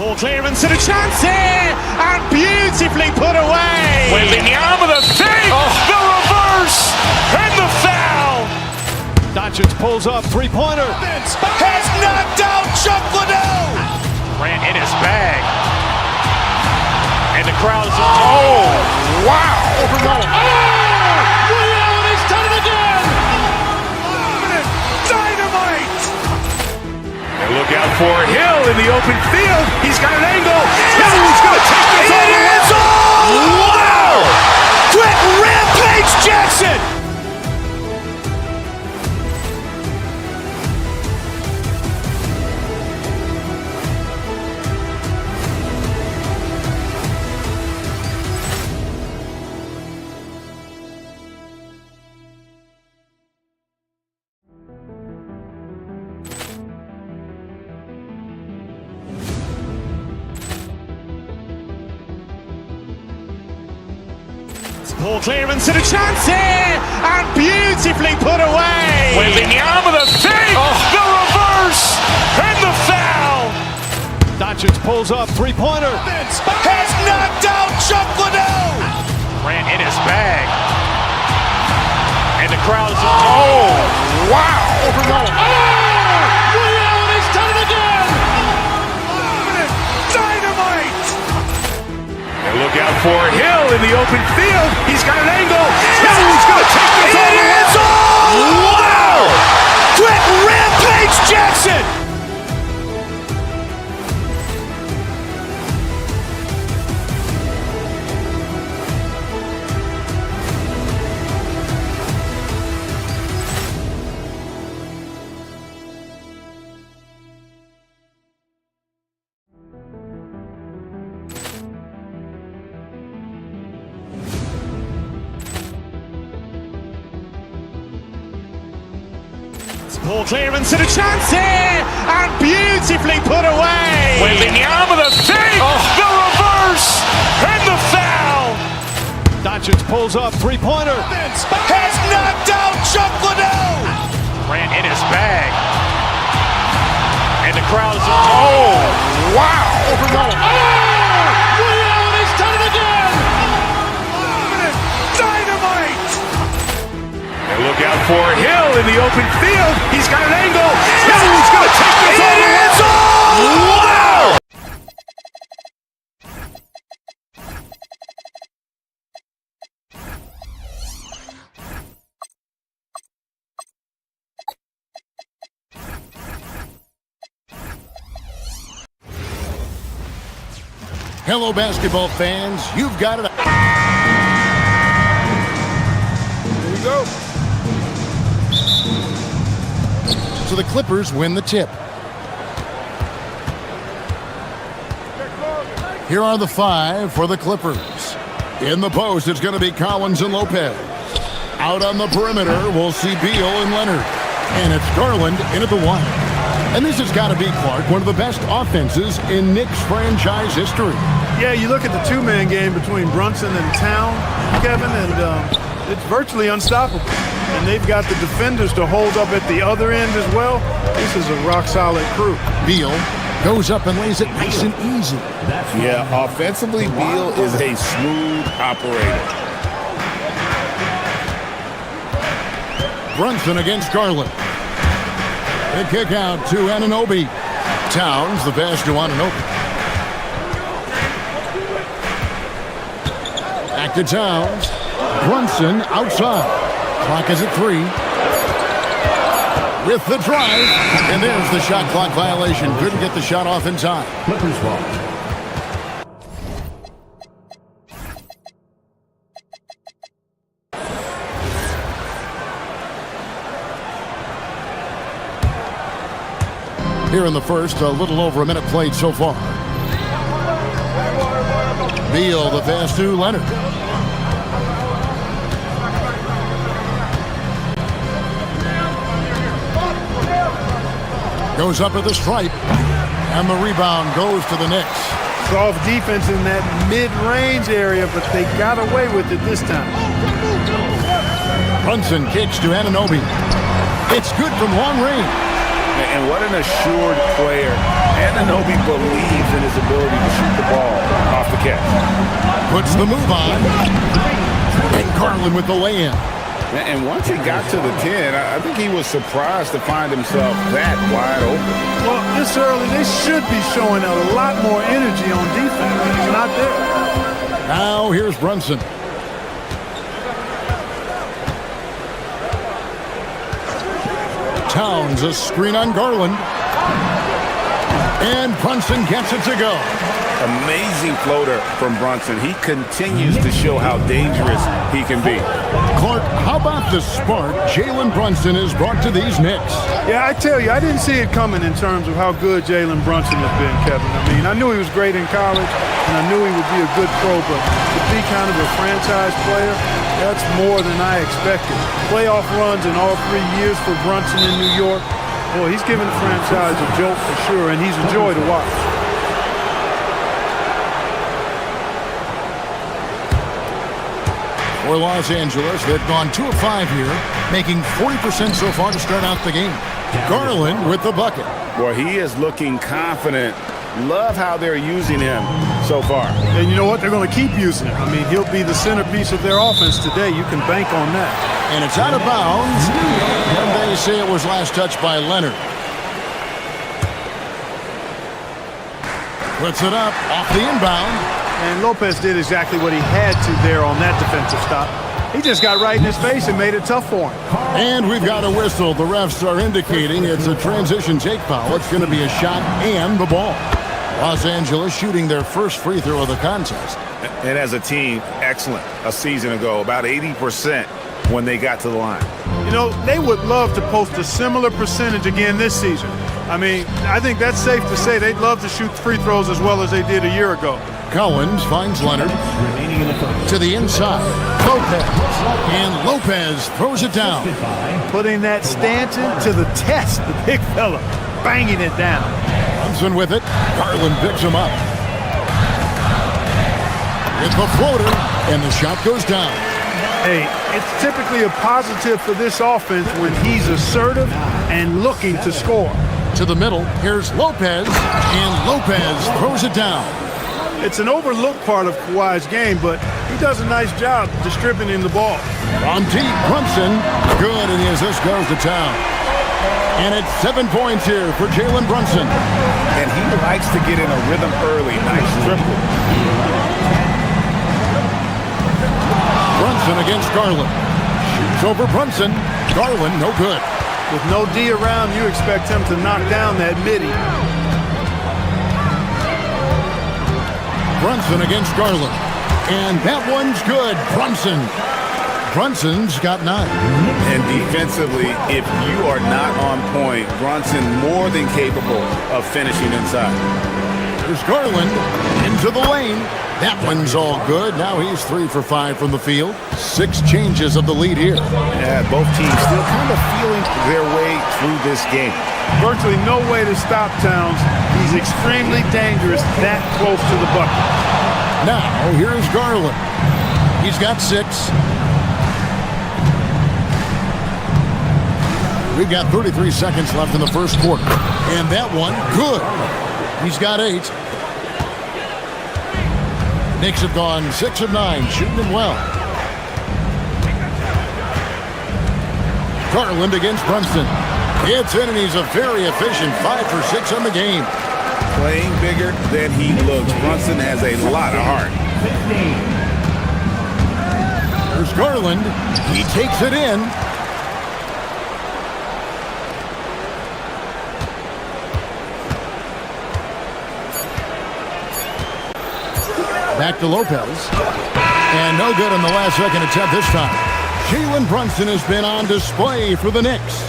Ball clearance and a chance here, and beautifully put away. Wembanyama the fake, the reverse, and the foul. Doncic pulls up, three-pointer. Has knocked out Chuck Liddell. Grant in his bag. And the crowd is, oh, wow. Ray Allen has done it again. Dynamite. And look out for Hill in the open field. He's got an angle. Hill's going to take this all the way. Wow. Quick rampage Jackson. Ball clearance and a chance here, and beautifully put away. Wembanyama the fake, the reverse, and the foul. Doncic pulls up, three-pointer. Has knocked out Chuck Liddell. Grant in his bag. And the crowd is, oh, wow. Ray Allen has done it again. Dynamite. And look out for Hill in the open field. He's got an angle. Hill's going to take this all the way. Wow. Quick rampage Jackson. Ball clearance and a chance here, and beautifully put away. Wembanyama the fake, the reverse, and the foul. Doncic pulls up, three-pointer. Has knocked out Chuck Liddell. Grant in his bag. And the crowd is, oh, wow. Ray Allen has done it again. Dynamite. And look out for Hill in the open field. He's got an angle. Hill's going to take this all the way. Wow. Hello, basketball fans. You've got it. Here we go. So the Clippers win the tip. Here are the five for the Clippers. In the post, it's going to be Collins and Lopez. Out on the perimeter, we'll see Beal and Leonard. And it's Garland in at the one. And this has got to be, Clark, one of the best offenses in Knicks franchise history. Yeah, you look at the two-man game between Brunson and Town, Kevin, and it's virtually unstoppable. And they've got the defenders to hold up at the other end as well. This is a rock-solid crew. Beal goes up and lays it nice and easy. Yeah, offensively, Beal is a smooth operator. Brunson against Garland. The kick out to Anunoby. Towns, the pass to Anunoby. Back to Towns. Brunson outside. Clock is at 3. With the drive. And there's the shot clock violation. Couldn't get the shot off in time. Clippers ball. Here in the first, a little over a minute played so far. Beal, the pass to Leonard. Goes up at the stripe. And the rebound goes to the Knicks. Soft defense in that mid-range area, but they got away with it this time. Brunson kicks to Anunoby. It's good from long range. And what an assured player. Anunoby believes in his ability to shoot the ball off the catch. Puts the move on. And Garland with the lay-in. And once he got to the 10, I think he was surprised to find himself that wide open. Well, this early, they should be showing a lot more energy on defense. It's not there. Now here's Brunson. Towns a screen on Garland. And Brunson gets it to go. Amazing floater from Brunson. He continues to show how dangerous he can be. Clark, how about the spark Jalen Brunson has brought to these Knicks? Yeah, I tell you, I didn't see it coming in terms of how good Jalen Brunson has been, Kevin. I mean, I knew he was great in college, and I knew he would be a good pro, but to be kind of a franchise player, that's more than I expected. Playoff runs in all 3 years for Brunson in New York. Boy, he's given the franchise a jolt for sure, and he's a joy to watch. For Los Angeles, they've gone 2 of 5 here, making 40% so far to start out the game. Garland with the bucket. Boy, he is looking confident. Love how they're using him so far. And you know what? They're going to keep using him. I mean, he'll be the centerpiece of their offense today. You can bank on that. And it's out of bounds. And they say it was last touched by Leonard. Puts it up off the inbound. And Lopez did exactly what he had to there on that defensive stop. He just got right in his face and made it tough for him. And we've got a whistle. The refs are indicating it's a transition take foul. It's going to be a shot and the ball. Los Angeles shooting their first free throw of the contest. And as a team, excellent. A season ago, about 80% when they got to the line. You know, they would love to post a similar percentage again this season. I mean, I think that's safe to say they'd love to shoot free throws as well as they did a year ago. Collins finds Leonard to the inside. Lopez. And Lopez throws it down. Putting that Stanton to the test, the big fella, banging it down. Brunson with it. Garland picks him up. It's the floater, and the shot goes down. Hey, it's typically a positive for this offense when he's assertive and looking to score. To the middle, here's Lopez, and Lopez throws it down. It's an overlooked part of Kawhi's game, but he does a nice job distributing the ball. On deep, Brunson, good, and as this goes to town. And it's 7 points here for Jalen Brunson. And he likes to get in a rhythm early. Nice triple. Brunson against Garland. Shoots over Brunson. Garland, no good. With no D around, you expect him to knock down that midi. Brunson against Garland. And that one's good. Brunson's got 9. And defensively, if you are not on point, Brunson more than capable of finishing inside. There's Garland into the lane. That one's all good. Now he's 3 for 5 from the field. 6 changes of the lead here. Yeah, both teams still kind of feeling their way through this game. Virtually no way to stop Towns. He's extremely dangerous that close to the bucket. Now, here's Garland. He's got 6. We've got 33 seconds left in the first quarter. And that one, good. He's got 8. Knicks have gone 6 of 9, shooting them well. Garland against Brunson. It's in, and he's a very efficient 5 for 6 on the game. Playing bigger than he looks. Brunson has a lot of heart. There's Garland. He takes it in. Back to Lopez. And no good on the last second attempt this time. Jalen Brunson has been on display for the Knicks.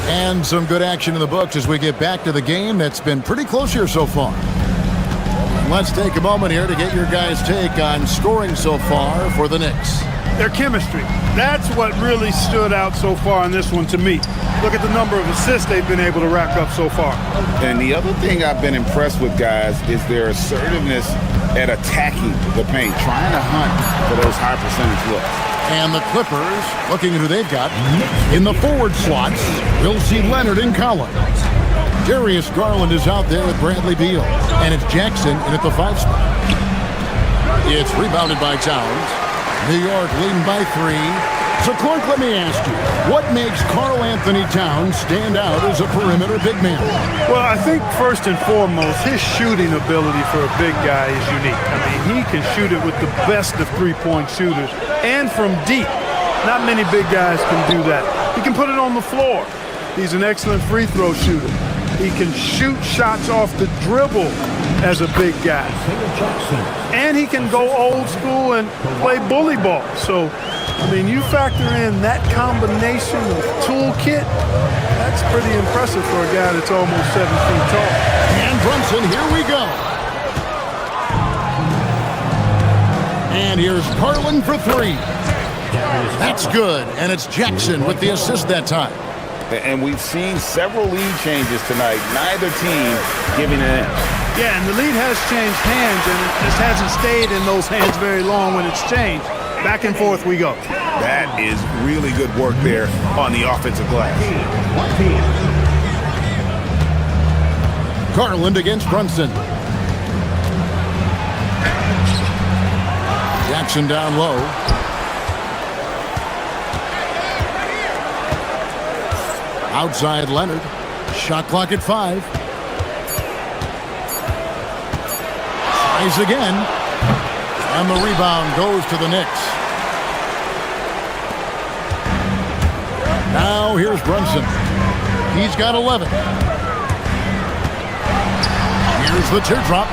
And some good action in the books as we get back to the game that's been pretty close here so far. Let's take a moment here to get your guys' take on scoring so far for the Knicks. Their chemistry. That's what really stood out so far in this one to me. Look at the number of assists they've been able to rack up so far. And the other thing I've been impressed with, guys, is their assertiveness at attacking the paint, trying to hunt for those high percentage looks. And the Clippers, looking at who they've got, in the forward slots, we'll see Leonard and Collins. Darius Garland is out there with Bradley Beal. And it's Jackson in at the 5 spot. It's rebounded by Towns. New York leading by 3. So, Clark, let me ask you, what makes Karl Anthony Towns stand out as a perimeter big man? Well, I think first and foremost, his shooting ability for a big guy is unique. I mean, he can shoot it with the best of three-point shooters and from deep. Not many big guys can do that. He can put it on the floor. He's an excellent free throw shooter. He can shoot shots off the dribble as a big guy. And he can go old school and play bully ball. So, I mean, you factor in that combination of toolkit, that's pretty impressive for a guy that's almost 7 feet tall. And Brunson, here we go. And here's Garland for 3. That's good. And it's Jackson with the assist that time. And we've seen several lead changes tonight. Neither team giving an inch. Yeah, and the lead has changed hands, and it just hasn't stayed in those hands very long when it's changed. Back and forth we go. That is really good work there on the offensive glass. Garland against Brunson. Jackson down low. Outside Leonard. Shot clock at 5. Tries again. And the rebound goes to the Knicks. Now here's Brunson. He's got 11. Here's the teardrop.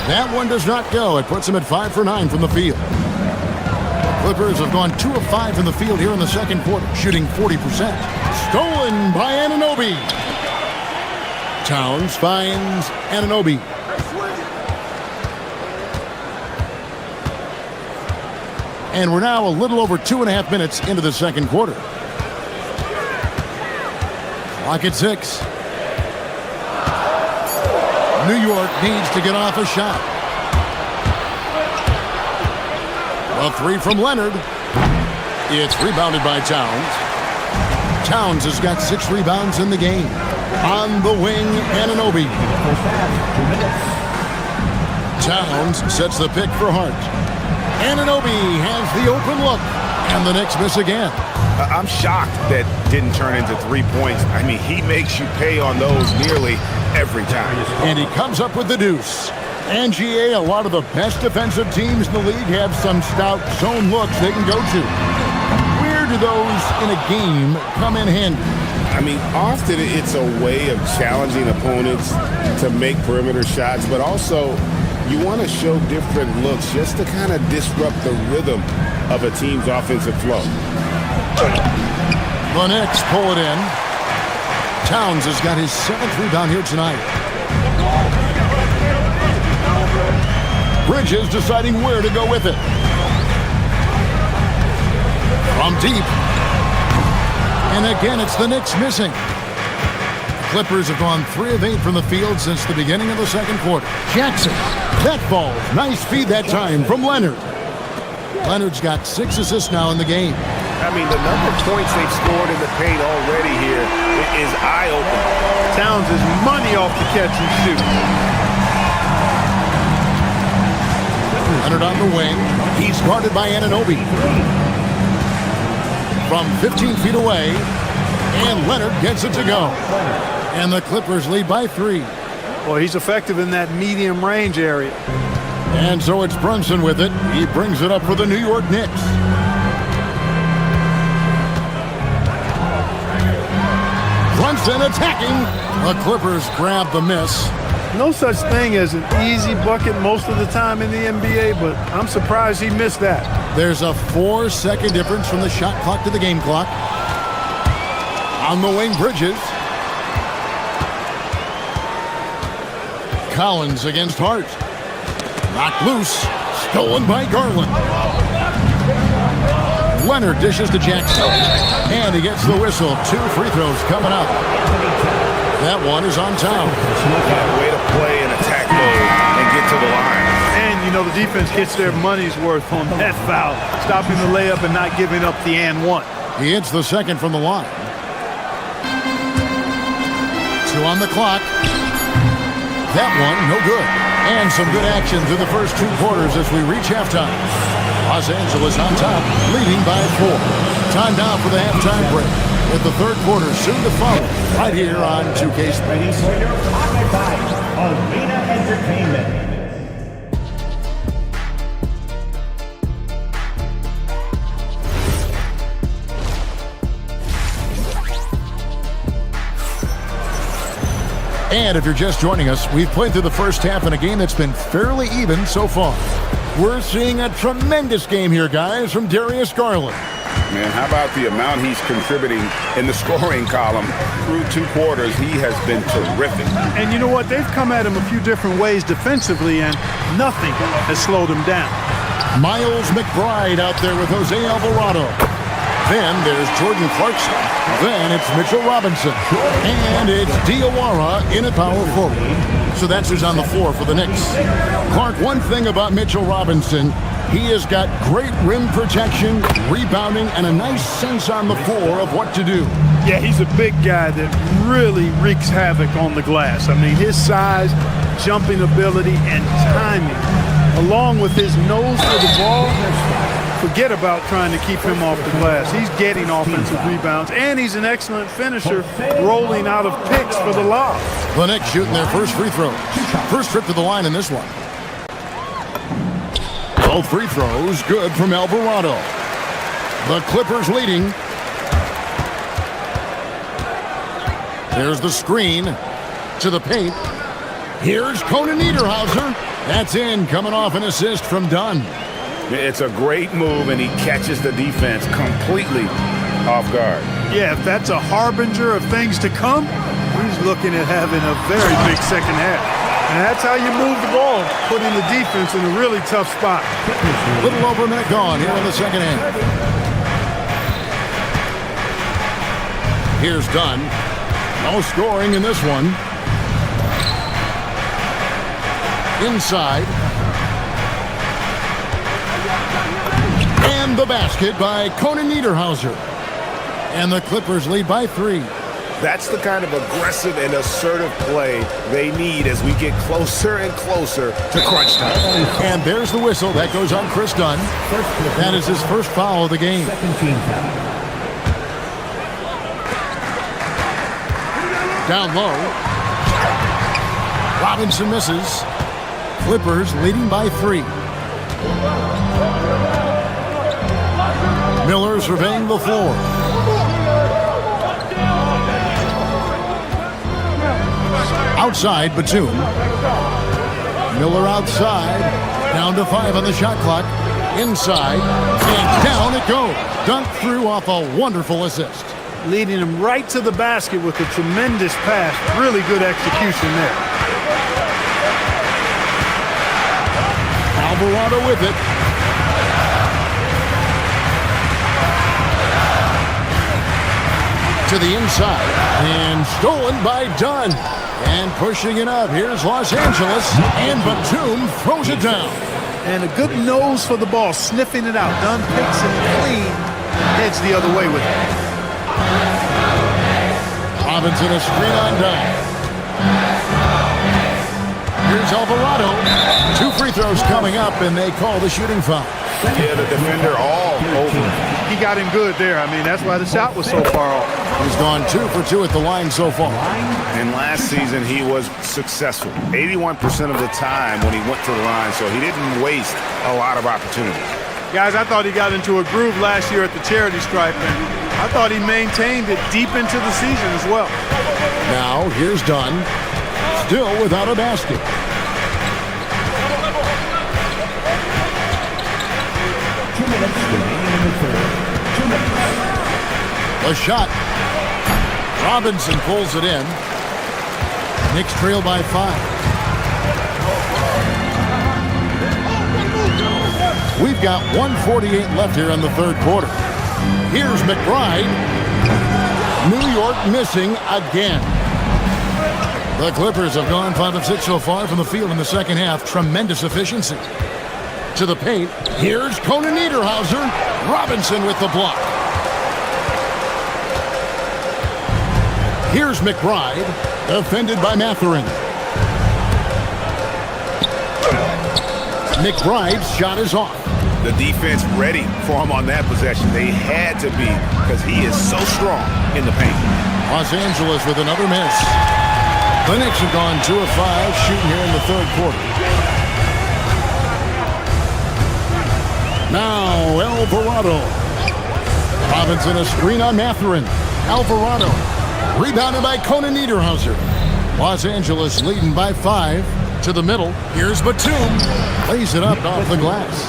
That one does not go. It puts him at 5 for 9 from the field. The Clippers have gone 2 of 5 in the field here in the second quarter, shooting 40%. Stolen by Anunoby. Towns finds Anunoby. And we're now a little over 2.5 minutes into the second quarter. Clock at 6. New York needs to get off a shot. A 3 from Leonard. It's rebounded by Towns. Towns has got 6 rebounds in the game. On the wing, Anunoby. Towns sets the pick for Hart. Anunoby has the open look, and the Knicks miss again. I'm shocked that didn't turn into 3 points. I mean, he makes you pay on those nearly every time. And he comes up with the deuce. And GA, a lot of the best defensive teams in the league have some stout zone looks they can go to. Where do those in a game come in handy? I mean, often it's a way of challenging opponents to make perimeter shots, but also you want to show different looks just to kind of disrupt the rhythm of a team's offensive flow. The Knicks pull it in. Towns has got his 7th rebound here tonight. Bridges deciding where to go with it. From deep. And again, it's the Knicks missing. The Clippers have gone 3 of 8 from the field since the beginning of the second quarter. Jackson. That ball. Nice feed that time from Leonard. Leonard's got 6 assists now in the game. I mean, the number of points they've scored in the paint already here is eye-opening. Towns is money off the catch and shoot. Leonard on the wing. He's guarded by Anunoby. From 15 feet away, and Leonard gets it to go. And the Clippers lead by 3. Well, he's effective in that medium range area. And so it's Brunson with it. He brings it up for the New York Knicks. Brunson attacking. The Clippers grab the miss. No such thing as an easy bucket most of the time in the NBA, but I'm surprised he missed that. There's a 4-second difference from the shot clock to the game clock. On the wing, Bridges. Collins against Hart. Knocked loose. Stolen by Garland. Leonard dishes to Jackson. And he gets the whistle. 2 free throws coming up. That one is on Towns. Way to play in attack mode and get to the line. And, you know, the defense gets their money's worth on that foul, stopping the layup and not giving up the and one. He hits the second from the line. 2 on the clock. That one, no good. And some good action through the first 2 quarters as we reach halftime. Los Angeles on top, leading by 4. Time now for the halftime break, with the third quarter soon to follow, right here on 2K Sports. For your pocket bite, Arena Entertainment. And if you're just joining us, we've played through the first half in a game that's been fairly even so far. We're seeing a tremendous game here, guys, from Darius Garland. Man, how about the amount he's contributing in the scoring column through 2 quarters? He has been terrific. And you know what? They've come at him a few different ways defensively, and nothing has slowed him down. Miles McBride out there with Jose Alvarado. Then there's Jordan Clarkson. Then it's Mitchell Robinson. And it's Diawara in a power forward. So that's who's on the floor for the Knicks. Clark, one thing about Mitchell Robinson, he has got great rim protection, rebounding, and a nice sense on the floor of what to do. Yeah, he's a big guy that really wreaks havoc on the glass. I mean, his size, jumping ability, and timing, along with his nose for the ball, forget about trying to keep him off the glass. He's getting offensive rebounds, and he's an excellent finisher, rolling out of picks for the lob. The Knicks shooting their first free throw. First trip to the line in this one. Both free throws good from Alvarado. The Clippers leading. There's the screen to the paint. Here's Conan Niederhauser. That's in, coming off an assist from Dunn. It's a great move, and he catches the defense completely off guard. Yeah, if that's a harbinger of things to come, he's looking at having a very big second half. And that's how you move the ball, putting the defense in a really tough spot. A little over a minute gone here in the second half. Here's Dunn. No scoring in this one. Inside. And the basket by Conan Niederhauser. And the Clippers lead by 3. That's the kind of aggressive and assertive play they need as we get closer and closer to crunch time. And there's the whistle. That goes on Chris Dunn. That is his first foul of the game. Down low. Robinson misses. Clippers leading by 3. Miller surveying the floor. Outside, Batum. Miller outside. Down to 5 on the shot clock. Inside. And down it goes. Dunked through off a wonderful assist. Leading him right to the basket with a tremendous pass. Really good execution there. Alvarado with it. To the inside. And stolen by Dunn. And pushing it up. Here's Los Angeles. And Batum throws it down. And a good nose for the ball, sniffing it out. Dunn picks it clean. Heads the other way with it. Robinson a screen on Dunn. Here's Alvarado. 2 free throws coming up, and they call the shooting foul. Yeah, the defender all over. He got him good there. I mean, that's why the shot was so far off. He's gone 2 for 2 at the line so far. And last season, he was successful. 81% of the time when he went to the line, so he didn't waste a lot of opportunities. Guys, I thought he got into a groove last year at the charity stripe, and I thought he maintained it deep into the season as well. Now, here's Dunn. Still without a basket. A shot. Robinson pulls it in. Knicks trail by 5. We've got 1:48 left here in the third quarter. Here's McBride. New York missing again. The Clippers have gone 5 of 6 so far from the field in the second half. Tremendous efficiency. To the paint. Here's Conan Niederhauser. Robinson with the block. Here's McBride. Defended by Mathurin. McBride's shot is off. The defense ready for him on that possession. They had to be because he is so strong in the paint. Los Angeles with another miss. The Knicks have gone 2 of 5 shooting here in the third quarter. Now Alvarado. Robinson a screen on Mathurin. Alvarado. Rebounded by Conan Niederhauser. Los Angeles leading by 5. To the middle. Here's Batum. Lays it up off the glass.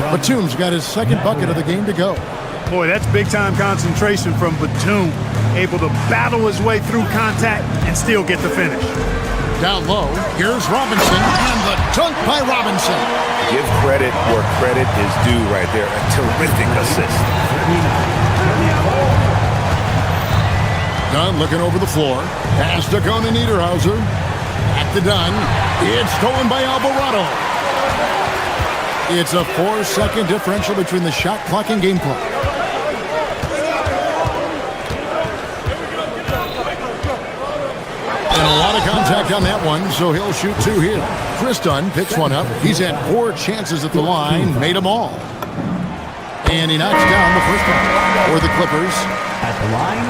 Batum's got his second bucket of the game to go. Boy, that's big-time concentration from Batum. Able to battle his way through contact and still get the finish. Down low, here's Robinson, and the dunk by Robinson. Give credit where credit is due right there. A terrific assist. Dunn looking over the floor. Pass to Conan Niederhauser. At the Dunn. It's stolen by Alvarado. It's a 4-second differential between the shot clock and game clock. And a lot of contact on that one, so he'll shoot 2 here. Chris Dunn picks one up. He's had 4 chances at the line, made them all. And he knocks down the first one for the Clippers. At the line,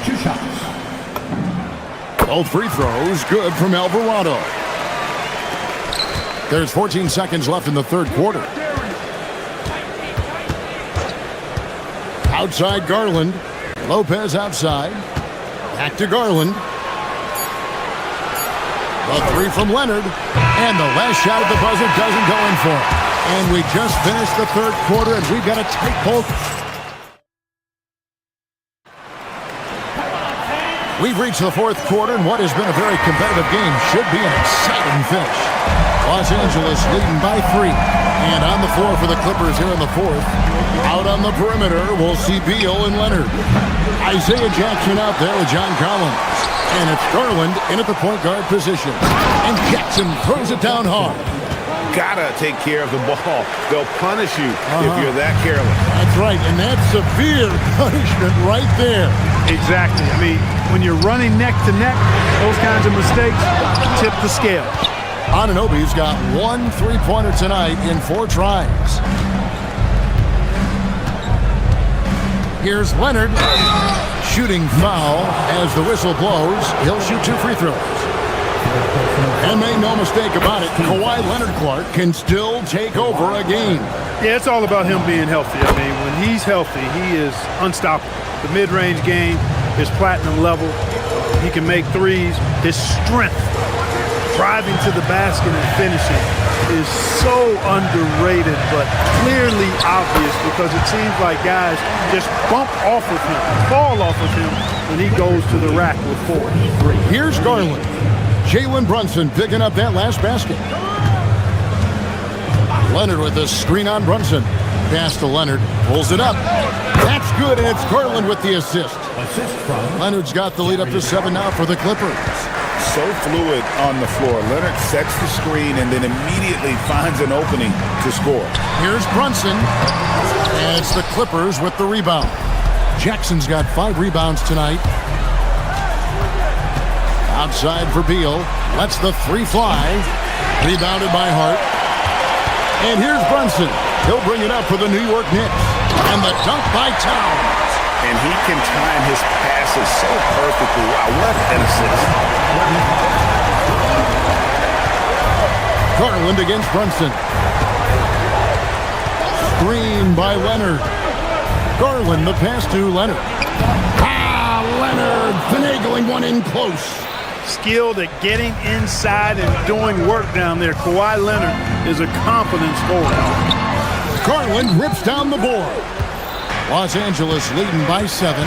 2 shots. Both free throws good from Alvarado. There's 14 seconds left in the third quarter. Outside Garland. Lopez outside. Back to Garland. The 3 from Leonard. And the last shot at the buzzer doesn't go in for it. And we just finished the third quarter, and we've got a tight ball. We've reached the fourth quarter, and what has been a very competitive game should be an exciting finish. Los Angeles leading by 3. And on the floor for the Clippers here in the fourth. Out on the perimeter, we'll see Beal and Leonard. Isaiah Jackson out there with John Collins. And it's Garland in at the point guard position. And Jackson throws it down hard. Gotta take care of the ball. They'll punish you if you're that careless. That's right, and that's severe punishment right there. Exactly. I mean, when you're running neck to neck, those kinds of mistakes tip the scale. Anunoby's got 1 3-pointer tonight in 4 tries. Here's Leonard. Shooting foul as the whistle blows. He'll shoot 2 free throws. And make no mistake about it, Kawhi Leonard Clark can still take over a game. Yeah, it's all about him being healthy. I mean, when he's healthy, he is unstoppable. The mid-range game is platinum level. He can make threes. His strength, driving to the basket and finishing, is so underrated, but clearly obvious because it seems like guys just bump off of him, fall off of him when he goes to the rack with 4. Here's Garland. Jalen Brunson picking up that last basket. Leonard with the screen on Brunson. Pass to Leonard. Pulls it up. That's good, and it's Garland with the assist. Leonard's got the lead up to 7 now for the Clippers. So fluid on the floor. Leonard sets the screen and then immediately finds an opening to score. Here's Brunson. And it's the Clippers with the rebound. Jackson's got 5 rebounds tonight. Outside for Beal. Lets the 3 fly. Rebounded by Hart. And here's Brunson. He'll bring it up for the New York Knicks. And the dunk by Towns. And he can time his passes so perfectly. Wow, what an assist. Garland against Brunson. Screen by Leonard. Garland, the pass to Leonard. Leonard finagling one in close. Skilled at getting inside and doing work down there. Kawhi Leonard is a confident scorer. Garland rips down the board. Los Angeles leading by 7.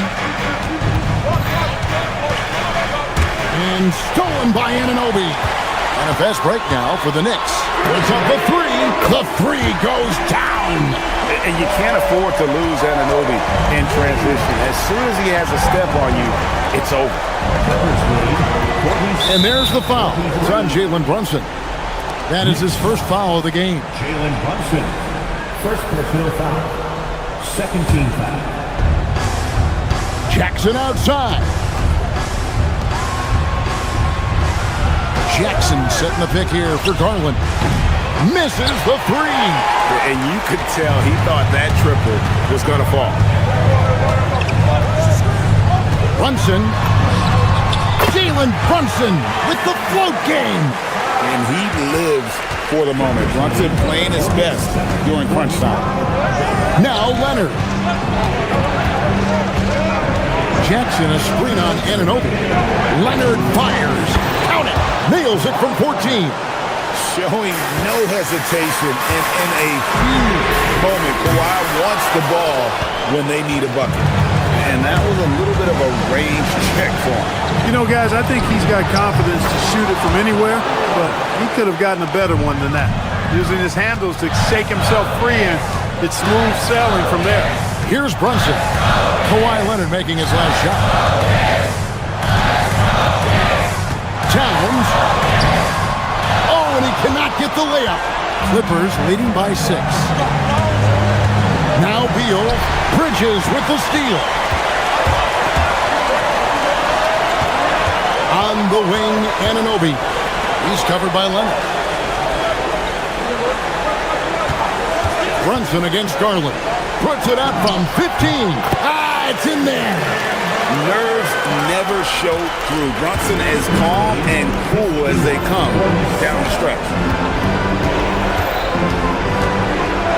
And stolen by Anunoby. And a fast break now for the Knicks. It's up the 3. The 3 goes down. And you can't afford to lose Anunoby in transition. As soon as he has a step on you, it's over. And there's the foul. It's on Jalen Brunson. That is his first foul of the game. Jalen Brunson, first personal foul, second team foul. Jackson outside. Jackson setting the pick here for Garland. Misses the three. And you could tell he thought that triple was going to fall. Brunson. Jalen Brunson with the float game. And he lives for the moment. Brunson playing his best during crunch time. Now Leonard. Jackson a screen on Anunoby. Leonard fires. Count it. Nails it from 14. Showing no hesitation in a huge moment. Kawhi wants the ball when they need a bucket. And that was a little bit of a range check for him. You know, guys, I think he's got confidence to shoot it from anywhere, but he could have gotten a better one than that. Using his handles to shake himself free, and it's smooth sailing from there. Here's Brunson. Kawhi Leonard making his last shot. Towns. Oh, and he cannot get the layup. Clippers leading by 6. Now Beal. Bridges with the steal. On the wing, Anunoby. He's covered by Leonard. Brunson against Garland. Puts it up from 15. It's in there. Nerves never show through. Brunson as calm and cool as they come down the stretch.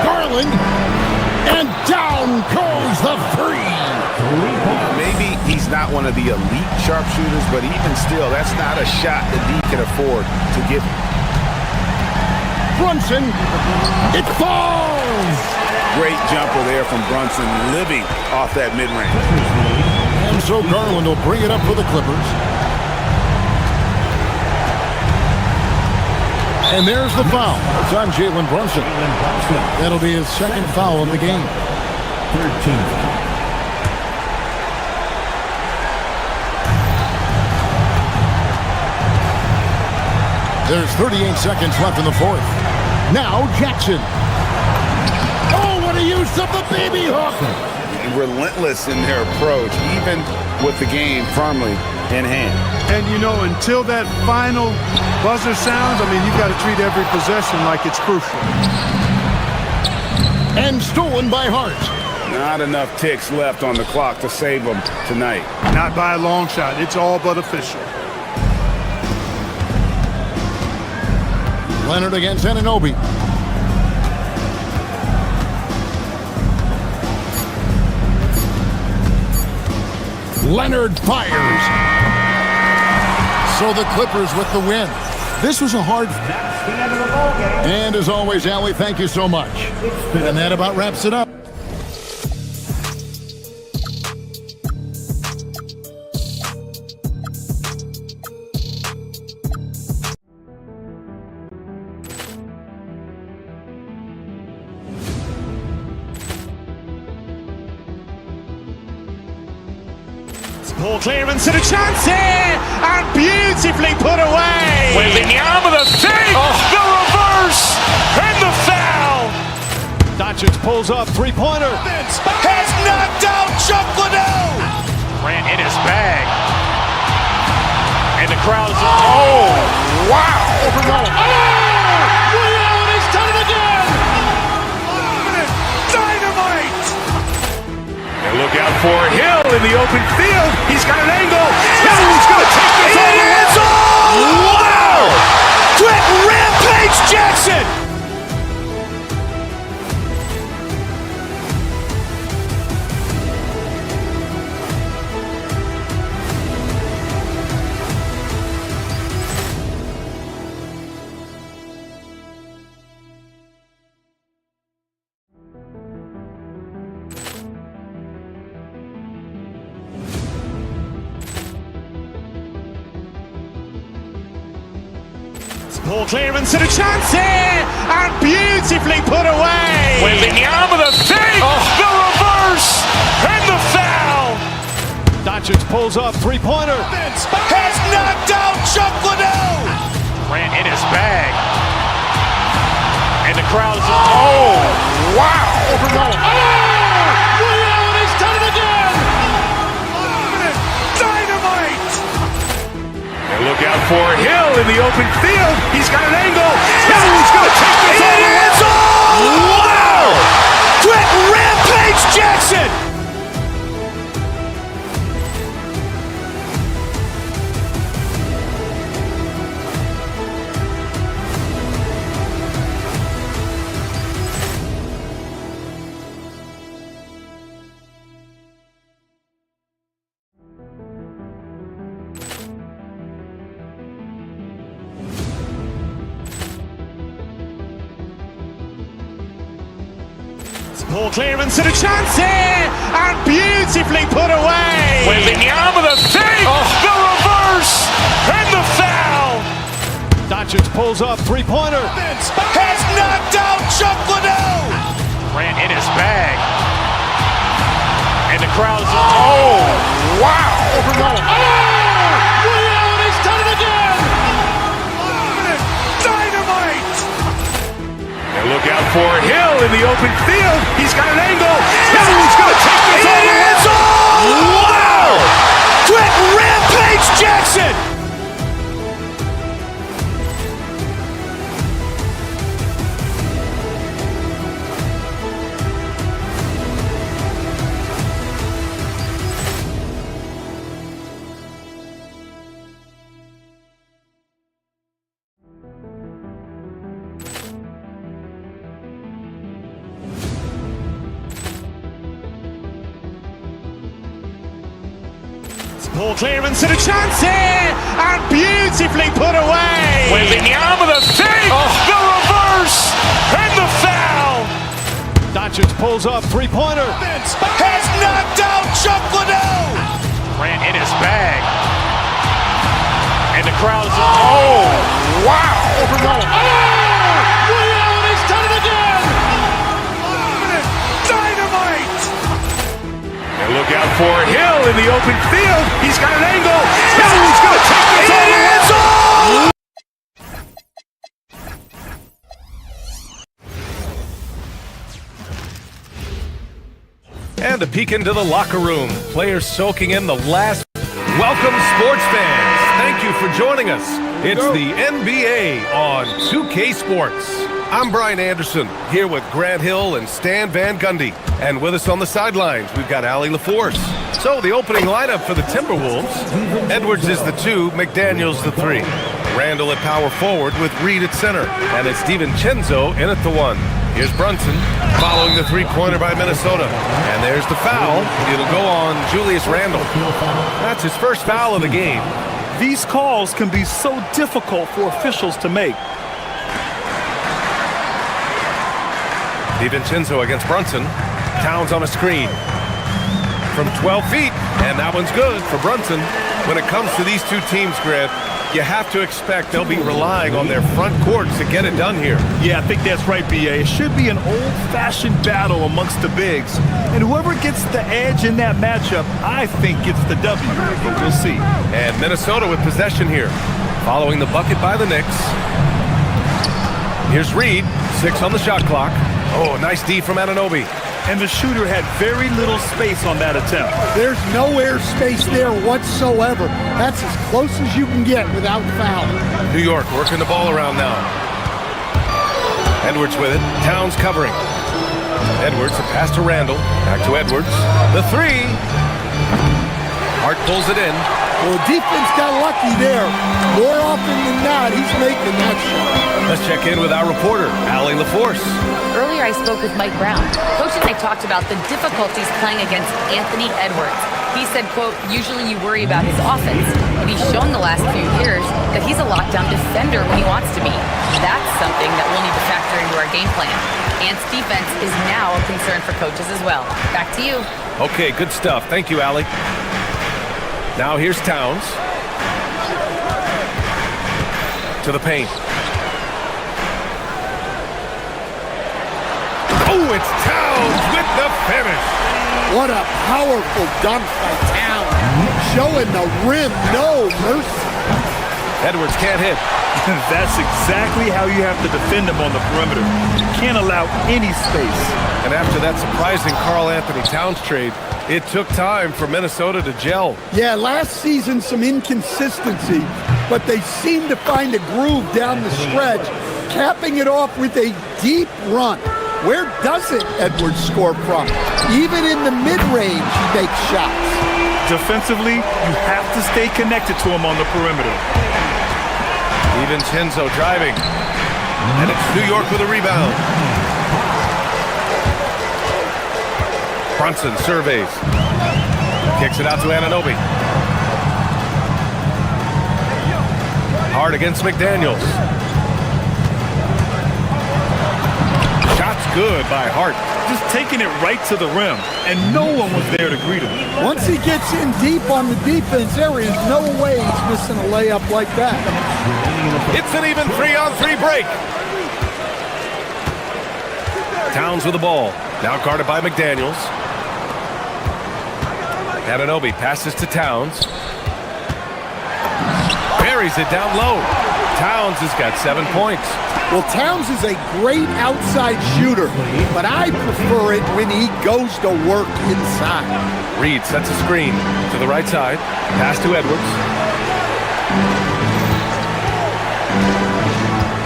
Garland. And down goes the three. Maybe he's not one of the elite sharpshooters, but even still, that's not a shot that he can afford to give. Brunson, it falls! Great jumper there from Brunson, living off that mid-range. And so Garland will bring it up for the Clippers. And there's the foul. It's on Jalen Brunson. That'll be his second foul of the game. 13. There's 38 seconds left in the fourth. Now Jackson. Oh, what a use of the baby hook. Relentless in their approach, even with the game firmly in hand. And, you know, until that final buzzer sounds, I mean, you've got to treat every possession like it's crucial. And stolen by Hart. Not enough ticks left on the clock to save them tonight. Not by a long shot. It's all but official. Leonard against Anunoby. Leonard fires. So the Clippers with the win. This was a hard... And as always, Allie, thank you so much. And that about wraps it up. Ball clearance and a chance here, and beautifully put away. Wembanyama with a fake, the reverse, and the foul. Doncic pulls up, three-pointer. Has knocked out Chuck Liddell. Ran in his bag. And the crowd is... Oh, wow. He's done it again. Dynamite. And look out for Hill in the open field. He's got an angle. Hill's going to take this all the way. Wow. Quick rampage Jackson. Ball clearance and a chance here, and beautifully put away. Wembanyama with a fake, the reverse, and the foul. Doncic pulls up, three-pointer. Vince has knocked out Chuck Liddell. Grant in his bag. And the crowd is... Oh, wow. Ray Allen has done it again. Dynamite. And look out for Hill in the open field. He's got an angle. Hill's going to take this all the way. Wow. Quick Rampage Jackson. Ball clearance and a chance here, and beautifully put away. With the arm of the fake, the reverse, and the foul. Doncic pulls up, three-pointer. Vince has knocked out Chuck Liddell. Grant in his bag. And the crowd is... Oh, wow. Ray Allen has done it again. Dynamite. And look out for Hill in the open field. He's got an angle. Hill's going to take this all the way. Wow! Quick Rampage Jackson. Ball clearance and a chance here, and beautifully put away. With the arm of the fake, the reverse, and the foul. Doncic pulls up, three-pointer. Vince has knocked out Chuck Liddell. Grant in his bag. And the crowd is... Oh, wow. Ray Allen has done it again. Dynamite. And look out for Hill in the open field. He's got an angle. Hill's going to take this all the way. And a peek into the locker room. Players soaking in the last. Welcome, sports fans. Thank you for joining us. It's the NBA on 2K Sports. I'm Brian Anderson, here with Grant Hill and Stan Van Gundy. And with us on the sidelines, we've got Allie LaForce. So the opening lineup for the Timberwolves. Edwards is the 2, McDaniels the 3. Randall at power forward with Reed at center. And it's DiVincenzo in at the 1. Here's Brunson following the three-pointer by Minnesota. And there's the foul. It'll go on Julius Randle. That's his first foul of the game. These calls can be so difficult for officials to make. DiVincenzo against Brunson. Towns on a screen. From 12 feet, and that one's good for Brunson. When it comes to these two teams, Grant, you have to expect they'll be relying on their front courts to get it done here. Yeah, I think that's right, B.A. It should be an old-fashioned battle amongst the bigs. And whoever gets the edge in that matchup, I think gets the W. But we'll see. And Minnesota with possession here. Following the bucket by the Knicks. Here's Reed, 6 on the shot clock. Oh, nice D from Anunoby. And the shooter had very little space on that attempt. There's no air space there whatsoever. That's as close as you can get without fouling. New York working the ball around now. Edwards with it. Towns covering. Edwards, a pass to Randall. Back to Edwards. The 3. Hart pulls it in. Well, the defense got lucky there. More often than not, he's making that shot. Let's check in with our reporter, Allie LaForce. Earlier, I spoke with Mike Brown. Coach and I talked about the difficulties playing against Anthony Edwards. He said, quote, usually you worry about his offense, and he's shown the last few years that he's a lockdown defender when he wants to be. That's something that we'll need to factor into our game plan. Ant's defense is now a concern for coaches as well. Back to you. Okay, good stuff. Thank you, Allie. Now here's Towns. To the paint. Oh, it's Towns with the finish. What a powerful dunk by Towns. showing the rim no mercy. Edwards can't hit. That's exactly how you have to defend him on the perimeter. You can't allow any space. And after that surprising Karl Anthony Towns trade, it took time for Minnesota to gel. Yeah, last season some inconsistency, but they seem to find a groove down the stretch, capping it off with a deep run. Where doesn't Edwards score from? Even in the mid-range, he makes shots. Defensively, you have to stay connected to him on the perimeter. DiVincenzo driving. And it's New York with a rebound. Brunson surveys. Kicks it out to Anunoby. Hard against McDaniels. Shot's good by Hart. Just taking it right to the rim, and no one was there to greet him. Once he gets in deep on the defense, there is no way he's missing a layup like that. It's an even 3-on-3 break. Towns with the ball. Now guarded by McDaniels. Anunoby passes to Towns. Buries it down low. Towns has got 7 points. Well, Towns is a great outside shooter, but I prefer it when he goes to work inside. Reed sets a screen to the right side. Pass to Edwards.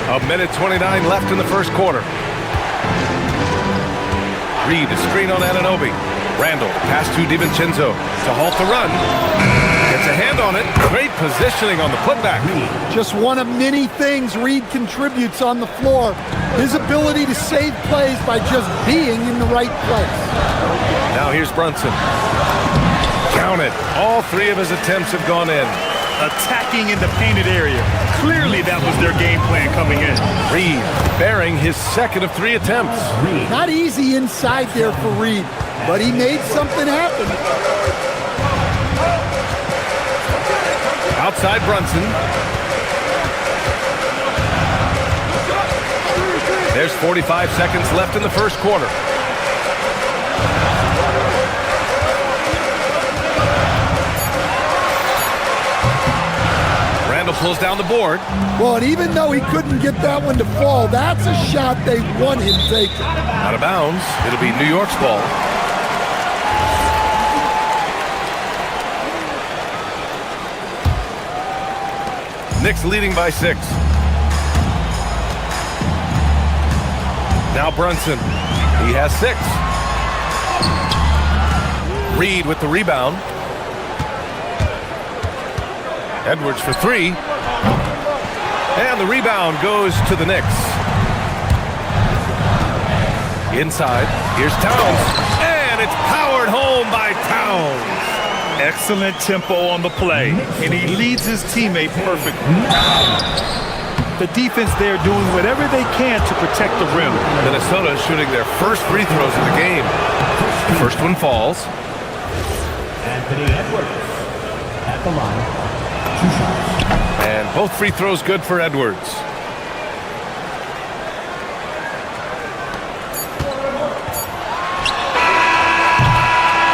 A minute 29 left in the first quarter. Reed, a screen on Anunoby. Randall, pass to DiVincenzo to halt the run. Gets a hand on it. Great positioning on the putback. Just one of many things Reed contributes on the floor. His ability to save plays by just being in the right place. Now here's Brunson. Count it. All 3 of his attempts have gone in. Attacking in the painted area. Clearly that was their game plan coming in. Reed bearing his second of 3 attempts. Not easy inside there for Reed, but he made something happen. Outside Brunson. There's 45 seconds left in the first quarter. Randall pulls down the board. Well, and even though he couldn't get that one to fall, that's a shot they want him taking. Out of bounds. It'll be New York's ball. Knicks leading by 6. Now Brunson. He has 6. Reed with the rebound. Edwards for 3. And the rebound goes to the Knicks. Inside. Here's Towns. And it's powered home by Towns. Excellent tempo on the play, and he leads his teammate perfectly. The defense there doing whatever they can to protect the rim. Minnesota shooting their first free throws of the game. The first one falls. Anthony Edwards at the line. 2 shots. And both free throws good for Edwards.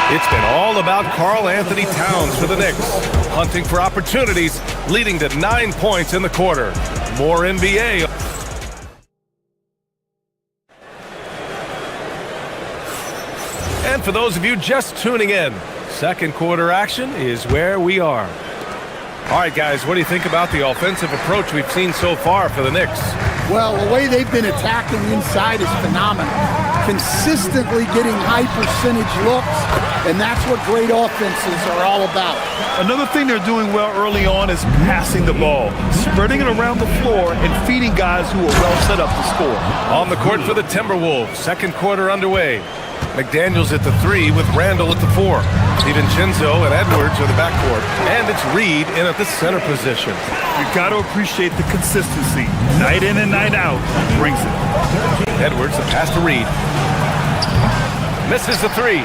It's been all about Karl Anthony Towns for the Knicks, hunting for opportunities, leading to 9 points in the quarter. More NBA. And for those of you just tuning in, second quarter action is where we are. All right, guys, what do you think about the offensive approach we've seen so far for the Knicks? Well, the way they've been attacking inside is phenomenal. Consistently getting high percentage looks, and that's what great offenses are all about. Another thing they're doing well early on is passing the ball, spreading it around the floor and feeding guys who are well set up to score. On the court for the Timberwolves, second quarter underway. McDaniels at the 3 with Randall at the 4. DiVincenzo and Edwards are the backcourt. And it's Reed in at the center position. You've got to appreciate the consistency. Night in and night out, he brings it. Edwards, the pass to Reed. Misses the 3.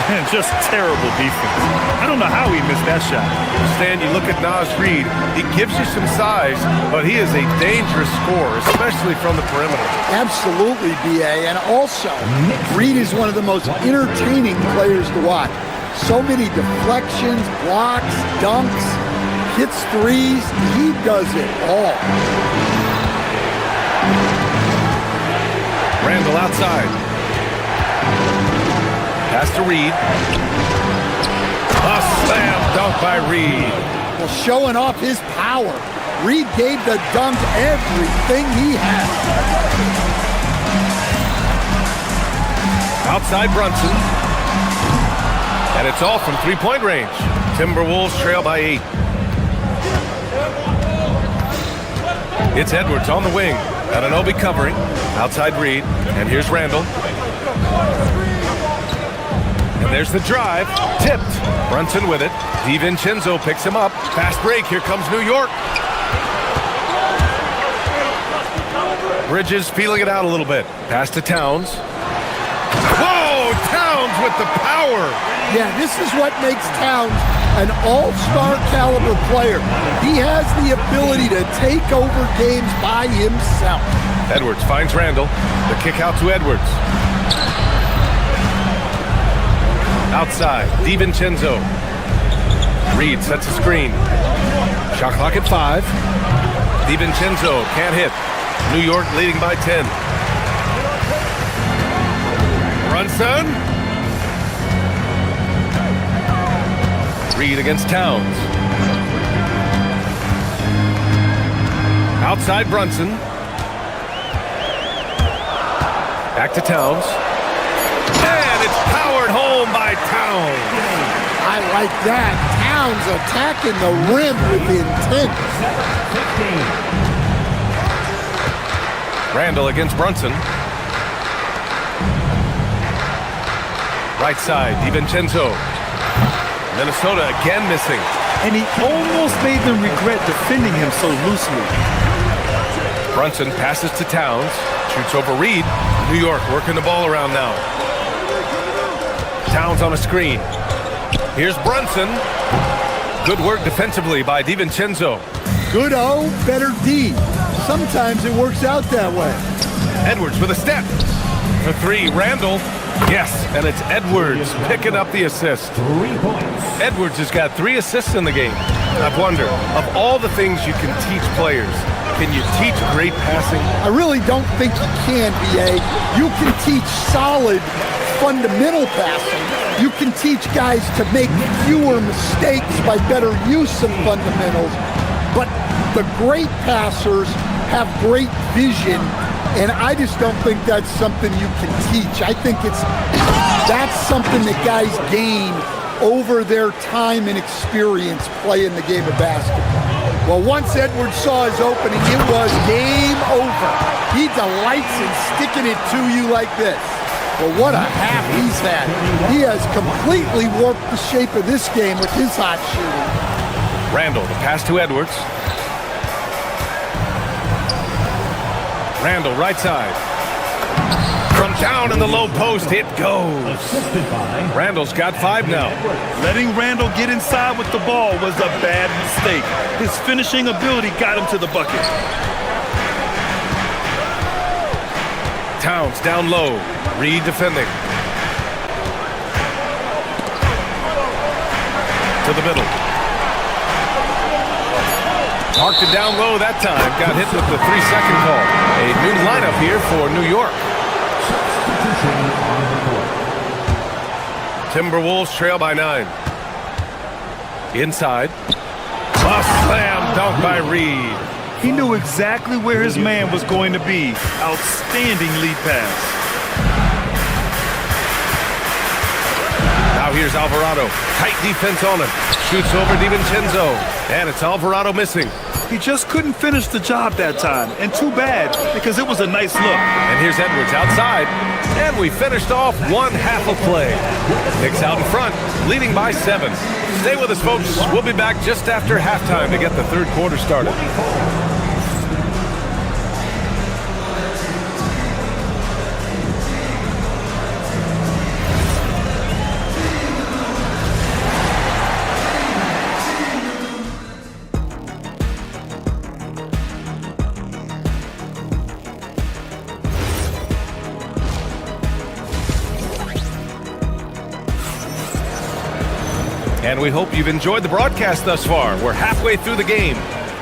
And just terrible defense. I don't know how he missed that shot. Stan, you look at Naz Reid, he gives you some size, but he is a dangerous scorer, especially from the perimeter. Absolutely, B.A. And also, Reed is one of the most entertaining players to watch. So many deflections, blocks, dunks, hits threes. He does it all. Randall outside. Pass to Reed. A slam dunk by Reed. Well, showing off his power. Reed gave the dunk everything he had. Outside Brunson. And it's all from three-point range. Timberwolves trail by 8. It's Edwards on the wing. Anunoby covering. Outside Reed. And here's Randall. And there's the drive. Tipped. Brunson with it. DiVincenzo picks him up. Fast break. Here comes New York. Bridges feeling it out a little bit. Pass to Towns. Whoa! Towns with the power. Yeah, this is what makes Towns an all-star caliber player. He has the ability to take over games by himself. Edwards finds Randall. The kick out to Edwards. Outside, DiVincenzo. Reed sets a screen. Shot clock at 5. DiVincenzo can't hit. New York leading by 10. Brunson. Reed against Towns. Outside Brunson. Back to Towns. And it's powered home by Towns. I like that. Towns attacking the rim with intent. Randall against Brunson. Right side, DiVincenzo. Minnesota again missing. And he almost made them regret defending him so loosely. Brunson passes to Towns. Shoots over Reed. New York working the ball around now. Towns on a screen. Here's Brunson. Good work defensively by DiVincenzo. Good O, better D. Sometimes it works out that way. Edwards with a step. For 3, Randall. Yes, and it's Edwards picking up the assist. 3 points. Edwards has got 3 assists in the game. I've wondered, of all the things you can teach players, can you teach great passing? I really don't think you can, BA. You can teach solid fundamental passing. You can teach guys to make fewer mistakes by better use of fundamentals. But the great passers have great vision, and I just don't think that's something you can teach. I think that's something that guys gain over their time and experience playing the game of basketball. Well, once Edwards saw his opening, it was game over. He delights in sticking it to you like this. Well, what a half he's had. He has completely warped the shape of this game with his hot shooting. Randall, the pass to Edwards. Randall, right side. From down in the low post, it goes. Randall's got 5 now. Letting Randall get inside with the ball was a bad mistake. His finishing ability got him to the bucket. Towns down low. Reed defending. To the middle. Parked it down low that time. Got hit with the 3-second call. A new lineup here for New York. Timberwolves trail by 9. Inside. A slam dunk by Reed. He knew exactly where his man was going to be. Outstanding lead pass. Now here's Alvarado. Tight defense on him. Shoots over DiVincenzo. And it's Alvarado missing. He just couldn't finish the job that time. And too bad, because it was a nice look. And here's Edwards outside. And we finished off 1 half of play. Knicks out in front, leading by 7. Stay with us, folks. We'll be back just after halftime to get the third quarter started. And we hope you've enjoyed the broadcast thus far. We're halfway through the game.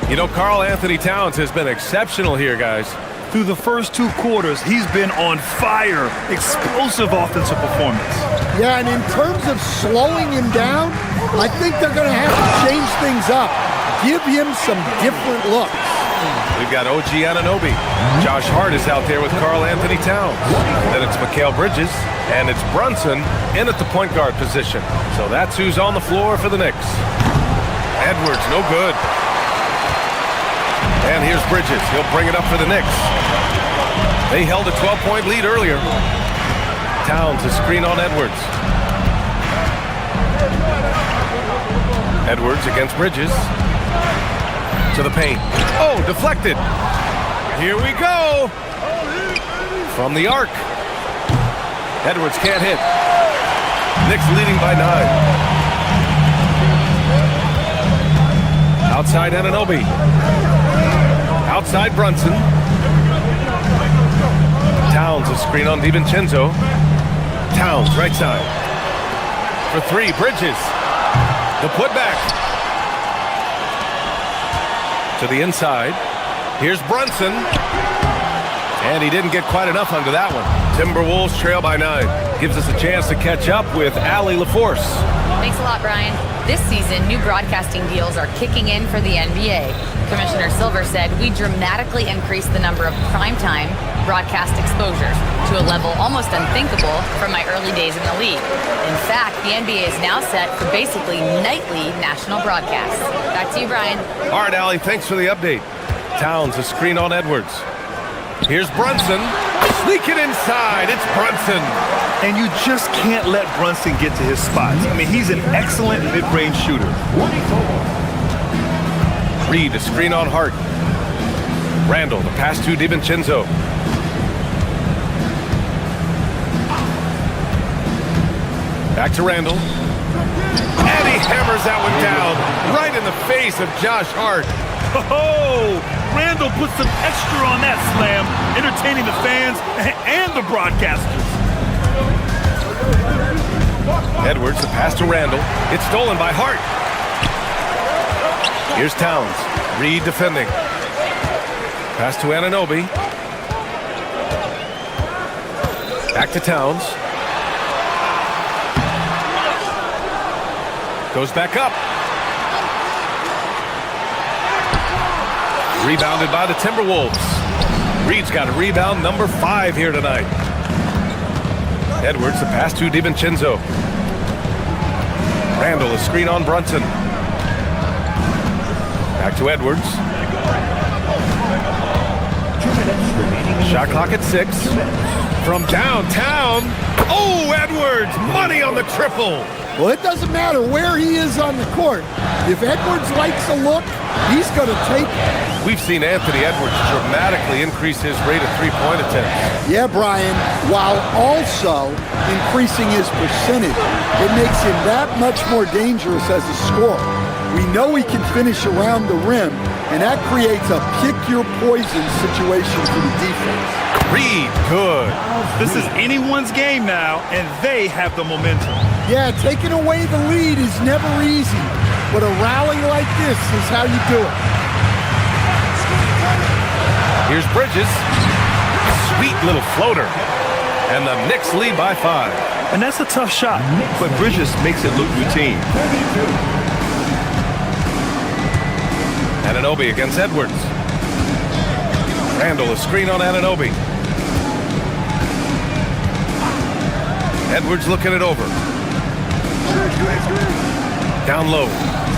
You know, Karl Anthony Towns has been exceptional here, guys. Through the first 2 quarters, he's been on fire. Explosive offensive performance. Yeah, and in terms of slowing him down, I think they're going to have to change things up. Give him some different looks. We've got OG Anunoby. Josh Hart is out there with Karl Anthony Towns. Then it's Mikal Bridges, and it's Brunson in at the point guard position. So that's who's on the floor for the Knicks. Edwards, no good. And here's Bridges. He'll bring it up for the Knicks. They held a 12-point lead earlier. Towns, a screen on Edwards. Edwards against Bridges. To the paint. Oh, deflected. Here we go. From the arc. Edwards can't hit. Knicks leading by 9. Outside Anunoby. Outside Brunson. Towns, a screen on DiVincenzo. Towns, right side. For 3, Bridges. The putback. To the inside. Here's Brunson. And he didn't get quite enough under that one. Timberwolves trail by 9. Gives us a chance to catch up with Allie LaForce. Thanks a lot, Brian. This season, new broadcasting deals are kicking in for the NBA. Commissioner Silver said we dramatically increased the number of primetime broadcast exposures to a level almost unthinkable from my early days in the league. In fact, the NBA is now set for basically nightly national broadcasts. Back to you, Brian. All right, Allie, thanks for the update. Towns, a screen on Edwards. Here's Brunson. Sneak it inside. It's Brunson. And you just can't let Brunson get to his spots. I mean, he's an excellent mid-range shooter. Reed, a screen on Hart. Randall, the pass to DiVincenzo. Back to Randall. And he hammers that one down right in the face of Josh Hart. Oh, Randall put some extra on that slam, entertaining the fans and the broadcasters. Edwards, the pass to Randall. It's stolen by Hart. Here's Towns. Reed defending. Pass to Anunoby. Back to Towns. Goes back up. Rebounded by the Timberwolves. Reed's got a rebound, number 5 here tonight. Edwards, the pass to DiVincenzo. Randall, a screen on Brunson. Back to Edwards. Shot clock at 6. From downtown. Oh, Edwards, money on the triple. Well, it doesn't matter where he is on the court. If Edwards likes a look, he's going to take it. We've seen Anthony Edwards dramatically increase his rate of three-point attempts. Yeah, Brian, while also increasing his percentage. It makes him that much more dangerous as a scorer. We know he can finish around the rim, and that creates a pick-your-poison situation for the defense. Reed, good. This is anyone's game now, and they have the momentum. Yeah, taking away the lead is never easy, but a rally like this is how you do it. Here's Bridges. Sweet little floater. And the Knicks lead by 5. And that's a tough shot, but Bridges makes it look routine. Anunoby against Edwards. Randall, a screen on Anunoby. Edwards looking it over. Down low.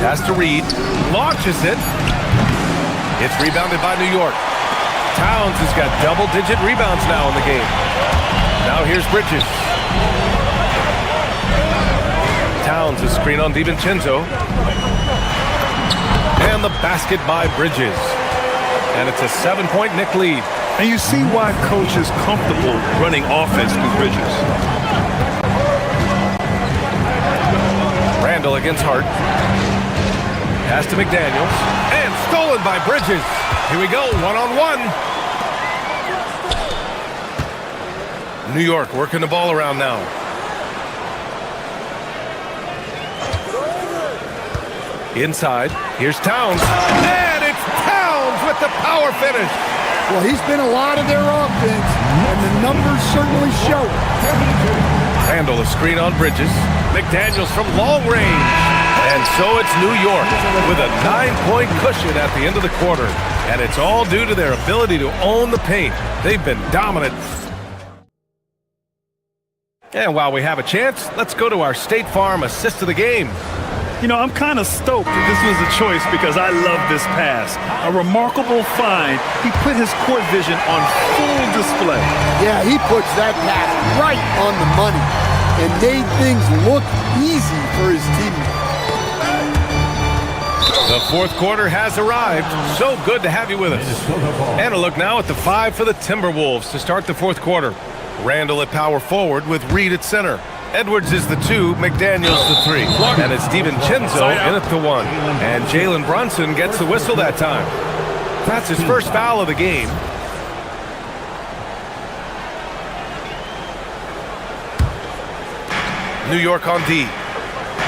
Pass to Reed. Launches it. It's rebounded by New York. Towns has got double-digit rebounds now in the game. Now here's Bridges. Towns, a screen on DiVincenzo. And the basket by Bridges. And it's a 7-point Knick lead. And you see why coach is comfortable running offense through Bridges. Randall against Hart. Pass to McDaniels. And stolen by Bridges. Here we go, one-on-one. New York working the ball around now. Inside, here's Towns. And it's Towns with the power finish. Well, he's been a lot of their offense, and the numbers certainly show it. Randall, a screen on Bridges. McDaniels from long range. And so it's New York with a 9-point cushion at the end of the quarter. And it's all due to their ability to own the paint. They've been dominant. And while we have a chance, let's go to our State Farm assist of the game. You know, I'm kind of stoked that this was a choice because I love this pass. A remarkable find. He put his court vision on full display. Yeah, he puts that pass right on the money and made things look easy for his teammates. The fourth quarter has arrived. So good to have you with us. And a look now at the 5 for the Timberwolves to start the fourth quarter. Randall at power forward with Reed at center. Edwards is the 2, McDaniels the 3. And it's DiVincenzo in at the 1. And Jalen Brunson gets the whistle that time. That's his first foul of the game. New York on D.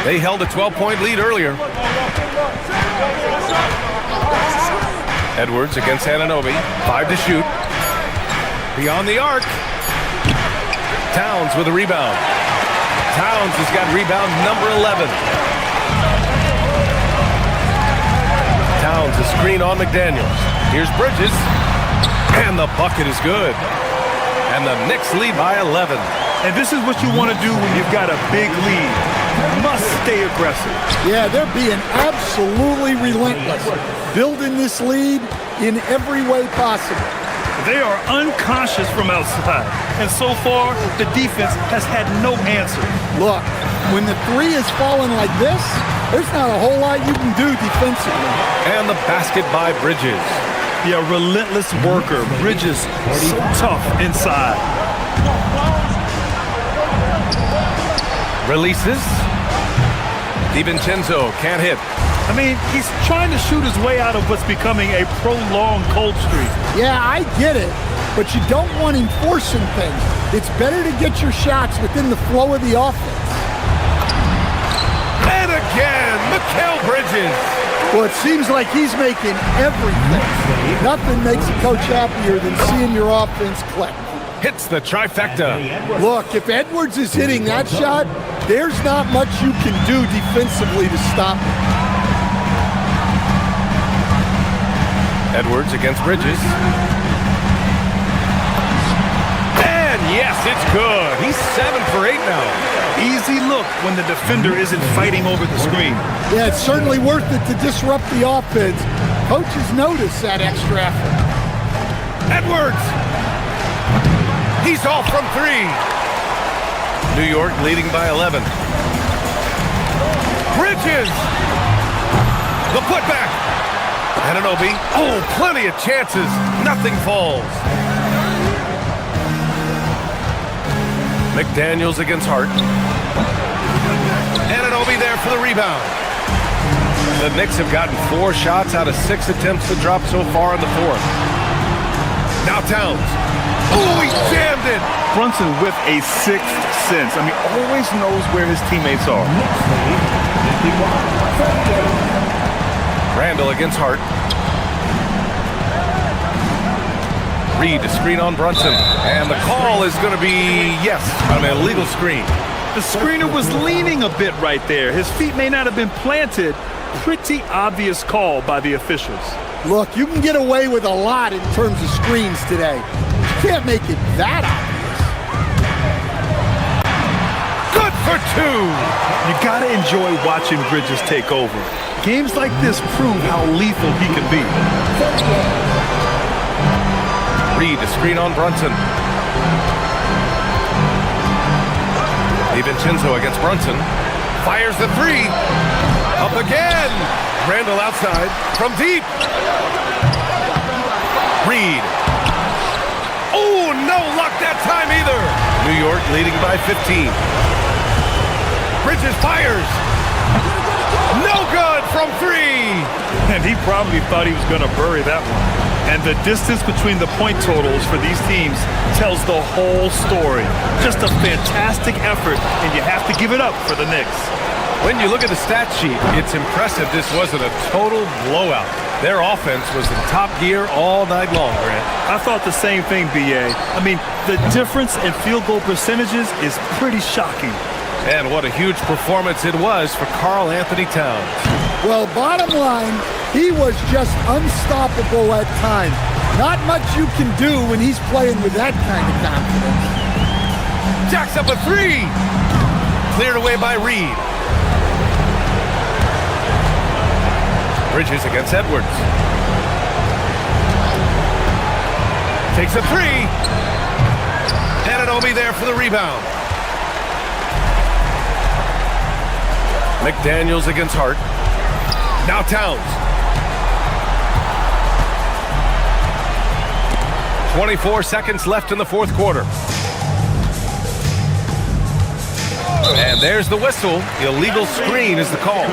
They held a 12-point lead earlier. Edwards against Anunoby. 5 to shoot. Beyond the arc. Towns with a rebound. Towns has got rebound number 11. Towns a screen on McDaniels. Here's Bridges. And the bucket is good. And the Knicks lead by 11. And this is what you want to do when you've got a big lead. You must stay aggressive. Yeah, they're being absolutely relentless. Building this lead in every way possible. They are unconscious from outside. And so far, the defense has had no answer. Look, when the 3 is falling like this, there's not a whole lot you can do defensively. And the basket by Bridges. Yeah, relentless worker. Bridges, so tough inside. Releases. DiVincenzo can't hit. I mean, he's trying to shoot his way out of what's becoming a prolonged cold streak. Yeah, I get it, but you don't want him forcing things. It's better to get your shots within the flow of the offense. And again, Mikal Bridges. Well, it seems like he's making everything. Nothing makes a coach happier than seeing your offense click. Hits the trifecta. Look, if Edwards is hitting that shot, there's not much you can do defensively to stop him. Edwards against Bridges. And yes, it's good. He's 7 for 8 now. Easy look when the defender isn't fighting over the screen. Yeah, it's certainly worth it to disrupt the offense. Coaches notice that extra effort. Edwards! He's off from 3. New York leading by 11. Bridges! The putback! Anunoby. Oh, plenty of chances. Nothing falls. McDaniels against Hart. Anunoby there for the rebound. The Knicks have gotten 4 shots out of 6 attempts to drop so far in the fourth. Now Towns. Oh, he jammed it. Brunson with a 6th sense. I mean, always knows where his teammates are. Randall against Hart. Reed to screen on Brunson. And the call is going to be, yes, an illegal screen. The screener was leaning a bit right there. His feet may not have been planted. Pretty obvious call by the officials. Look, you can get away with a lot in terms of screens today. You can't make it that obvious. Good for 2. You got to enjoy watching Bridges take over. Games like this prove how lethal he can be. Reed to screen on Brunson. DiVincenzo against Brunson. Fires the 3. Up again. Randall outside from deep. Reed. Oh, no luck that time either. New York leading by 15. Bridges fires. No good from 3. And he probably thought he was going to bury that one. And the distance between the point totals for these teams tells the whole story. Just a fantastic effort, and you have to give it up for the Knicks. When you look at the stat sheet, it's impressive this wasn't a total blowout. Their offense was in top gear all night long, Grant. I thought the same thing, B.A. I mean, the difference in field goal percentages is pretty shocking. And what a huge performance it was for Karl Anthony Towns. Well, bottom line, he was just unstoppable at times. Not much you can do when he's playing with that kind of confidence. Jacks up a three. Cleared away by Reed. Bridges against Edwards. Takes a three. And it'll be there for the rebound. McDaniels against Hart. Now Towns. 24 seconds left in the fourth quarter. And there's the whistle. Illegal screen is the call.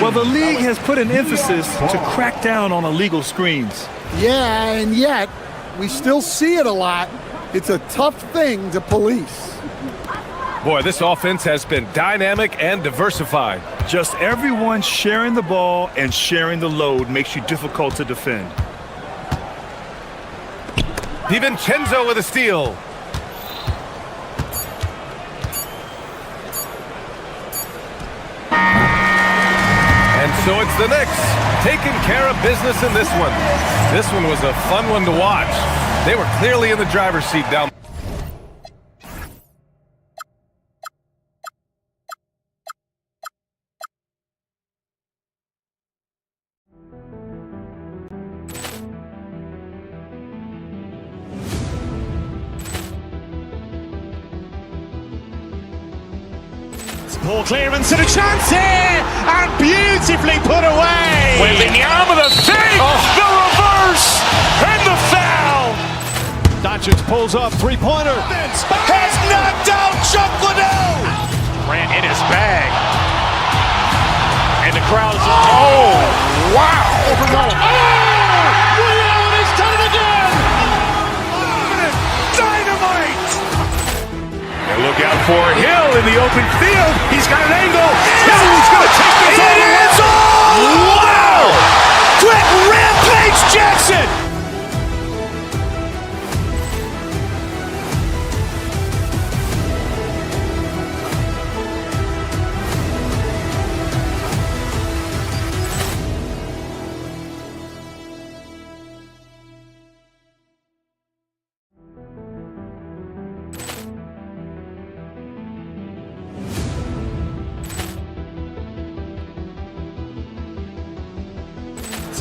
Well, the league has put an emphasis to crack down on illegal screens. Yeah, and yet, we still see it a lot. It's a tough thing to police. Boy, this offense has been dynamic and diversified. Just everyone sharing the ball and sharing the load makes you difficult to defend. DiVincenzo with a steal. And so it's the Knicks taking care of business in this one. This one was a fun one to watch. They were clearly in the driver's seat down. Ball clearance and a chance here, and beautifully put away. Wembanyama with a three, the reverse, and the foul. Doncic pulls up, three-pointer. Has knocked out Chuck Liddell. Grant in his bag. And the crowd is, oh, wow. Liddell, he's done it again. Dynamite. And look out for Hill in the open field. He's got an angle. Hill's going to take this all the way. Wow! Quick rampage Jackson.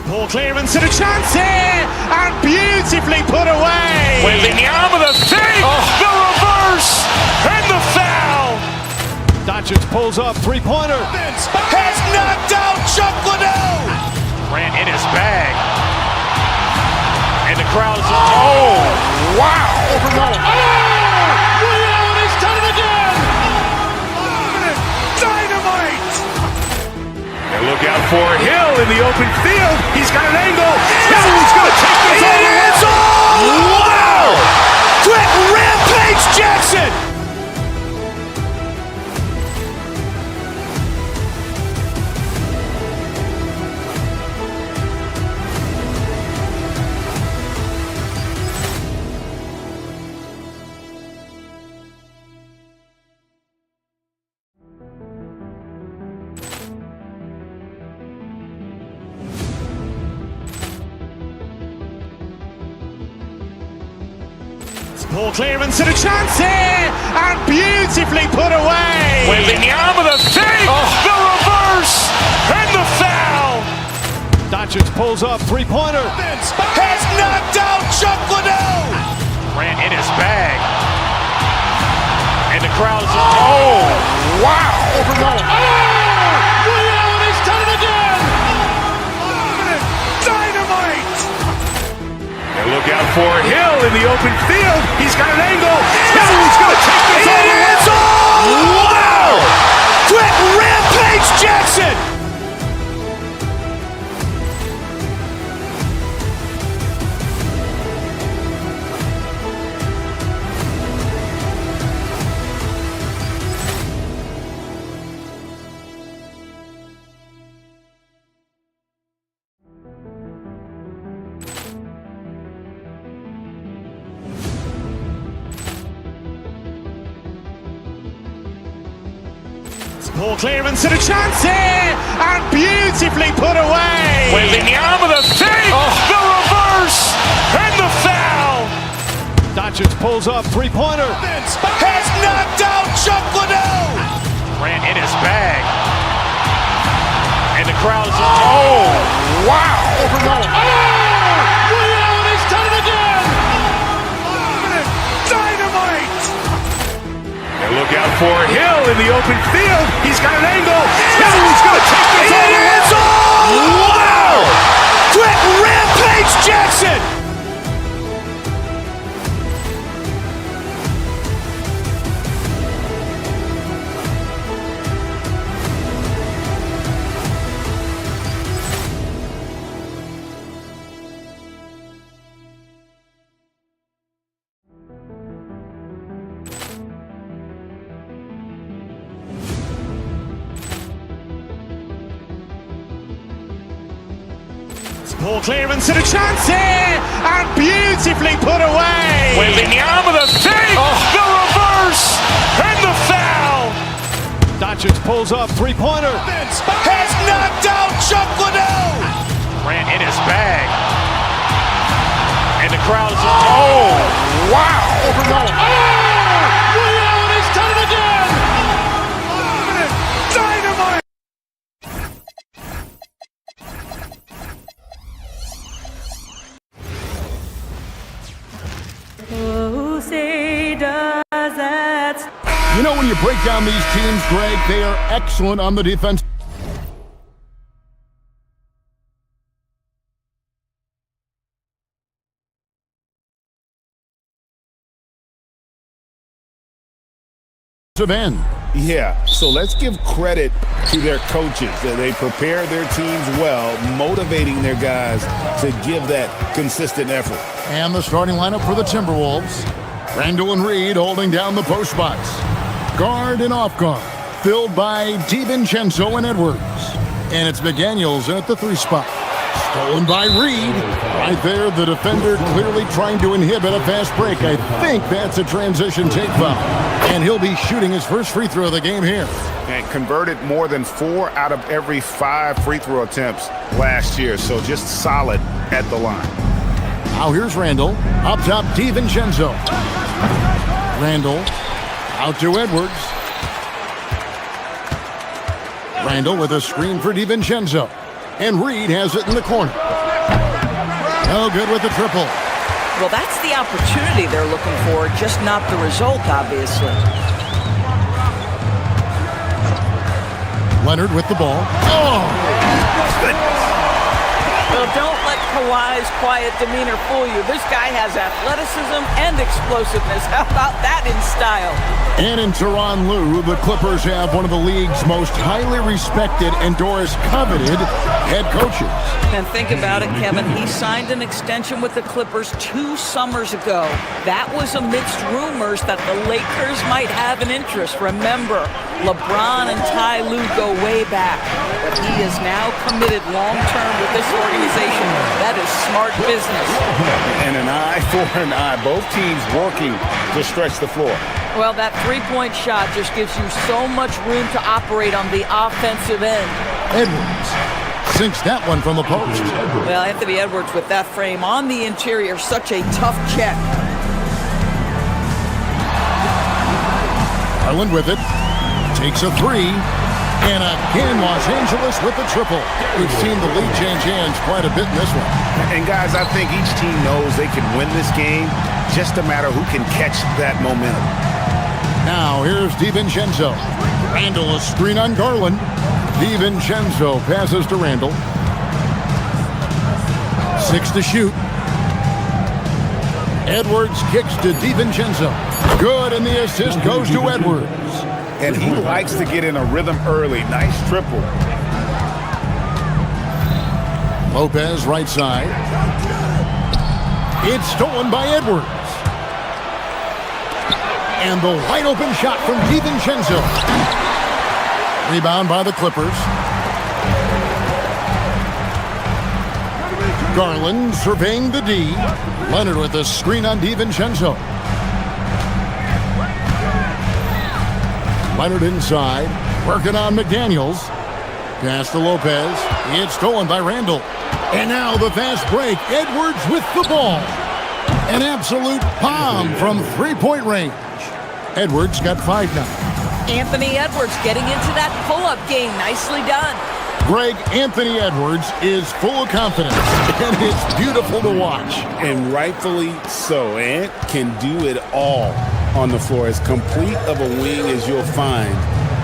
Ball clearance and a chance here, and beautifully put away. Wembanyama with a three, the reverse, and the foul. Doncic pulls up, three-pointer. Has knocked out Chuck Liddell. Grant in his bag. And the crowd is, oh, wow. Liddell, he's done it again. Dynamite. And look out for Hill in the open field. He's got an angle. Hill's going to take this all the way. Wow! Quick rampage Jackson. Ball clearance and a chance here, and beautifully put away. Wembanyama with a three, the reverse, and the foul. Doncic pulls up, three-pointer. Has knocked out Chuck Liddell. Grant in his bag. And the crowd is, oh, wow. Liddell, he's done it again. Dynamite. And look out for Hill in the open field. He's got an angle. Hill's going to take this all the way. Wow! Quick rampage Jackson. Ball clearance and a chance here, and beautifully put away. Wembanyama with a three, the reverse, and the foul. Doncic pulls up, three-pointer. Has knocked out Chuck Liddell. Grant in his bag. And the crowd's wow. Over Nolan. Leon has done it again. Dynamite. And look out for Hill in the open field. He's got an angle. Hill's going to take this all the way. Wow! Quick rampage Jackson. Ball clearance and a chance here, and beautifully put away. Wembanyama with a three, the reverse, and the foul. Doncic pulls up, three-pointer. Has knocked out Chuck Liddell. Grant in his bag. And the crowd's wow. Over Nolan. Leon has done it again. Dynamite. Who say does that? You know, when you break down these teams, Greg, they are excellent on the defense. End. Yeah, so let's give credit to their coaches that they prepare their teams well, motivating their guys to give that consistent effort. And the starting lineup for the Timberwolves. Randall and Reed holding down the post spots. Guard and off guard, filled by DiVincenzo and Edwards. And it's McDaniels at the 3 spot. Stolen by Reed. Right there, the defender clearly trying to inhibit a fast break. I think that's a transition take foul. And he'll be shooting his first free throw of the game here. And converted more than 4 out of every 5 free throw attempts last year. So just solid at the line. Now here's Randall. Up top, DiVincenzo. Randall out to Edwards. Randall with a screen for DiVincenzo. And Reed has it in the corner. No good with the triple. Well, that's the opportunity they're looking for, just not the result, obviously. Leonard with the ball. Well, don't let Kawhi's quiet demeanor fool you. This guy has athleticism and explosiveness. How about that in style? And in Tyronn Lue, the Clippers have one of the league's most highly respected and Doris coveted head coaches. And think about it, Kevin. He signed an extension with the Clippers 2 summers ago. That was amidst rumors that the Lakers might have an interest. Remember, LeBron and Ty Lue go way back. But he is now committed long-term with this organization. That is smart business. And an eye for an eye. Both teams working to stretch the floor. Well, that three-point shot just gives you so much room to operate on the offensive end. Edwards sinks that one from the post. Well, Anthony Edwards with that frame on the interior, such a tough check. Garland with it. Takes a 3. And again, Los Angeles with the triple. We've seen the lead change hands quite a bit in this one. And guys, I think each team knows they can win this game. Just a matter who can catch that momentum. Now here's DiVincenzo. Randall a screen on Garland. DiVincenzo passes to Randall. 6 to shoot. Edwards kicks to DiVincenzo. Good, and the assist goes to Edwards. And he likes to get in a rhythm early. Nice triple. Lopez right side. It's stolen by Edwards. And the wide open shot from DiVincenzo. Rebound by the Clippers. Garland surveying the D. Leonard with a screen on DiVincenzo. Leonard inside. Working on McDaniels. Pass to Lopez. It's stolen by Randall. And now the fast break. Edwards with the ball. An absolute bomb from three-point range. Edwards got 5 now. Anthony Edwards getting into that pull-up game. Nicely done. Greg, Anthony Edwards is full of confidence, and it's beautiful to watch. And rightfully so. Ant can do it all on the floor. As complete of a wing as you'll find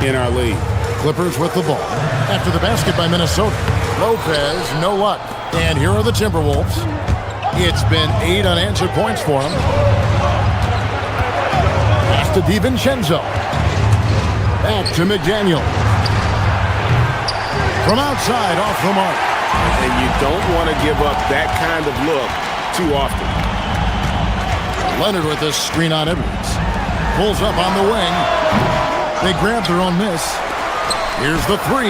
in our league. Clippers with the ball. After the basket by Minnesota. Lopez, no luck. And here are the Timberwolves. It's been 8 unanswered points for him. Pass to DiVincenzo. Back to McDaniel. From outside, off the mark. And you don't want to give up that kind of look too often. Leonard with this screen on Edwards. Pulls up on the wing. They grab their own miss. Here's the 3.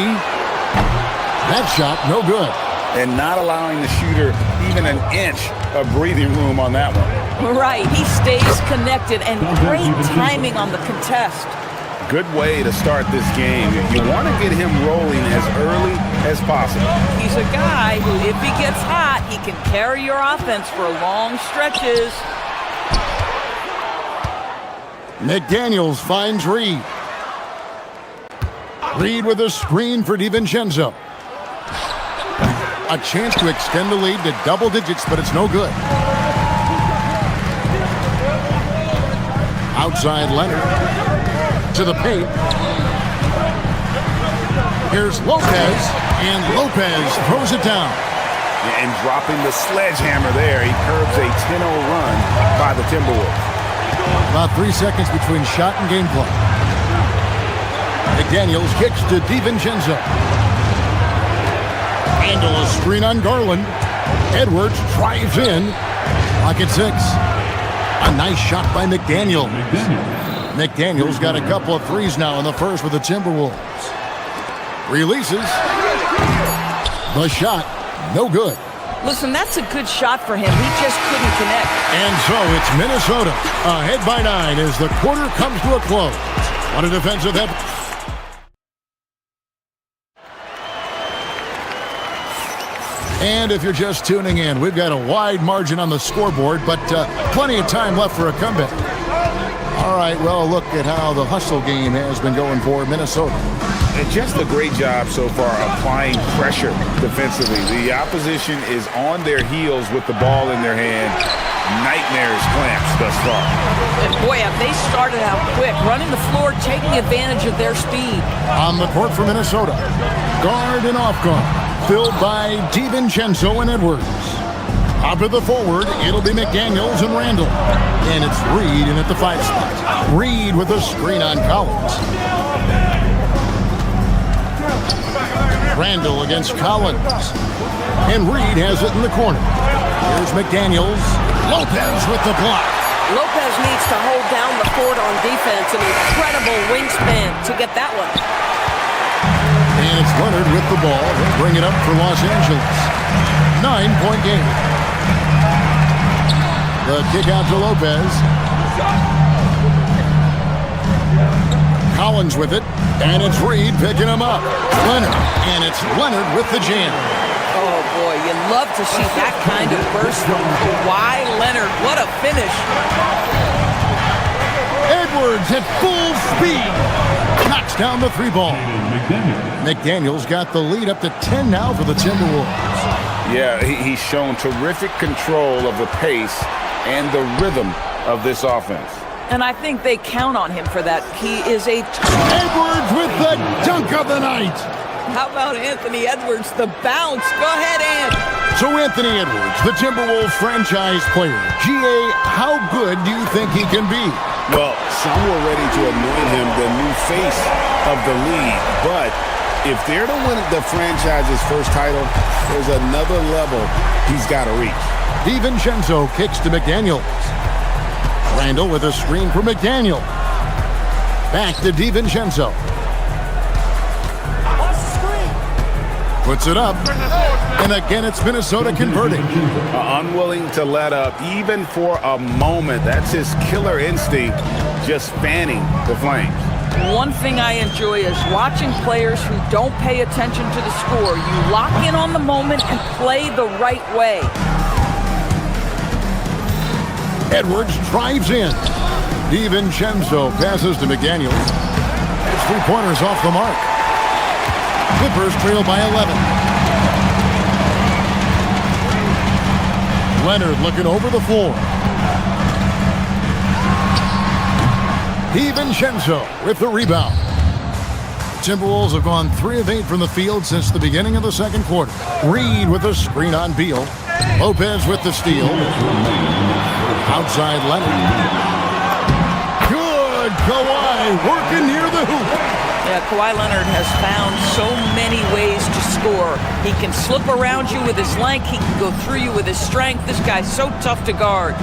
That shot, no good. And not allowing the shooter even an inch of breathing room on that one. Right, he stays connected, and great timing on the contest. Good way to start this game. You want to get him rolling as early as possible. He's a guy who, if he gets hot, he can carry your offense for long stretches. McDaniels finds Reed. Reed with a screen for DiVincenzo. A chance to extend the lead to double digits, but it's no good. Outside Leonard. To the paint. Here's Lopez, and Lopez throws it down. And dropping the sledgehammer there, he curbs a 10-0 run by the Timberwolves. About 3 seconds between shot and game clock. McDaniels kicks to DiVincenzo. Handle a screen on Garland. Edwards drives in. Pocket 6. A nice shot by McDaniel. McDaniels got a couple of threes now in the first with the Timberwolves. Releases. The shot, no good. Listen, that's a good shot for him. He just couldn't connect. And so it's Minnesota ahead by 9 as the quarter comes to a close. On a defensive head. And if you're just tuning in, we've got a wide margin on the scoreboard, but plenty of time left for a comeback. All right, well, look at how the hustle game has been going for Minnesota. And just a great job so far applying pressure defensively. The opposition is on their heels with the ball in their hand. Nightmares clamps thus far. And boy, have they started out quick, running the floor, taking advantage of their speed. On the court for Minnesota, guard and off guard, filled by DiVincenzo and Edwards. Out to the forward, it'll be McDaniels and Randall. And it's Reed in at the 5 spot. Reed with a screen on Collins. Randall against Collins. And Reed has it in the corner. Here's McDaniels. Lopez with the block. Lopez needs to hold down the fort on defense. An incredible wingspan to get that one. And it's Leonard with the ball. He'll bring it up for Los Angeles. 9-point game. The kick out to Lopez. Collins with it. And it's Reed picking him up. Leonard. And it's Leonard with the jam. Oh, boy, you love to see that kind of burst from Kawhi Leonard. What a finish. Edwards at full speed. Knocks down the 3 ball. McDaniels got the lead up to 10 now for the Timberwolves. Yeah, he's shown terrific control of the pace and the rhythm of this offense. And I think they count on him for that. He is a... Edwards with the dunk of the night. How about Anthony Edwards, the bounce? Go ahead, Ant. So Anthony Edwards, the Timberwolves franchise player. GA, how good do you think he can be? Well, some were ready to anoint him the new face of the league. But if they're to win the franchise's first title, there's another level he's got to reach. DiVincenzo kicks to McDaniels. Randall with a screen for McDaniel. Back to DiVincenzo. Puts it up. And again, it's Minnesota converting. Unwilling to let up even for a moment. That's his killer instinct, just fanning the Flames. one thing I enjoy is watching players who don't pay attention to the score. You lock in on the moment and play the right way. Edwards drives in. DiVincenzo passes to McDaniels. His three-pointers off the mark. Clippers trail by 11. Leonard looking over the floor. DiVincenzo with the rebound. Timberwolves have gone 3 of 8 from the field since the beginning of the second quarter. Reed with a screen on Beal. Lopez with the steal. Outside Leonard. Good. Kawhi working near the hoop. Yeah, Kawhi Leonard has found so many ways to score. He can slip around you with his length. He can go through you with his strength. This guy's so tough to guard.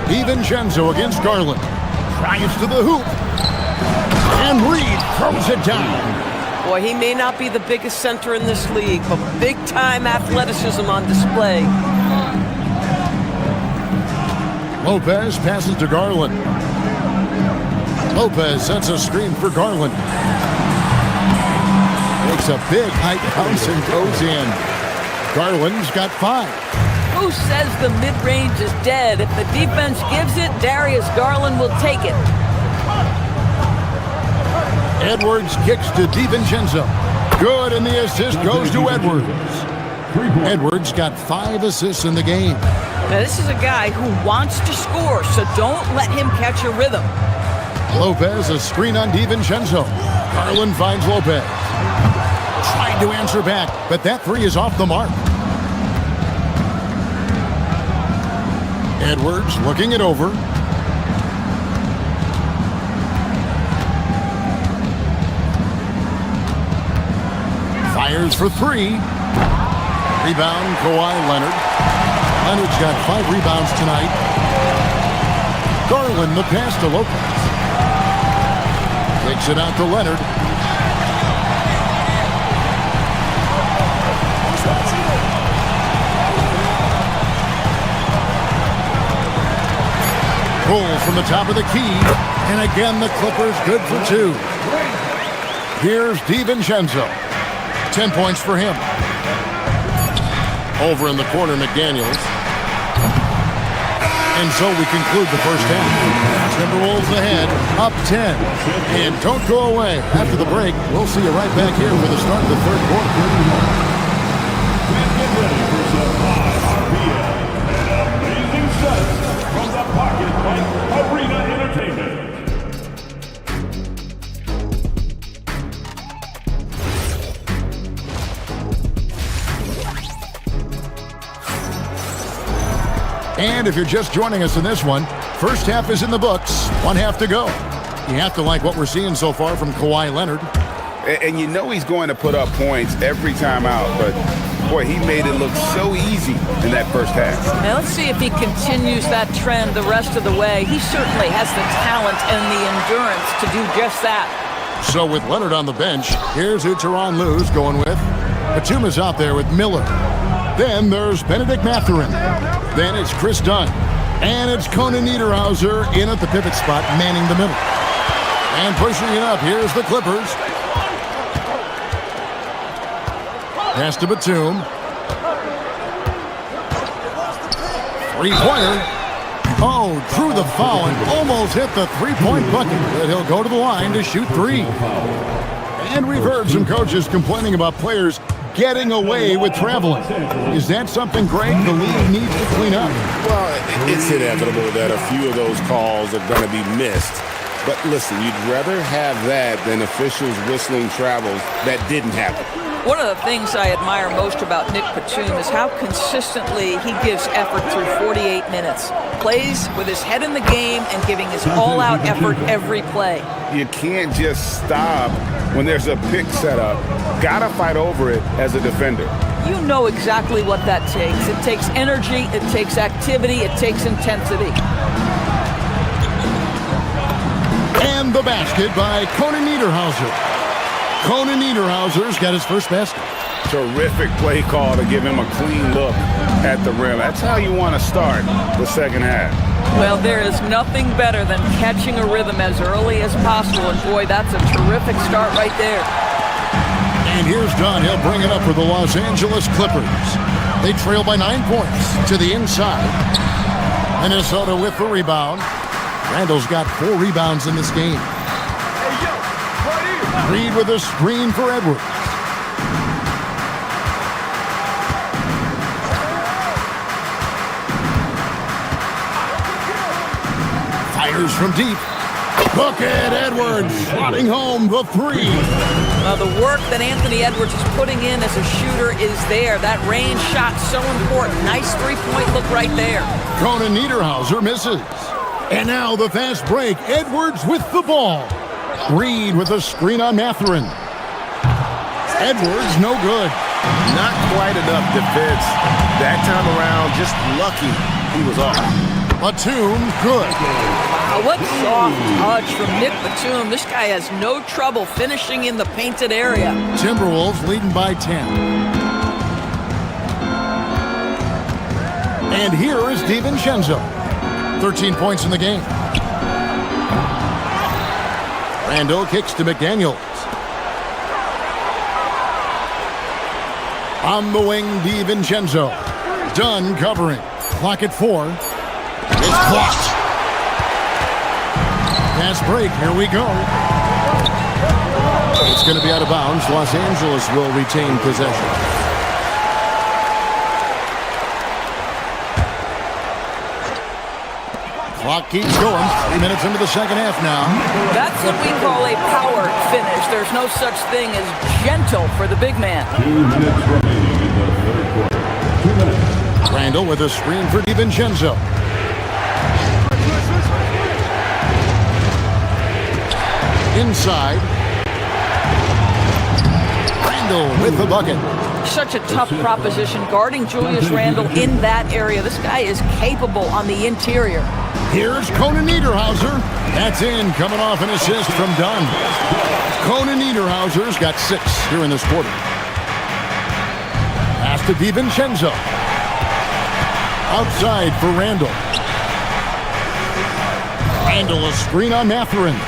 DiVincenzo against Garland. Drives to the hoop. And Reed throws it down. Boy, he may not be the biggest center in this league, but big-time athleticism on display. Lopez passes to Garland. Lopez sets a screen for Garland. Makes a big height bounce and goes in. Garland's got 5. Who says the mid-range is dead? If the defense gives it, Darius Garland will take it. Edwards kicks to DiVincenzo. Good, and the assist goes to Edwards. Edwards got 5 assists in the game. Now, this is a guy who wants to score, so don't let him catch a rhythm. Lopez, a screen on DiVincenzo. Garland finds Lopez. Tried to answer back, but that 3 is off the mark. Edwards looking it over. Fires for 3. Rebound, Kawhi Leonard. Leonard's got 5 rebounds tonight. Garland, the pass to Lopez. Takes it out to Leonard. Pull from the top of the key. And again, the Clippers good for 2. Here's DiVincenzo. 10 points for him. Over in the corner, McDaniels. And so we conclude the first half. Timberwolves ahead, up 10. And don't go away. After the break, we'll see you right back here for the start of the third quarter. Get ready for some high RPM and amazing sets from the Pocket Bank Arena Entertainment. And if you're just joining us in this one, first half is in the books, 1 half to go. You have to like what we're seeing so far from Kawhi Leonard. And you know he's going to put up points every time out, but boy, he made it look so easy in that first half. Now let's see if he continues that trend the rest of the way. He certainly has the talent and the endurance to do just that. So with Leonard on the bench, here's who Tyronn Lue's going with. Batuma's out there with Miller. Then there's Benedict Mathurin. Then it's Chris Dunn. And it's Conan Niederhauser in at the pivot spot, manning the middle. And pushing it up, here's the Clippers. Pass to Batum. Three-pointer. Oh, drew the foul and almost hit the three-point bucket. But he'll go to the line to shoot 3. And we've heard some coaches complaining about players getting away with traveling. Is that something, Greg, the league needs to clean up? Well, it's inevitable that a few of those calls are going to be missed. But listen, you'd rather have that than officials whistling travels that didn't happen. One of the things I admire most about Nick Batum is how consistently he gives effort through 48 minutes. Plays with his head in the game and giving his all-out effort every play. You can't just stop when there's a pick set up. Gotta fight over it as a defender. You know exactly what that takes. It takes energy, it takes activity, it takes intensity. And the basket by Conan Niederhauser. Conan Niederhauser's got his first basket. Terrific play call to give him a clean look at the rim. That's how you want to start the second half. Well, there is nothing better than catching a rhythm as early as possible. And boy, that's a terrific start right there. And here's Dunn. He'll bring it up for the Los Angeles Clippers. They trail by 9 points to the inside. Minnesota with the rebound. Randall's got 4 rebounds in this game. Reed with a screen for Edwards. Fires from deep. Look at Edwards slotting home the 3. Now the work that Anthony Edwards is putting in as a shooter is there. That range shot so important. Nice three-point look right there. Conan Niederhauser misses. And now the fast break. Edwards with the ball. Reed with a screen on Mathurin. Edwards no good. Not quite enough defense that time around. Just lucky he was off. Batum good. Wow, what soft touch from Nick Batum. This guy has no trouble finishing in the painted area. Timberwolves leading by 10. And here is DiVincenzo. 13 points in the game. Randall kicks to McDaniels. On the wing, DiVincenzo. Dunn covering. Clock at 4. It's clocked. Fast break. Here we go. It's going to be out of bounds. Los Angeles will retain possession. Clock keeps going. 3 minutes into the second half now. That's what we call a power finish. There's no such thing as gentle for the big man. 2 minutes remaining in the third quarter. 2 minutes. Randall with a screen for DiVincenzo. Inside. Randall with the bucket. Such a tough proposition guarding Julius Randle in that area. This guy is capable on the interior. Here's Conan Niederhauser. That's in, coming off an assist from Dunn. Conan Niederhauser's got 6 here in this quarter. Pass to DiVincenzo. Outside for Randall. Randall a screen on Mathurin.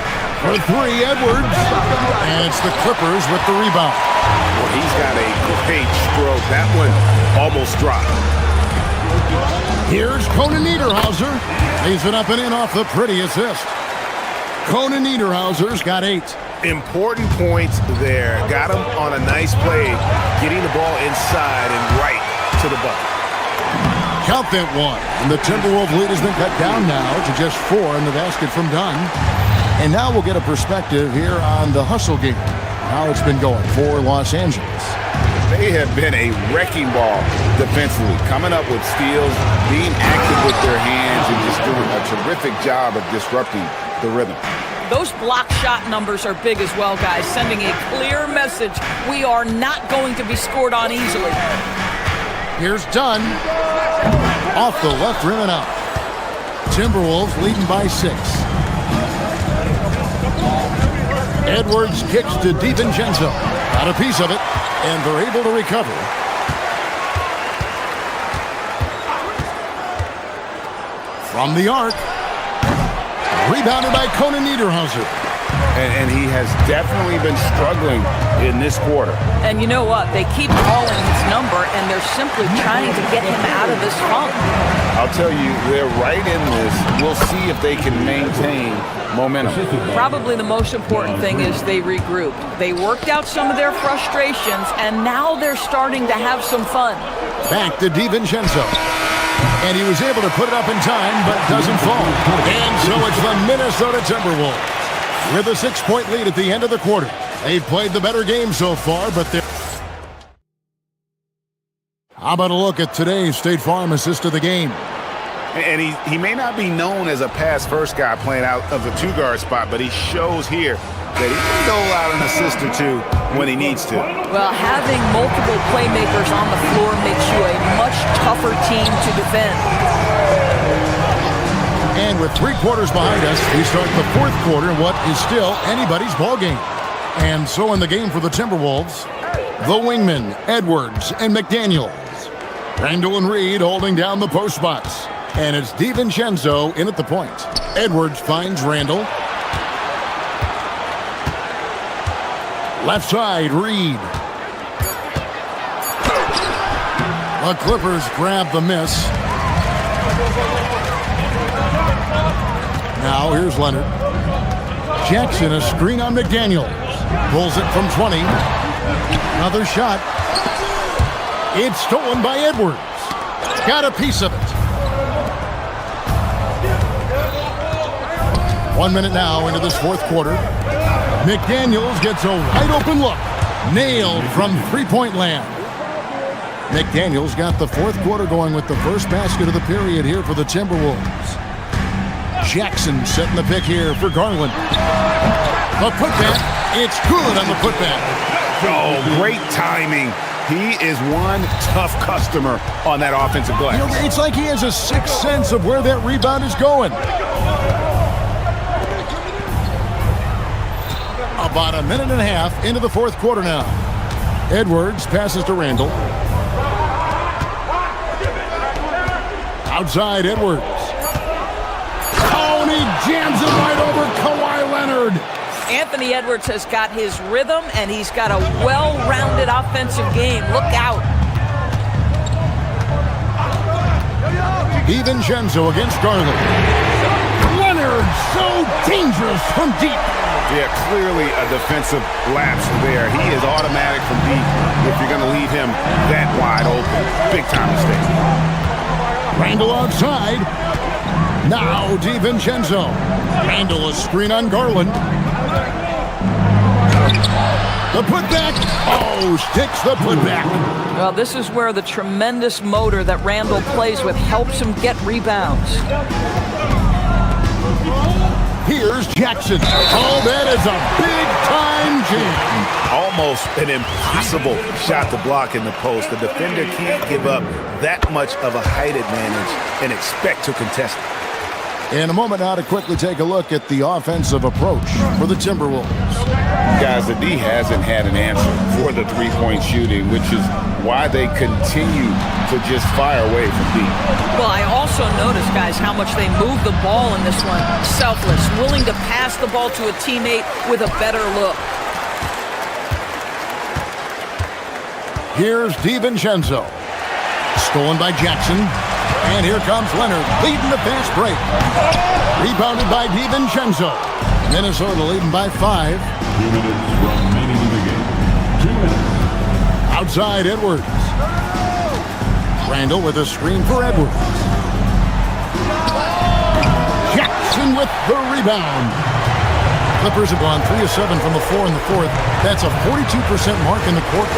For 3, Edwards. And it's the Clippers with the rebound. Well, he's got a great stroke. That one almost dropped. Here's Conan Niederhauser. Lays it up and in off the pretty assist. Conan Niederhauser's got 8. Important points there. Got him on a nice play, getting the ball inside and right to the bucket. Count that 1. And the Timberwolves lead has been cut down now to just 4 in the basket from Dunn. And now we'll get a perspective here on the hustle game. How it's been going for Los Angeles. They have been a wrecking ball defensively, coming up with steals, being active with their hands, and just doing a terrific job of disrupting the rhythm. Those block shot numbers are big as well, guys, sending a clear message. We are not going to be scored on easily. Here's Dunn. Off the left rim and out. Timberwolves leading by 6. Edwards kicks to DiVincenzo. Got a piece of it, and they're able to recover. From the arc. Rebounded by Conan Niederhauser. And he has definitely been struggling in this quarter. And you know what? They keep calling his number, and they're simply trying to get him out of this funk. I'll tell you, they're right in this. We'll see if they can maintain momentum. Probably the most important thing is they regrouped. They worked out some of their frustrations, and now they're starting to have some fun. Back to DiVincenzo. And he was able to put it up in time, but doesn't fall. And so it's the Minnesota Timberwolves with a 6-point lead at the end of the quarter. They've played the better game so far, but they're... How about a look at today's State Farm assist of the game? And he may not be known as a pass-first guy playing out of the 2-guard spot, but he shows here that he can dole out an assist or 2 when he needs to. Well, having multiple playmakers on the floor makes you a much tougher team to defend. And with 3 quarters behind us, we start the 4th quarter in what is still anybody's ball game. And so in the game for the Timberwolves, The wingmen, Edwards and McDaniels. Randall and Reed holding down the post spots. And it's DiVincenzo in at the point. Edwards finds Randall. Left side, Reed. The Clippers grab the miss. Now here's Leonard. Jackson, a screen on McDaniels. Pulls it from 20. Another shot. It's stolen by Edwards. Got a piece of it. 1 minute now into this fourth quarter. McDaniels gets a wide open look. Nailed from three-point land. McDaniels got the fourth quarter going with the first basket of the period here for the Timberwolves. Jackson setting the pick here for Garland. The putback. It's good on the putback. Oh, great timing. He is one tough customer on that offensive glass. You know, it's like he has a sixth sense of where that rebound is going. About a minute and a half into the fourth quarter now. Edwards passes to Randall. Outside Edwards. Oh, and he jams it right over Kawhi Leonard. Anthony Edwards has got his rhythm, and he's got a well-rounded offensive game. Look out. DiVincenzo against Garland. Leonard, so dangerous from deep. Yeah, clearly a defensive lapse there. He is automatic from deep if you're going to leave him that wide open. Big time mistake. Randall outside. Now DiVincenzo. Randall a screen on Garland. The putback. Oh, sticks the putback. Well, this is where the tremendous motor that Randall plays with helps him get rebounds. Here's Jackson. Oh, that is a big-time jam. Almost an impossible shot to block in the post. The defender can't give up that much of a height advantage and expect to contest it. In a moment now to quickly take a look at the offensive approach for the Timberwolves. Guys, the D hasn't had an answer for the three-point shooting, which is why they continue to just fire away from deep. Well, I also noticed, guys, how much they move the ball in this one. Selfless, willing to pass the ball to a teammate with a better look. Here's DiVincenzo. Stolen by Jackson. And here comes Leonard, leading the fast break. Rebounded by DiVincenzo. Minnesota leading by 5. 2 minutes remaining in the game. 2 minutes. Outside Edwards. Randall with a screen for Edwards. Jackson with the rebound. Clippers have gone 3 of 7 from the floor in the fourth. That's a 42% mark in the quarter.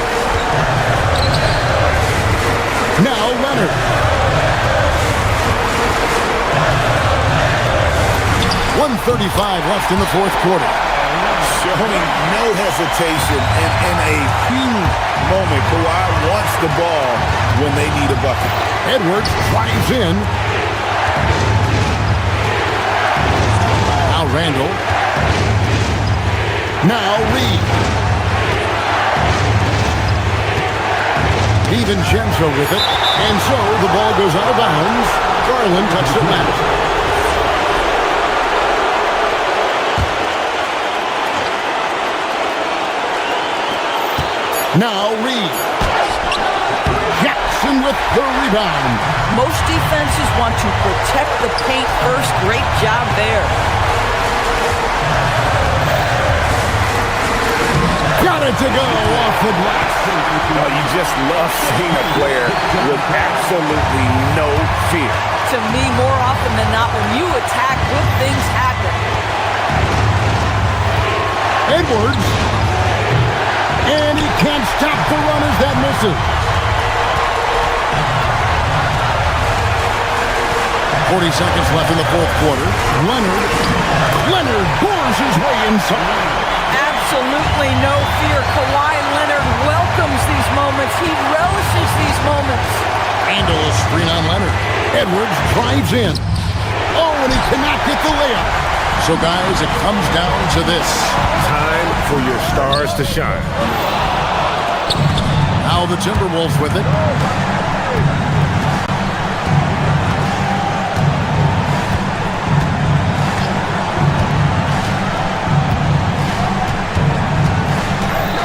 Now Leonard. 1:35 left in the fourth quarter. Showing no hesitation and in a huge moment. Kawhi wants the ball when they need a bucket. Edwards drives in. Now Randall. Now Reed. DiVincenzo with it. And so the ball goes out of bounds. Garland touched it last. Now Reed. Jackson with the rebound. Most defenses want to protect the paint first. Great job there. Got it to go off the glass. Oh, you just love seeing a player with absolutely no fear. To me, more often than not, when you attack, good things happen. Edwards. And he can't stop the run as that misses. 40 seconds left in the fourth quarter. Leonard bores his way inside. Absolutely no fear. Kawhi Leonard welcomes these moments. He relishes these moments. Randall a screen on Leonard. Edwards drives in. Oh, and he cannot get the layup. So, guys, it comes down to this. Time for your stars to shine. Now the Timberwolves with it.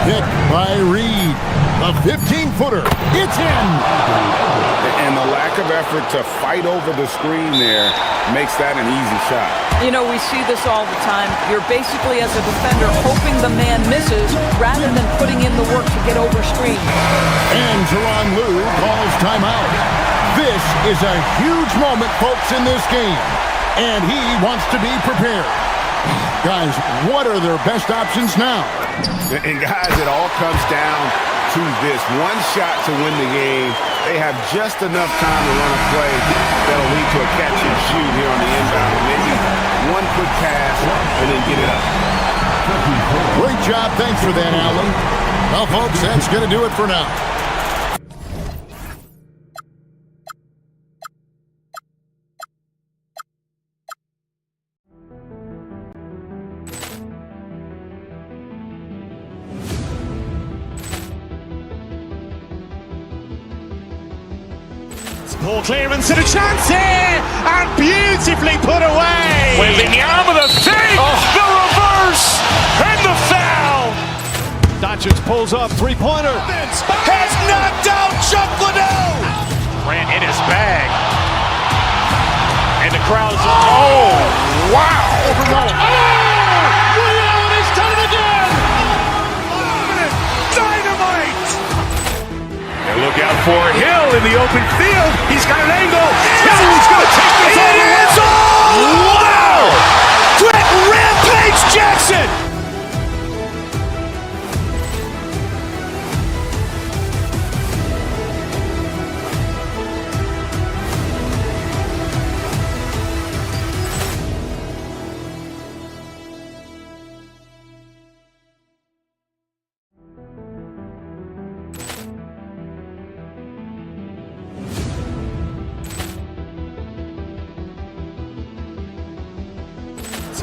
Hit by Reed. A 15-footer. It's in. And the lack of effort to fight over the screen there makes that an easy shot. You know, we see this all the time. You're basically, as a defender, hoping the man misses rather than putting in the work to get over screen. And Tyronn Lue calls timeout. This is a huge moment, folks, in this game. And he wants to be prepared. Guys, what are their best options now? And guys, it all comes down to this. One shot to win the game. They have just enough time to run a play that'll lead to a catch and shoot here on the inbound. Maybe one quick pass and then get it up. Great job. Thanks for that, Allen. Well, folks, that's going to do it for now. Ball clearance and a chance here, and beautifully put away. Wembanyama the fake, the reverse, and the foul. Doncic pulls up, three-pointer. Has knocked out Chuck Liddell. Grant in his bag, and the crowd's wow! Ray Allen has done it again. Dynamite. And look out for Hill in the open field. He's got an angle. He's going to take this all the way. Wow! Quick Rampage Jackson.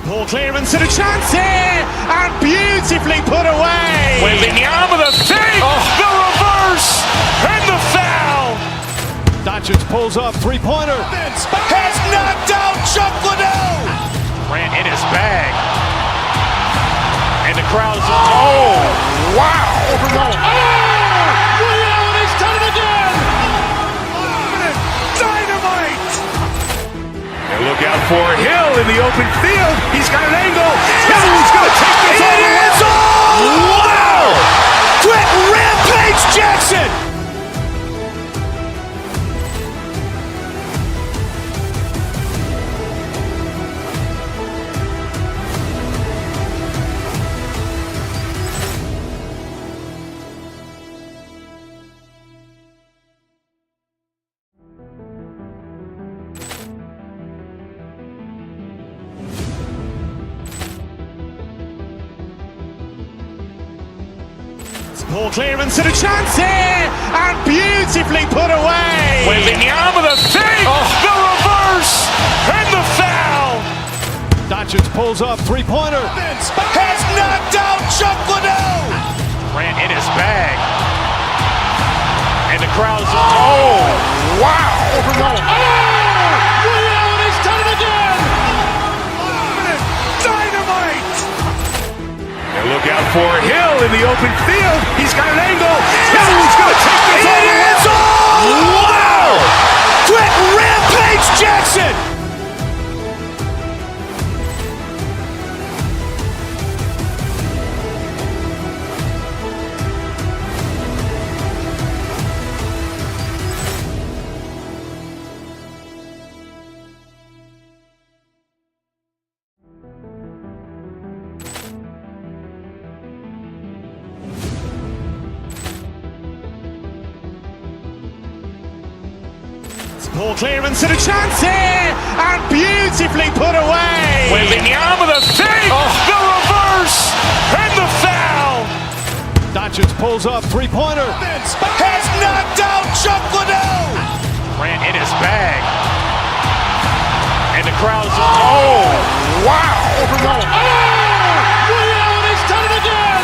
Ball clearance and a chance here, and beautifully put away. Wembanyama the fake, the reverse, and the foul. Doncic pulls up, three-pointer. Has knocked out Chuck Liddell. Grant in his bag, and the crowd's wow! Ray Allen has done it again. Dynamite. And look out for Hill in the open field. He's got an angle. He's going to take this all the way. Wow! Quick Rampage Jackson. Ball clearance and a chance here, and beautifully put away. Wembanyama the fake, the reverse, and the foul. Doncic pulls up, three-pointer. Has knocked out Chuck Liddell. Grant in his bag, and the crowd's wow! Ray Allen has done it again. Dynamite. And look out for Hill in the open field. He's got an angle. He's going to take this all the way. Wow! Quick Rampage Jackson. Ball clearance and a chance here, and beautifully put away. Wembanyama the fake, the reverse, and the foul. Doncic pulls up, three-pointer. Has knocked out Chuck Liddell. Grant in his bag, and the crowd's wow! Ray Allen has done it again.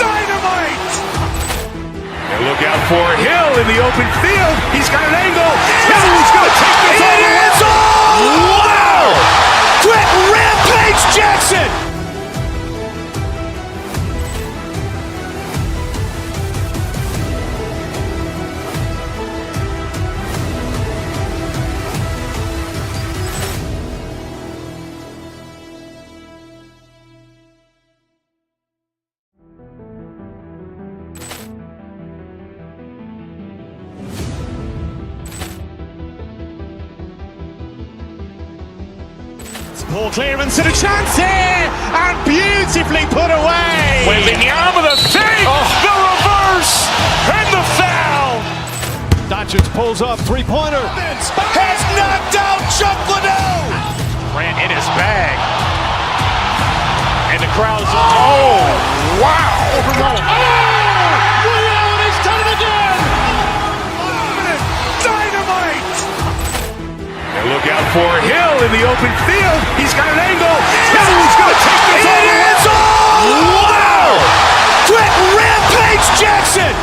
Dynamite. out for Hill in the open field. He's got an angle. Hill's going to take this all the way. Wow! Quick rampage Jackson! Ball clearance and a chance here, and beautifully put away. Wembanyama the save, the reverse, and the foul. Doncic pulls up, three-pointer. Has knocked out Chuck Liddell. Grant in his bag, and the crowd's wow! Leon has done it again. Dynamite. And look out for Hill in the open field. He's got an angle. Hill's going to take this all the way. Wow! Quick rampage Jackson!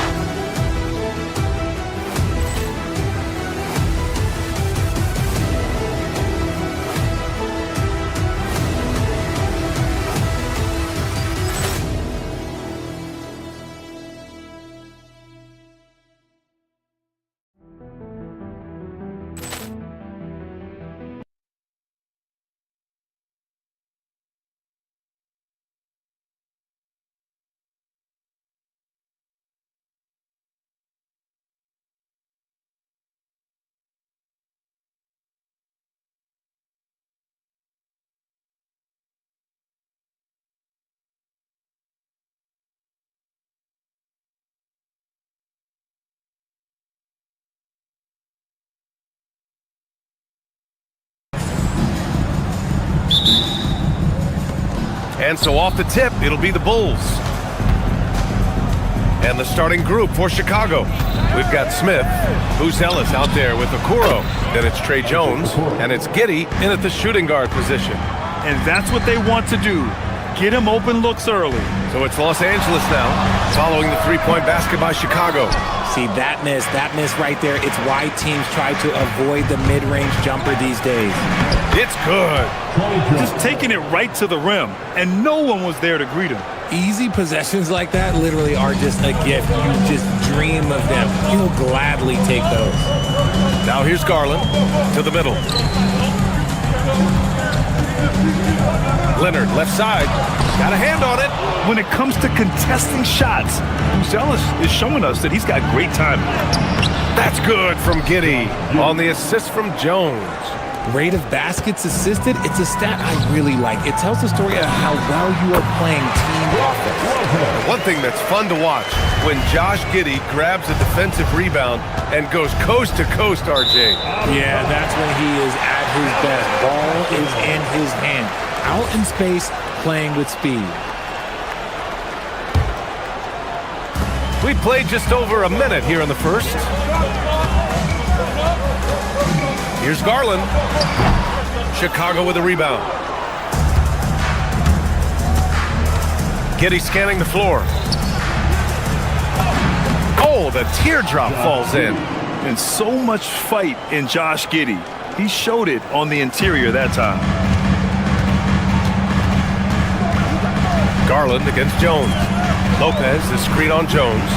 And so off the tip, it'll be the Bulls. And the starting group for Chicago. We've got Smith, Ellis out there with Okoro. Then it's Trey Jones, and it's Giddey in at the shooting guard position. And that's what they want to do. Get him open looks early. So it's Los Angeles now, following the three-point basket by Chicago. See, that miss right there, it's why teams try to avoid the mid-range jumper these days. It's good. Just taking it right to the rim, and no one was there to greet him. Easy possessions like that literally are just a gift. You just dream of them. You'll gladly take those. Now here's Garland to the middle. Leonard, left side, got a hand on it. When it comes to contesting shots, Ellis is showing us that he's got great timing. That's good from Giddey on the assist from Jones. Rate of baskets assisted, it's a stat I really like. It tells the story of how well you are playing team offense. One thing that's fun to watch, when Josh Giddey grabs a defensive rebound and goes coast to coast, RJ. Yeah, that's when he is at his best. Ball is in his hand. Out in space, playing with speed. We played just over a minute here in the first. Here's Garland. Chicago with a rebound. Giddey scanning the floor. Oh, the teardrop falls in. And so much fight in Josh Giddey. He showed it on the interior that time. Garland against Jones. Lopez, the screen on Jones.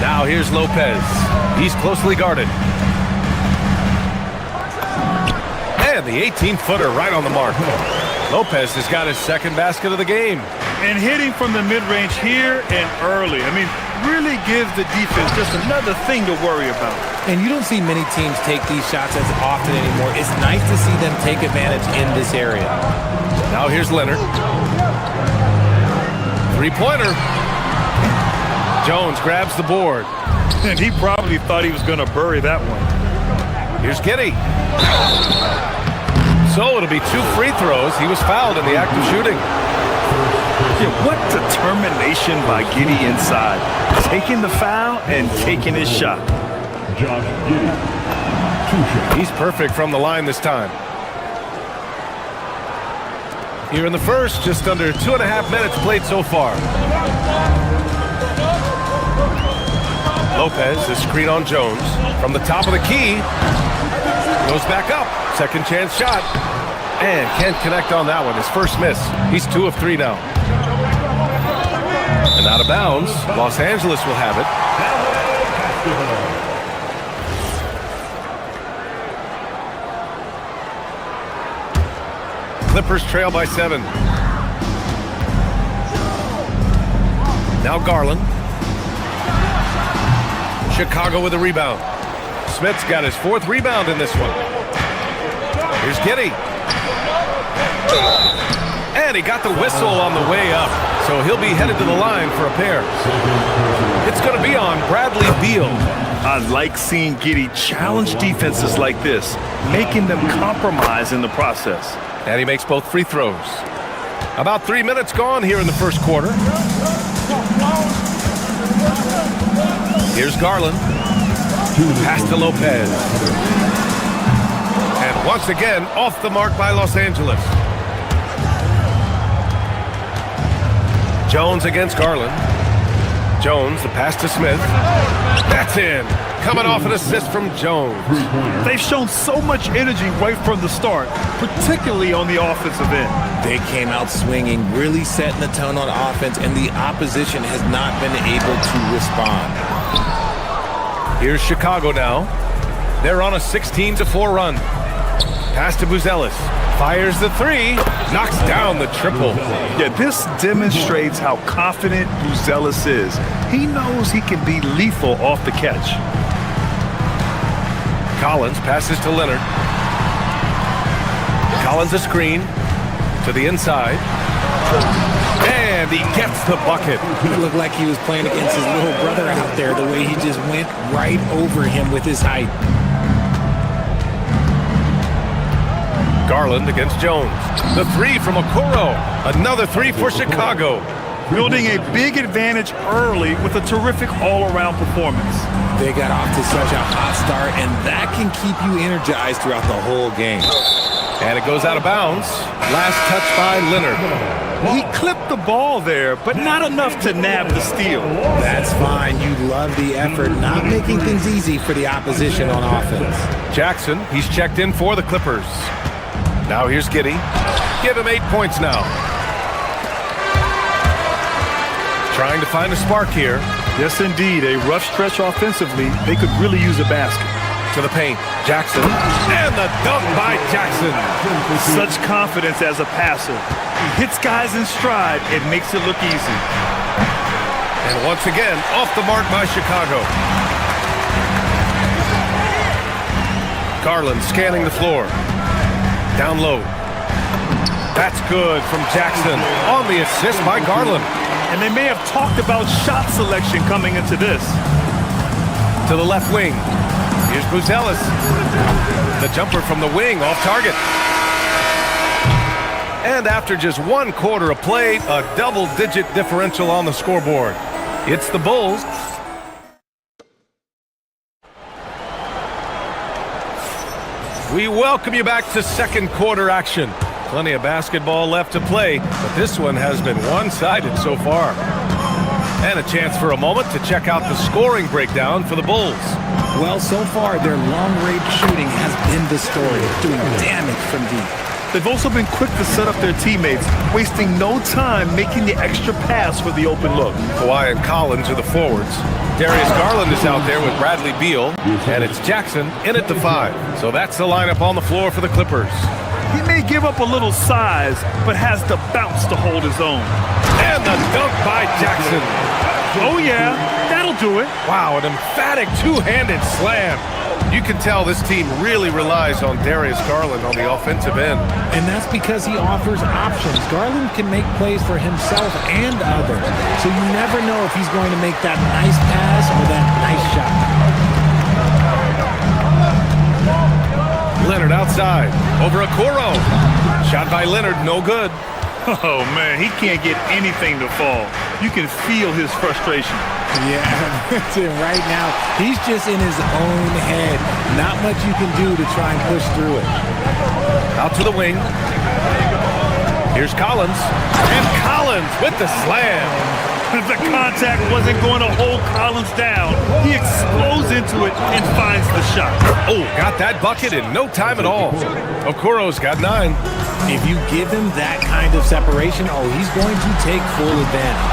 Now here's Lopez. He's closely guarded. And the 18-footer right on the mark. Lopez has got his second basket of the game. And hitting from the mid-range here and early. I mean, really gives the defense just another thing to worry about. And you don't see many teams take these shots as often anymore. It's nice to see them take advantage in this area. Now here's Leonard. Three-pointer. Jones grabs the board. And he probably thought he was going to bury that one. Here's Giddey. So it'll be 2 free throws. He was fouled in the act of shooting. Yeah, what determination by Giddey inside. Taking the foul and taking his shot. Josh Giddey. He's perfect from the line this time. Here in the first, just under 2.5 minutes played so far. Lopez, the screen on Jones. From the top of the key. Goes back up. Second chance shot. And can't connect on that one. His first miss. He's 2 of 3 now. And out of bounds. Los Angeles will have it. Clippers trail by 7. Now Garland. Chicago with a rebound. Smith's got his 4th rebound in this one. Here's Giddey. And he got the whistle on the way up. So he'll be headed to the line for a pair. It's going to be on Bradley Beal. I like seeing Giddey challenge defenses like this, making them compromise in the process. And he makes both free throws. About 3 minutes gone here in the first quarter. Here's Garland. Pass to Lopez. And once again, off the mark by Los Angeles. Jones against Garland. Jones, the pass to Smith. That's in. Coming off an assist from Jones. They've shown so much energy right from the start, particularly on the offensive end. They came out swinging, really setting the tone on offense, and the opposition has not been able to respond. Here's Chicago now. They're on a 16-4 run. Pass to Buzelis. Fires the 3. Knocks down the triple. Yeah, this demonstrates how confident Buzelis is. He knows he can be lethal off the catch. Collins passes to Leonard. Collins a screen to the inside. And he gets the bucket. He looked like he was playing against his little brother out there, the way he just went right over him with his height. Garland against Jones. The 3 from Okoro. Another 3 for Chicago. Building a big advantage early with a terrific all-around performance. They got off to such a hot start, and that can keep you energized throughout the whole game. And it goes out of bounds. Last touch by Leonard. He clipped the ball there, but not enough to nab the steal. That's fine. You love the effort, not making things easy for the opposition on offense. Jackson, he's checked in for the Clippers. Now here's Giddey. Give him 8 points now. Trying to find a spark here. Yes, indeed. A rough stretch offensively. They could really use a basket. To the paint. Jackson. And the dunk by Jackson. Such confidence as a passer. He hits guys in stride. It makes it look easy. And once again, off the mark by Chicago. Garland scanning the floor. Down low. That's good from Jackson on the assist by Garland. And they may have talked about shot selection coming into this. To the left wing. Here's Buzelis. The jumper from the wing off target. And after just 1 quarter of play, a double-digit differential on the scoreboard. It's the Bulls. We welcome you back to second quarter action. Plenty of basketball left to play, but this one has been one-sided so far. And a chance for a moment to check out the scoring breakdown for the Bulls. Well, so far, their long-range shooting has been the story, doing damage from deep. They've also been quick to set up their teammates, wasting no time making the extra pass for the open look. Kawhi and Collins are the forwards. Darius Garland is out there with Bradley Beal, and it's Jackson in at the 5. So that's the lineup on the floor for the Clippers. He may give up a little size, but has the bounce to hold his own. And the dunk by Jackson. Oh yeah, that'll do it. Wow, an emphatic two-handed slam. You can tell this team really relies on Darius Garland on the offensive end. And that's because he offers options. Garland can make plays for himself and others. So you never know if he's going to make that nice pass or that nice shot. Leonard outside. Over Okoro. Shot by Leonard, no good. Oh, man, he can't get anything to fall. You can feel his frustration. Yeah, right now, he's just in his own head. Not much you can do to try and push through it. Out to the wing. Here's Collins. And Collins with the slam. The contact wasn't going to hold Collins down. He explodes into it and finds the shot. Oh, got that bucket in no time at all. Okoro's got 9. If you give him that kind of separation, he's going to take full advantage.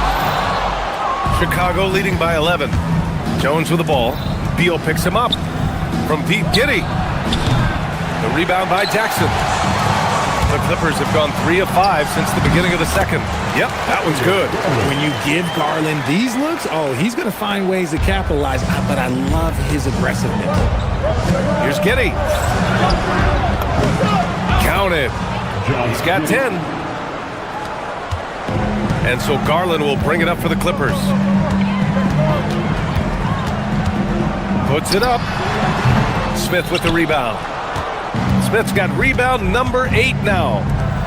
Chicago leading by 11. Jones with the ball. Beal picks him up from Pete Giddy. The rebound by Jackson. The Clippers have gone 3 of 5 since the beginning of the second. Yep, that one's good. When you give Garland these looks, he's going to find ways to capitalize, but I love his aggressiveness. Here's Giddy. Count it. He's got 10. And so Garland will bring it up for the Clippers. Puts it up. Smith with the rebound. Smith's got rebound number 8 now.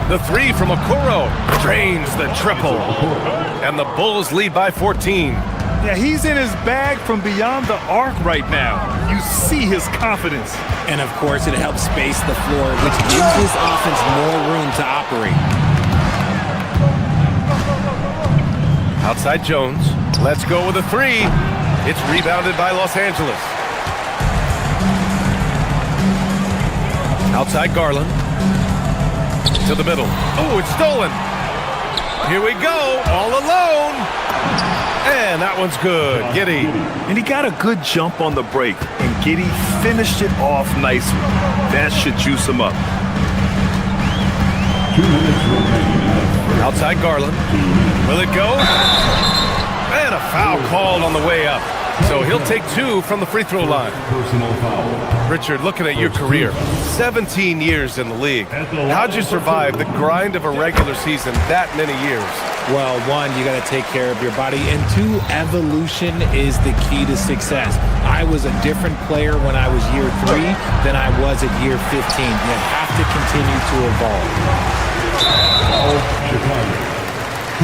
The 3 from Okoro drains the triple. And the Bulls lead by 14. Yeah, he's in his bag from beyond the arc right now. You see his confidence. And, of course, it helps space the floor, which gives his offense more room to operate. Outside Jones. Let's go with a 3. It's rebounded by Los Angeles. Outside Garland. To the middle. Oh, it's stolen. Here we go. All alone. And that one's good. Giddy. And he got a good jump on the break. And Giddy finished it off nicely. That should juice him up. 2 minutes remaining. Outside Garland. Will it go? And a foul called on the way up. So he'll take 2 from the free throw line. Personal foul. Richard, looking at your career, 17 years in the league. How'd you survive the grind of a regular season that many years? Well, 1, you got to take care of your body, and 2, evolution is the key to success. I was a different player when I was year 3 than I was at year 15. You have to continue to evolve.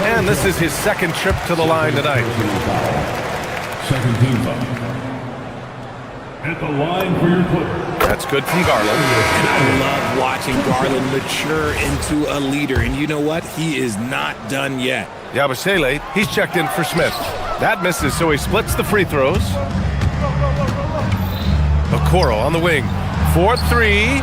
And this is his second trip to the line tonight. Second team foul. At the line for your Clippers. That's good from Garland. And I love watching Garland mature into a leader. And you know what? He is not done yet. Yabusele, he's checked in for Smith. That misses, so he splits the free throws. Okoro on the wing. 4-3.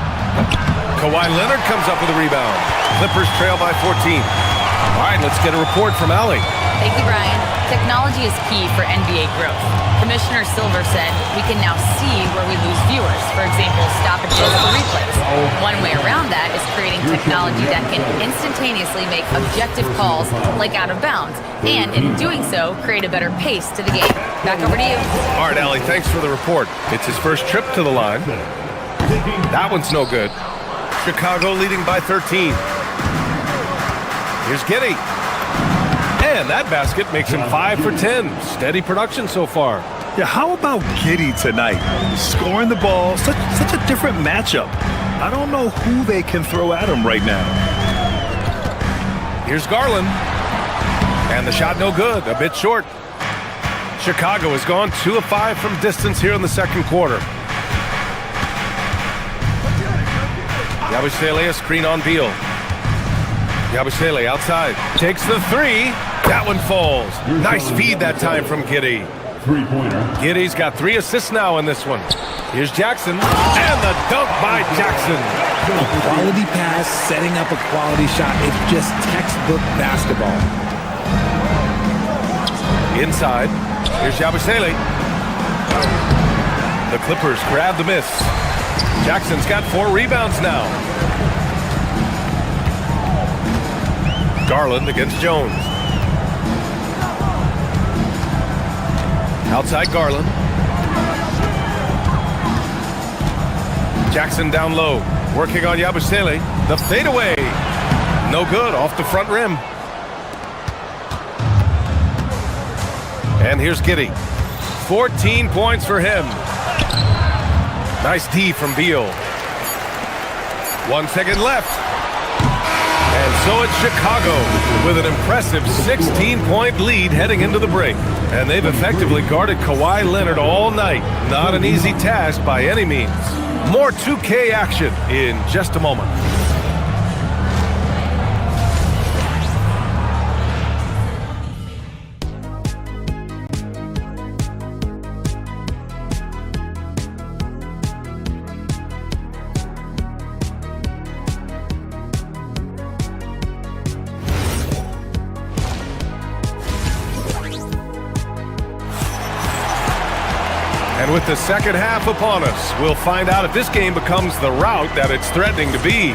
Kawhi Leonard comes up with a rebound. Clippers trail by 14. All right, let's get a report from Allie. Thank you, Brian. Technology is key for NBA growth. Commissioner Silver said we can now see where we lose viewers. For example, stoppages for replays. One way around that is creating technology that can instantaneously make objective calls like out of bounds, and in doing so, create a better pace to the game. Back over to you. All right, Allie, thanks for the report. It's his first trip to the line. That one's no good. Chicago leading by 13. Here's Giddy. And that basket makes him 5 for 10. Steady production so far. Yeah, how about Giddy tonight? Scoring the ball, such a different matchup. I don't know who they can throw at him right now. Here's Garland. And the shot no good, a bit short. Chicago has gone 2 of 5 from distance here in the second quarter. Yabusele, a screen on Beal. Yabusele outside, takes the 3. That one falls. Nice feed that time from Giddy. 3-pointer. Giddy's got 3 assists now in this one. Here's Jackson, and the dunk by Jackson. A quality pass, setting up a quality shot. It's just textbook basketball. Inside, here's Yabusele. The Clippers grab the miss. Jackson's got 4 rebounds now. Garland against Jones. Outside Garland. Jackson down low, working on Yabusele. The fadeaway. No good, off the front rim. And here's Giddy. 14 points for him. Nice D from Beal. 1 second left. And so it's Chicago with an impressive 16-point lead heading into the break. And they've effectively guarded Kawhi Leonard all night. Not an easy task by any means. More 2K action in just a moment. With the second half upon us, we'll find out if this game becomes the route that it's threatening to be.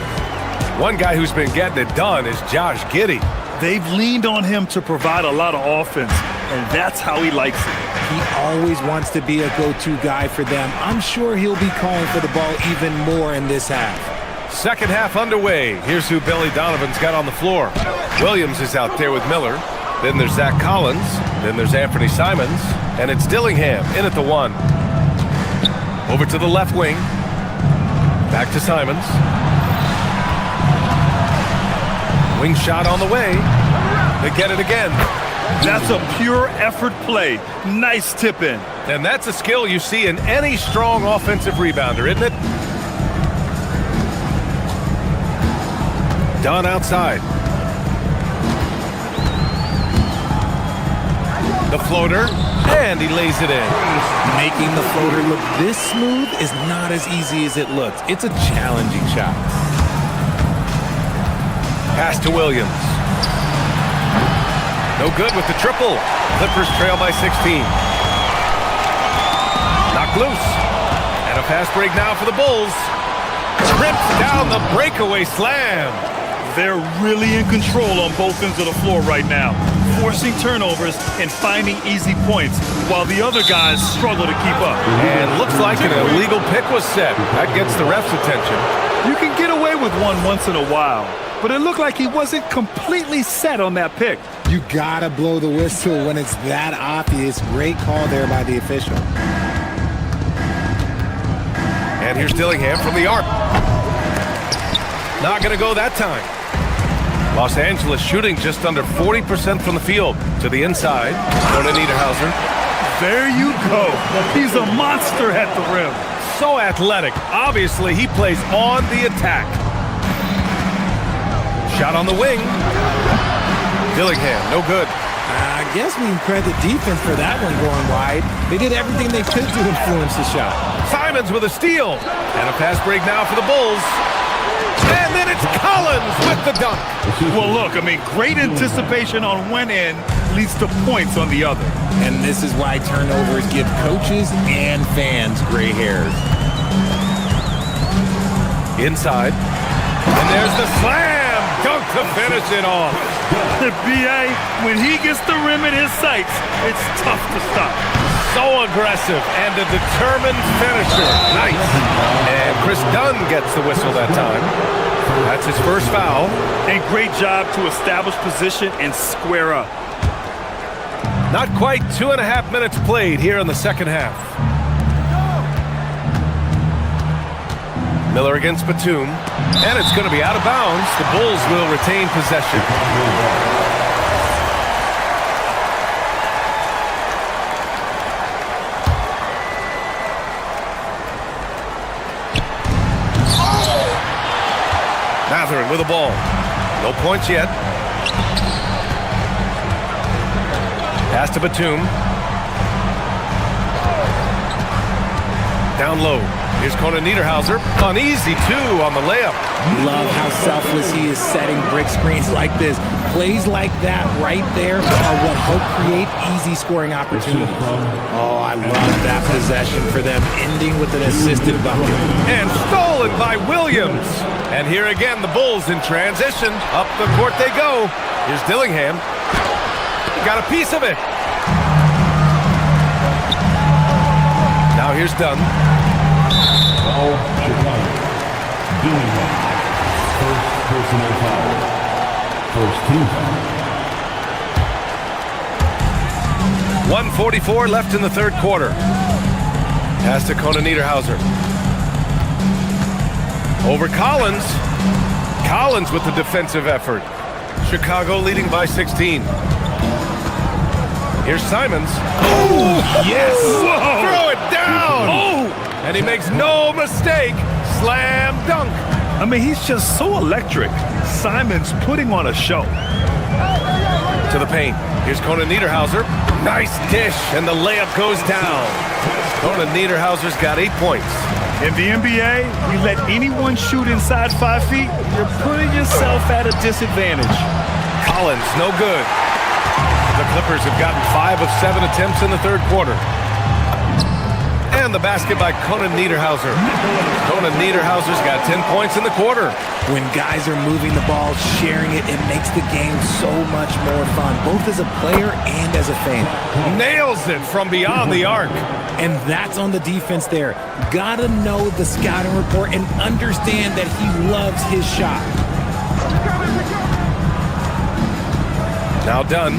One guy who's been getting it done is Josh Giddey. They've leaned on him to provide a lot of offense, and that's how he likes it. He always wants to be a go-to guy for them. I'm sure he'll be calling for the ball even more in this half. Second half underway. Here's who Billy Donovan's got on the floor. Williams is out there with Miller. Then there's Zach Collins. Then there's Anthony Simons. And it's Dillingham in at the 1. Over to the left wing. Back to Simons. Wing shot on the way. They get it again. That's a pure effort play. Nice tip in. And that's a skill you see in any strong offensive rebounder, isn't it? Dunn outside. The floater, and he lays it in. Making the floater look this smooth is not as easy as it looks. It's a challenging shot. Pass to Williams. No good with the triple. Clippers trail by 16. Knocked loose. And a fast break now for the Bulls. Trips down the breakaway slam. They're really in control on both ends of the floor right now, forcing turnovers and finding easy points, while the other guys struggle to keep up. And looks like an illegal pick was set. That gets the ref's attention. You can get away with one once in a while, but it looked like he wasn't completely set on that pick. You gotta blow the whistle when it's that obvious. Great call there by the official. And here's Dillingham from the arc. Not gonna go that time. Los Angeles shooting just under 40% from the field. To the inside, Jordan Niederhauser. There you go. He's a monster at the rim. So athletic. Obviously, he plays on the attack. Shot on the wing. Dillingham, no good. I guess we can credit the defense for that one going wide. They did everything they could to influence the shot. Simons with a steal. And a fast break now for the Bulls. And then it's Collins with the dunk. Well, look, I mean, great anticipation on one end leads to points on the other. And this is why turnovers give coaches and fans gray hairs. Inside. And there's the slam dunk to finish it off. The B.A., when he gets the rim in his sights, it's tough to stop. So aggressive and a determined finisher. Nice. And Chris Dunn gets the whistle that time. That's his first foul. And great job to establish position and square up. Not quite 2.5 minutes played here in the second half. Miller against Batum. And it's going to be out of bounds. The Bulls will retain possession. Mathurin with the ball. No points yet. Pass to Batum. Down low. Here's Conan Niederhauser. Uneasy, too, on the layup. Love how selfless he is setting brick screens like this. Plays like that right there are what help create easy scoring opportunities. Oh, I love that possession for them, ending with an assisted bucket. And stolen by Williams. And here again, the Bulls in transition. Up the court they go. Here's Dillingham. Got a piece of it. Now here's Dunn. Foul, Chicago. Dillingham. First personal foul. First team foul. 1:44 left in the third quarter. Pass to Conan Niederhauser. Over Collins. Collins with the defensive effort. Chicago leading by 16. Here's Simons. Oh, yes! Whoa. Throw it down! Oh! And he makes no mistake. Slam dunk. I mean, he's just so electric. Simons putting on a show. To the paint. Here's Conan Niederhauser. Nice dish, and the layup goes down. Conan Niederhauser's got 8 points. In the NBA, you let anyone shoot inside 5 feet, you're putting yourself at a disadvantage. Collins, no good. The Clippers have gotten 5 of 7 attempts in the third quarter. And And the basket by Conan Niederhauser. Conan Niederhauser's got 10 points in the quarter. When guys are moving the ball, sharing it, it makes the game so much more fun, both as a player and as a fan. Nails it from beyond the arc. And that's on the defense there. Gotta know the scouting report and understand that he loves his shot. Now done.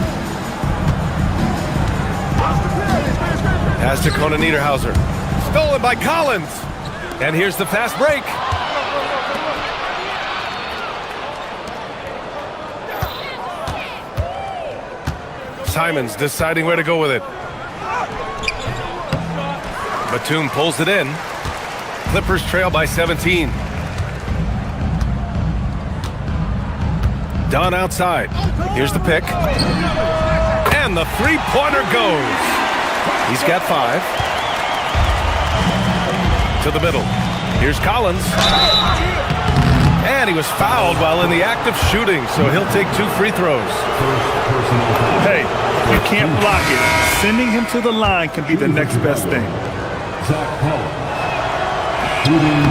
Pass to Conan Niederhauser. Stolen by Collins. And here's the fast break. Simons deciding where to go with it. Batum pulls it in. Clippers trail by 17. Dunn outside. Here's the pick. And the three-pointer goes. He's got 5. To the middle. Here's Collins. And he was fouled while in the act of shooting, so he'll take 2 free throws. Hey, you can't block it. Sending him to the line can be the next best thing.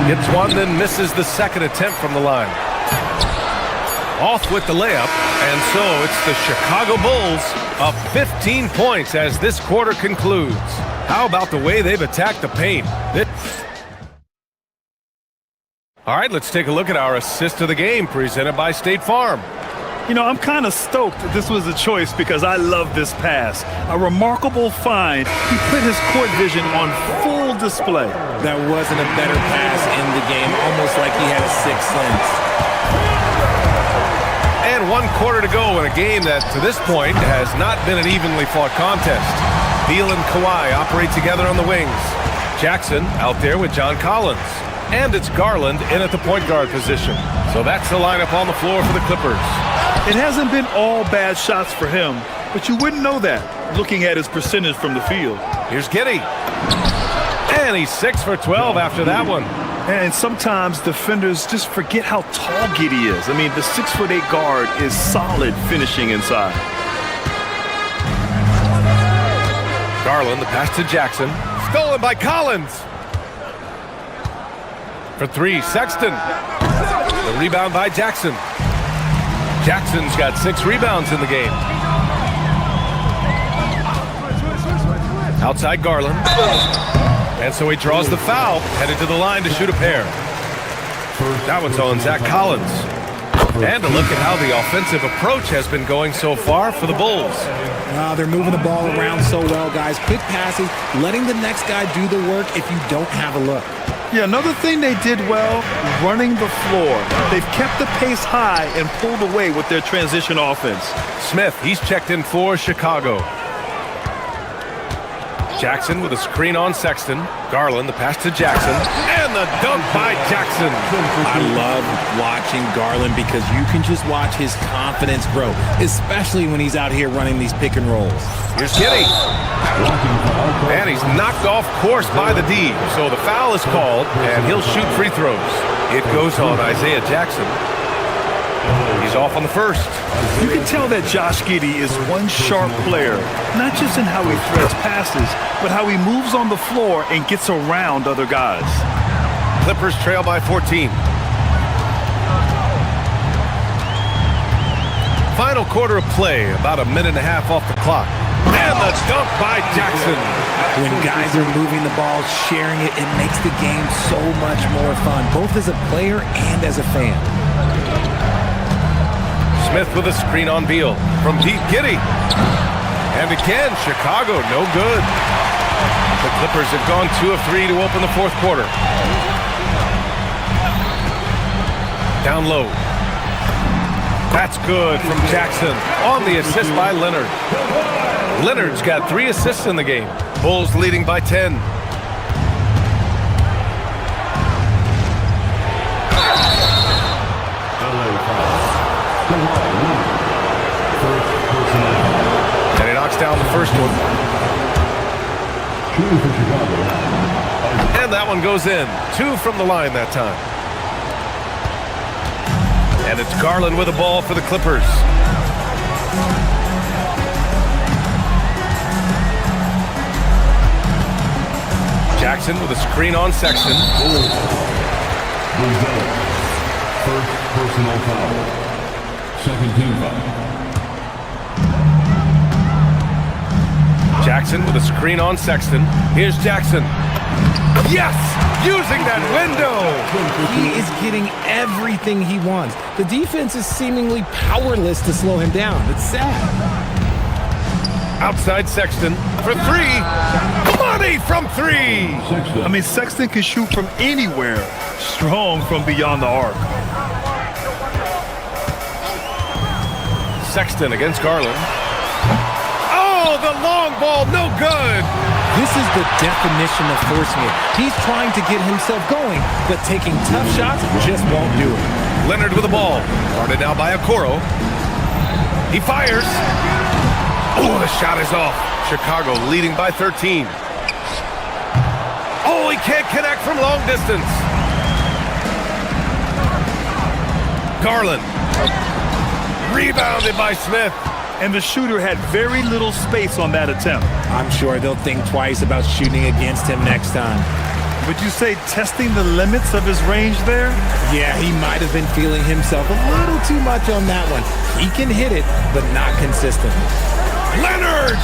Hits one, then misses the second attempt from the line. Off with the layup, and so it's the Chicago Bulls up 15 points as this quarter concludes. How about the way they've attacked the paint? All right, let's take a look at our assist of the game presented by State Farm. You know, I'm kind of stoked that this was a choice because I love this pass. A remarkable find. He put his court vision on full display. That wasn't a better pass in the game, almost like he had a sixth sense. And 1 quarter to go in a game that, to this point, has not been an evenly fought contest. Beal and Kawhi operate together on the wings. Jackson out there with John Collins. And it's Garland in at the point guard position. So that's the lineup on the floor for the Clippers. It hasn't been all bad shots for him, but you wouldn't know that looking at his percentage from the field. Here's Giddey. And he's 6 for 12 after that one. And sometimes defenders just forget how tall Giddey is. I mean, the 6'8" guard is solid finishing inside. Garland, the pass to Jackson. Stolen by Collins. For 3, Sexton. The rebound by Jackson. Jackson's got 6 rebounds in the game. Outside Garland. And so he draws the foul, headed to the line to shoot a pair. That one's on Zach Collins. And a look at how the offensive approach has been going so far for the Bulls. They're moving the ball around so well, guys. Quick passing, letting the next guy do the work if you don't have a look. Yeah, another thing they did well, running the floor. They've kept the pace high and pulled away with their transition offense. Smith, he's checked in for Chicago. Jackson with a screen on Sexton. Garland, the pass to Jackson. And the dunk by Jackson. I love watching Garland because you can just watch his confidence grow, especially when he's out here running these pick and rolls. Here's Giddey. And he's knocked off course by the D. So the foul is called, and he'll shoot free throws. It goes on Isaiah Jackson. He's off on the first. You can tell that Josh Giddey is one sharp player, not just in how he threads passes, but how he moves on the floor and gets around other guys. Clippers trail by 14. Final quarter of play, about a minute and a half off the clock. And the dunk by Jackson. When guys are moving the ball, sharing it, it makes the game so much more fun, both as a player and as a fan. Smith with a screen on Beal. From deep, Giddey. And again, Chicago, no good. The Clippers have gone 2 of 3 to open the 4th quarter. Down low. That's good from Jackson on the assist by Leonard. Leonard's got 3 assists in the game. Bulls leading by 10. And he knocks down the first one. And that one goes in. 2 from the line that time. And it's Garland with the ball for the Clippers. Jackson with a screen on Sexton. First personal foul. Second team foul. Jackson with a screen on Sexton. Here's Jackson. Yes! Using that window! He is getting everything he wants. The defense is seemingly powerless to slow him down. It's sad. Outside Sexton for three. Money from three! I mean, Sexton can shoot from anywhere. Strong from beyond the arc. Sexton against Garland. Oh, the long ball, no good! This is the definition of forcing it. He's trying to get himself going, but taking tough shots just won't do it. Leonard with the ball. Guarded now by Okoro. He fires. Oh, the shot is off. Chicago leading by 13. Oh, he can't connect from long distance. Garland. Rebounded by Smith. And the shooter had very little space on that attempt. I'm sure they'll think twice about shooting against him next time. Would you say testing the limits of his range there? Yeah, he might have been feeling himself a little too much on that one. He can hit it, but not consistently. Leonard!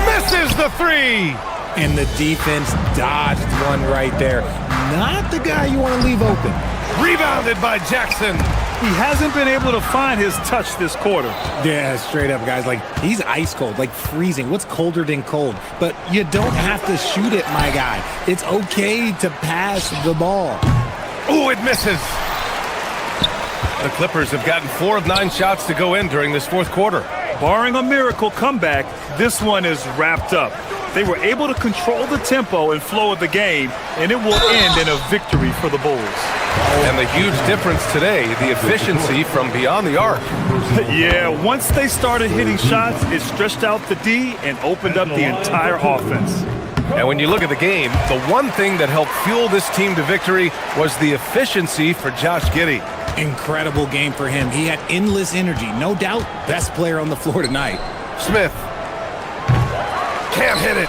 Misses the three! And the defense dodged one right there. Not the guy you want to leave open. Rebounded by Jackson. He hasn't been able to find his touch this quarter. Yeah, straight up, guys. Like, he's ice cold, like freezing. What's colder than cold? But you don't have to shoot it, my guy. It's okay to pass the ball. Oh, it misses. The Clippers have gotten 4 of 9 shots to go in during this fourth quarter. Barring a miracle comeback, this one is wrapped up. They were able to control the tempo and flow of the game, and it will end in a victory for the Bulls. And the huge difference today, the efficiency from beyond the arc. Yeah, once they started hitting shots, it stretched out the D and opened up the entire offense. And when you look at the game, the one thing that helped fuel this team to victory was the efficiency for Josh Giddey. Incredible game for him. He had endless energy. No doubt, best player on the floor tonight. Smith. Can't hit it.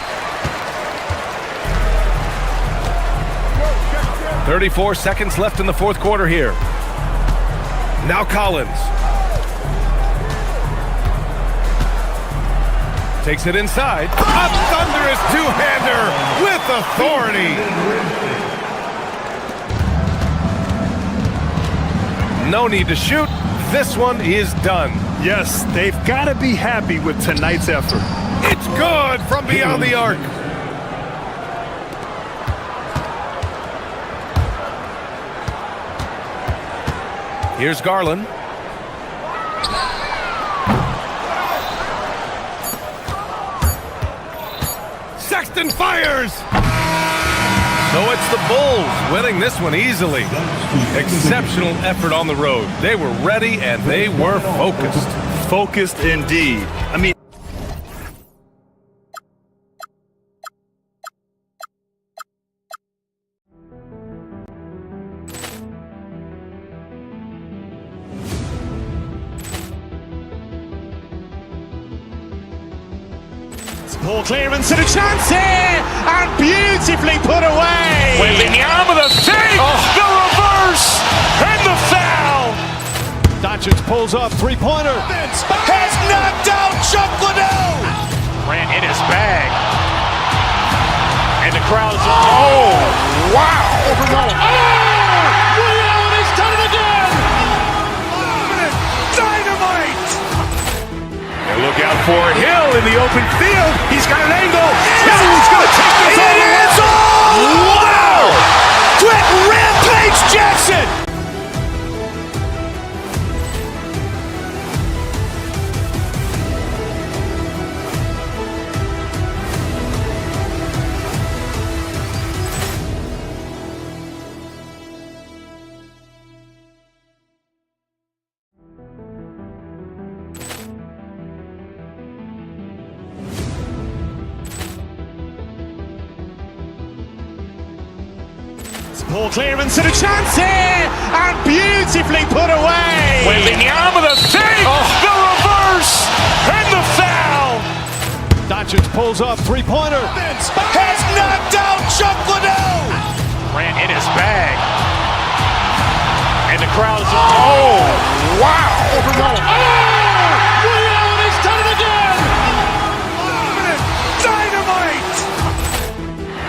34 seconds left in the fourth quarter here. Now Collins. Takes it inside. A thunderous two-hander with authority. No need to shoot. This one is done. Yes, they've got to be happy with tonight's effort. It's good from beyond the arc. Here's Garland. Sexton fires! So it's the Bulls winning this one easily. Exceptional effort on the road. They were ready and they were focused. Focused indeed. I mean, Ball clearance and a chance here, and beautifully put away. Wembanyama with a save, the reverse, and the foul. Doncic pulls up, three-pointer. Has knocked out Chuck Liddell. Ran in his bag. And the crowd is, oh, wow. Overrolling. Oh, Liddell has done it again. Dynamite. And look out for Hill in the open field. He's got an angle. Hill's going to take this all the way. Wow! Quick rampage Jackson. Ball clearance and a chance here, and beautifully put away. Wembanyama with a save, the reverse, and the foul. Doncic pulls up, three-pointer. Vince has knocked out Chuck Liddell. Ran in his bag. And the crowd is... Oh, wow. Ray Allen has done it again. Dynamite.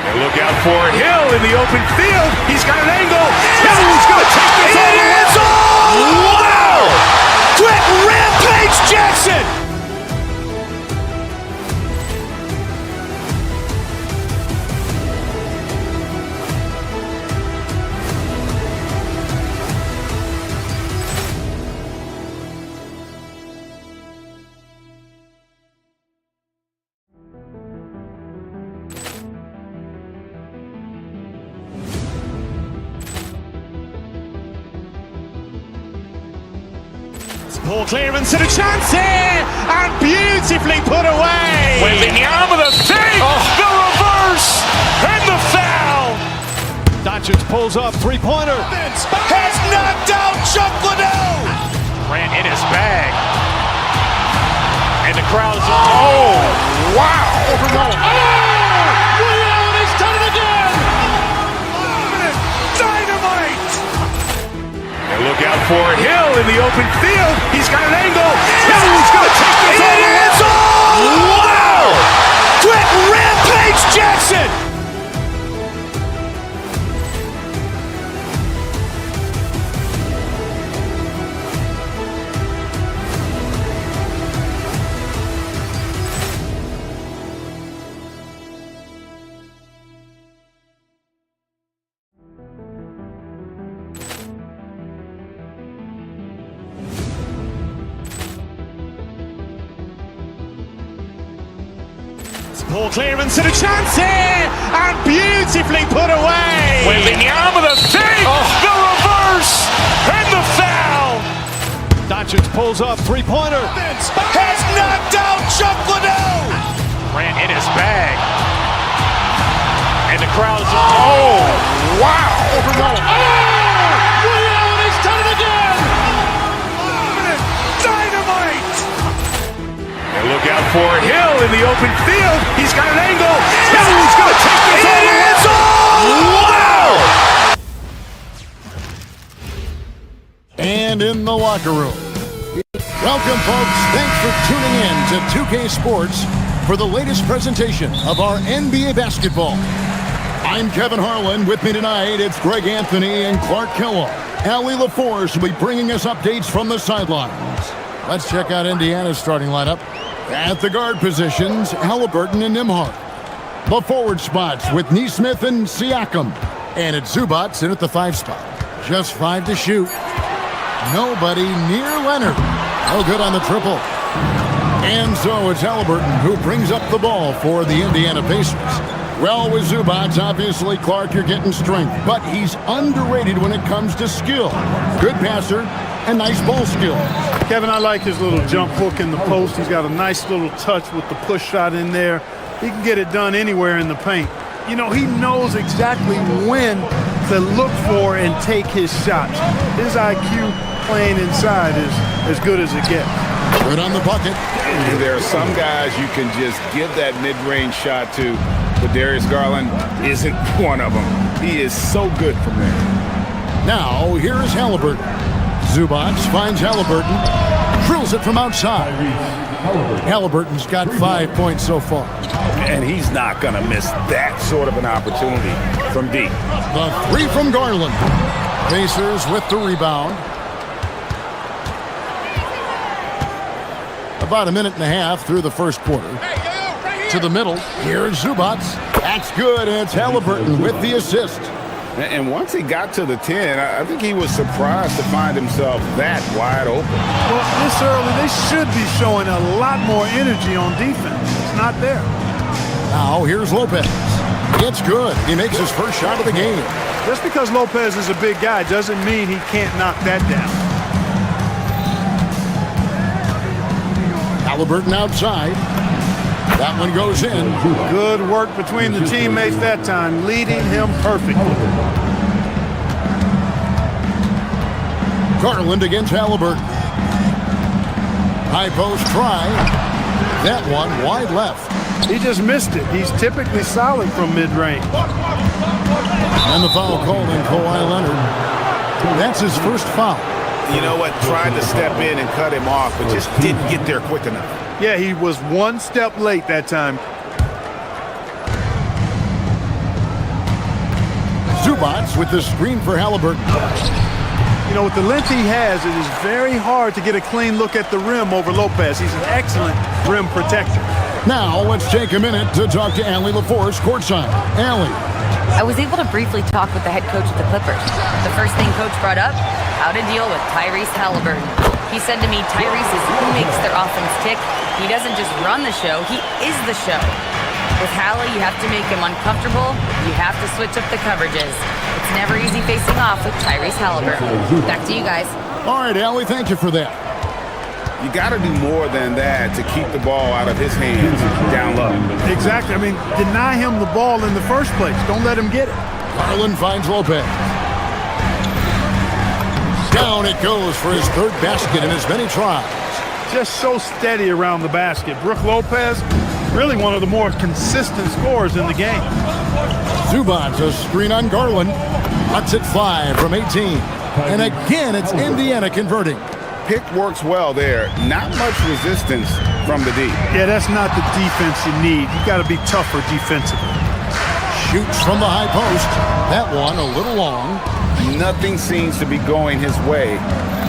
And look out for Hill in the open field. He's got an angle. Hill's going to take this all the way. Wow! Quick Rampage Jackson. Ball clearance and a chance here, and beautifully put away. Wembanyama the save, the reverse, and the foul. Doncic pulls up, three-pointer. Vince has knocked out Chuck Liddell. Ran in his bag. And the crowd is... Oh, wow. Ray Allen has done it again. Dynamite. And look out for Hill in the open field. He's got an angle. Hill's going to take this all the way. Wow! Quick Rampage Jackson. Ball clearance and a chance here, and beautifully put away. Wembanyama the save, the reverse, and the foul. Doncic pulls up, three-pointer. Vince has knocked out Chuck Liddell. Ran in his bag. And the crowd is... Oh, wow. Ray Allen has done it again. Dynamite. And look out for Hill in the open field. He's got an angle. Hill's going to take this all the way. Wow! And in the locker room. Welcome, folks. Thanks for tuning in to 2K Sports for the latest presentation of our NBA basketball. I'm Kevin Harlan. With me tonight, it's Greg Anthony and Clark Kellogg. Allie LaForce will be bringing us updates from the sidelines. Let's check out Indiana's starting lineup. At the guard positions, Halliburton and Nembhard. The forward spots with Nesmith and Siakam. And it's Zubac in at the 5 spot. Just 5 to shoot. Nobody near Leonard. No good on the triple. And so it's Halliburton who brings up the ball for the Indiana Pacers. Well, with Zubac, obviously, Clark, you're getting strength. But he's underrated when it comes to skill. Good passer and nice ball skills. Kevin, I like his little jump hook in the post. He's got a nice little touch with the push shot in there. He can get it done anywhere in the paint. You know, he knows exactly when to look for and take his shots. His IQ playing inside is as good as it gets. Good on the bucket. And there are some guys you can just give that mid-range shot to, but Darius Garland isn't one of them. He is so good from there. Now, here is Halliburton. Zubac finds Halliburton, drills it from outside. Halliburton's got 5 points so far. And he's not going to miss that sort of an opportunity from deep. The 3 from Garland. Pacers with the rebound. About a minute and a half through the first quarter. To the middle. Here's Zubac. That's good, and it's Halliburton with the assist. And once he got to the 10, I think he was surprised to find himself that wide open. Well, this early, they should be showing a lot more energy on defense. It's not there. Now, here's Lopez. It's good. He makes his first shot of the game. Just because Lopez is a big guy doesn't mean he can't knock that down. Halliburton outside. That one goes in. Good work between the teammates that time, leading him perfectly. Garland against Halliburton. High post try. That one wide left. He just missed it. He's typically solid from mid-range. And the foul called on Kawhi Leonard. That's his first foul. You know what? Tried to step in and cut him off, but just didn't get there quick enough. Yeah, he was one step late that time. Zubac with the screen for Halliburton. You know, with the length he has, it is very hard to get a clean look at the rim over Lopez. He's an excellent rim protector. Now, let's take a minute to talk to Allie LaForce courtside. Allie. I was able to briefly talk with the head coach of the Clippers. The first thing coach brought up, how to deal with Tyrese Halliburton. He said to me, Tyrese is who makes their offense tick. He doesn't just run the show, he is the show. With Hallie, you have to make him uncomfortable. You have to switch up the coverages. It's never easy facing off with Tyrese Halliburton. Back to you guys. All right, Allie, thank you for that. You got to do more than that to keep the ball out of his hands down low. Exactly. I mean, deny him the ball in the first place. Don't let him get it. Garland finds Lopez. Down it goes for his third basket in as many tries. Just so steady around the basket. Brook Lopez, really one of the more consistent scorers in the game. Zubac, a screen on Garland. Lets it fly from 18. And again, it's Indiana converting. Pick works well there. Not much resistance from the D. Yeah, that's not the defense you need. You got to be tougher defensively. Shoots from the high post. That one a little long. Nothing seems to be going his way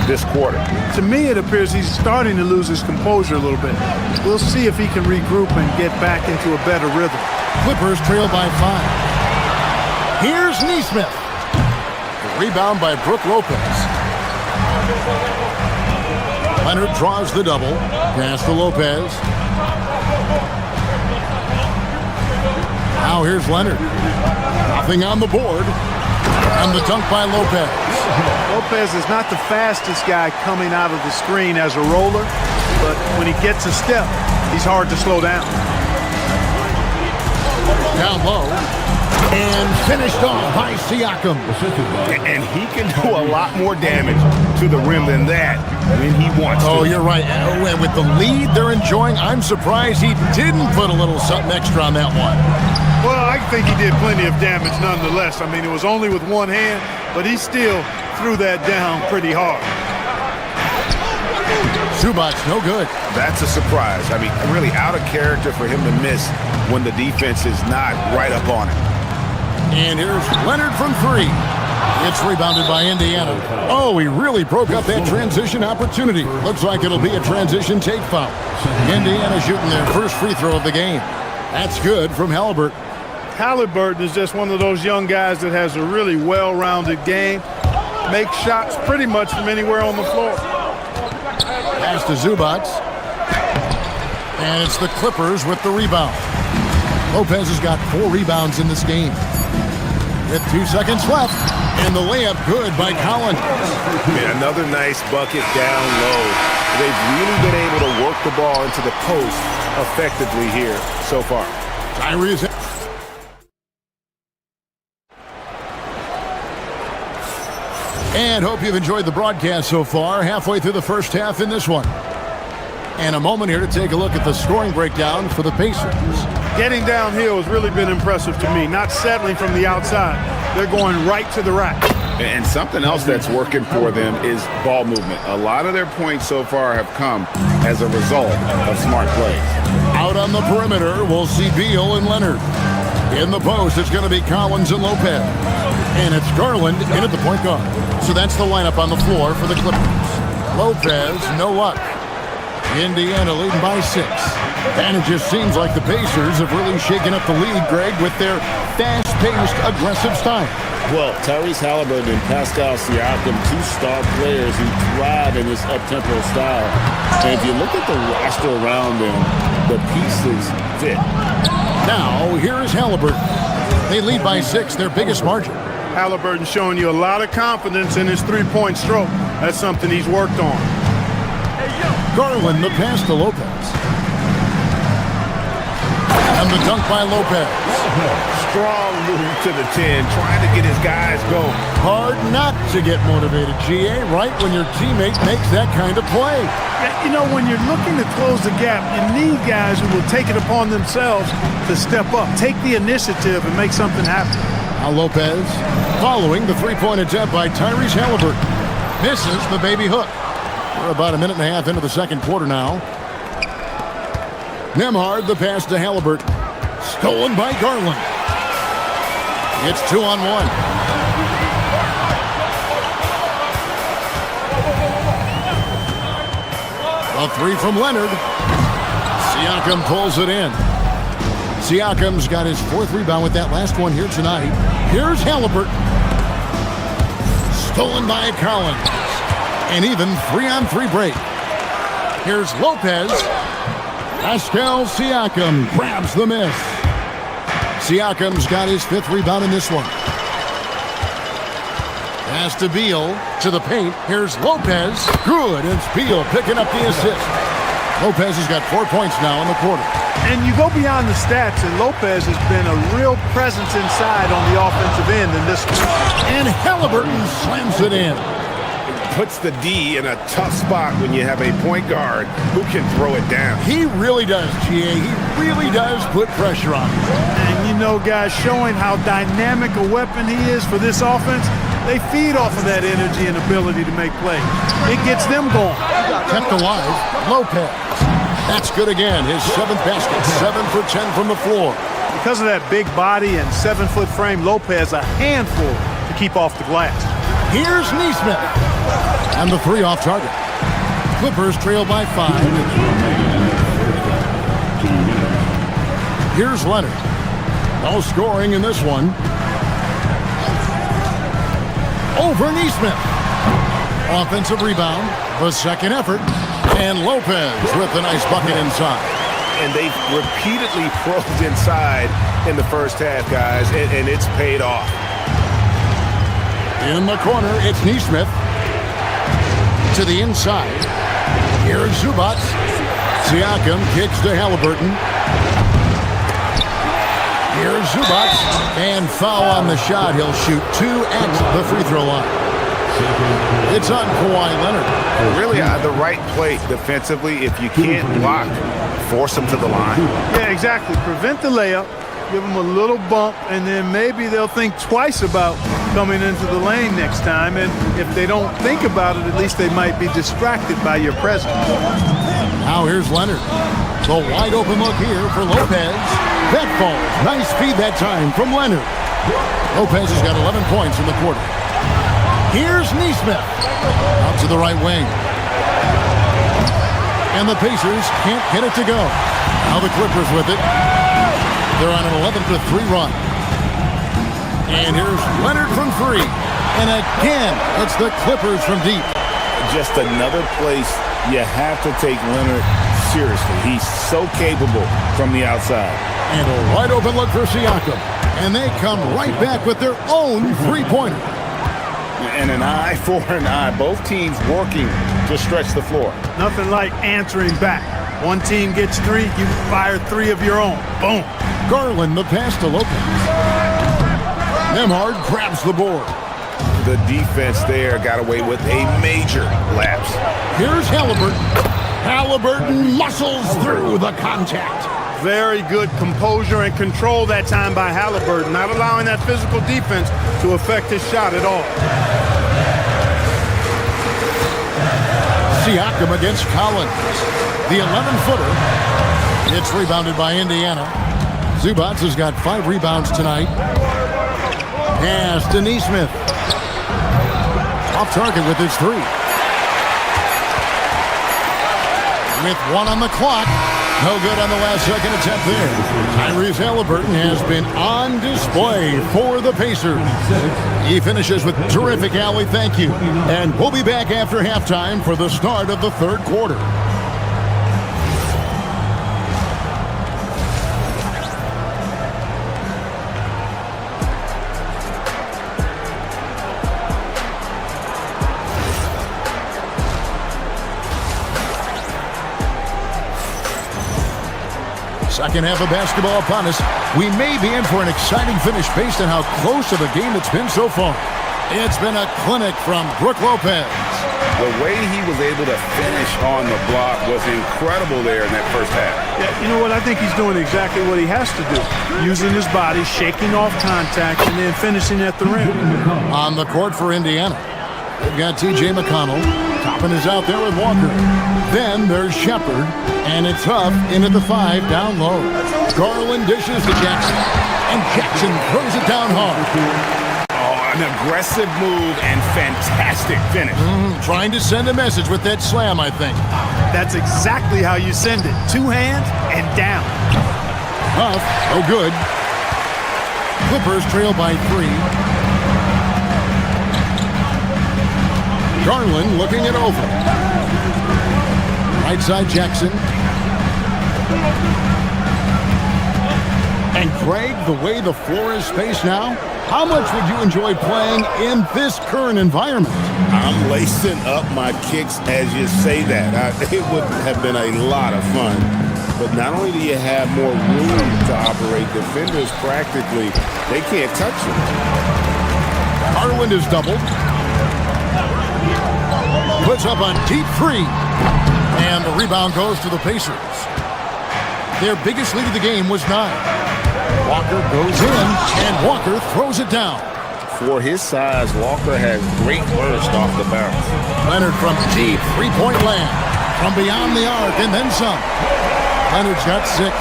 this quarter. To me, it appears he's starting to lose his composure a little bit. We'll see if he can regroup and get back into a better rhythm. Clippers trail by 5. Here's Nesmith. The rebound by Brook Lopez. Leonard draws the double. Pass to Lopez. Now here's Leonard. Nothing on the board. And the dunk by Lopez. Lopez is not the fastest guy coming out of the screen as a roller, but when he gets a step, he's hard to slow down. Down low. And finished off by Siakam. And he can do a lot more damage to the rim than that when he wants to. Oh, you're right. And with the lead they're enjoying, I'm surprised he didn't put a little something extra on that one. Well, I think he did plenty of damage nonetheless. I mean, it was only with one hand, but he still threw that down pretty hard. Zubac, no good. That's a surprise. I mean, really out of character for him to miss when the defense is not right up on him. And here's Leonard from 3. It's rebounded by Indiana. Oh, he really broke up that transition opportunity. Looks like it'll be a transition take foul. Indiana shooting their first free throw of the game. That's good from Halliburton. Halliburton is just one of those young guys that has a really well-rounded game. Makes shots pretty much from anywhere on the floor. Pass to Zubac. And it's the Clippers with the rebound. Lopez has got 4 rebounds in this game. With 2 seconds left. And the layup good by Collins. And another nice bucket down low. They've really been able to work the ball into the post effectively here so far. Tyrese. And hope you've enjoyed the broadcast so far. Halfway through the first half in this one. And a moment here to take a look at the scoring breakdown for the Pacers. Getting downhill has really been impressive to me. Not settling from the outside. They're going right to the rack. And something else that's working for them is ball movement. A lot of their points so far have come as a result of smart plays. Out on the perimeter, we'll see Beal and Leonard. In the post, it's going to be Collins and Lopez. And it's Garland in at the point guard. So that's the lineup on the floor for the Clippers. Lopez, no luck. Indiana leading by 6. And it just seems like the Pacers have really shaken up the lead, Greg, with their fast-paced, aggressive style. Well, Tyrese Halliburton and Pascal Siakam, 2 star players who thrive in this up-tempo style. And if you look at the roster around them, the pieces fit. Now, here is Halliburton. They lead by 6, their biggest margin. Halliburton showing you a lot of confidence in his three-point stroke. That's something he's worked on. Garland, the pass to Lopez. And the dunk by Lopez. Strong move to the 10, trying to get his guys going. Hard not got to get motivated, GA, right when your teammate makes that kind of play. You know, when you're looking to close the gap, you need guys who will take it upon themselves to step up, take the initiative, and make something happen. Now Lopez following the three-point attempt by Tyrese Halliburton. Misses the baby hook. We're about a minute and a half into the second quarter now. Nembhard, the pass to Halliburton. Stolen by Garland. It's 2-on-1. A three from Leonard. Siakam pulls it in. Siakam's got his fourth rebound with that last one here tonight. Here's Halliburton. Stolen by Collins. An even 3-on-3 break. Here's Lopez. Pascal Siakam grabs the miss. Siakam's got his fifth rebound in this one. Pass to Beal to the paint. Here's Lopez. Good. It's Beal picking up the assist. Lopez has got 4 points now in the quarter. And you go beyond the stats, and Lopez has been a real presence inside on the offensive end in this one. And Halliburton slams it in. Puts the D in a tough spot when you have a point guard who can throw it down. He really does, GA. He really does put pressure on him. And you know, guys, showing how dynamic a weapon he is for this offense, they feed off of that energy and ability to make plays. It gets them going. Kept alive, Lopez. That's good again. His seventh basket, 7 for 10 from the floor. Because of that big body and 7-foot frame, Lopez a handful to keep off the glass. Here's Nesmith. And the three off target. Clippers trail by 5. Here's Leonard. No scoring in this one. Over Nesmith. Offensive rebound. The second effort. And Lopez with a nice bucket inside. And they've repeatedly probed inside in the first half, guys, and it's paid off. In the corner, it's Nesmith. To the inside. Here's Zubac. Siakam kicks to Halliburton. Here's Zubac. And foul on the shot. He'll shoot 2 at the free throw line. It's on Kawhi Leonard. Really the right play defensively. If you can't block, force him to the line. Yeah, exactly. Prevent the layup. Give them a little bump, and then maybe they'll think twice about coming into the lane next time. And if they don't think about it, at least they might be distracted by your presence. Now here's Leonard. The wide open look here for Lopez. That falls. Nice feed that time from Leonard. Lopez has got 11 points in the quarter. Here's Nesmith. Out to the right wing. And the Pacers can't get it to go. Now the Clippers with it. They're on an 11-3 run. And here's Leonard from 3. And again, it's the Clippers from deep. Just another place you have to take Leonard seriously. He's so capable from the outside. And a wide open look for Siakam. And they come right back with their own three-pointer. And an eye for an eye. Both teams working to stretch the floor. Nothing like answering back. One team gets 3, you fire 3 of your own. Boom. Garland, the pass to Lopez. Nembhard grabs the board. The defense there got away with a major lapse. Here's Halliburton. Halliburton muscles through the contact. Very good composure and control that time by Halliburton, not allowing that physical defense to affect his shot at all. Siakam against Collins. The 11-footer. It's rebounded by Indiana. Zubac has got 5 rebounds tonight. Pass to Nesmith. Off target with his 3. With 1 on the clock. No good on the last second attempt there. Tyrese Halliburton has been on display for the Pacers. He finishes with terrific alley. Thank you. And we'll be back after halftime for the start of the third quarter. Second half of basketball upon us. We may be in for an exciting finish based on how close of a game it's been so far. It's been a clinic from Brook Lopez. The way he was able to finish on the block was incredible there in that first half. Yeah, you know what? I think he's doing exactly what he has to do. Using his body, shaking off contact, and then finishing at the rim. On the court for Indiana, they've got T.J. McConnell. Toppin is out there with Walker. Then there's Shepard, and it's Huff in at the 5 down low. Garland dishes to Jackson, and Jackson throws it down hard. An aggressive move and fantastic finish. Trying to send a message with that slam, I think. That's exactly how you send it. 2 hands and down. Huff, oh good. Clippers trail by 3. Garland looking it over. Right side Jackson. And Greg, the way the floor is spaced now, how much would you enjoy playing in this current environment? I'm lacing up my kicks as you say that. It would have been a lot of fun. But not only do you have more room to operate, defenders practically, they can't touch you. Garland is doubled. Puts up a deep 3. And the rebound goes to the Pacers. Their biggest lead of the game was 9. Walker goes in, and Walker throws it down. For his size, Walker has great burst off the bounce. Leonard from deep, 3-point land. From beyond the arc, and then some. Leonard's got 6.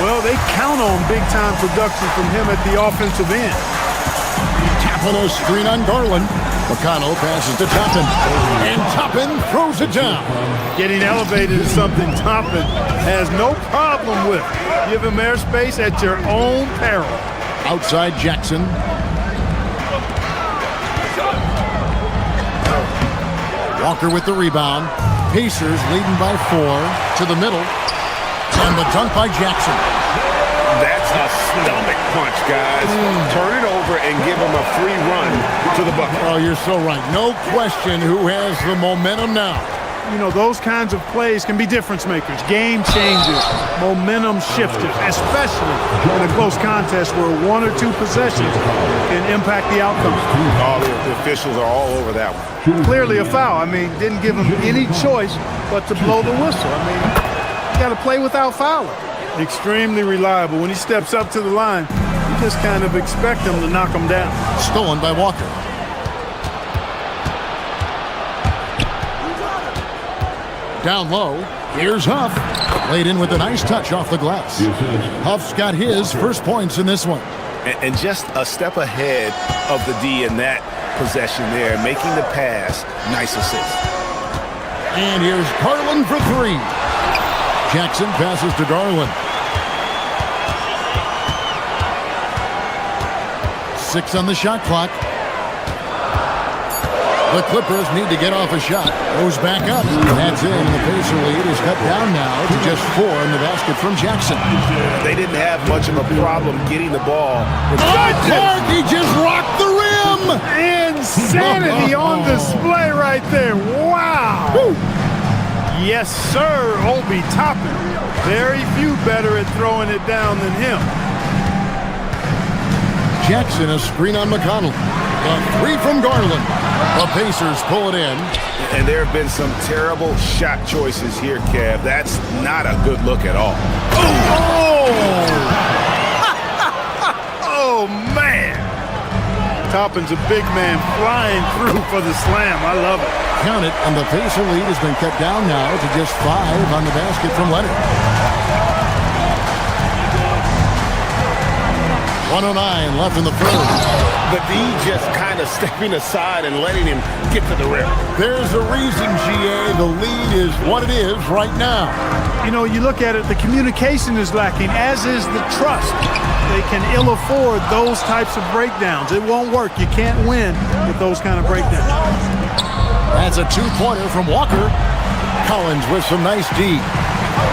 Well, they count on big-time production from him at the offensive end. Tapping a screen on Garland. McConnell passes to Toppin, and Toppin throws it down. Getting elevated is something Toppin has no problem with. Give him airspace at your own peril. Outside Jackson. Walker with the rebound. Pacers leading by 4 to the middle. And the dunk by Jackson. That's a stomach punch, guys. Turn it over and give him a free run to the bucket. Oh, you're so right. No question who has the momentum now. You know, those kinds of plays can be difference makers, game changers, momentum shifters, especially in a close contest where 1 or 2 possessions can impact the outcome. All the officials are all over that one. Clearly a foul. I mean, didn't give him any choice but to blow the whistle. I mean, you got to play without fouling. Extremely reliable. When he steps up to the line, you just kind of expect him to knock him down. Stolen by Walker. Down low, here's Huff. Laid in with a nice touch off the glass. Huff's got his first points in this one. And just a step ahead of the D in that possession there, making the pass. Nice assist. And here's Garland for 3. Jackson passes to Garland. 6 on the shot clock. The Clippers need to get off a shot. Goes back up. That's in. The Pacer lead is cut down now to just 4 in the basket from Jackson. They didn't have much of a problem getting the ball. Clark, he just rocked the rim. Insanity on display right there. Wow. Woo. Yes, sir, Obi Toppin. Very few better at throwing it down than him. Jackson, a screen on McConnell. A 3 from Garland. The Pacers pull it in. And there have been some terrible shot choices here, Kev. That's not a good look at all. Oh, man. Toppin's a big man flying through for the slam. I love it. Count it, and the Pacer lead has been cut down now to just 5 on the basket from Leonard. 109 left in the first. The D just kind of stepping aside and letting him get to the rim. There's a reason, GA, the lead is what it is right now. You know, you look at it, the communication is lacking, as is the trust. They can ill afford those types of breakdowns. It won't work. You can't win with those kind of breakdowns. That's a 2-pointer from Walker. Collins with some nice D.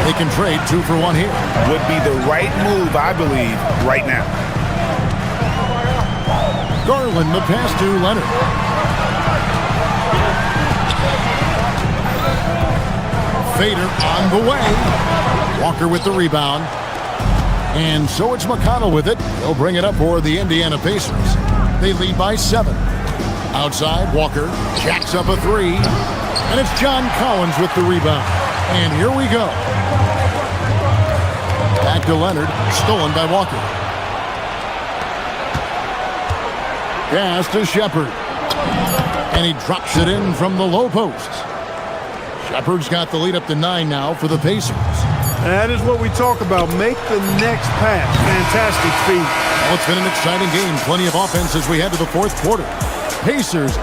They can trade 2 for 1 here. Would be the right move, I believe, right now. Garland, the pass to Leonard. Fader on the way. Walker with the rebound. And so it's McConnell with it. He'll bring it up for the Indiana Pacers. They lead by 7. Outside, Walker jacks up a three. And it's John Collins with the rebound. And here we go. Back to Leonard, stolen by Walker. Pass to Shepard. And he drops it in from the low post. Shepard's got the lead up to 9 now for the Pacers. That is what we talk about. Make the next pass. Fantastic feed. Well, it's been an exciting game. Plenty of offense as we head to the fourth quarter. Pacers.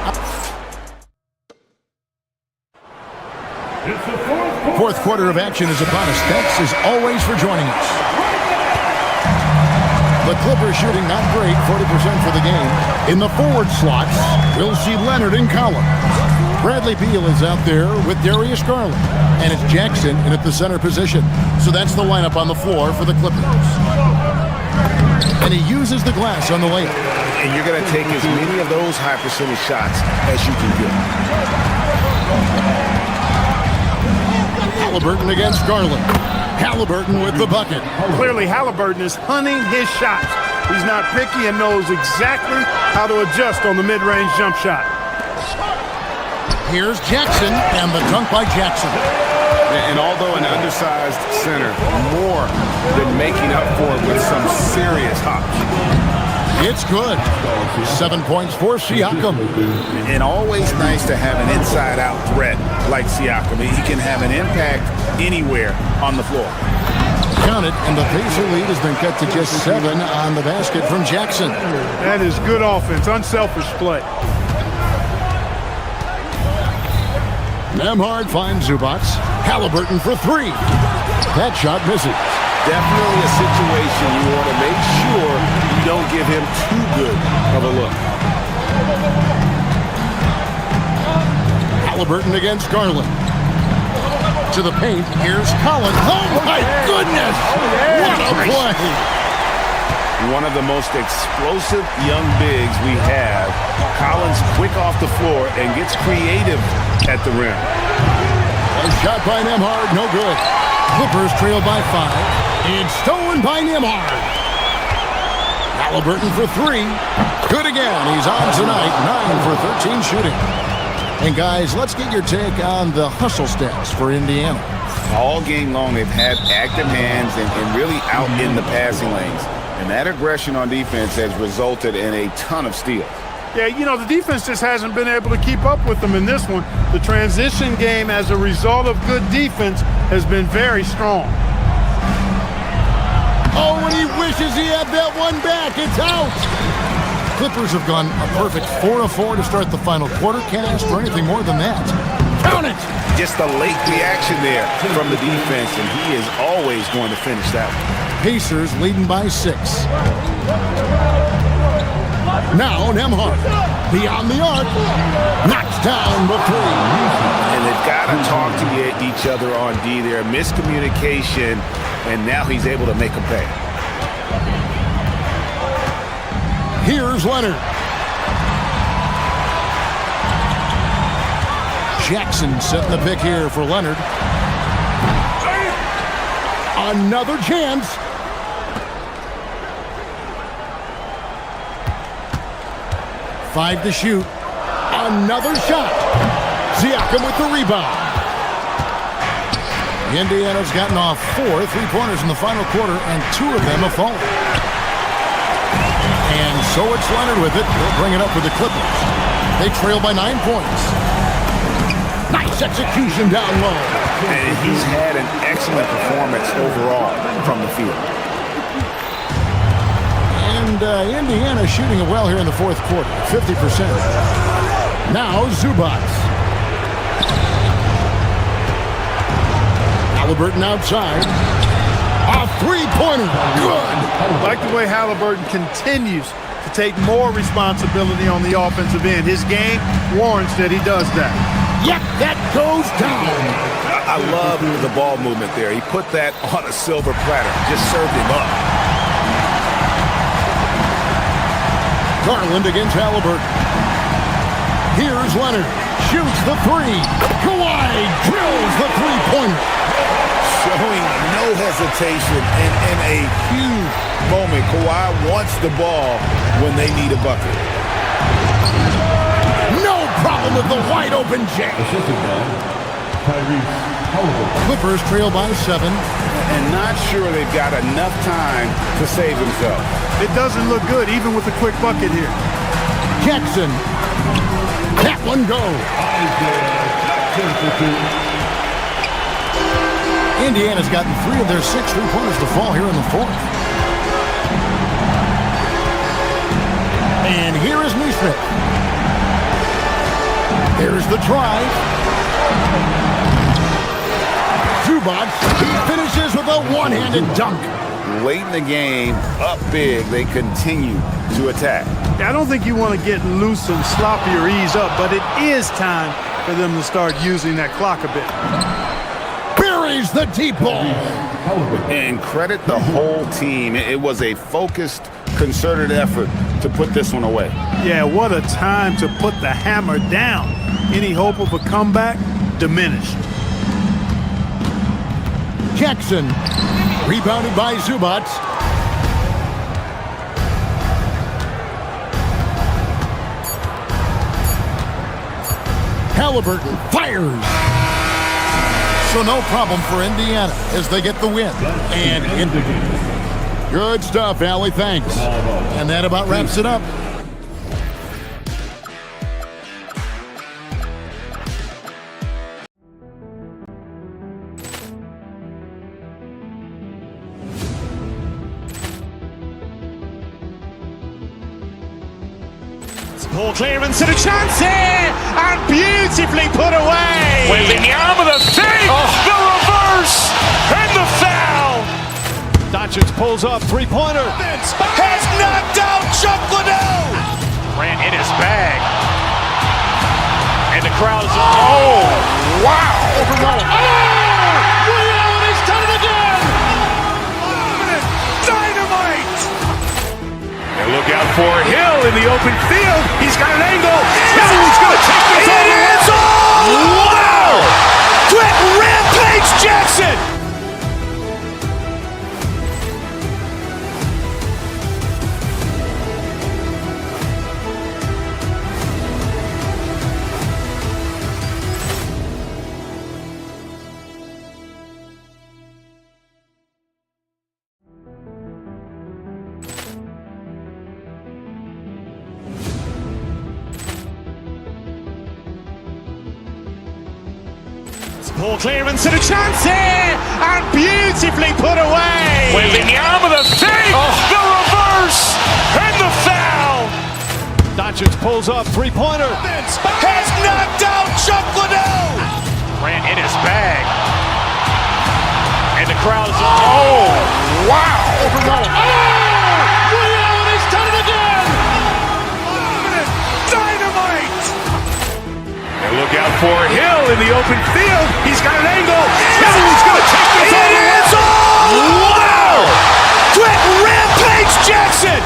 Fourth quarter of action is upon us. Thanks as always for joining us. The Clippers shooting not great, 40% for the game. In the forward slots, we'll see Leonard and Collins. Bradley Beal is out there with Darius Garland. And it's Jackson in at the center position. So that's the lineup on the floor for the Clippers. And he uses the glass on the layup. And you're going to take as many of those high percentage shots as you can get. Halliburton against Garland. Halliburton with the bucket. Clearly, Halliburton is hunting his shots. He's not picky and knows exactly how to adjust on the mid-range jump shot. Here's Jackson, and the dunk by Jackson. And although an undersized center, more than making up for it with some serious hops. It's good. 7 points for Siakam. And always nice to have an inside-out threat like Siakam. He can have an impact anywhere on the floor. Count it, and the Pacer lead has been cut to just 7 on the basket from Jackson. That is good offense, unselfish play. Nembhard finds Zubac. Halliburton for 3. That shot misses. Definitely a situation you want to make sure you don't give him too good of a look. Halliburton against Garland. To the paint, here's Collins. Oh my goodness! What a play! One of the most explosive young bigs we have. Collins quick off the floor and gets creative at the rim. A shot by Nembhard, no good. Clippers trail by 5. It's stolen by Nembhard. Halliburton for 3. Good again. He's on tonight. 9 for 13 shooting. And guys, let's get your take on the hustle stats for Indiana. All game long, they've had active hands and really out in the passing lanes. And that aggression on defense has resulted in a ton of steals. Yeah, you know, the defense just hasn't been able to keep up with them in this one. The transition game, as a result of good defense, has been very strong. Oh, and he wishes he had that one back. It's out. Clippers have gone a perfect 4 of 4 to start the final quarter. Can't ask for anything more than that. Count it. Just a late reaction there from the defense, and he is always going to finish that one. Pacers leading by 6. Now Nembhard, beyond the arc, knocks down the 3. And they've got to talk to each other on D there. Miscommunication, and now he's able to make them pay. Here's Leonard. Jackson setting the pick here for Leonard. Another chance. Five to shoot. Another shot. Siakam with the rebound. Indiana's gotten off 4 3-pointers in the final quarter, and 2 of them have fallen. And so it's Leonard with it. They'll bring it up for the Clippers. They trail by 9 points. Nice execution down low. And he's had an excellent performance overall from the field. And Indiana shooting it well here in the fourth quarter, 50%. Now Zubac. Halliburton outside. A 3-pointer. Good. I like the way Halliburton continues to take more responsibility on the offensive end. His game warrants that he does that. Yep, that goes down. I love the ball movement there. He put that on a silver platter, just served him up. Garland against Halliburton. Here's Leonard. Shoots the 3. Kawhi drills the 3-pointer. Showing no hesitation and in a huge moment. Kawhi wants the ball when they need a bucket. with the wide open J. Clippers trail by 7. And not sure they've got enough time to save themselves. It doesn't look good, even with a quick bucket here. Jackson. That one goes. Indiana's gotten 3 of their 6 3-pointers to fall here in the 4th. And here is Neesmith. There's the drive. Zubac finishes with a one-handed dunk. Late in the game, up big, they continue to attack. I don't think you want to get loose and sloppy or ease up, but it is time for them to start using that clock a bit. Buries the deep ball. And credit the whole team. It was a focused, concerted effort to put this one away. Yeah, what a time to put the hammer down. Any hope of a comeback? Diminished. Jackson, rebounded by Zubac. Halliburton fires. So no problem for Indiana as they get the win. And good stuff, Allie. Thanks. And that about wraps it up. Poor clearance and a chance here, and beautifully put away. Wembanyama the save, the reverse, and the foul. Doncic pulls up, three-pointer. Has knocked out Chuck Liddell. Ran in his bag, and the crowd is wow! Overruled. He's done it again. Dynamite. And look out for Hill in the open field. He's got an angle. He's going to take this all the way. Wow! Quick rampage Jackson. Poor clearance and a chance here, and beautifully put away. Wembanyama the save, the reverse, and the foul. Doncic pulls up, three-pointer. Has knocked out Chuck Liddell. Ran in his bag, and the crowd is wow! Overruled. He's done it again. Dynamite. And look out for Hill in the open field. He's got an angle. He's going to take this all the way. Wow! Quick rampage Jackson.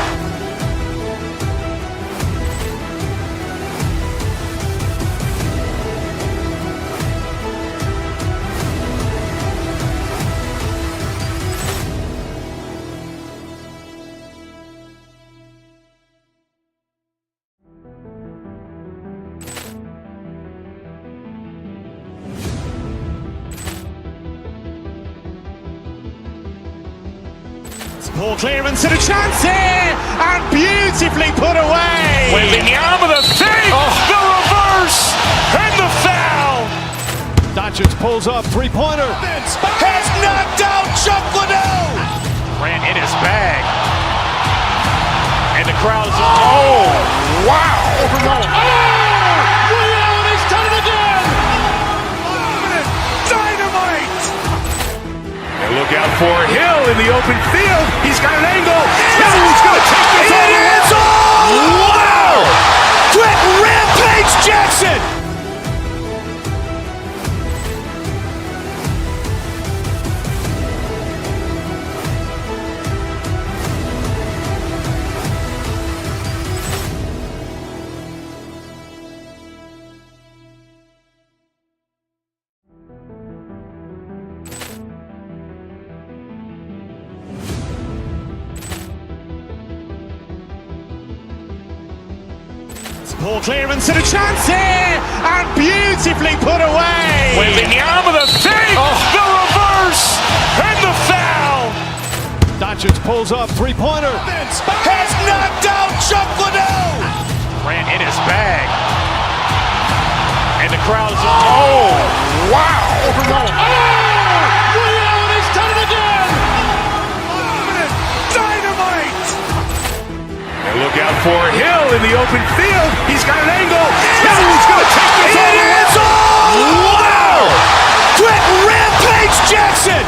Poor clearance and a chance here, and beautifully put away. Wembanyama the save, the reverse, and the foul. Doncic pulls up, three-pointer. Has knocked out Chuck Liddell. Ran in his bag, and the crowd is wow! Overruled. He's done it again. Dynamite. And look out for Hill in the open field. He's got an angle. He's going to take this all the way. Wow! Quick rampage Jackson. Ball clearance and a chance here, and beautifully put away. Wembanyama the save, the reverse, and the foul. Doncic pulls up, three-pointer. Has knocked out Chuck Liddell. Grant in his bag. And the crowd's wow. Ray Allen has done it again. Dynamite. And look out for Hill in the open field. He's got an angle. He's going to take this all the way. Wow! Trent Rampage Jackson.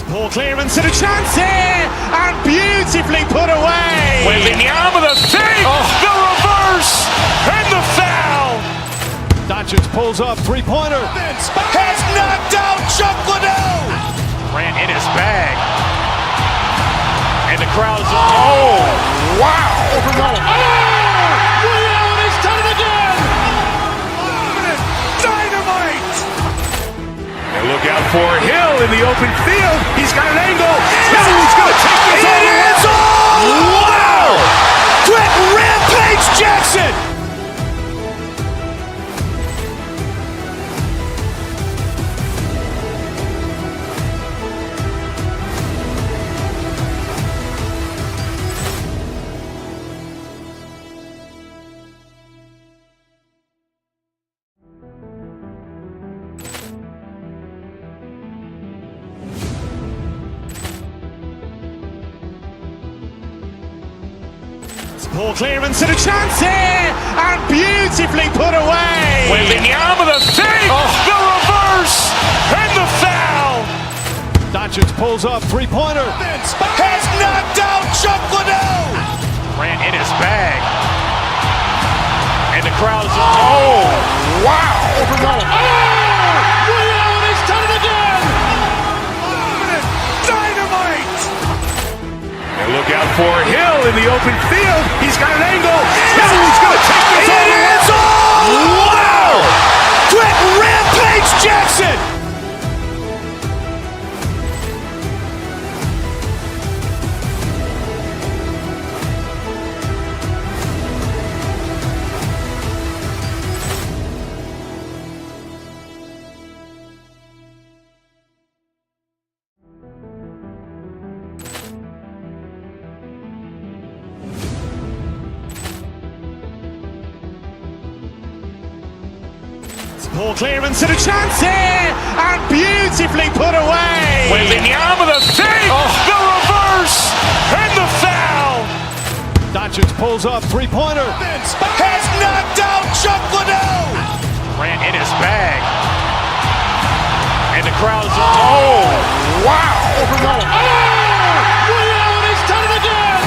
Ball clearance and a chance here, and beautifully put away. Wembanyama the save, the reverse, and the foul. Doncic pulls up, three-pointer. Has knocked out Chuck Liddell. Grant in his bag. And the crowd's wow. Ray Allen has done it again. Dynamite. And look out for Hill in the open field. He's got an angle. He's going to take this all the way. Wow! Trent Rampage Jackson. Ball clearance and a chance here, and beautifully put away. Wembanyama the save, the reverse, and the foul. Doncic pulls up, three-pointer. Has knocked out Chuck Liddell. Grant in his bag. And the crowd's wow. Ray Allen has done it again. Dynamite. And look out for Hill in the open field. He's got an angle. He's going to take this all the way. Wow! Trent Rampage Jackson. Ball clearance and a chance here, and beautifully put away. Wembanyama the save, the reverse, and the foul. Doncic pulls up, three-pointer. Has knocked out Chuck Liddell. Grant in his bag. And the crowd's wow. Ray Allen has done it again.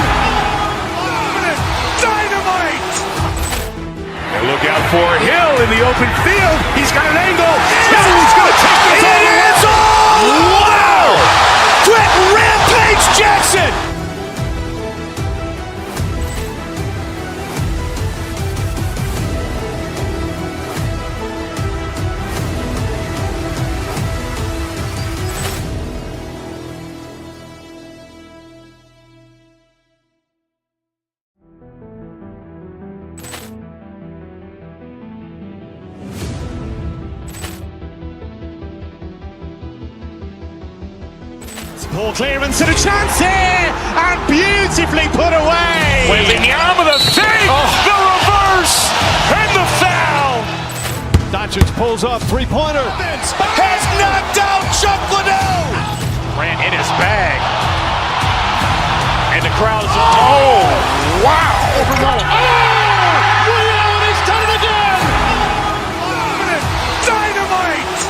Dynamite. And look out for Hill in the open field. He's got an angle. He's going to take this all the way. Wow! Trent Rampage Jackson. Ball clearance and a chance here, and beautifully put away. Wembanyama the save, the reverse, and the foul. Doncic pulls up, three-pointer. Has knocked out Chuck Liddell. Grant in his bag. And the crowd's wow. Ray Allen has done it again. Dynamite.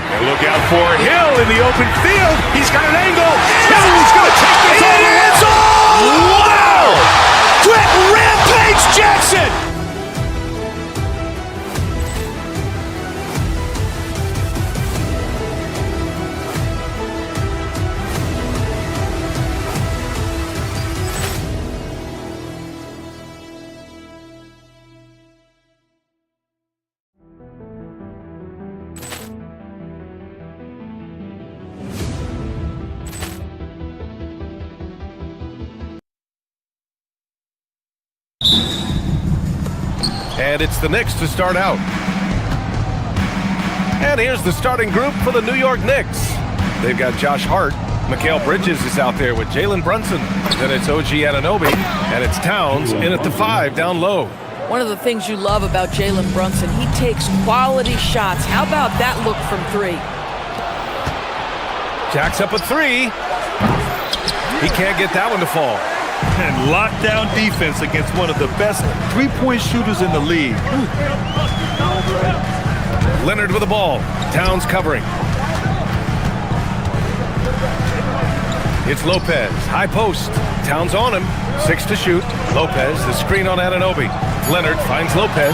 And look out for Hill in the open field. He's got an angle. He's going to take this all the way. Wow! Trent Rampage Jackson. And it's the Knicks to start out. And here's the starting group for the New York Knicks. They've got Josh Hart. Mikal Bridges is out there with Jalen Brunson. Then it's OG Anunoby. And it's Towns in at the 5 down low. One of the things you love about Jalen Brunson, he takes quality shots. How about that look from 3? Jacks up a 3. He can't get that one to fall. And lockdown defense against one of the best three-point shooters in the league. Leonard with the ball. Towns covering. It's Lopez. High post. Towns on him. 6 to shoot. Lopez, the screen on Anunoby. Leonard finds Lopez.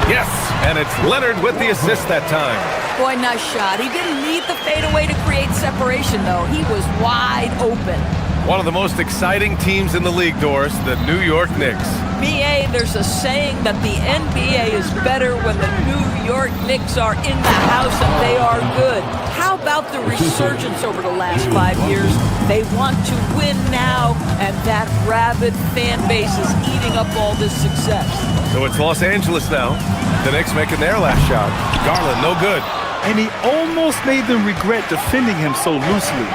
Yes, and it's Leonard with the assist that time. Boy, nice shot. He didn't need the fadeaway to create separation, though. He was wide open. One of the most exciting teams in the league, Doris, the New York Knicks. BA, there's a saying that the NBA is better when the New York Knicks are in the house and they are good. How about the resurgence over the last 5 years? They want to win now, and that rabid fan base is eating up all this success. So it's Los Angeles now. The Knicks making their last shot. Garland, no good. And he almost made them regret defending him so loosely.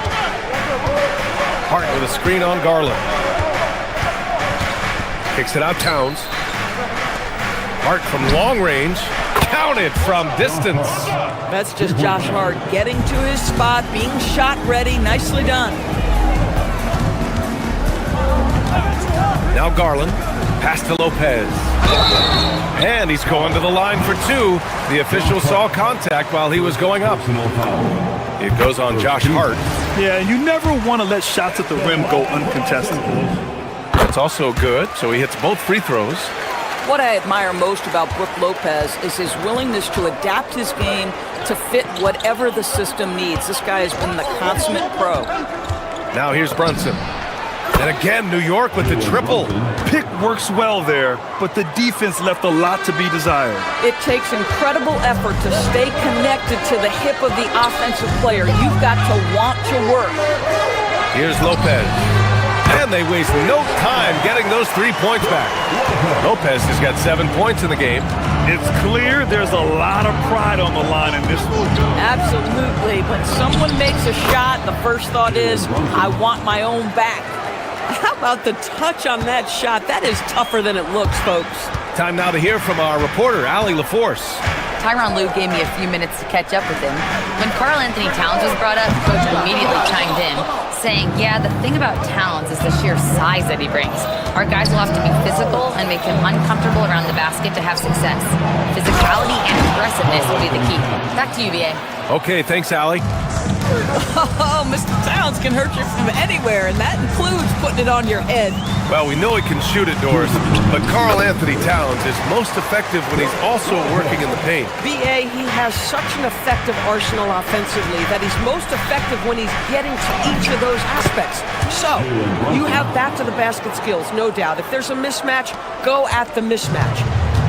Hart with a screen on Garland. Kicks it out, Towns. Hart from long range. Counted from distance. That's just Josh Hart getting to his spot, being shot ready. Nicely done. Now Garland. Pass to Lopez. And he's going to the line for 2. The official saw contact while he was going up. It goes on Josh Hart. Yeah, and you never want to let shots at the rim go uncontested. That's also good, so he hits both free throws. What I admire most about Brook Lopez is his willingness to adapt his game to fit whatever the system needs. This guy has been the consummate pro. Now here's Brunson. And again, New York with the triple. Pick works well there, but the defense left a lot to be desired. It takes incredible effort to stay connected to the hip of the offensive player. You've got to want to work. Here's Lopez. And they waste no time getting those 3 points back. Lopez has got 7 points in the game. It's clear there's a lot of pride on the line in this one. Absolutely. When someone makes a shot, the first thought is, I want my own back. How about the touch on that shot? That is tougher than it looks, folks. Time now to hear from our reporter, Allie LaForce. Tyronn Lue gave me a few minutes to catch up with him. When Karl Anthony Towns was brought up, Coach immediately chimed in, saying, yeah, the thing about Towns is the sheer size that he brings. Our guys will have to be physical and make him uncomfortable around the basket to have success. Physicality and aggressiveness will be the key. Back to you, VA. Okay, thanks, Allie. Oh, Mr. Towns can hurt you from anywhere, and that includes putting it on your head. Well, we know he can shoot it, Doris, but Karl Anthony Towns is most effective when he's also working in the paint. BA, he has such an effective arsenal offensively that he's most effective when he's getting to each of those aspects. So, you have back to the basket skills, no doubt. If there's a mismatch, go at the mismatch.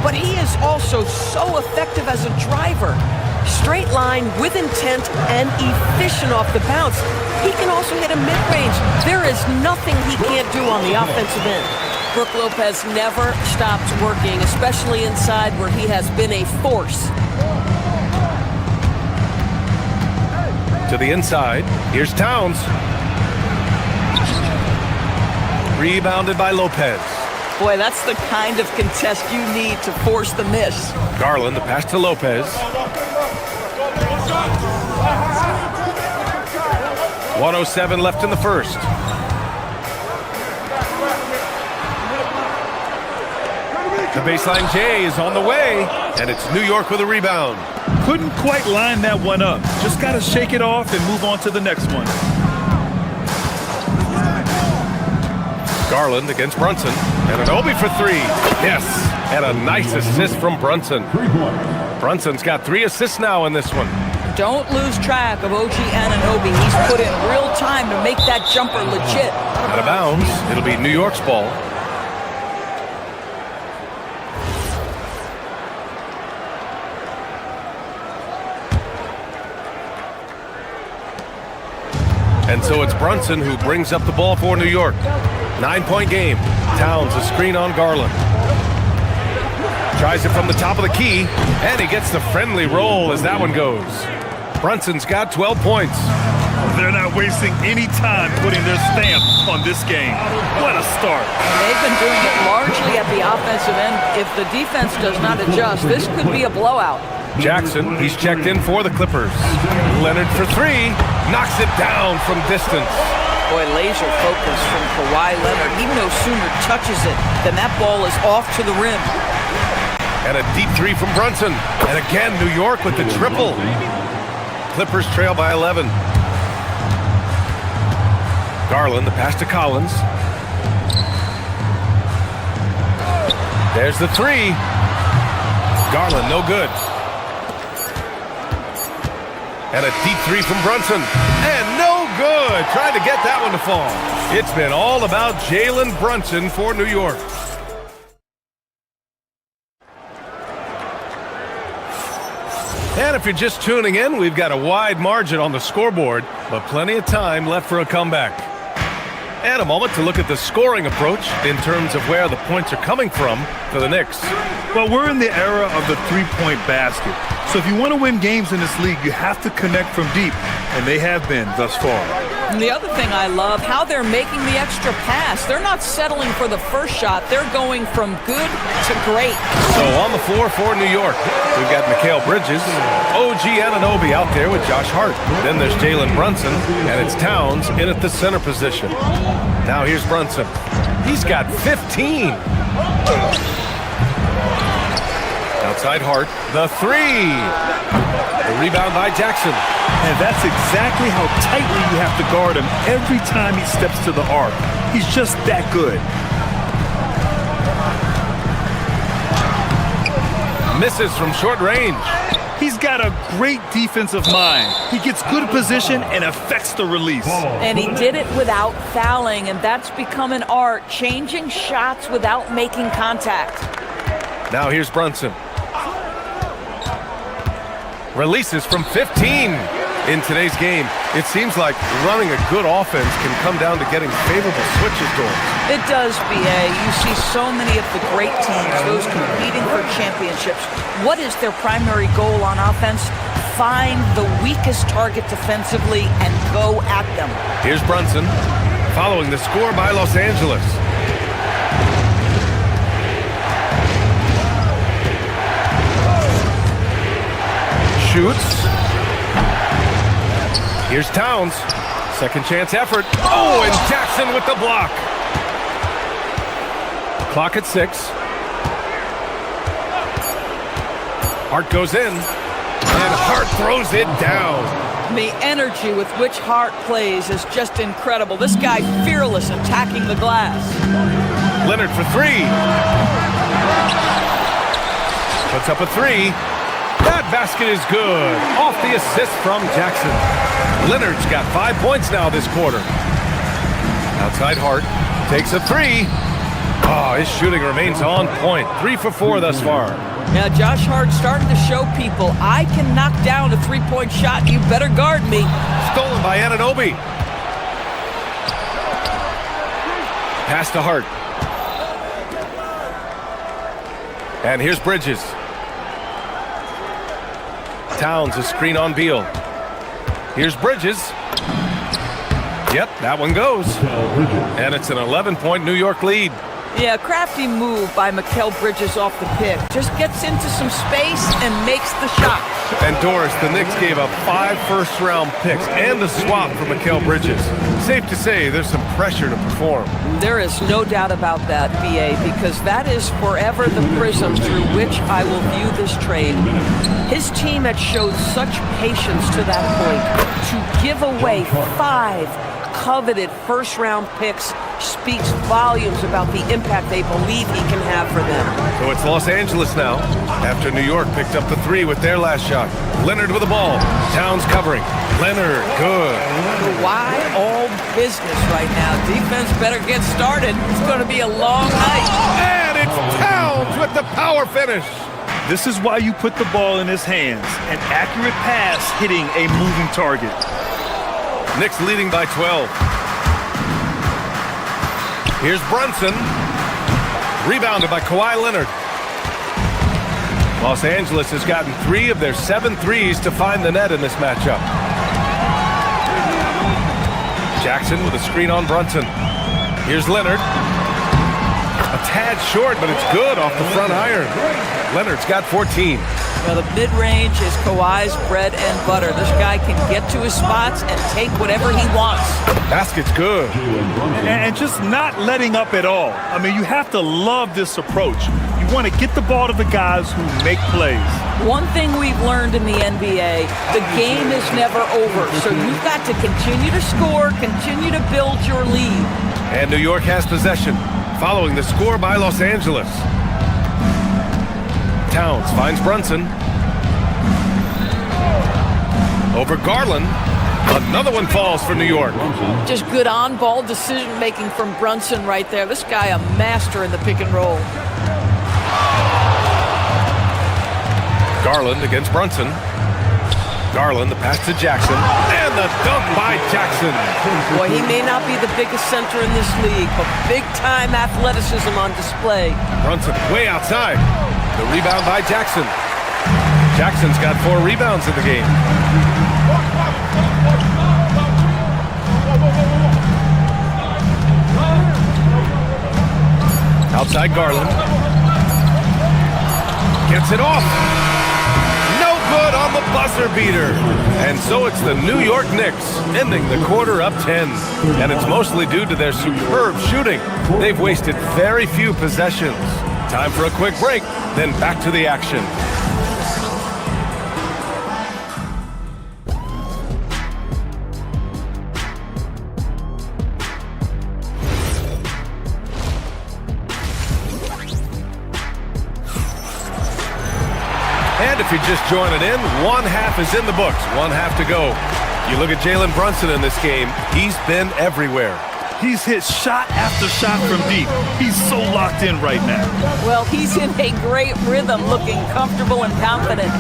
But he is also so effective as a driver. Straight line, with intent, and efficient off the bounce. He can also hit a mid-range. There is nothing he can't do on the offensive end. Brook Lopez never stops working, especially inside where he has been a force. To the inside, here's Towns. Rebounded by Lopez. Boy, that's the kind of contest you need to force the miss. Garland, the pass to Lopez. 1:07 left in the first. The baseline J is on the way, and it's New York with a rebound. Couldn't quite line that one up. Just got to shake it off and move on to the next one. Garland against Brunson. And Anunoby for 3. Yes, and a nice assist from Brunson. Brunson's got 3 assists now in this one. Don't lose track of OG Anunoby. He's put in real time to make that jumper legit. Out of bounds. It'll be New York's ball. And so it's Brunson who brings up the ball for New York. 9-point game. Towns a screen on Garland. Tries it from the top of the key, and he gets the friendly roll as that one goes. Brunson's got 12 points. They're not wasting any time putting their stamp on this game. What a start. They've been doing it largely at the offensive end. If the defense does not adjust, this could be a blowout. Jackson, he's checked in for the Clippers. Leonard for three, knocks it down from distance. Boy, laser focus from Kawhi Leonard. He no sooner touches it than that ball is off to the rim. And a deep three from Brunson. And again, New York with the triple. Clippers trail by 11. Garland, the pass to Collins. There's the three. Garland, no good. And a deep three from Brunson. And no good. Trying to get that one to fall. It's been all about Jalen Brunson for New York. And if you're just tuning in, we've got a wide margin on the scoreboard, but plenty of time left for a comeback. And a moment to look at the scoring approach in terms of where the points are coming from for the Knicks. Well, we're in the era of the three-point basket. So if you want to win games in this league, you have to connect from deep, and they have been thus far. And the other thing I love, how they're making the extra pass. They're not settling for the first shot. They're going from good to great. So on the floor for New York, we've got Mikal Bridges, OG Anunoby out there with Josh Hart. Then there's Jalen Brunson, and it's Towns in at the center position. Now here's Brunson. He's got 15. Outside Hart, the three. The rebound by Jackson. And that's exactly how tightly you have to guard him every time he steps to the arc. He's just that good. Misses from short range. He's got a great defensive mind. He gets good position and affects the release. And he did it without fouling, and that's become an art, changing shots without making contact. Now here's Brunson. Releases from 15 in today's game. It seems like running a good offense can come down to getting favorable switches going. It does, BA. You see so many of the great teams, those competing for championships. What is their primary goal on offense? Find the weakest target defensively and go at them. Here's Brunson following the score by Los Angeles. Shoots. Here's Towns. Second chance effort. Oh, and Jackson with the block. Clock at 6. Hart goes in. And Hart throws it down. The energy with which Hart plays is just incredible. This guy fearless attacking the glass. Leonard for three. Puts up a three. That basket is good. Off the assist from Jackson. Leonard's got 5 points now this quarter. Outside Hart. Takes a three. Oh, his shooting remains on point. 3 for 4 thus far. Now, Josh Hart starting to show people, I can knock down a three-point shot. You better guard me. Stolen by Anunoby. Pass to Hart. And here's Bridges. Towns, a screen on Beal. Here's Bridges. Yep, that one goes. And it's an 11-point New York lead. Yeah, crafty move by Mikal Bridges off the pick. Just gets into some space and makes the shot. And Doris, the Knicks gave up 5 first-round picks and a swap for Mikal Bridges. Safe to say there's some pressure to perform. There is no doubt about that, BA, because that is forever the prism through which I will view this trade. His team had showed such patience to that point. To give away 5 coveted first-round picks speaks volumes about the impact they believe he can have for them. So it's Los Angeles now, after New York picked up the 3 with their last shot. Leonard with the ball. Towns covering. Leonard, good. Why all business right now? Defense better get started. It's going to be a long night. And it's Towns with the power finish. This is why you put the ball in his hands. An accurate pass hitting a moving target. Knicks leading by 12. Here's Brunson. Rebounded by Kawhi Leonard. Los Angeles has gotten 3 of their 7 threes to find the net in this matchup. Jackson with a screen on Brunson. Here's Leonard. A tad short, but it's good off the front iron. Leonard's got 14. Well, the mid-range is Kawhi's bread and butter. This guy can get to his spots and take whatever he wants. Basket's good. And just not letting up at all. I mean, you have to love this approach. You want to get the ball to the guys who make plays. One thing we've learned in the NBA, the game is never over. So you've got to continue to score, continue to build your lead. And New York has possession, following the score by Los Angeles. Towns finds Brunson. Over Garland. Another one falls for New York. Just good on-ball decision-making from Brunson right there. This guy a master in the pick and roll. Garland against Brunson. Garland, the pass to Jackson. And the dunk by Jackson. Boy, he may not be the biggest center in this league, but big-time athleticism on display. Brunson way outside. The rebound by Jackson. Jackson's got 4 rebounds in the game. Outside Garland. Gets it off. No good on the buzzer beater. And so it's the New York Knicks ending the quarter up 10. And it's mostly due to their superb shooting. They've wasted very few possessions. Time for a quick break, then back to the action. And if you're just joining in, 1 half is in the books, 1 half to go. You look at Jalen Brunson in this game, he's been everywhere. He's hit shot after shot from deep. He's so locked in right now. Well, he's in a great rhythm, looking comfortable and confident.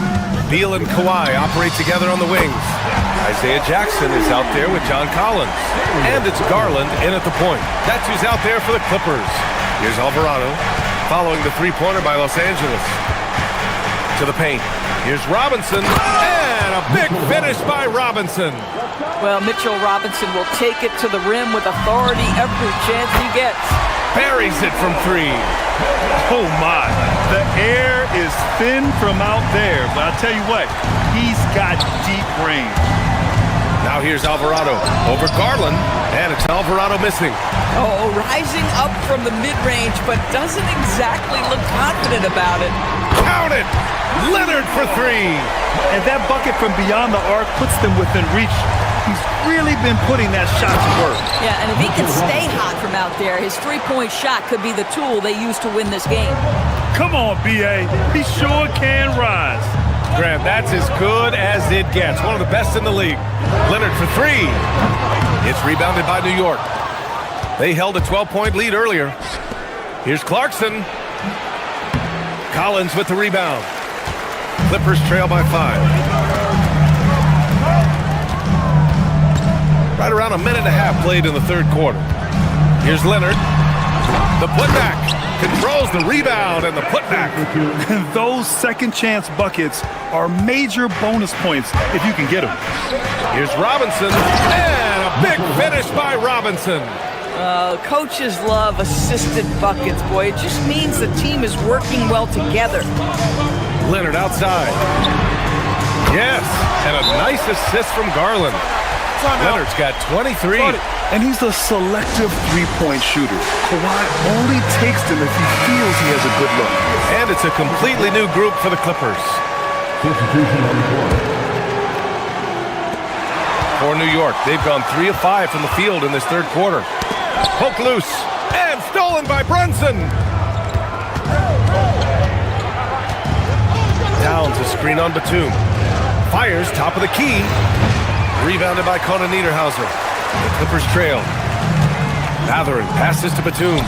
Beal and Kawhi operate together on the wings. Isaiah Jackson is out there with John Collins. And it's Garland in at the point. That's who's out there for the Clippers. Here's Alvarado, following the three-pointer by Los Angeles. To the paint. Here's Robinson. And a big finish by Robinson. Well, Mitchell Robinson will take it to the rim with authority every chance he gets. Buries it from 3. Oh, my. The air is thin from out there. But I'll tell you what, he's got deep range. Now here's Alvarado over Garland. And it's Alvarado missing. Oh, rising up from the mid-range, but doesn't exactly look confident about it. Count it! Leonard for 3. And that bucket from beyond the arc puts them within reach. He's really been putting that shot to work. Yeah, and if he can stay hot from out there, his three-point shot could be the tool they use to win this game. Come on, B.A. He sure can rise. Grant, that's as good as it gets. One of the best in the league. Leonard for 3. It's rebounded by New York. They held a 12-point lead earlier. Here's Clarkson. Collins with the rebound. Clippers trail by 5. Right around a minute and a half played in the third quarter. Here's Leonard. The putback. Controls the rebound and the putback. Those second chance buckets are major bonus points if you can get them. Here's Robinson. And a big finish by Robinson. Coaches love assisted buckets, boy. It just means the team is working well together. Leonard outside. Yes, and a nice assist from Garland. Leonard's got 23. And he's a selective three-point shooter. Kawhi only takes them if he feels he has a good look. And it's a completely new group for the Clippers. For New York, they've gone 3 of 5 from the field in this third quarter. Poke loose. And stolen by Brunson. Towns a screen on Batum. Fires top of the key. Rebounded by Conan Niederhauser. The Clippers trail. Matherin passes to Batum.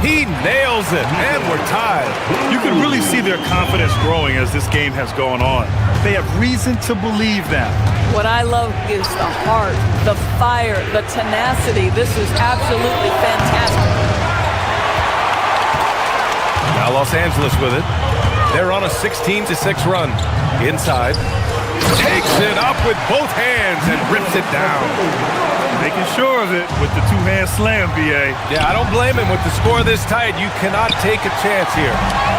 He nails it, and we're tied. You can really see their confidence growing as this game has gone on. They have reason to believe that. What I love is the heart, the fire, the tenacity. This is absolutely fantastic. Now Los Angeles with it. They're on a 16-6 run. Inside. Takes it up with both hands and rips it down. Making sure of it with the two-hand slam, B.A. Yeah, I don't blame him. With the score this tight, you cannot take a chance here.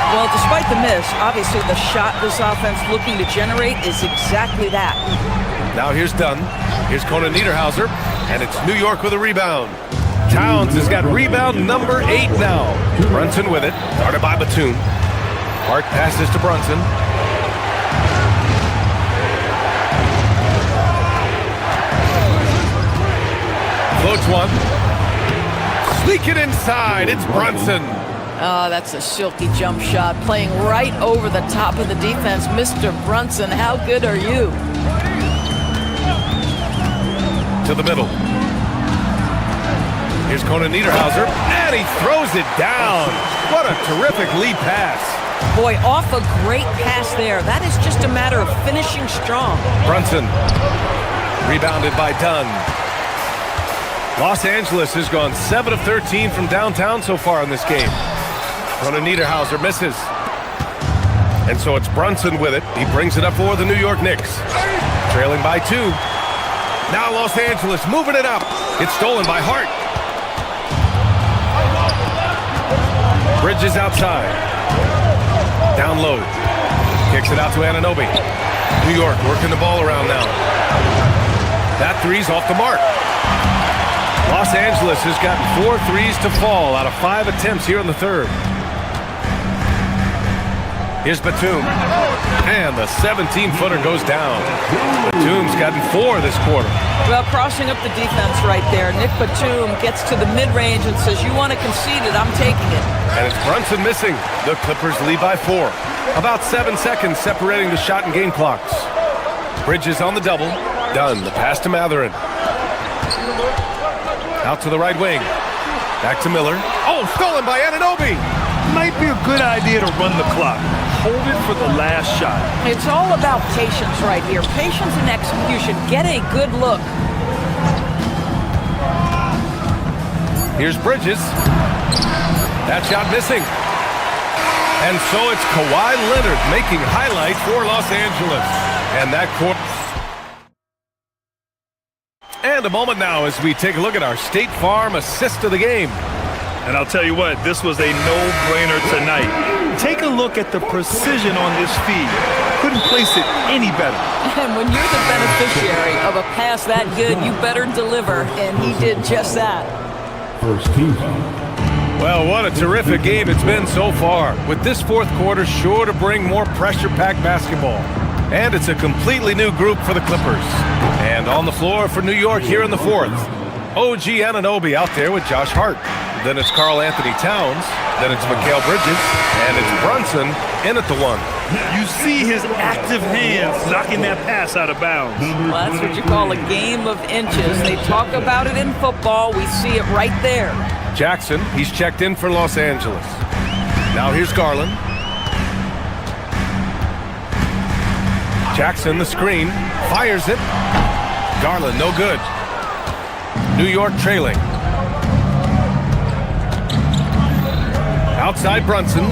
Well, despite the miss, obviously the shot this offense looking to generate is exactly that. Now here's Dunn. Here's Conan Niederhauser, and it's New York with a rebound. Towns has got rebound number 8 now. Brunson with it, guarded by Batum. Hart passes to Brunson. Floats one. Sneak it inside. It's Brunson. Oh, that's a silky jump shot, playing right over the top of the defense. Mr. Brunson, how good are you? To the middle. Here's Conan Niederhauser, and he throws it down. What a terrific lead pass. Boy, off a great pass there. That is just a matter of finishing strong. Brunson, rebounded by Dunn. Los Angeles has gone 7 of 13 from downtown so far in this game. Conan Niederhauser misses. And so it's Brunson with it. He brings it up for the New York Knicks. Trailing by 2. Now Los Angeles moving it up. It's stolen by Hart. Bridges outside. Down low. Kicks it out to Anunoby. New York working the ball around now. That three's off the mark. Los Angeles has gotten 4 threes to fall out of 5 attempts here in the third. Here's Batum. And the 17-footer goes down. Batum's gotten 4 this quarter. Well, crossing up the defense right there. Nick Batum gets to the mid-range and says, you want to concede it, I'm taking it. And it's Brunson missing. The Clippers lead by 4. About 7 seconds separating the shot and game clocks. Bridges on the double. Dunn, the pass to Matherin. Out to the right wing. Back to Miller. Oh, stolen by Anunoby. Might be a good idea to run the clock. Hold it for the last shot. It's all about patience right here. Patience and execution. Get a good look. Here's Bridges. That shot missing. And so it's Kawhi Leonard making highlight for Los Angeles. And that quarter. And a moment now as we take a look at our State Farm assist of the game. And I'll tell you what, this was a no-brainer tonight. Take a look at the precision on this feed. Couldn't place it any better. And when you're the beneficiary of a pass that good, you better deliver. And he did just that. First team. Well, what a terrific game it's been so far. With this fourth quarter sure to bring more pressure-packed basketball. And it's a completely new group for the Clippers. And on the floor for New York here in the fourth. OG Anunoby out there with Josh Hart. Then it's Karl Anthony Towns. Then it's Mikal Bridges. And it's Brunson in at the 1. You see his active hands knocking that pass out of bounds. Well, that's what you call a game of inches. They talk about it in football. We see it right there. Jackson, he's checked in for Los Angeles. Now here's Garland. Jackson, the screen, fires it. Garland, no good. New York trailing. Outside Brunson.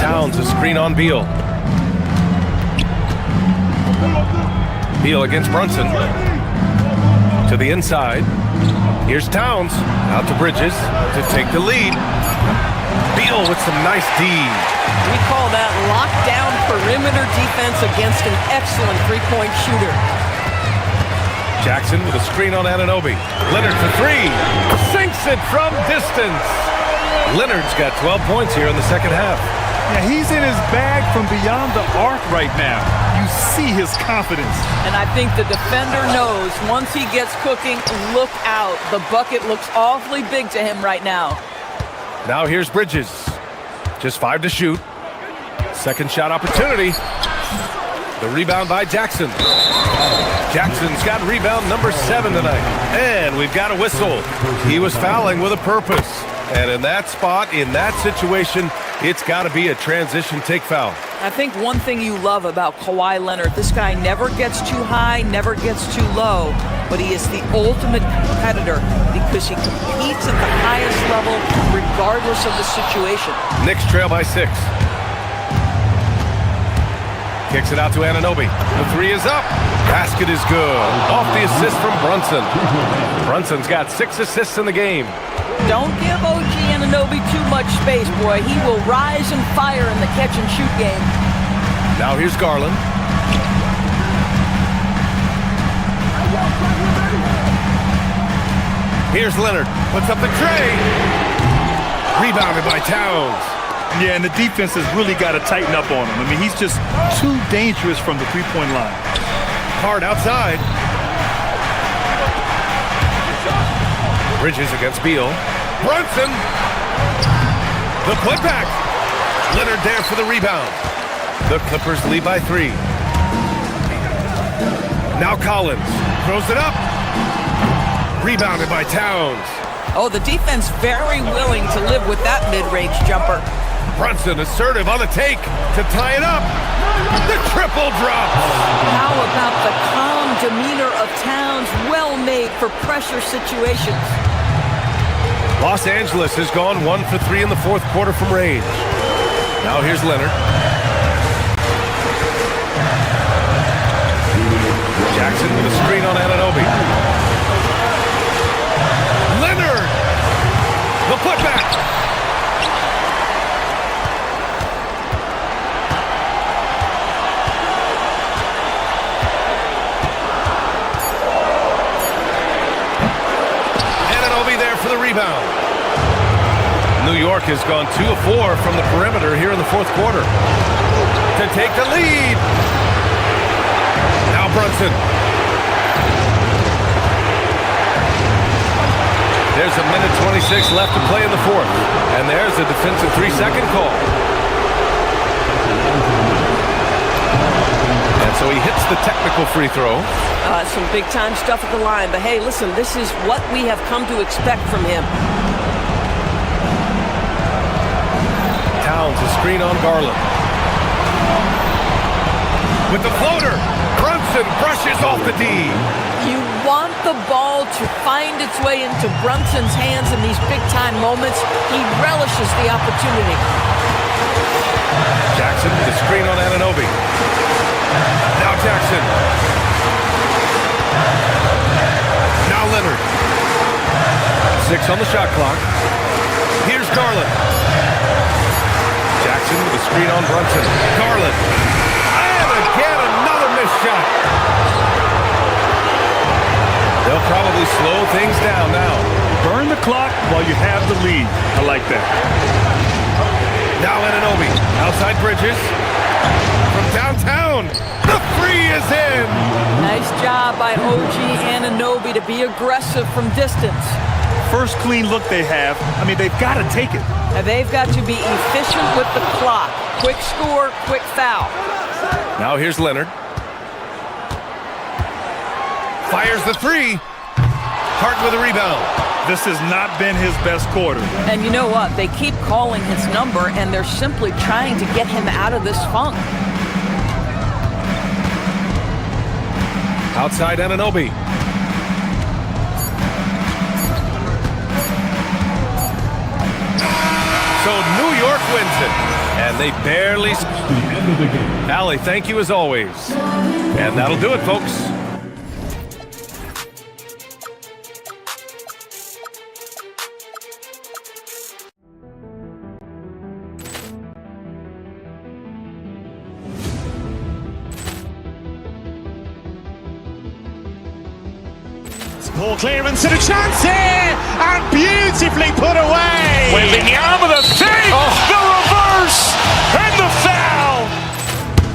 Towns, a screen on Beal. Beal against Brunson. To the inside. Here's Towns. Out to Bridges to take the lead. Beal with some nice D. We call that lockdown perimeter defense against an excellent three-point shooter. Jackson with a screen on Anunoby. Leonard for 3. Sinks it from distance. Leonard's got 12 points here in the second half. Yeah, he's in his bag from beyond the arc right now. You see his confidence. And I think the defender knows once he gets cooking, look out. The bucket looks awfully big to him right now. Now here's Bridges. Just 5 to shoot. Second shot opportunity. The rebound by Jackson. Jackson's got rebound number 7 tonight. And we've got a whistle. He was fouling with a purpose. And in that spot, in that situation, it's got to be a transition take foul. I think one thing you love about Kawhi Leonard, this guy never gets too high, never gets too low, but he is the ultimate competitor because he competes at the highest level regardless of the situation. Knicks trail by 6. Kicks it out to Anunoby. The three is up. Basket is good. Off the assist from Brunson. Brunson's got 6 assists in the game. Don't give OG Anunoby too much space, boy. He will rise and fire in the catch-and-shoot game. Now here's Garland. Here's Leonard. Puts up the tray. Rebounded by Towns. Yeah, and the defense has really got to tighten up on him. I mean, he's just too dangerous from the three-point line. Hard outside. Bridges against Beal. Brunson. The putback. Leonard there for the rebound. The Clippers lead by 3. Now Collins throws it up. Rebounded by Towns. Oh, the defense very willing to live with that mid-range jumper. Brunson assertive on the take to tie it up. The triple drop. How about the calm demeanor of Towns? Well made for pressure situations. Los Angeles has gone 1 for 3 in the fourth quarter from range. Now here's Leonard. Jackson with a screen on Anunoby. Leonard! The putback! Anunoby there for the rebound. New York has gone 2 of 4 from the perimeter here in the fourth quarter. To take the lead. Now Brunson. There's a minute 26 left to play in the fourth. And there's a defensive 3-second call. And so he hits the technical free throw. Some big-time stuff at the line. But hey, listen, this is what we have come to expect from him. Towns, a screen on Garland. With the floater, Brunson brushes off the D. You want the ball to find its way into Brunson's hands in these big-time moments. He relishes the opportunity. Jackson with a screen on Anunoby. Now Jackson. Now Leonard. 6 on the shot clock. Here's Garland. Jackson with a screen on Brunson. Garland. And again, another missed shot. They'll probably slow things down now. Burn the clock while you have the lead. I like that. Now Anunoby. Outside Bridges. From downtown. The free is in. Nice job by OG Anunoby to be aggressive from distance. First clean look they have. I mean, they've got to take it. And they've got to be efficient with the clock. Quick score, quick foul. Now here's Leonard. Fires the three. Hart with a rebound. This has not been his best quarter. And you know what? They keep calling his number, and they're simply trying to get him out of this funk. Outside Anunoby. So New York wins it. And they barely... Allie, thank you as always. And that'll do it, folks. Ball clearance and a chance here, and beautifully put away. Wembanyama the three, the reverse, and the foul.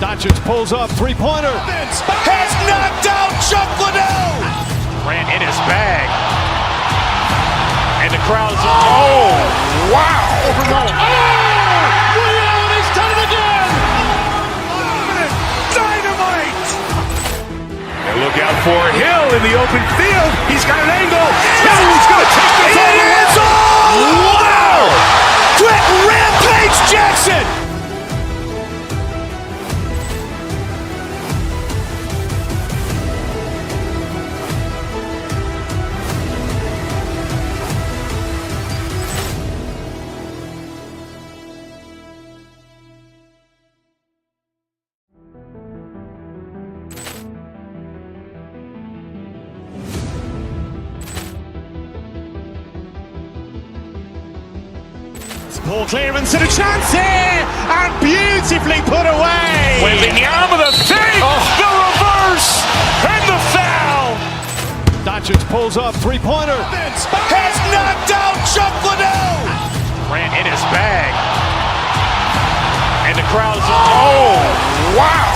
Doncic pulls up, three-pointer. Has knocked out Chuck Liddell. Ran in his bag, and the crowd's wow! He's done it again. Dynamite. And look out for Hill in the open field. He's got an angle. He's going to take this all the way. Wow! Quick rampage Jackson. Ball clearance and a chance here, and beautifully put away. Wembanyama the three, the reverse, and the foul. Doncic pulls up, three-pointer. Has knocked out Chuck Liddell. Grant in his bag. And the crowd's wow!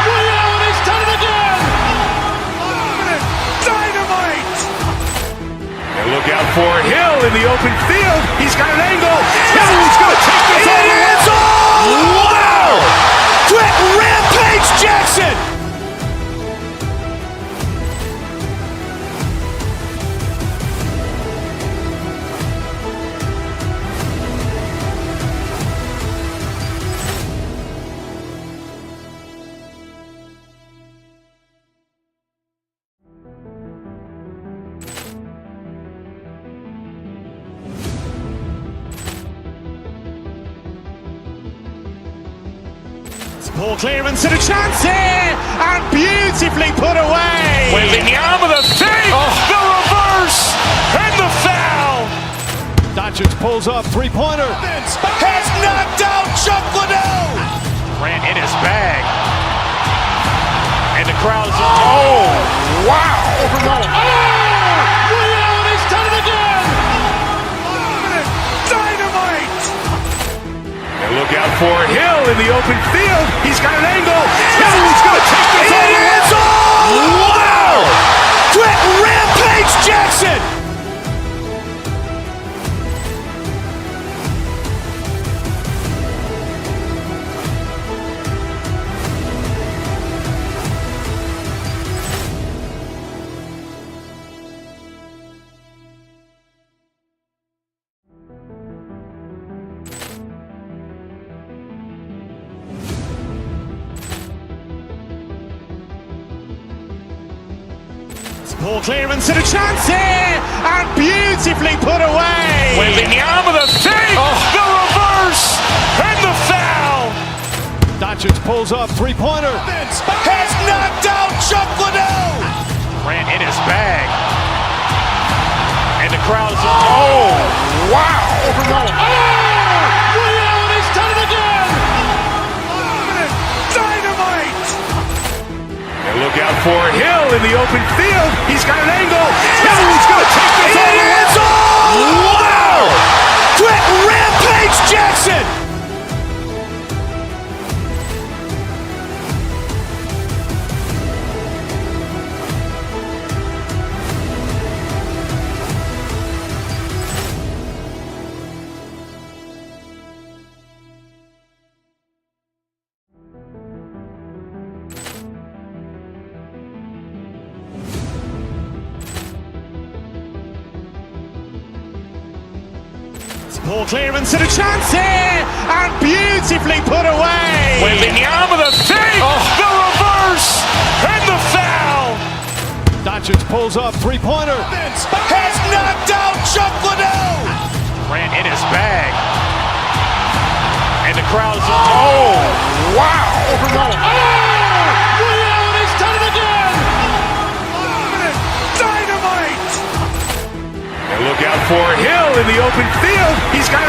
Ray Allen has done it again! Dynamite! And look out for Hill in the open field. He's got an angle. Hill's going to take this all the way. Wow! Quick rampage Jackson! Ball clearance and a chance here, and beautifully put away. Wembanyama the three, the reverse, and the foul. Doncic pulls up, three-pointer. Has knocked out Chuck Liddell. Grant in his bag. And the crowd's wow! Ray Allen has done it again. Dynamite! And look out for Hill in the open field. He's got an angle. Hill's going to take this all the way. Wow! Quick rampage Jackson! Ball clearance and a chance here, and beautifully put away. Wembanyama the three, the reverse, and the foul. Doncic pulls up, three-pointer. Has knocked out Chuck Liddell. Grant in his bag. And the crowd's wow! Ray Allen has done it again. Dynamite! And look out for Hill in the open field. He's got an angle. Hill's going to take this all the way. Wow! Quick rampage Jackson! Ball clearance and a chance here, and beautifully put away. Wembanyama the three, the reverse, and the foul. Doncic pulls up, three-pointer. Has knocked out Chuck Liddell. Grant in his bag. And the crowd's wow! Ray Allen has done it again. Dynamite! And look out for Hill in the open field. He's got